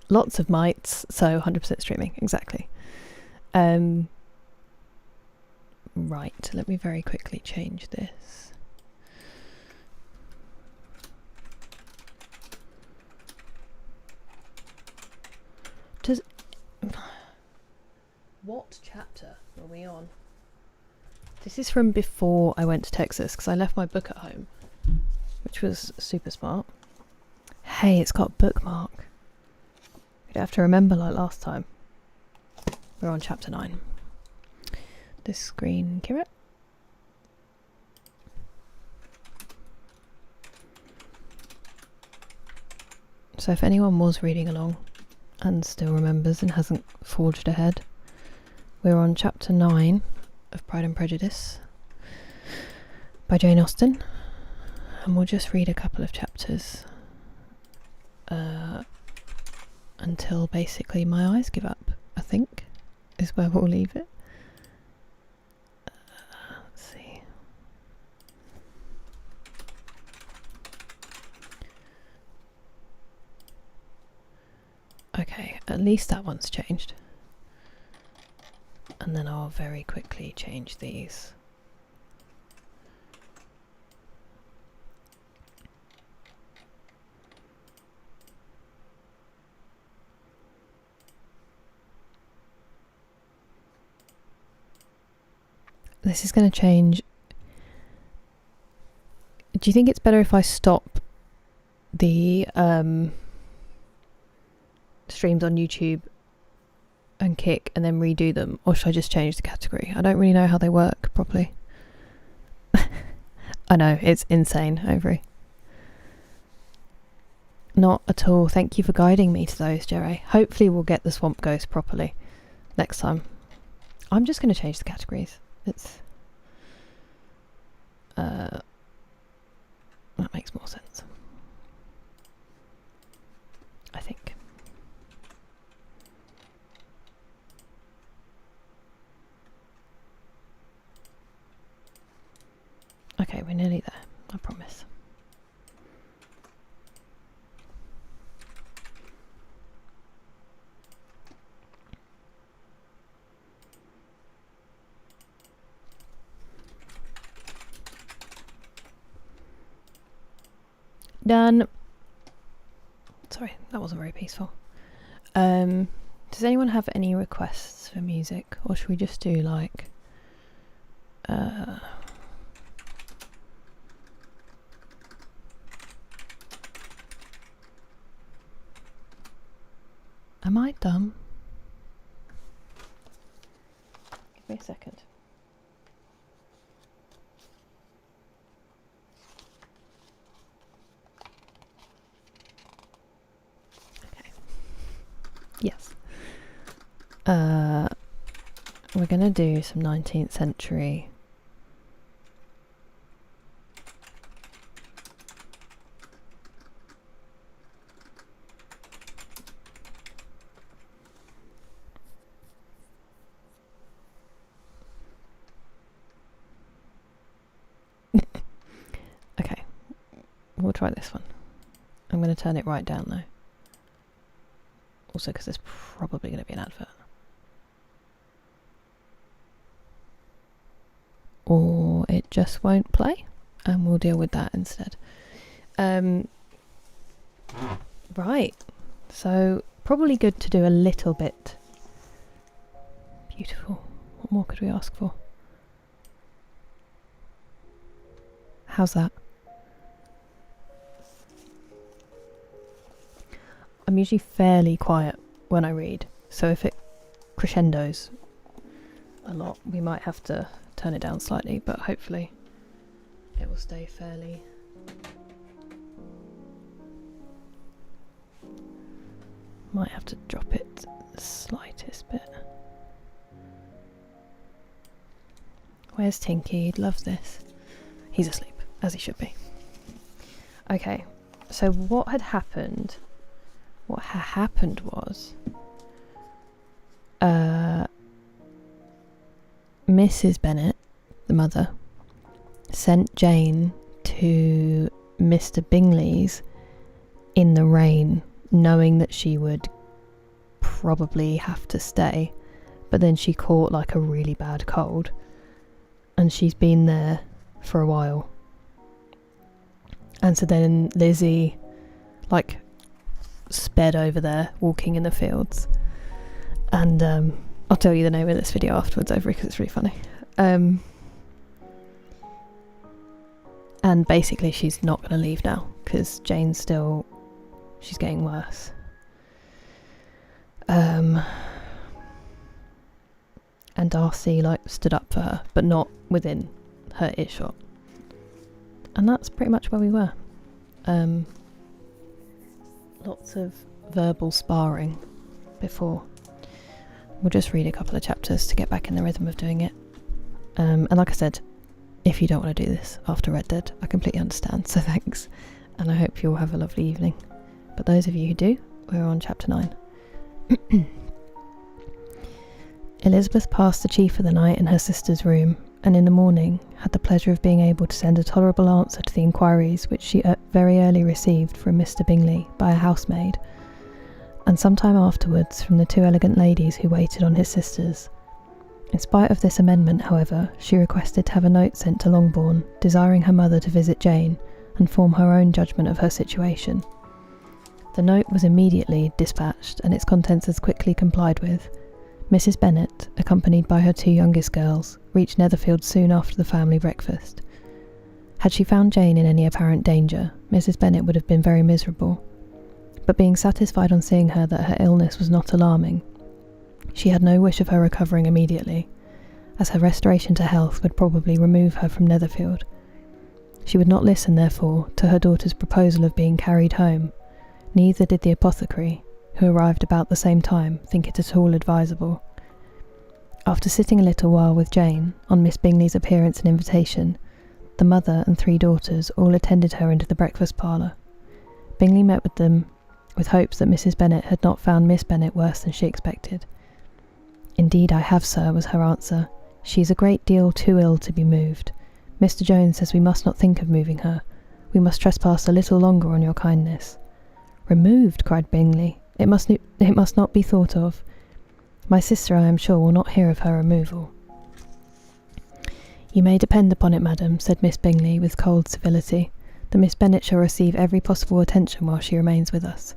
Lots of mites, so 100% streaming, exactly. Right, let me very quickly change this. Does... What chapter are we on? This is from before I went to Texas, because I left my book at home, which was super smart. Hey, it's got a bookmark. You don't have to remember like last time. We're on chapter 9. This screen, Kira. So if anyone was reading along and still remembers and hasn't forged ahead, we're on chapter 9 of Pride and Prejudice by Jane Austen, and we'll just read a couple of chapters until basically my eyes give up, I think, is where we'll leave it. Let's see. Okay, at least that one's changed. And then I'll very quickly change these. This is going to change. Do you think it's better if I stop the streams on YouTube and Kick and then redo them, or should I just change the category? I don't really know how they work properly. I know, it's insane, Overy. Not at all. Thank you for guiding me to those, Jerry. Hopefully we'll get the Swamp Ghost properly next time. I'm just going to change the categories. It's that makes more sense, I think. Okay, we're nearly there, I promise. Done. Sorry, that wasn't very peaceful. Does anyone have any requests for music, or should we just do like am I dumb? Give me a second. Yes. We're gonna do some 19th century. Okay, we'll try this one. I'm gonna turn it right down though. Also, because there's probably going to be an advert. Or it just won't play, and we'll deal with that instead. Right, so probably good to do a little bit. Beautiful. What more could we ask for? How's that? I'm usually fairly quiet when I read, so if it crescendos a lot, we might have to turn it down slightly, but hopefully it will stay fairly. Might have to drop it the slightest bit. Where's Tinky? He'd love this. He's asleep, as he should be. Okay, so what had happened was Mrs. Bennet, the mother, sent Jane to Mr. Bingley's in the rain, knowing that she would probably have to stay, but then she caught like a really bad cold and she's been there for a while. And so then Lizzie like sped over there walking in the fields, and I'll tell you the name of this video afterwards over because it's really funny. And basically she's not going to leave now because Jane's still, she's getting worse. And Darcy like stood up for her, but not within her earshot. And that's pretty much where we were. Lots of verbal sparring before. We'll just read a couple of chapters to get back in the rhythm of doing it. And like I said, if you don't want to do this after Red Dead, I completely understand, so thanks. And I hope you all have a lovely evening. But those of you who do, we're on chapter 9. Elizabeth passed the chief of the night in her sister's room, and in the morning had the pleasure of being able to send a tolerable answer to the inquiries which she very early received from Mr. Bingley by a housemaid, and some time afterwards from the two elegant ladies who waited on his sisters. In spite of this amendment, however, she requested to have a note sent to Longbourn, desiring her mother to visit Jane and form her own judgment of her situation. The note was immediately dispatched, and its contents as quickly complied with. Mrs. Bennet, accompanied by her two youngest girls, reached Netherfield soon after the family breakfast. Had she found Jane in any apparent danger, Mrs. Bennet would have been very miserable, but being satisfied on seeing her that her illness was not alarming, she had no wish of her recovering immediately, as her restoration to health would probably remove her from Netherfield. She would not listen, therefore, to her daughter's proposal of being carried home. Neither did the apothecary, who arrived about the same time, think it at all advisable. After sitting a little while with Jane, on Miss Bingley's appearance and invitation, the mother and three daughters all attended her into the breakfast parlour. Bingley met with them with hopes that Mrs. Bennet had not found Miss Bennet worse than she expected. "Indeed I have, sir," was her answer. "She is a great deal too ill to be moved. Mr. Jones says we must not think of moving her. We must trespass a little longer on your kindness." "Removed!" cried Bingley. It must not be thought of. My sister, I am sure, will not hear of her removal." "You may depend upon it, madam," said Miss Bingley with cold civility, "that Miss Bennet shall receive every possible attention while she remains with us."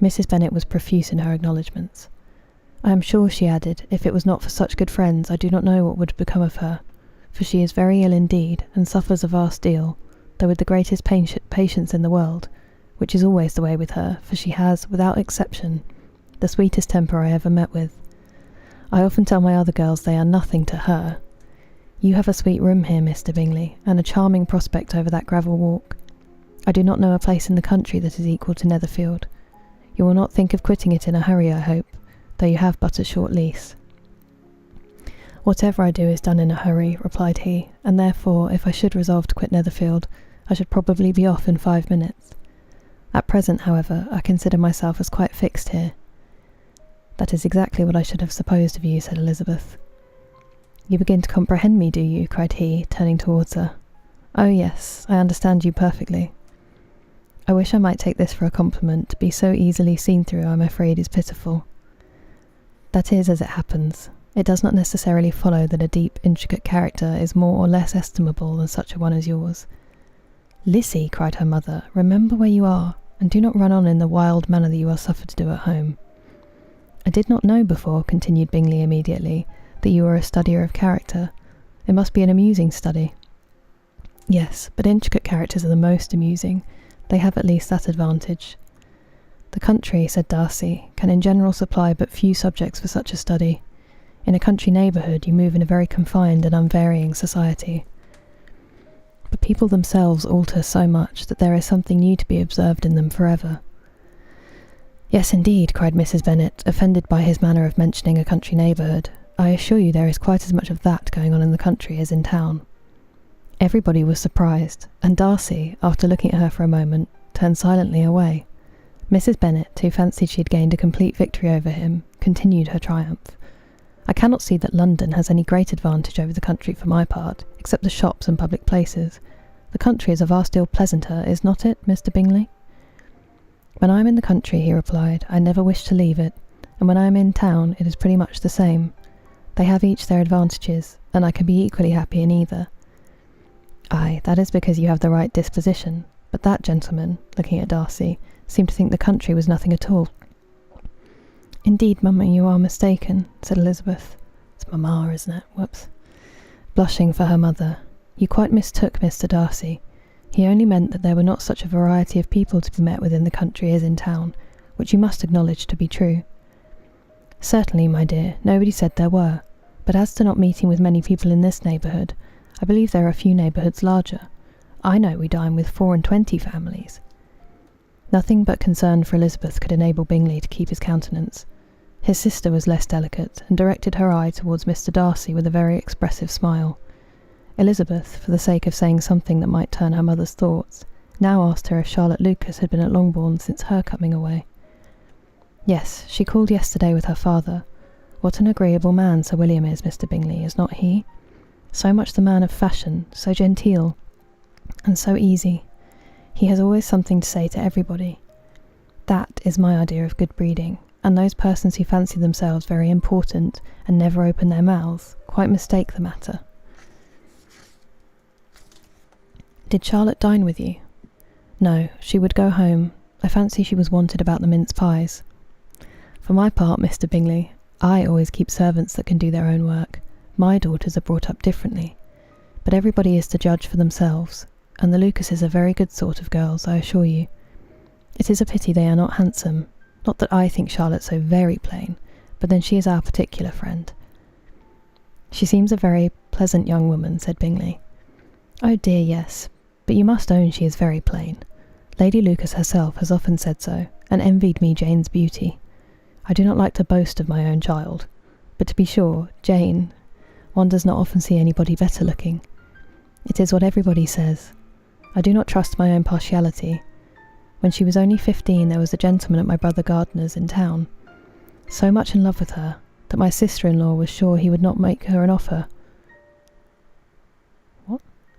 Mrs. Bennet was profuse in her acknowledgments. "I am sure," she added, "if it was not for such good friends, I do not know what would become of her, for she is very ill indeed, and suffers a vast deal, though with the greatest patience in the world, which is always the way with her, for she has, without exception, the sweetest temper I ever met with. I often tell my other girls they are nothing to her. You have a sweet room here, Mr. Bingley, and a charming prospect over that gravel walk. I do not know a place in the country that is equal to Netherfield. You will not think of quitting it in a hurry, I hope, though you have but a short lease." "Whatever I do is done in a hurry," replied he, "and therefore, if I should resolve to quit Netherfield, I should probably be off in 5 minutes. At present, however, I consider myself as quite fixed here." "That is exactly what I should have supposed of you," said Elizabeth. "You begin to comprehend me, do you?" cried he, turning towards her. "Oh yes, I understand you perfectly. I wish I might take this for a compliment. To be so easily seen through, I'm afraid, is pitiful. That is as it happens. It does not necessarily follow that a deep, intricate character is more or less estimable than such a one as yours." "Lizzie," cried her mother, "remember where you are, and do not run on in the wild manner that you are suffered to do at home." "I did not know before," continued Bingley immediately, "that you were a studier of character. It must be an amusing study." "Yes, but intricate characters are the most amusing. They have at least that advantage." "The country," said Darcy, "can in general supply but few subjects for such a study. In a country neighbourhood you move in a very confined and unvarying society. But people themselves alter so much that there is something new to be observed in them forever." "Yes, indeed," cried Mrs. Bennet, offended by his manner of mentioning a country neighbourhood. "I assure you there is quite as much of that going on in the country as in town." Everybody was surprised, and Darcy, after looking at her for a moment, turned silently away. Mrs. Bennet, who fancied she had gained a complete victory over him, continued her triumph. I cannot see that London has any great advantage over the country for my part, except the shops and public places. The country is a vast deal pleasanter, is not it, Mr. Bingley? When I am in the country, he replied, I never wish to leave it, and when I am in town it is pretty much the same. They have each their advantages, and I can be equally happy in either. Aye, that is because you have the right disposition, but that gentleman, looking at Darcy, seemed to think the country was nothing at all. Indeed, mamma, you are mistaken, said Elizabeth. It's mamma, isn't it? Whoops. Blushing for her mother. You quite mistook Mr. Darcy. He only meant that there were not such a variety of people to be met with in the country as in town, which you must acknowledge to be true. Certainly, my dear, nobody said there were, but as to not meeting with many people in this neighbourhood, I believe there are a few neighbourhoods larger. I know we dine with 24 families. Nothing but concern for Elizabeth could enable Bingley to keep his countenance. His sister was less delicate, and directed her eye towards Mr. Darcy with a very expressive smile. Elizabeth, for the sake of saying something that might turn her mother's thoughts, now asked her if Charlotte Lucas had been at Longbourn since her coming away. Yes, she called yesterday with her father. What an agreeable man Sir William is, Mr. Bingley, is not he? So much the man of fashion, so genteel, and so easy. He has always something to say to everybody. That is my idea of good breeding, and those persons who fancy themselves very important and never open their mouths quite mistake the matter. Did Charlotte dine with you? No, she would go home. I fancy she was wanted about the mince pies. For my part, Mr. Bingley, I always keep servants that can do their own work. My daughters are brought up differently. But everybody is to judge for themselves, and the Lucases are very good sort of girls, I assure you. It is a pity they are not handsome. Not that I think Charlotte so very plain, but then she is our particular friend. She seems a very pleasant young woman, said Bingley. Oh dear, yes, but you must own she is very plain. Lady Lucas herself has often said so, and envied me Jane's beauty. I do not like to boast of my own child, but to be sure, Jane, one does not often see anybody better looking. It is what everybody says. I do not trust my own partiality. When she was only 15, there was a gentleman at my brother Gardner's in town, so much in love with her that my sister-in-law was sure he would not make her an offer.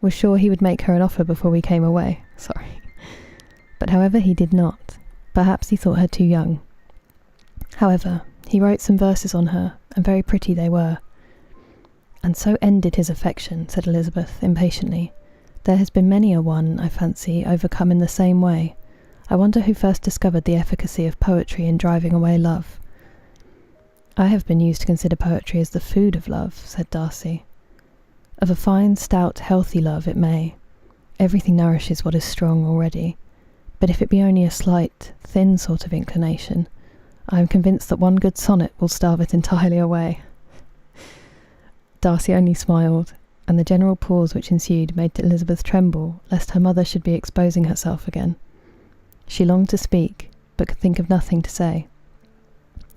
Was sure he would make her an offer before we came away. Sorry. But however, he did not. Perhaps he thought her too young. However, he wrote some verses on her, and very pretty they were. And so ended his affection, said Elizabeth impatiently. There has been many a one, I fancy, overcome in the same way. I wonder who first discovered the efficacy of poetry in driving away love. I have been used to consider poetry as the food of love, said Darcy. Of a fine, stout, healthy love it may. Everything nourishes what is strong already. But if it be only a slight, thin sort of inclination, I am convinced that one good sonnet will starve it entirely away. Darcy only smiled, and the general pause which ensued made Elizabeth tremble lest her mother should be exposing herself again. She longed to speak, but could think of nothing to say.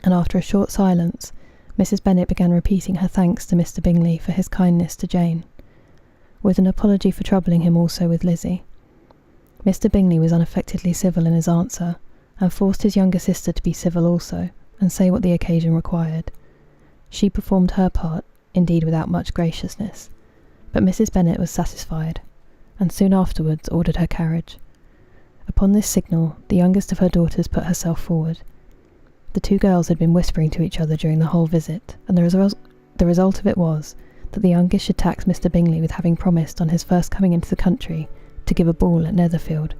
And after a short silence, Mrs. Bennet began repeating her thanks to Mr. Bingley for his kindness to Jane, with an apology for troubling him also with Lizzie. Mr. Bingley was unaffectedly civil in his answer, and forced his younger sister to be civil also, and say what the occasion required. She performed her part, indeed without much graciousness, but Mrs. Bennet was satisfied, and soon afterwards ordered her carriage. Upon this signal, the youngest of her daughters put herself forward. The two girls had been whispering to each other during the whole visit, and the result of it was that the youngest should tax Mr. Bingley with having promised on his first coming into the country to give a ball at Netherfield.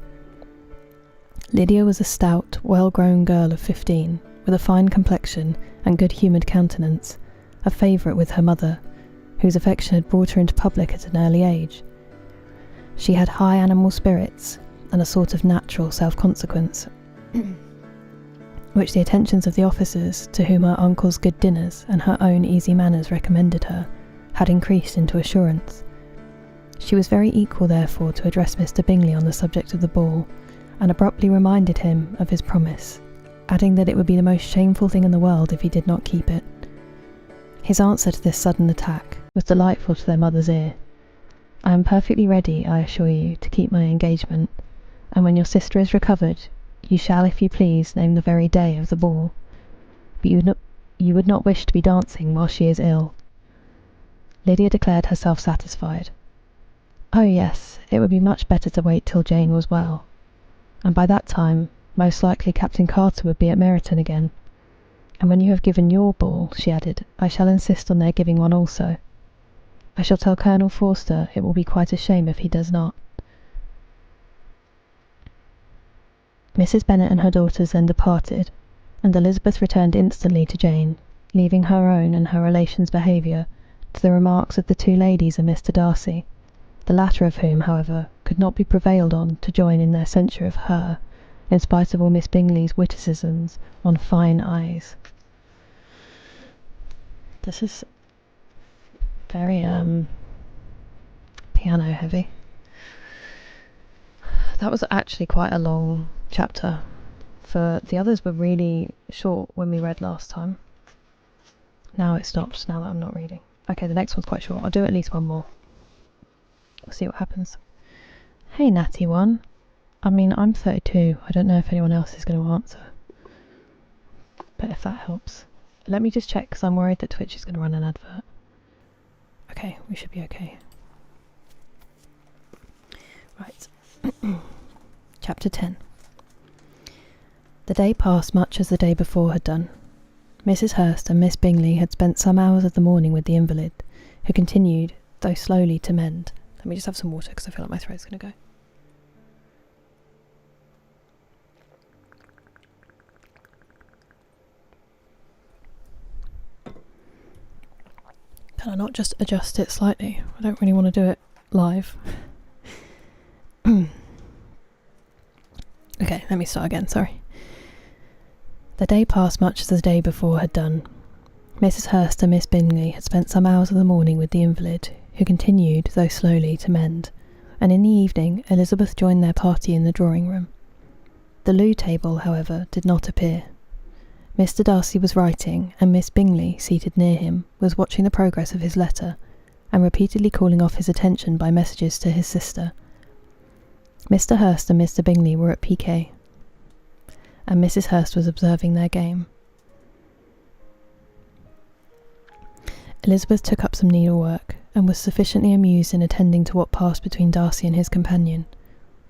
Lydia was a stout, well-grown girl of 15, with a fine complexion and good-humoured countenance, a favourite with her mother, whose affection had brought her into public at an early age. She had high animal spirits and a sort of natural self-consequence, which the attentions of the officers, to whom her uncle's good dinners and her own easy manners recommended her, had increased into assurance. She was very equal, therefore, to address Mr. Bingley on the subject of the ball, and abruptly reminded him of his promise, adding that it would be the most shameful thing in the world if he did not keep it. His answer to this sudden attack was delightful to their mother's ear. I am perfectly ready, I assure you, to keep my engagement, and when your sister is recovered, you shall, if you please, name the very day of the ball. But you would not wish to be dancing while she is ill." Lydia declared herself satisfied. Oh yes, it would be much better to wait till Jane was well, and by that time, most likely Captain Carter would be at Meryton again. And when you have given your ball, she added, I shall insist on their giving one also. I shall tell Colonel Forster it will be quite a shame if he does not. Mrs. Bennet and her daughters then departed, and Elizabeth returned instantly to Jane, leaving her own and her relations' behaviour to the remarks of the two ladies and Mr. Darcy, the latter of whom, however, could not be prevailed on to join in their censure of her, in spite of all Miss Bingley's witticisms on fine eyes. This is very piano heavy. That was actually quite a long chapter. For the others were really short when we read last time. Now it stops, now that I'm not reading. Okay, the next one's quite short. I'll do at least one more. We'll see what happens. Hey, Natty one. I mean, I'm 32. I don't know if anyone else is going to answer. But if that helps. Let me just check, because I'm worried that Twitch is going to run an advert. Okay, we should be okay. Right. Chapter 10. The day passed much as the day before had done. Mrs. Hurst and Miss Bingley had spent some hours of the morning with the invalid, who continued, though slowly, to mend. Let me just have some water, because I feel like my throat's going to go. Can I not just adjust it slightly? I don't really want to do it live. Okay, let me start again, sorry. The day passed much as the day before had done. Mrs. Hurst and Miss Bingley had spent some hours of the morning with the invalid, who continued, though slowly, to mend, and in the evening Elizabeth joined their party in the drawing-room. The loo table, however, did not appear. Mr. Darcy was writing, and Miss Bingley, seated near him, was watching the progress of his letter, and repeatedly calling off his attention by messages to his sister. Mr. Hurst and Mr. Bingley were at piquet, and Mrs. Hurst was observing their game. Elizabeth took up some needlework, and was sufficiently amused in attending to what passed between Darcy and his companion.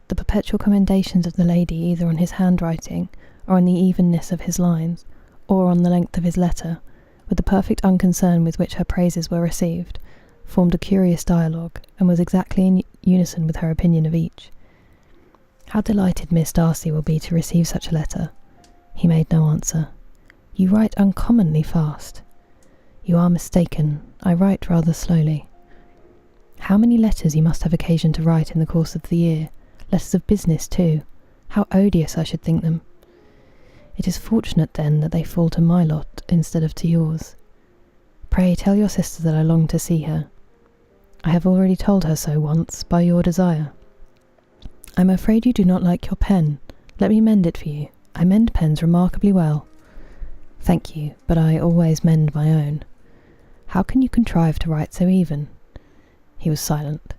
The perpetual commendations of the lady either on his handwriting, or on the evenness of his lines, or on the length of his letter, with the perfect unconcern with which her praises were received, formed a curious dialogue, and was exactly in unison with her opinion of each. How delighted Miss Darcy will be to receive such a letter. He made no answer. You write uncommonly fast. You are mistaken. I write rather slowly. How many letters you must have occasion to write in the course of the year. Letters of business, too. How odious I should think them. It is fortunate, then, that they fall to my lot instead of to yours. Pray tell your sister that I long to see her. I have already told her so once, by your desire. I am afraid you do not like your pen. Let me mend it for you. I mend pens remarkably well. Thank you, but I always mend my own. How can you contrive to write so even? He was silent.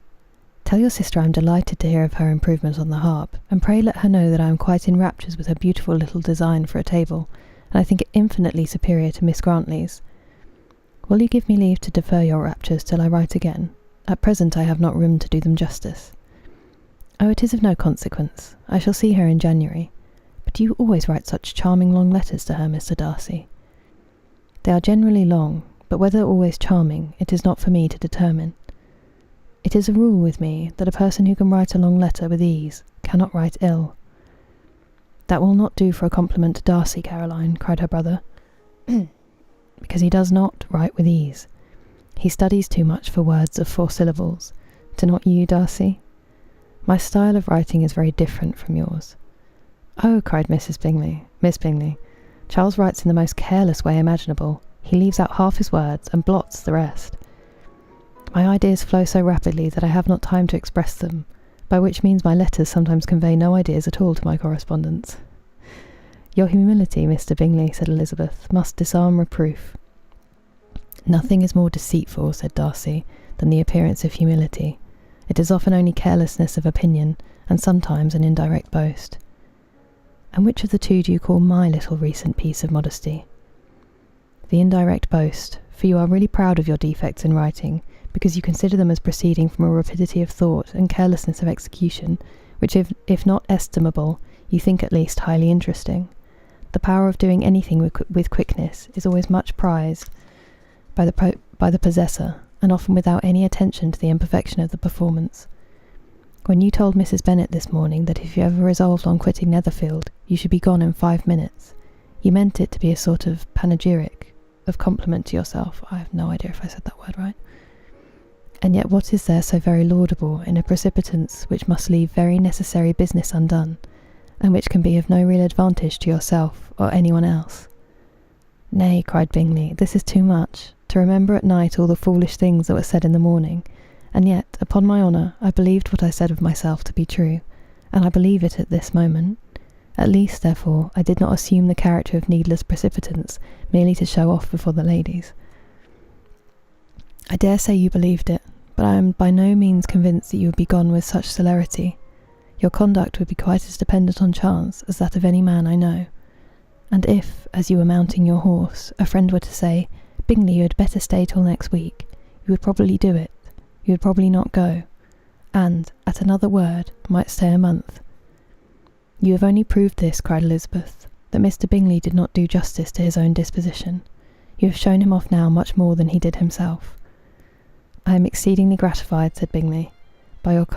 Tell your sister I am delighted to hear of her improvement on the harp, and pray let her know that I am quite in raptures with her beautiful little design for a table, and I think it infinitely superior to Miss Grantley's. Will you give me leave to defer your raptures till I write again? At present I have not room to do them justice. Oh, it is of no consequence. I shall see her in January. But do you always write such charming long letters to her, Mr. Darcy? They are generally long, but whether always charming, it is not for me to determine. It is a rule with me that a person who can write a long letter with ease cannot write ill. That will not do for a compliment to Darcy, Caroline, cried her brother, because he does not write with ease. He studies too much for words of 4 syllables. Do not you, Darcy? My style of writing is very different from yours. Oh, cried Miss Bingley. Charles writes in the most careless way imaginable. He leaves out half his words and blots the rest. My ideas flow so rapidly that I have not time to express them, by which means my letters sometimes convey no ideas at all to my correspondents. Your humility, Mr. Bingley, said Elizabeth, must disarm reproof. Nothing is more deceitful, said Darcy, than the appearance of humility. It is often only carelessness of opinion, and sometimes an indirect boast. And which of the two do you call my little recent piece of modesty? The indirect boast, for you are really proud of your defects in writing, because you consider them as proceeding from a rapidity of thought and carelessness of execution, which if not estimable, you think at least highly interesting. The power of doing anything with quickness is always much prized by the possessor, and often without any attention to the imperfection of the performance. When you told Mrs. Bennet this morning that if you ever resolved on quitting Netherfield, you should be gone in 5 minutes, you meant it to be a sort of panegyric, of compliment to yourself. I have no idea if I said that word right. And yet what is there so very laudable in a precipitance which must leave very necessary business undone, and which can be of no real advantage to yourself or anyone else? Nay, cried Bingley, this is too much, to remember at night all the foolish things that were said in the morning, and yet, upon my honour, I believed what I said of myself to be true, and I believe it at this moment. At least, therefore, I did not assume the character of needless precipitance, merely to show off before the ladies. I dare say you believed it, but I am by no means convinced that you would be gone with such celerity. Your conduct would be quite as dependent on chance as that of any man I know. And if, as you were mounting your horse, a friend were to say, Bingley, you had better stay till next week, you would probably do it. You would probably not go, and, at another word, might stay a month. You have only proved this, cried Elizabeth, that Mr. Bingley did not do justice to his own disposition. You have shown him off now much more than he did himself. I am exceedingly gratified, said Bingley, by your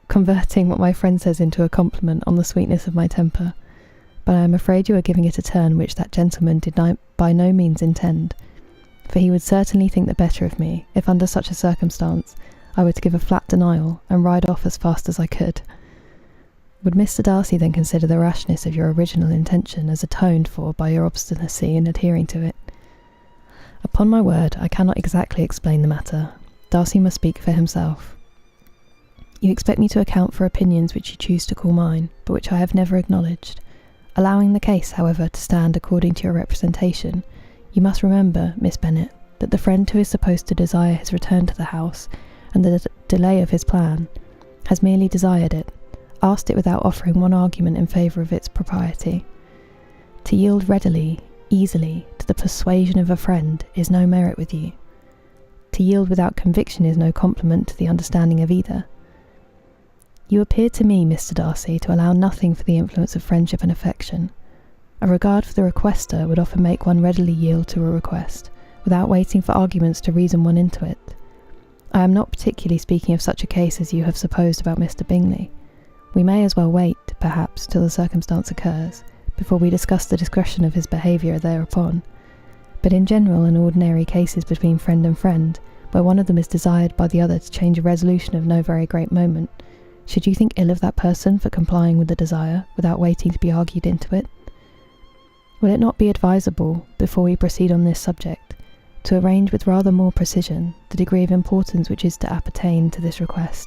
converting what my friend says into a compliment on the sweetness of my temper, but I am afraid you are giving it a turn which that gentleman did by no means intend, for he would certainly think the better of me, if under such a circumstance I were to give a flat denial, and ride off as fast as I could. Would Mr. Darcy then consider the rashness of your original intention as atoned for by your obstinacy in adhering to it? Upon my word, I cannot exactly explain the matter. Darcy must speak for himself. You expect me to account for opinions which you choose to call mine, but which I have never acknowledged. Allowing the case, however, to stand according to your representation, you must remember, Miss Bennet, that the friend who is supposed to desire his return to the house, and the delay of his plan, has merely desired it, asked it without offering one argument in favour of its propriety. To yield readily, easily, to the persuasion of a friend is no merit with you. To yield without conviction is no compliment to the understanding of either. You appear to me, Mr. Darcy, to allow nothing for the influence of friendship and affection. A regard for the requester would often make one readily yield to a request, without waiting for arguments to reason one into it. I am not particularly speaking of such a case as you have supposed about Mr. Bingley. We may as well wait, perhaps, till the circumstance occurs, before we discuss the discretion of his behaviour thereupon. But in general and ordinary cases between friend and friend, where one of them is desired by the other to change a resolution of no very great moment, should you think ill of that person for complying with the desire, without waiting to be argued into it? Will it not be advisable, before we proceed on this subject, to arrange with rather more precision the degree of importance which is to appertain to this request,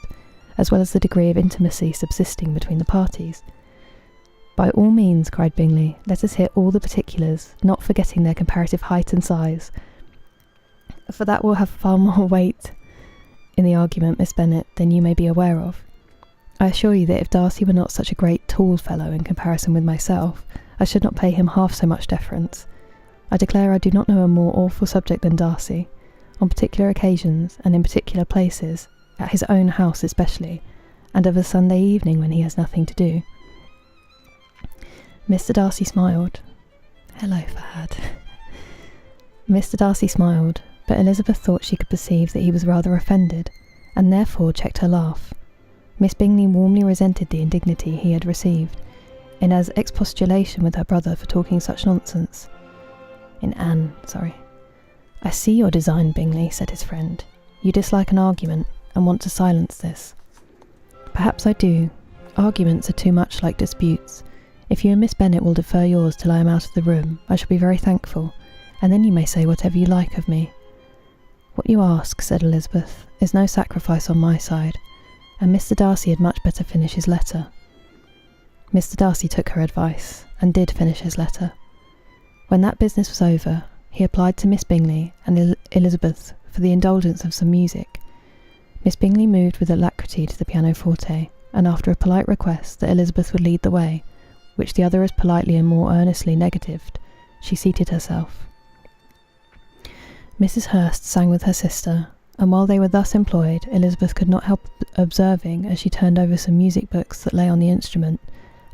as well as the degree of intimacy subsisting between the parties? By all means, cried Bingley, let us hear all the particulars, not forgetting their comparative height and size, for that will have far more weight in the argument, Miss Bennet, than you may be aware of. I assure you that if Darcy were not such a great tall fellow in comparison with myself, I should not pay him half so much deference. I declare I do not know a more awful subject than Darcy. On particular occasions, and in particular places, at his own house especially, and of a Sunday evening when he has nothing to do. Mr. Darcy smiled. Hello, Fad. Mr. Darcy smiled, but Elizabeth thought she could perceive that he was rather offended, and therefore checked her laugh. Miss Bingley warmly resented the indignity he had received, in as expostulation with her brother for talking such nonsense. I see your design, Bingley, said his friend. You dislike an argument, and want to silence this. Perhaps I do. Arguments are too much like disputes. If you and Miss Bennet will defer yours till I am out of the room, I shall be very thankful, and then you may say whatever you like of me. What you ask, said Elizabeth, is no sacrifice on my side, and Mr. Darcy had much better finish his letter. Mr. Darcy took her advice, and did finish his letter. When that business was over, he applied to Miss Bingley and Elizabeth for the indulgence of some music, Miss Bingley moved with alacrity to the pianoforte, and after a polite request that Elizabeth would lead the way, which the other as politely and more earnestly negatived, she seated herself. Mrs. Hurst sang with her sister, and while they were thus employed, Elizabeth could not help observing, as she turned over some music books that lay on the instrument,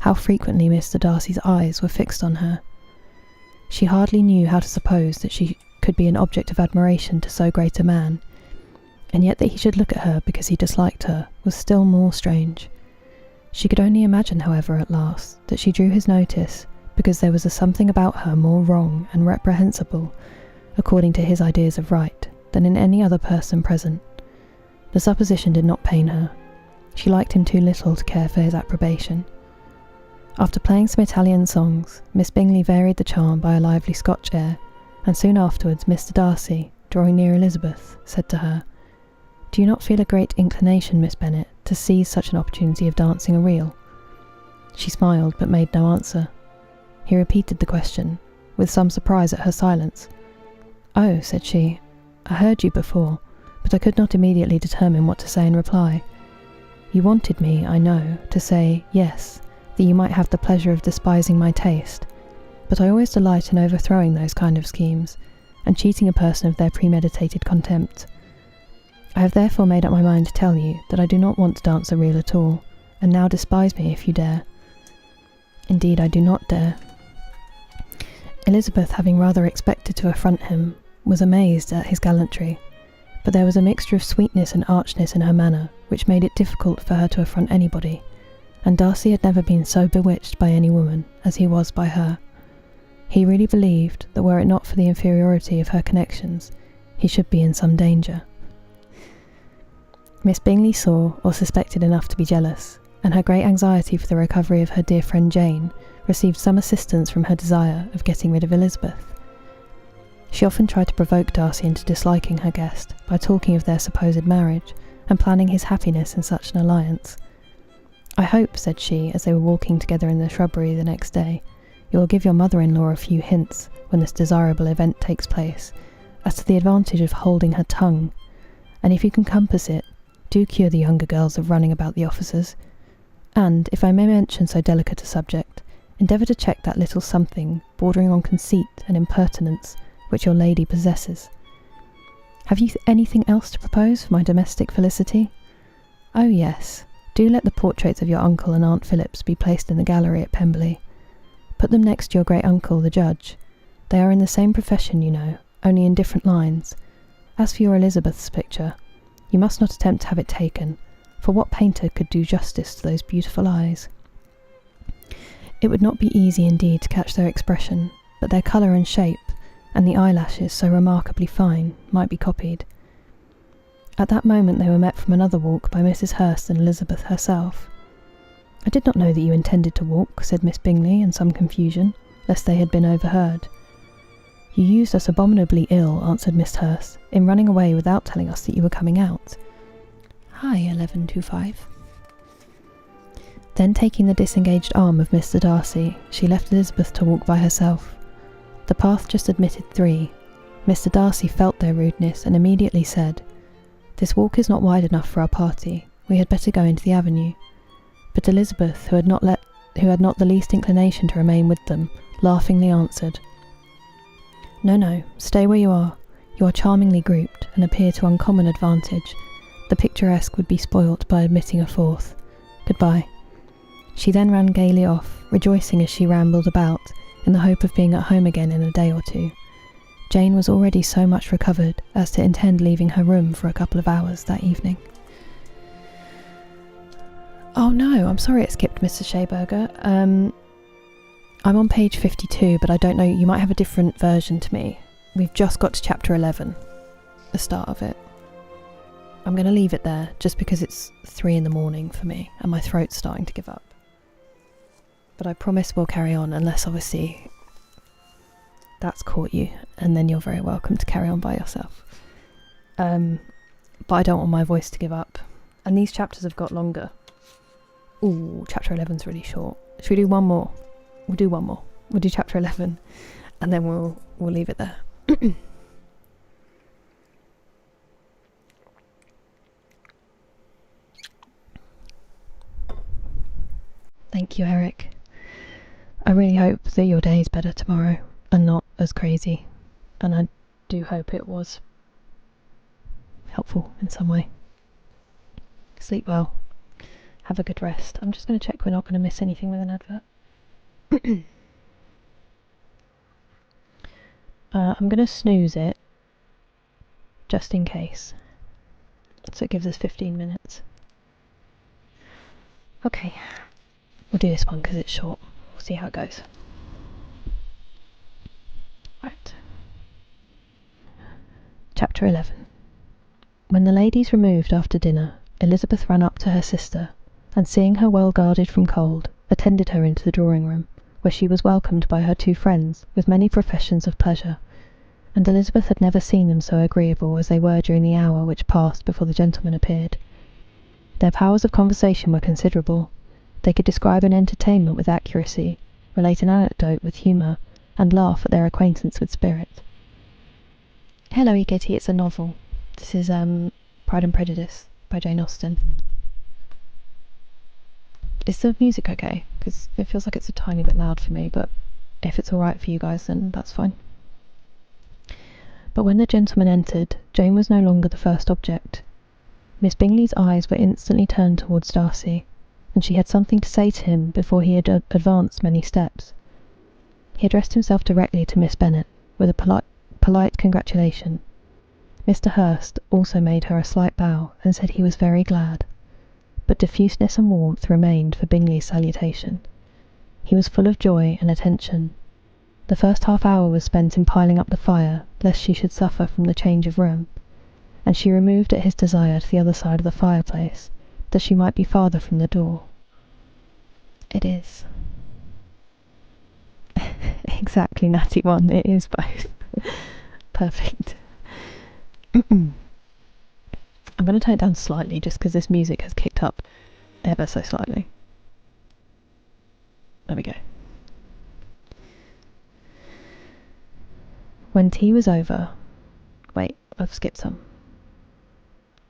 how frequently Mr. Darcy's eyes were fixed on her. She hardly knew how to suppose that she could be an object of admiration to so great a man, and yet that he should look at her because he disliked her was still more strange. She could only imagine, however, at last, that she drew his notice because there was a something about her more wrong and reprehensible, according to his ideas of right, than in any other person present. The supposition did not pain her. She liked him too little to care for his approbation. After playing some Italian songs, Miss Bingley varied the charm by a lively Scotch air, and soon afterwards Mr. Darcy, drawing near Elizabeth, said to her, "Do you not feel a great inclination, Miss Bennet, to seize such an opportunity of dancing a reel?" She smiled, but made no answer. He repeated the question, with some surprise at her silence. "Oh," said she, "I heard you before, but I could not immediately determine what to say in reply. You wanted me, I know, to say yes, that you might have the pleasure of despising my taste, but I always delight in overthrowing those kind of schemes, and cheating a person of their premeditated contempt. I have therefore made up my mind to tell you that I do not want to dance a reel at all, and now despise me if you dare." "Indeed, I do not dare." Elizabeth, having rather expected to affront him, was amazed at his gallantry, but there was a mixture of sweetness and archness in her manner which made it difficult for her to affront anybody, and Darcy had never been so bewitched by any woman as he was by her. He really believed that were it not for the inferiority of her connections, he should be in some danger. Miss Bingley saw or suspected enough to be jealous, and her great anxiety for the recovery of her dear friend Jane received some assistance from her desire of getting rid of Elizabeth. She often tried to provoke Darcy into disliking her guest by talking of their supposed marriage, and planning his happiness in such an alliance. "I hope," said she, as they were walking together in the shrubbery the next day, "you will give your mother-in-law a few hints, when this desirable event takes place, as to the advantage of holding her tongue, and if you can compass it, do cure the younger girls of running about the officers, and, if I may mention so delicate a subject, endeavour to check that little something, bordering on conceit and impertinence, which your lady possesses. Have you anything else to propose for my domestic felicity? Oh yes, do let the portraits of your uncle and Aunt Phillips be placed in the gallery at Pemberley. Put them next to your great uncle, the judge. They are in the same profession, you know, only in different lines. As for your Elizabeth's picture, you must not attempt to have it taken, for what painter could do justice to those beautiful eyes? It would not be easy indeed to catch their expression, but their colour and shape, and the eyelashes so remarkably fine, might be copied." At that moment they were met from another walk by Mrs. Hurst and Elizabeth herself. "I did not know that you intended to walk," said Miss Bingley in some confusion, lest they had been overheard. "You used us abominably ill," answered Miss Hurst, "in running away without telling us that you were coming out. Hi, 1125. Then, taking the disengaged arm of Mr. Darcy, she left Elizabeth to walk by herself. The path just admitted 3. Mr. Darcy felt their rudeness and immediately said, "This walk is not wide enough for our party. We had better go into the avenue." But Elizabeth, who had not the least inclination to remain with them, laughingly answered, No, stay where you are. You are charmingly grouped, and appear to uncommon advantage. The picturesque would be spoilt by admitting a 4th. Goodbye." She then ran gaily off, rejoicing as she rambled about, in the hope of being at home again in a day or 2. Jane was already so much recovered as to intend leaving her room for a couple of hours that evening. Oh no, I'm sorry it skipped, Mr. Schayberger. I'm on page 52, but I don't know, you might have a different version to me. We've just got to chapter 11, the start of it. I'm going to leave it there, just because it's 3 in the morning for me, and my throat's starting to give up. But I promise we'll carry on, unless obviously that's caught you, and then you're very welcome to carry on by yourself. But I don't want my voice to give up. And these chapters have got longer. Ooh, chapter 11's really short. Should we do one more? We'll do one more. We'll do chapter 11, and then we'll leave it there. Thank you, Eric. I really hope that your day is better tomorrow and not as crazy. And I do hope it was helpful in some way. Sleep well. Have a good rest. I'm just going to check we're not going to miss anything with an advert. I'm going to snooze it just in case. So it gives us 15 minutes. Okay. We'll do this one because it's short. We'll see how it goes. Right. Chapter 11. When the ladies removed after dinner, Elizabeth ran up to her sister, and seeing her well guarded from cold, attended her into the drawing room, where she was welcomed by her two friends with many professions of pleasure, and Elizabeth had never seen them so agreeable as they were during the hour which passed before the gentlemen appeared. Their powers of conversation were considerable. They could describe an entertainment with accuracy, relate an anecdote with humour, and laugh at their acquaintance with spirit. Hello, Kitty, it's a novel. This is Pride and Prejudice by Jane Austen. Is the music okay? Because it feels like it's a tiny bit loud for me, but if it's alright for you guys, then that's fine. But when the gentleman entered, Jane was no longer the first object. Miss Bingley's eyes were instantly turned towards Darcy, and she had something to say to him before he had advanced many steps. He addressed himself directly to Miss Bennet, with a polite congratulation. Mr. Hurst also made her a slight bow, and said he was very glad, but diffuseness and warmth remained for Bingley's salutation. He was full of joy and attention. The first half-hour was spent in piling up the fire, lest she should suffer from the change of room, and she removed at his desire to the other side of the fireplace, that she might be farther from the door. It is. Exactly, Natty One, it is both. Perfect. I'm going to turn it down slightly just because this music has kicked up ever so slightly. There we go. When tea was over... Wait, I've skipped some.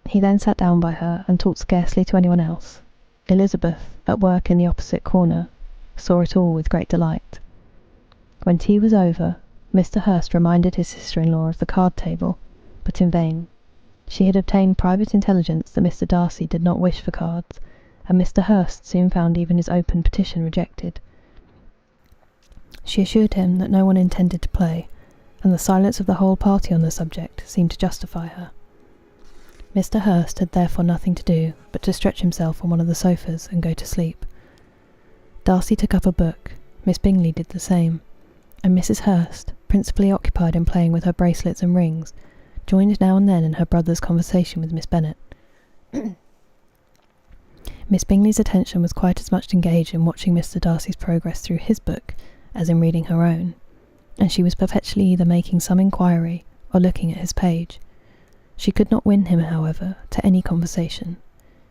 He then sat down by her and talked scarcely to anyone else. Elizabeth, at work in the opposite corner, saw it all with great delight. When tea was over, Mr. Hurst reminded his sister-in-law of the card-table, but in vain. She had obtained private intelligence that Mr. Darcy did not wish for cards, and Mr. Hurst soon found even his open petition rejected. She assured him that no one intended to play, and the silence of the whole party on the subject seemed to justify her. Mr. Hurst had therefore nothing to do but to stretch himself on one of the sofas and go to sleep. Darcy took up a book, Miss Bingley did the same, and Mrs. Hurst, principally occupied in playing with her bracelets and rings, joined now and then in her brother's conversation with Miss Bennet. Miss Bingley's attention was quite as much engaged in watching Mr. Darcy's progress through his book as in reading her own, and she was perpetually either making some inquiry or looking at his page. She could not win him, however, to any conversation.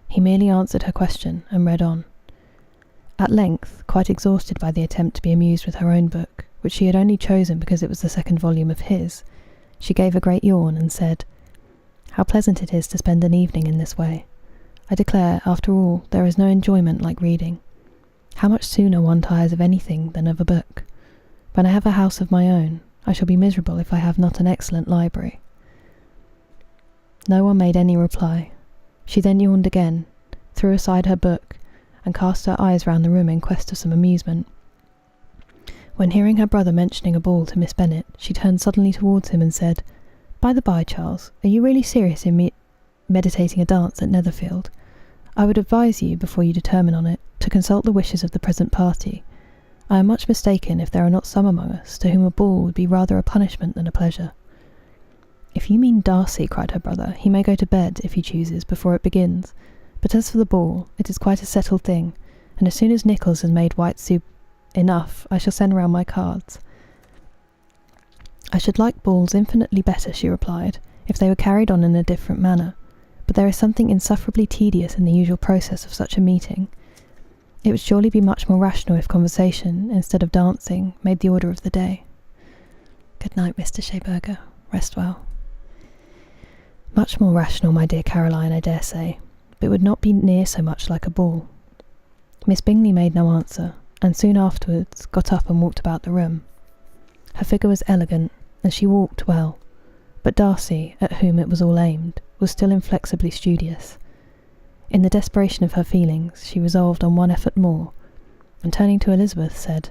He merely answered her question and read on. At length, quite exhausted by the attempt to be amused with her own book, which she had only chosen because it was the second volume of his, she gave a great yawn and said, "How pleasant it is to spend an evening in this way. I declare, after all, there is no enjoyment like reading. How much sooner one tires of anything than of a book. When I have a house of my own, I shall be miserable if I have not an excellent library." No one made any reply. She then yawned again, threw aside her book, and cast her eyes round the room in quest of some amusement. When hearing her brother mentioning a ball to Miss Bennet, she turned suddenly towards him and said, "By the by, Charles, are you really serious in meditating a dance at Netherfield? I would advise you, before you determine on it, to consult the wishes of the present party. I am much mistaken if there are not some among us to whom a ball would be rather a punishment than a pleasure." "If you mean Darcy," cried her brother, "he may go to bed, if he chooses, before it begins. But as for the ball, it is quite a settled thing, and as soon as Nichols has made white soup enough, I shall send round my cards." "I should like balls infinitely better," she replied, "if they were carried on in a different manner, but there is something insufferably tedious in the usual process of such a meeting. It would surely be much more rational if conversation, instead of dancing, made the order of the day. Good night, Mr. Schayberger. Rest well." "Much more rational, my dear Caroline, I dare say, but it would not be near so much like a ball. Miss Bingley made no answer, and soon afterwards got up and walked about the room. Her figure was elegant, and she walked well, but Darcy, at whom it was all aimed, was still inflexibly studious. In the desperation of her feelings, she resolved on one effort more, and turning to Elizabeth, said,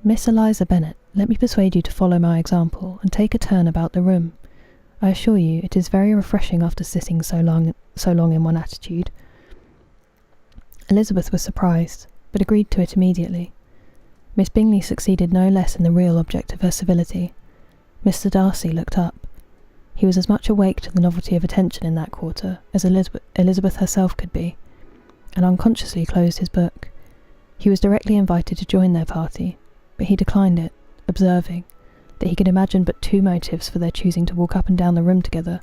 "Miss Eliza Bennet, let me persuade you to follow my example, and take a turn about the room. I assure you it is very refreshing after sitting so long in one attitude." Elizabeth was surprised, but agreed to it immediately. Miss Bingley succeeded no less in the real object of her civility. Mr. Darcy looked up. He was as much awake to the novelty of attention in that quarter as Elizabeth herself could be, and unconsciously closed his book. He was directly invited to join their party, but he declined it, observing that he could imagine but two motives for their choosing to walk up and down the room together,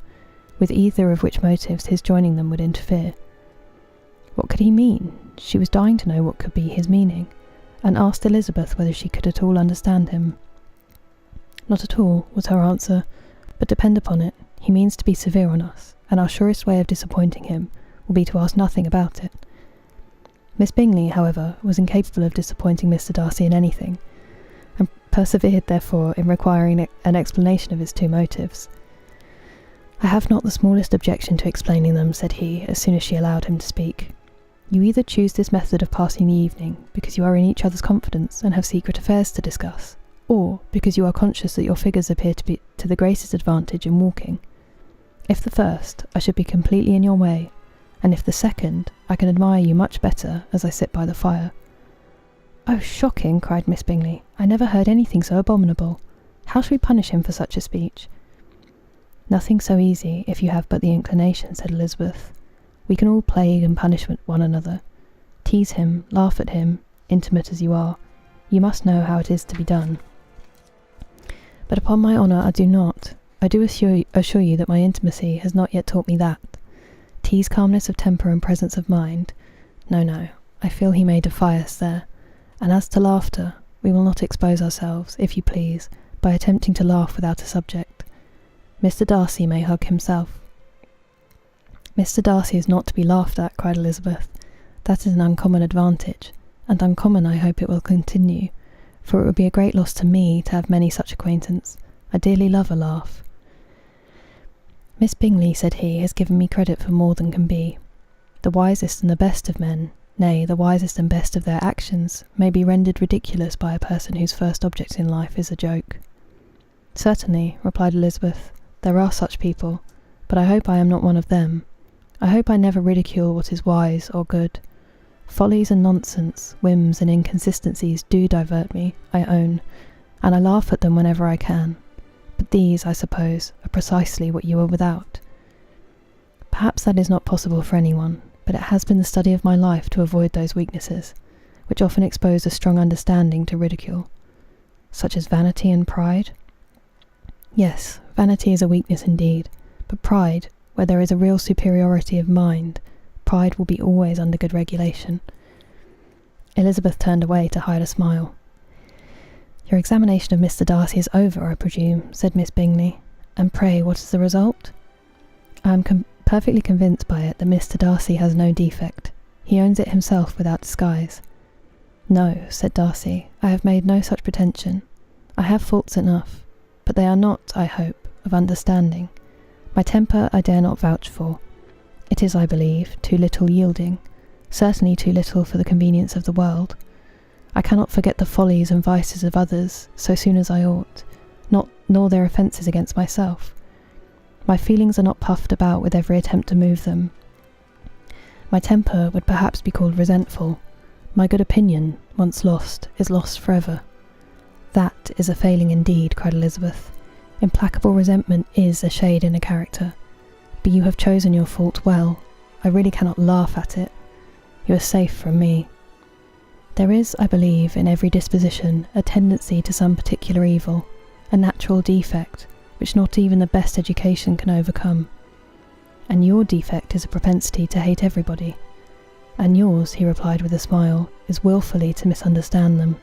with either of which motives his joining them would interfere. What could he mean? She was dying to know what could be his meaning, and asked Elizabeth whether she could at all understand him. "Not at all," was her answer, "but depend upon it, he means to be severe on us, and our surest way of disappointing him will be to ask nothing about it." Miss Bingley, however, was incapable of disappointing Mr. Darcy in anything, and persevered therefore in requiring an explanation of his two motives. "I have not the smallest objection to explaining them," said he, as soon as she allowed him to speak. "You either choose this method of passing the evening because you are in each other's confidence and have secret affairs to discuss, or because you are conscious that your figures appear to be to the greatest advantage in walking. If the first, I should be completely in your way, and if the second, I can admire you much better as I sit by the fire." "Oh, shocking!" cried Miss Bingley. "I never heard anything so abominable. How shall we punish him for such a speech?" "Nothing so easy, if you have but the inclination," said Elizabeth. "We can all plague and punish one another. Tease him, laugh at him, intimate as you are. You must know how it is to be done." "But upon my honour I do not. I do assure you that my intimacy has not yet taught me that. Tease calmness of temper and presence of mind. No, I feel he may defy us there. And as to laughter, we will not expose ourselves, if you please, by attempting to laugh without a subject. Mr. Darcy may hug himself." "Mr. Darcy is not to be laughed at," cried Elizabeth. "That is an uncommon advantage, and uncommon I hope it will continue, for it would be a great loss to me to have many such acquaintance. I dearly love a laugh." "Miss Bingley," said he, "has given me credit for more than can be. The wisest and the best of men, nay, the wisest and best of their actions, may be rendered ridiculous by a person whose first object in life is a joke." "Certainly," replied Elizabeth, "there are such people, but I hope I am not one of them. I hope I never ridicule what is wise or good. Follies and nonsense, whims and inconsistencies do divert me, I own, and I laugh at them whenever I can. But these, I suppose, are precisely what you are without. Perhaps that is not possible for anyone, but it has been the study of my life to avoid those weaknesses, which often expose a strong understanding to ridicule. Such as vanity and pride? Yes, vanity is a weakness indeed, but pride, where there is a real superiority of mind, pride will be always under good regulation." Elizabeth turned away to hide a smile. "Your examination of Mr. Darcy is over, I presume," said Miss Bingley. "And pray, what is the result?" "I am perfectly convinced by it that Mr. Darcy has no defect. He owns it himself without disguise." "No," said Darcy, "I have made no such pretension. I have faults enough, but they are not, I hope, of understanding. My temper I dare not vouch for. It is, I believe, too little yielding, certainly too little for the convenience of the world. I cannot forget the follies and vices of others so soon as I ought, nor their offences against myself. My feelings are not puffed about with every attempt to move them. My temper would perhaps be called resentful. My good opinion, once lost, is lost forever." "That is a failing indeed," cried Elizabeth. "Implacable resentment is a shade in a character. But you have chosen your fault well. I really cannot laugh at it. You are safe from me. There is, I believe, in every disposition a tendency to some particular evil, a natural defect, which not even the best education can overcome. And your defect is a propensity to hate everybody. And yours," he replied with a smile, "is wilfully to misunderstand them."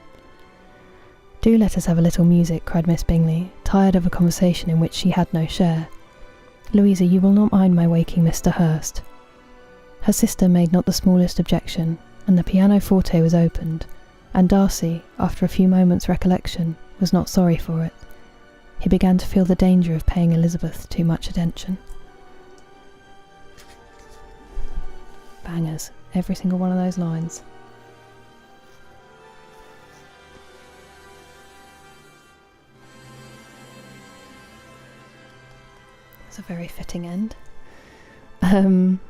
"Do let us have a little music," cried Miss Bingley, tired of a conversation in which she had no share. "Louisa, you will not mind my waking Mr. Hurst." Her sister made not the smallest objection, and the pianoforte was opened, and Darcy, after a few moments' recollection, was not sorry for it. He began to feel the danger of paying Elizabeth too much attention. Bangers, every single one of those lines. It's a very fitting end. I'm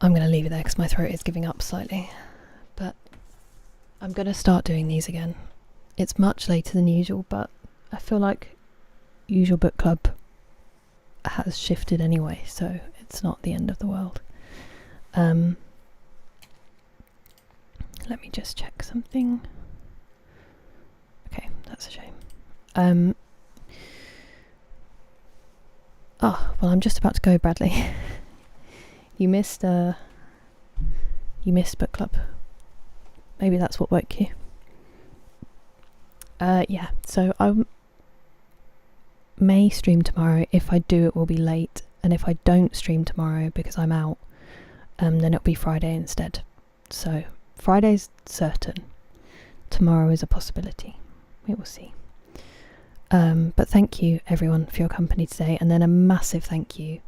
going to leave it there because my throat is giving up slightly, but I'm going to start doing these again. It's much later than usual, but I feel like usual book club has shifted anyway, so it's not the end of the world. Let me just check something. Okay, that's a shame. Oh, well, I'm just about to go, Bradley. You missed book club. Maybe that's what woke you. Yeah, so I may stream tomorrow. If I do, it will be late, and if I don't stream tomorrow because I'm out, then it'll be Friday instead. So Friday's certain. Tomorrow is a possibility. We will see. But thank you everyone for your company today, and then a massive thank you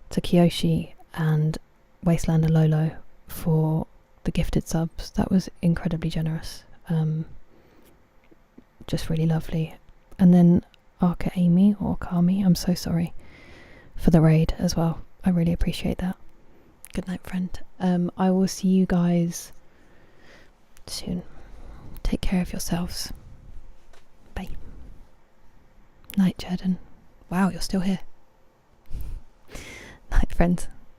to Kiyoshi and Wastelander Lolo for the gifted subs. That was incredibly generous. Just really lovely. And then Arca Amy or Kami, I'm so sorry for the raid as well. I really appreciate that. Good night, friend. I will see you guys soon. Take care of yourselves. Bye. Night, Jordan. Wow, you're still here. Night, friends.